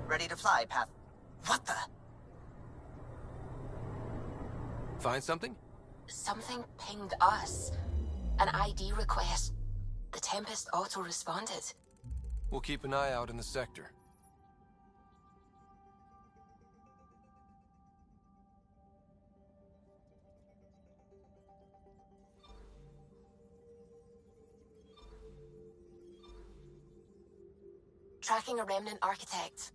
Ready to fly, Path. What the? Find something? Something pinged us. An ID request. The Tempest auto-responded. We'll keep an eye out in the sector. Tracking a remnant architect.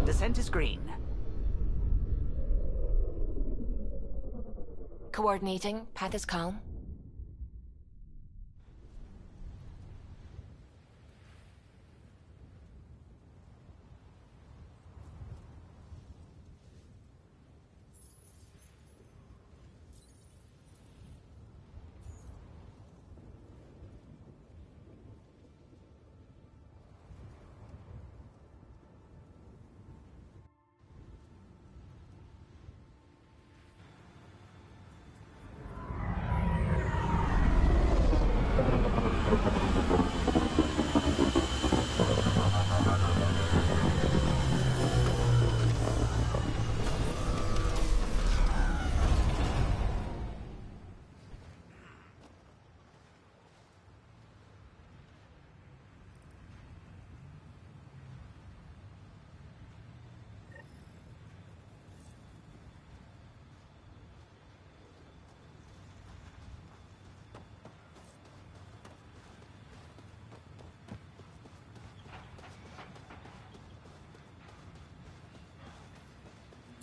Descent is green. Coordinating. Path is calm.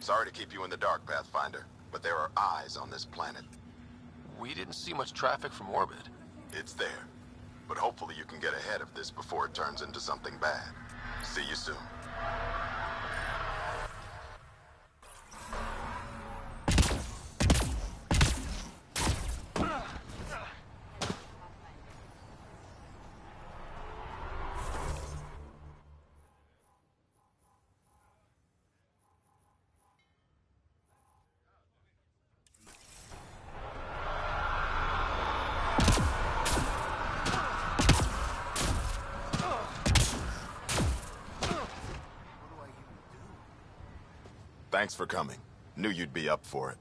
Sorry to keep you in the dark, Pathfinder, but there are eyes on this planet. We didn't see much traffic from orbit. It's there. But hopefully you can get ahead of this before it turns into something bad. See you soon. Thanks for coming. Knew you'd be up for it.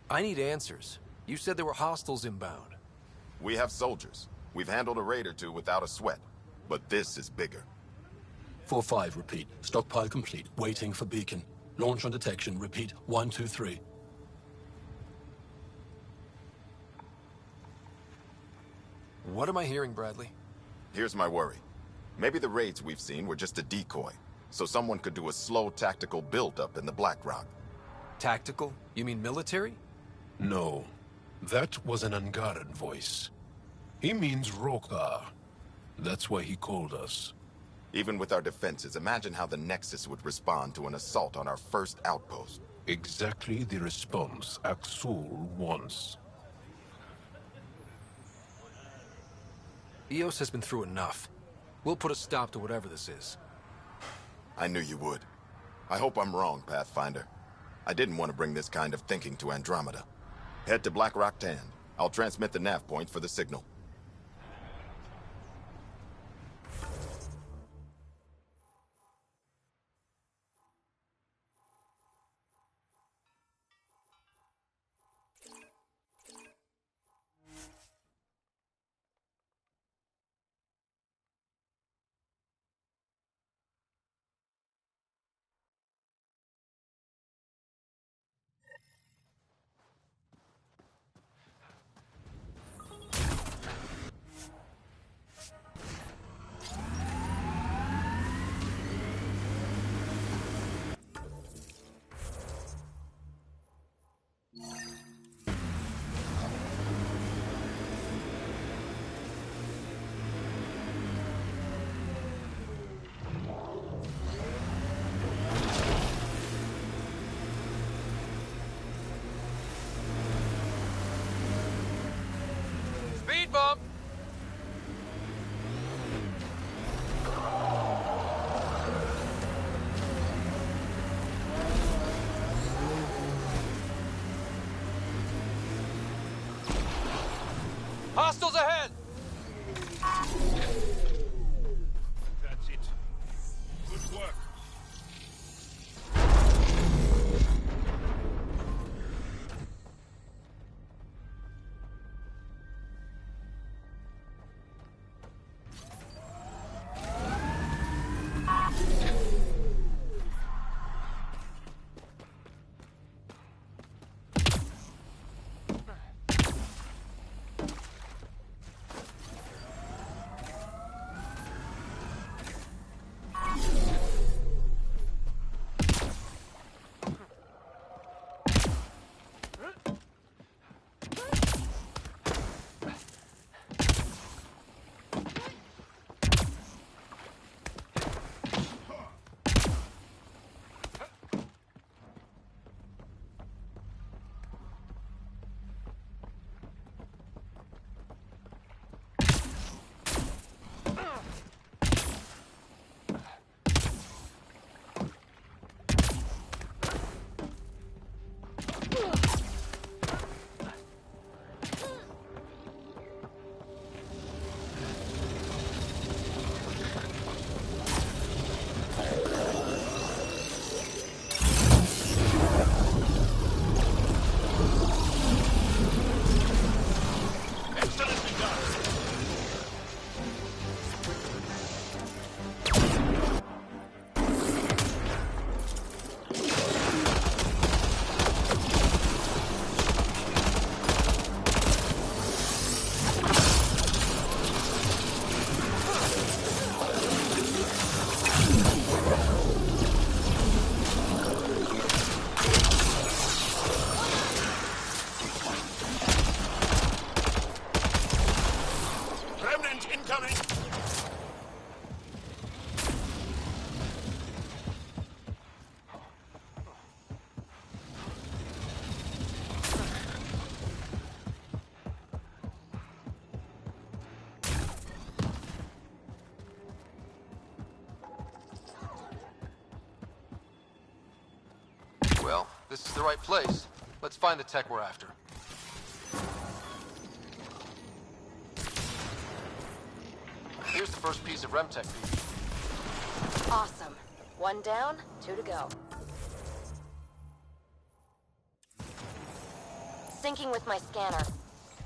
I need answers. You said there were hostiles inbound. We have soldiers. We've handled a raid or two without a sweat. But this is bigger. 4-5, repeat. Stockpile complete. Waiting for beacon. Launch on detection. Repeat. 1-2-3. What am I hearing, Bradley? Here's my worry. Maybe the raids we've seen were just a decoy, so someone could do a slow tactical build-up in the Black Rock. Tactical? You mean military? No. That was an Angaran voice. He means Rokar. That's why he called us. Even with our defenses, imagine how the Nexus would respond to an assault on our first outpost. Exactly the response Axul wants. EOS has been through enough. We'll put a stop to whatever this is. I knew you would. I hope I'm wrong, Pathfinder. I didn't want to bring this kind of thinking to Andromeda. Head to Black Rock Tand. I'll transmit the nav point for the signal. Speed bump! Hostiles ahead! That's it. Good work. Well, this is the right place. Let's find the tech we're after. Here's the first piece of REM tech feed. Awesome. One down, 2 to go. Syncing with my scanner.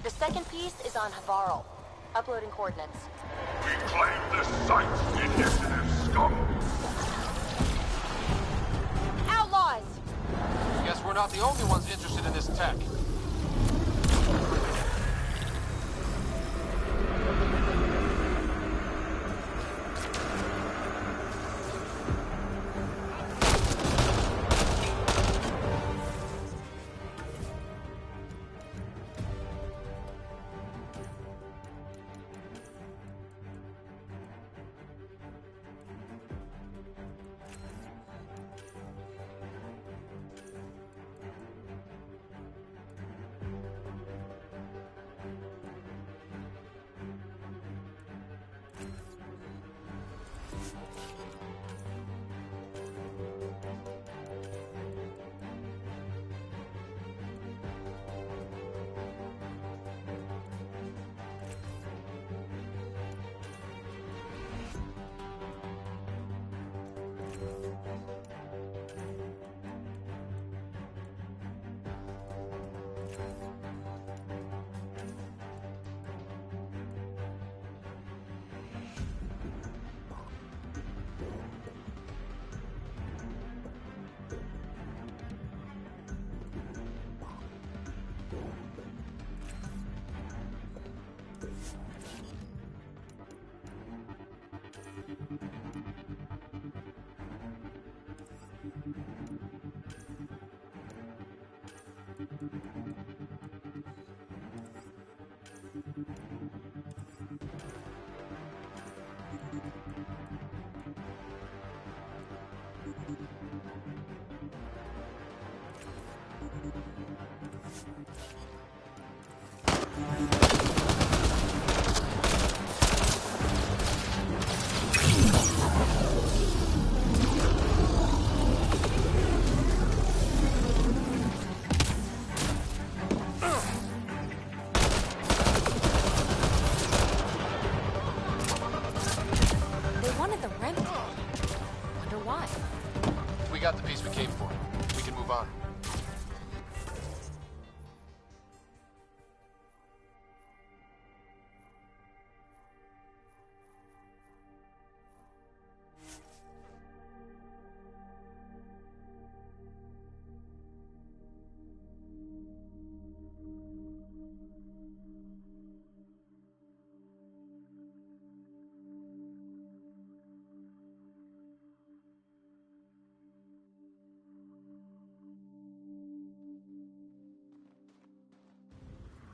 The second piece is on Havarl. Uploading coordinates. We claim this site, initiative scum! Outlaws! Guess we're not the only ones interested in this tech.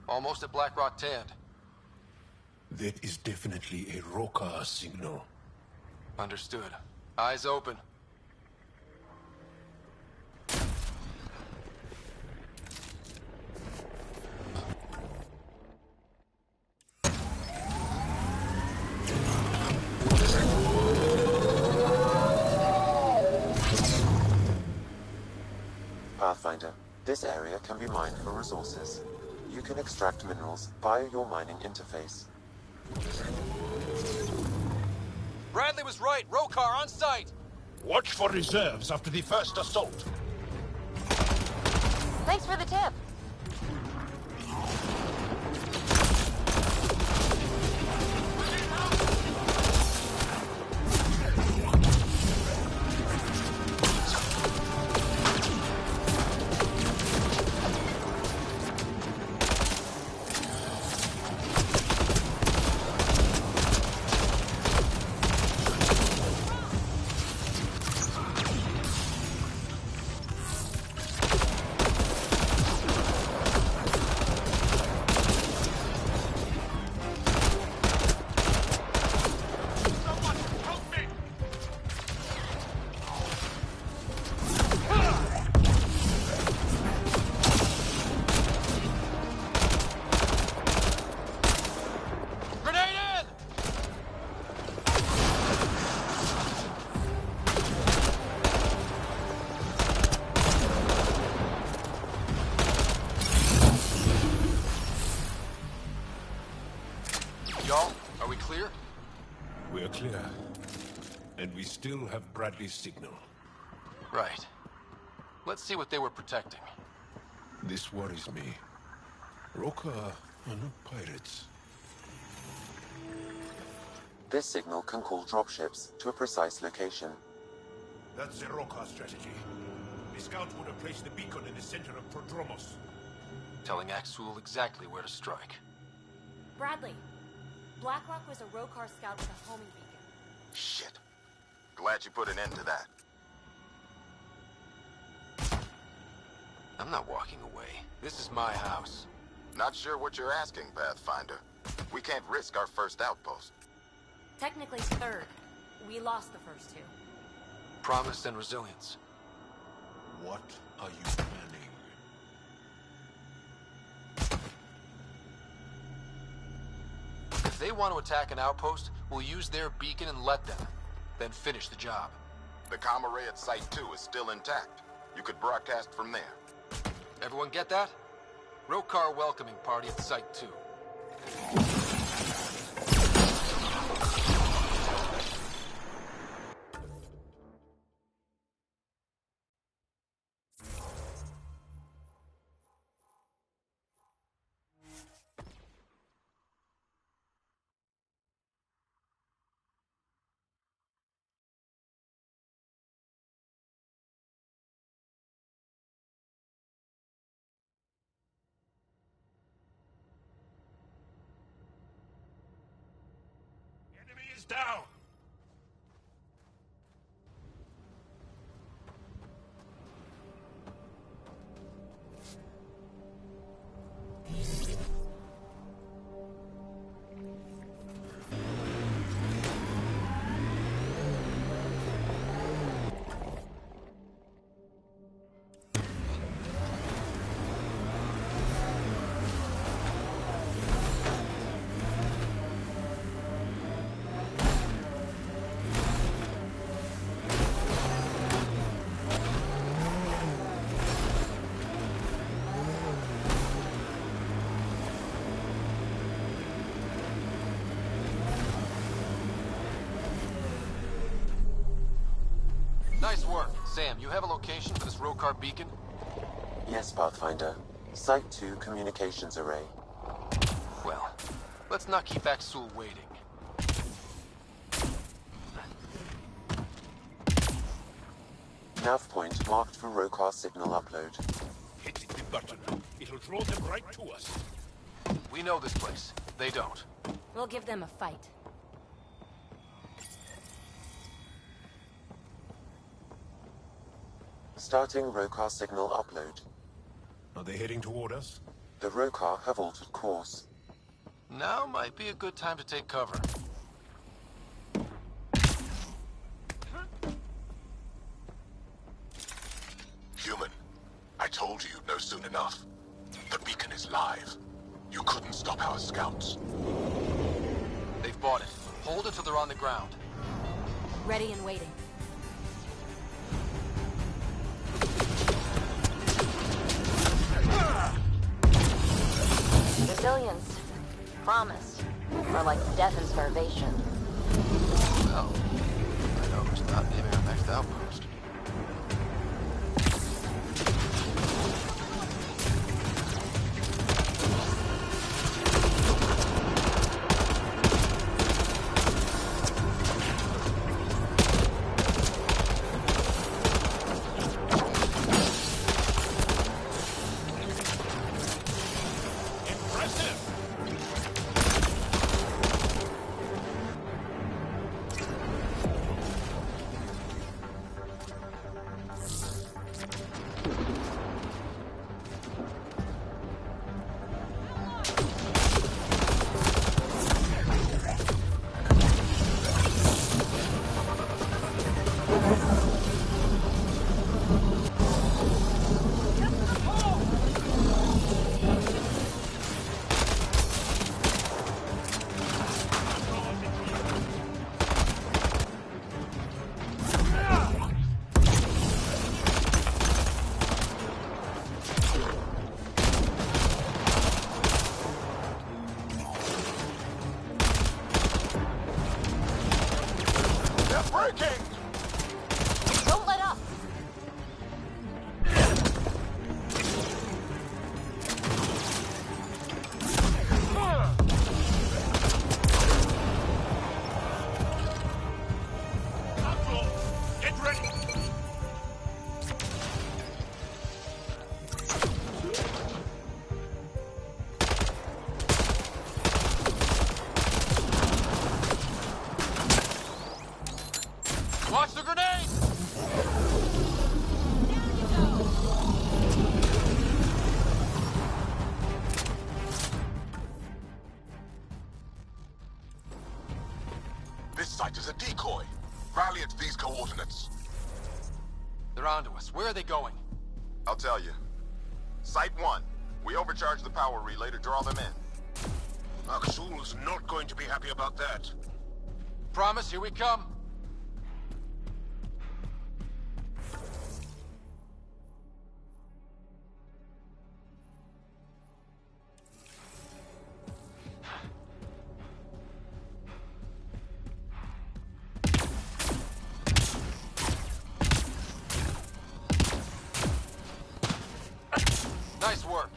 Almost at Black Rock Tand. That is definitely a Roka signal. Understood. Eyes open. Pathfinder, this area can be mined for resources. You can extract minerals via your mining interface. Bradley was right. Rokar on site. Watch for reserves after the first assault. Thanks for the tip. Y'all, are we clear? We're clear. And we still have Bradley's signal. Right. Let's see what they were protecting. This worries me. Roka are not pirates. This signal can call dropships to a precise location. That's the Roka strategy. The scout would have placed the beacon in the center of Prodromos. Telling Axul exactly where to strike. Bradley, Blackrock was a Rokar scout with a homing beacon. Shit. Glad you put an end to that. I'm not walking away. This is my house. Not sure what you're asking, Pathfinder. We can't risk our first outpost. Technically third. We lost the first two. Promise and resilience. What are you planning? If they want to attack an outpost, we'll use their beacon and let them. Then finish the job. The comm array at Site 2 is still intact. You could broadcast from there. Everyone get that? Rokar welcoming party at Site 2. Down! Nice work. Sam, you have a location for this Rokar beacon? Yes, Pathfinder. Site 2 communications array. Well, let's not keep Axul waiting. Nav point marked for Rokar signal upload. Hit the button. It'll draw them right to us. We know this place. They don't. We'll give them a fight. Starting Rokar signal upload. Are they heading toward us? The Rokar have altered course. Now might be a good time to take cover. Human, I told you you'd know soon enough. The beacon is live. You couldn't stop our scouts. They've bought it. Hold it till they're on the ground. Ready and waiting. Resilience. Promise. Or like death and starvation. Well, I know who's not naming our next outpost. Don't let up! Get ready! Watch the grenade! This site is a decoy. Rally at these coordinates. They're onto us. Where are they going? I'll tell you. Site 1. We overcharged the power relay to draw them in. Aksul's not going to be happy about that. Promise, here we come. Nice work.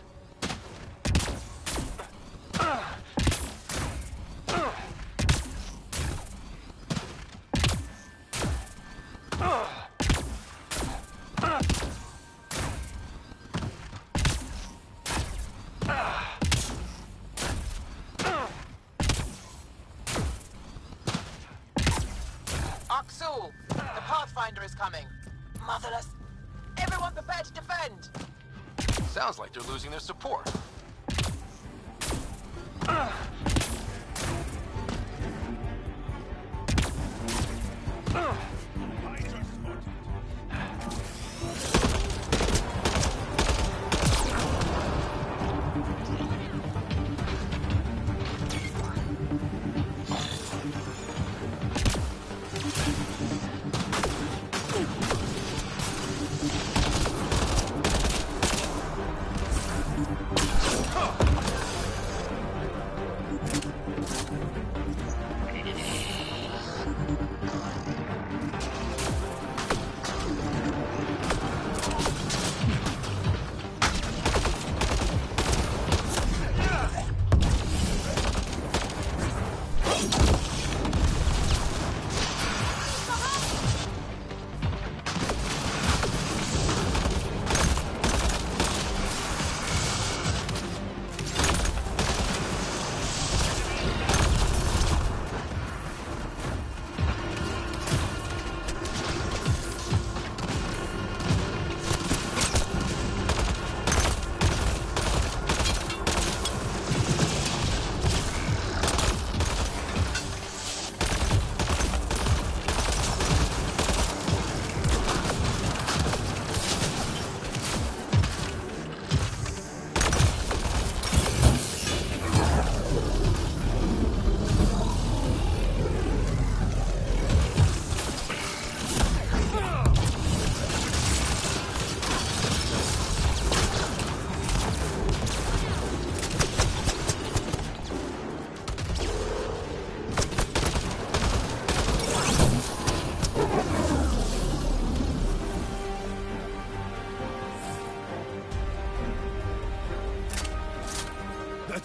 Aksul, the Pathfinder is coming. Motherless. Everyone prepared to defend. Sounds like they're losing their support.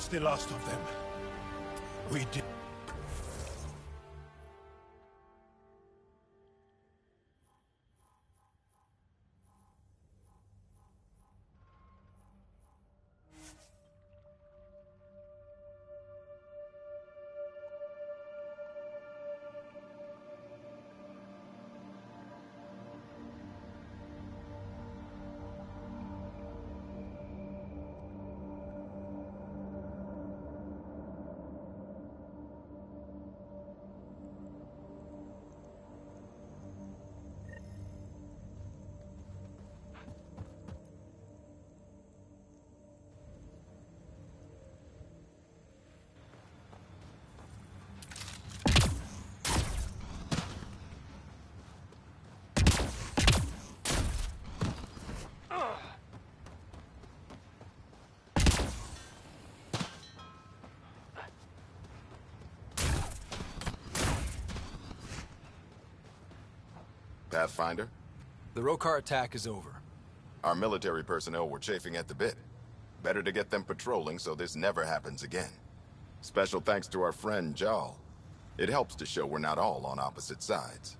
That's the last of them. We did... Pathfinder? The Rokar attack is over. Our military personnel were chafing at the bit. Better to get them patrolling so this never happens again. Special thanks to our friend Jal. It helps to show we're not all on opposite sides.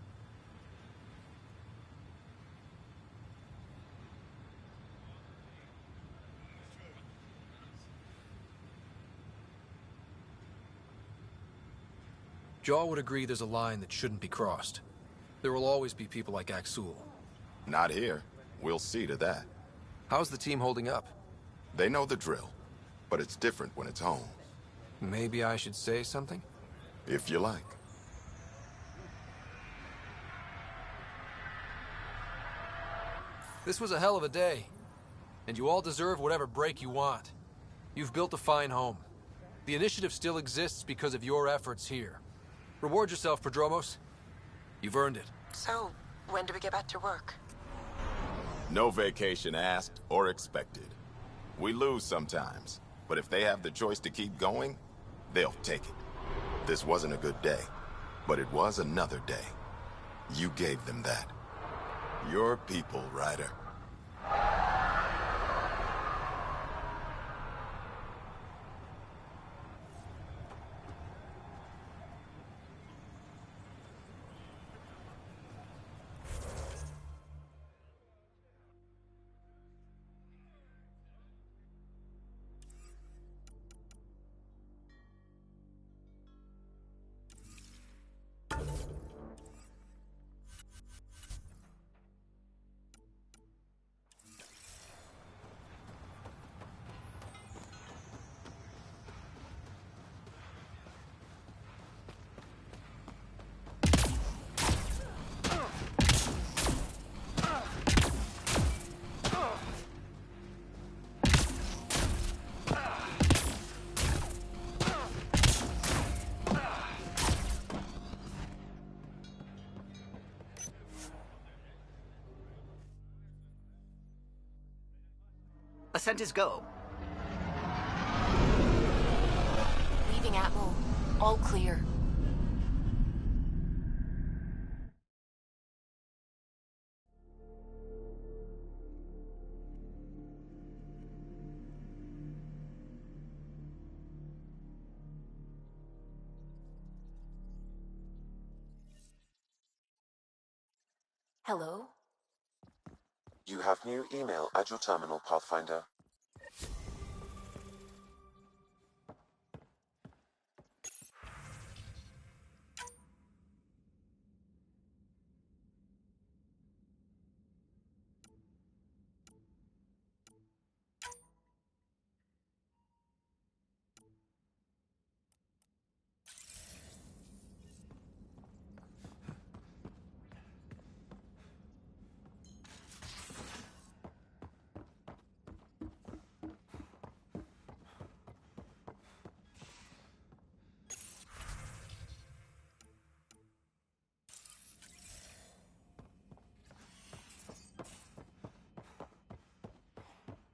Jaw would agree there's a line that shouldn't be crossed. There will always be people like Axul. Not here. We'll see to that. How's the team holding up? They know the drill, but it's different when it's home. Maybe I should say something? If you like. This was a hell of a day, and you all deserve whatever break you want. You've built a fine home. The initiative still exists because of your efforts here. Reward yourself, Prodromos. You've earned it. So, when do we get back to work? No vacation asked or expected. We lose sometimes, but if they have the choice to keep going, they'll take it. This wasn't a good day, but it was another day. You gave them that. Your people, Ryder. Ascent is go. Leaving Atmo. All clear. Hello? You have new email at your terminal, Pathfinder.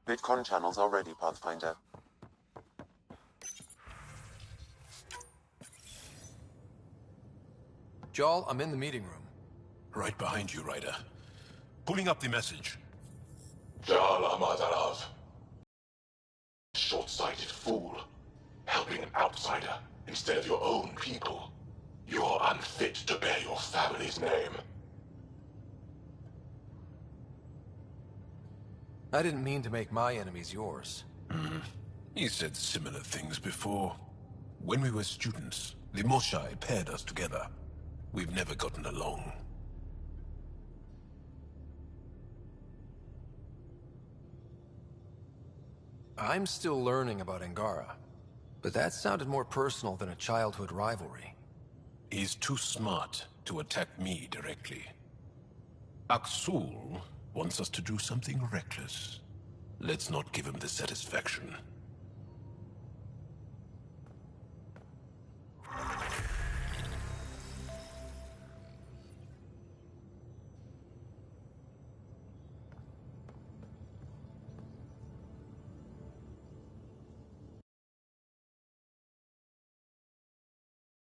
VidCon channels are ready, Pathfinder. Jal, I'm in the meeting room. Right behind you, Ryder. Pulling up the message. Jal Amadarav. Short-sighted fool. helping an outsider instead of your own people. You're unfit to bear your family's name. I didn't mean to make my enemies yours. He said similar things before. When we were students, the Moshai paired us together. We've never gotten along. I'm still learning about Angara, but that sounded more personal than a childhood rivalry. He's too smart to attack me directly. Aksul wants us to do something reckless. Let's not give him the satisfaction.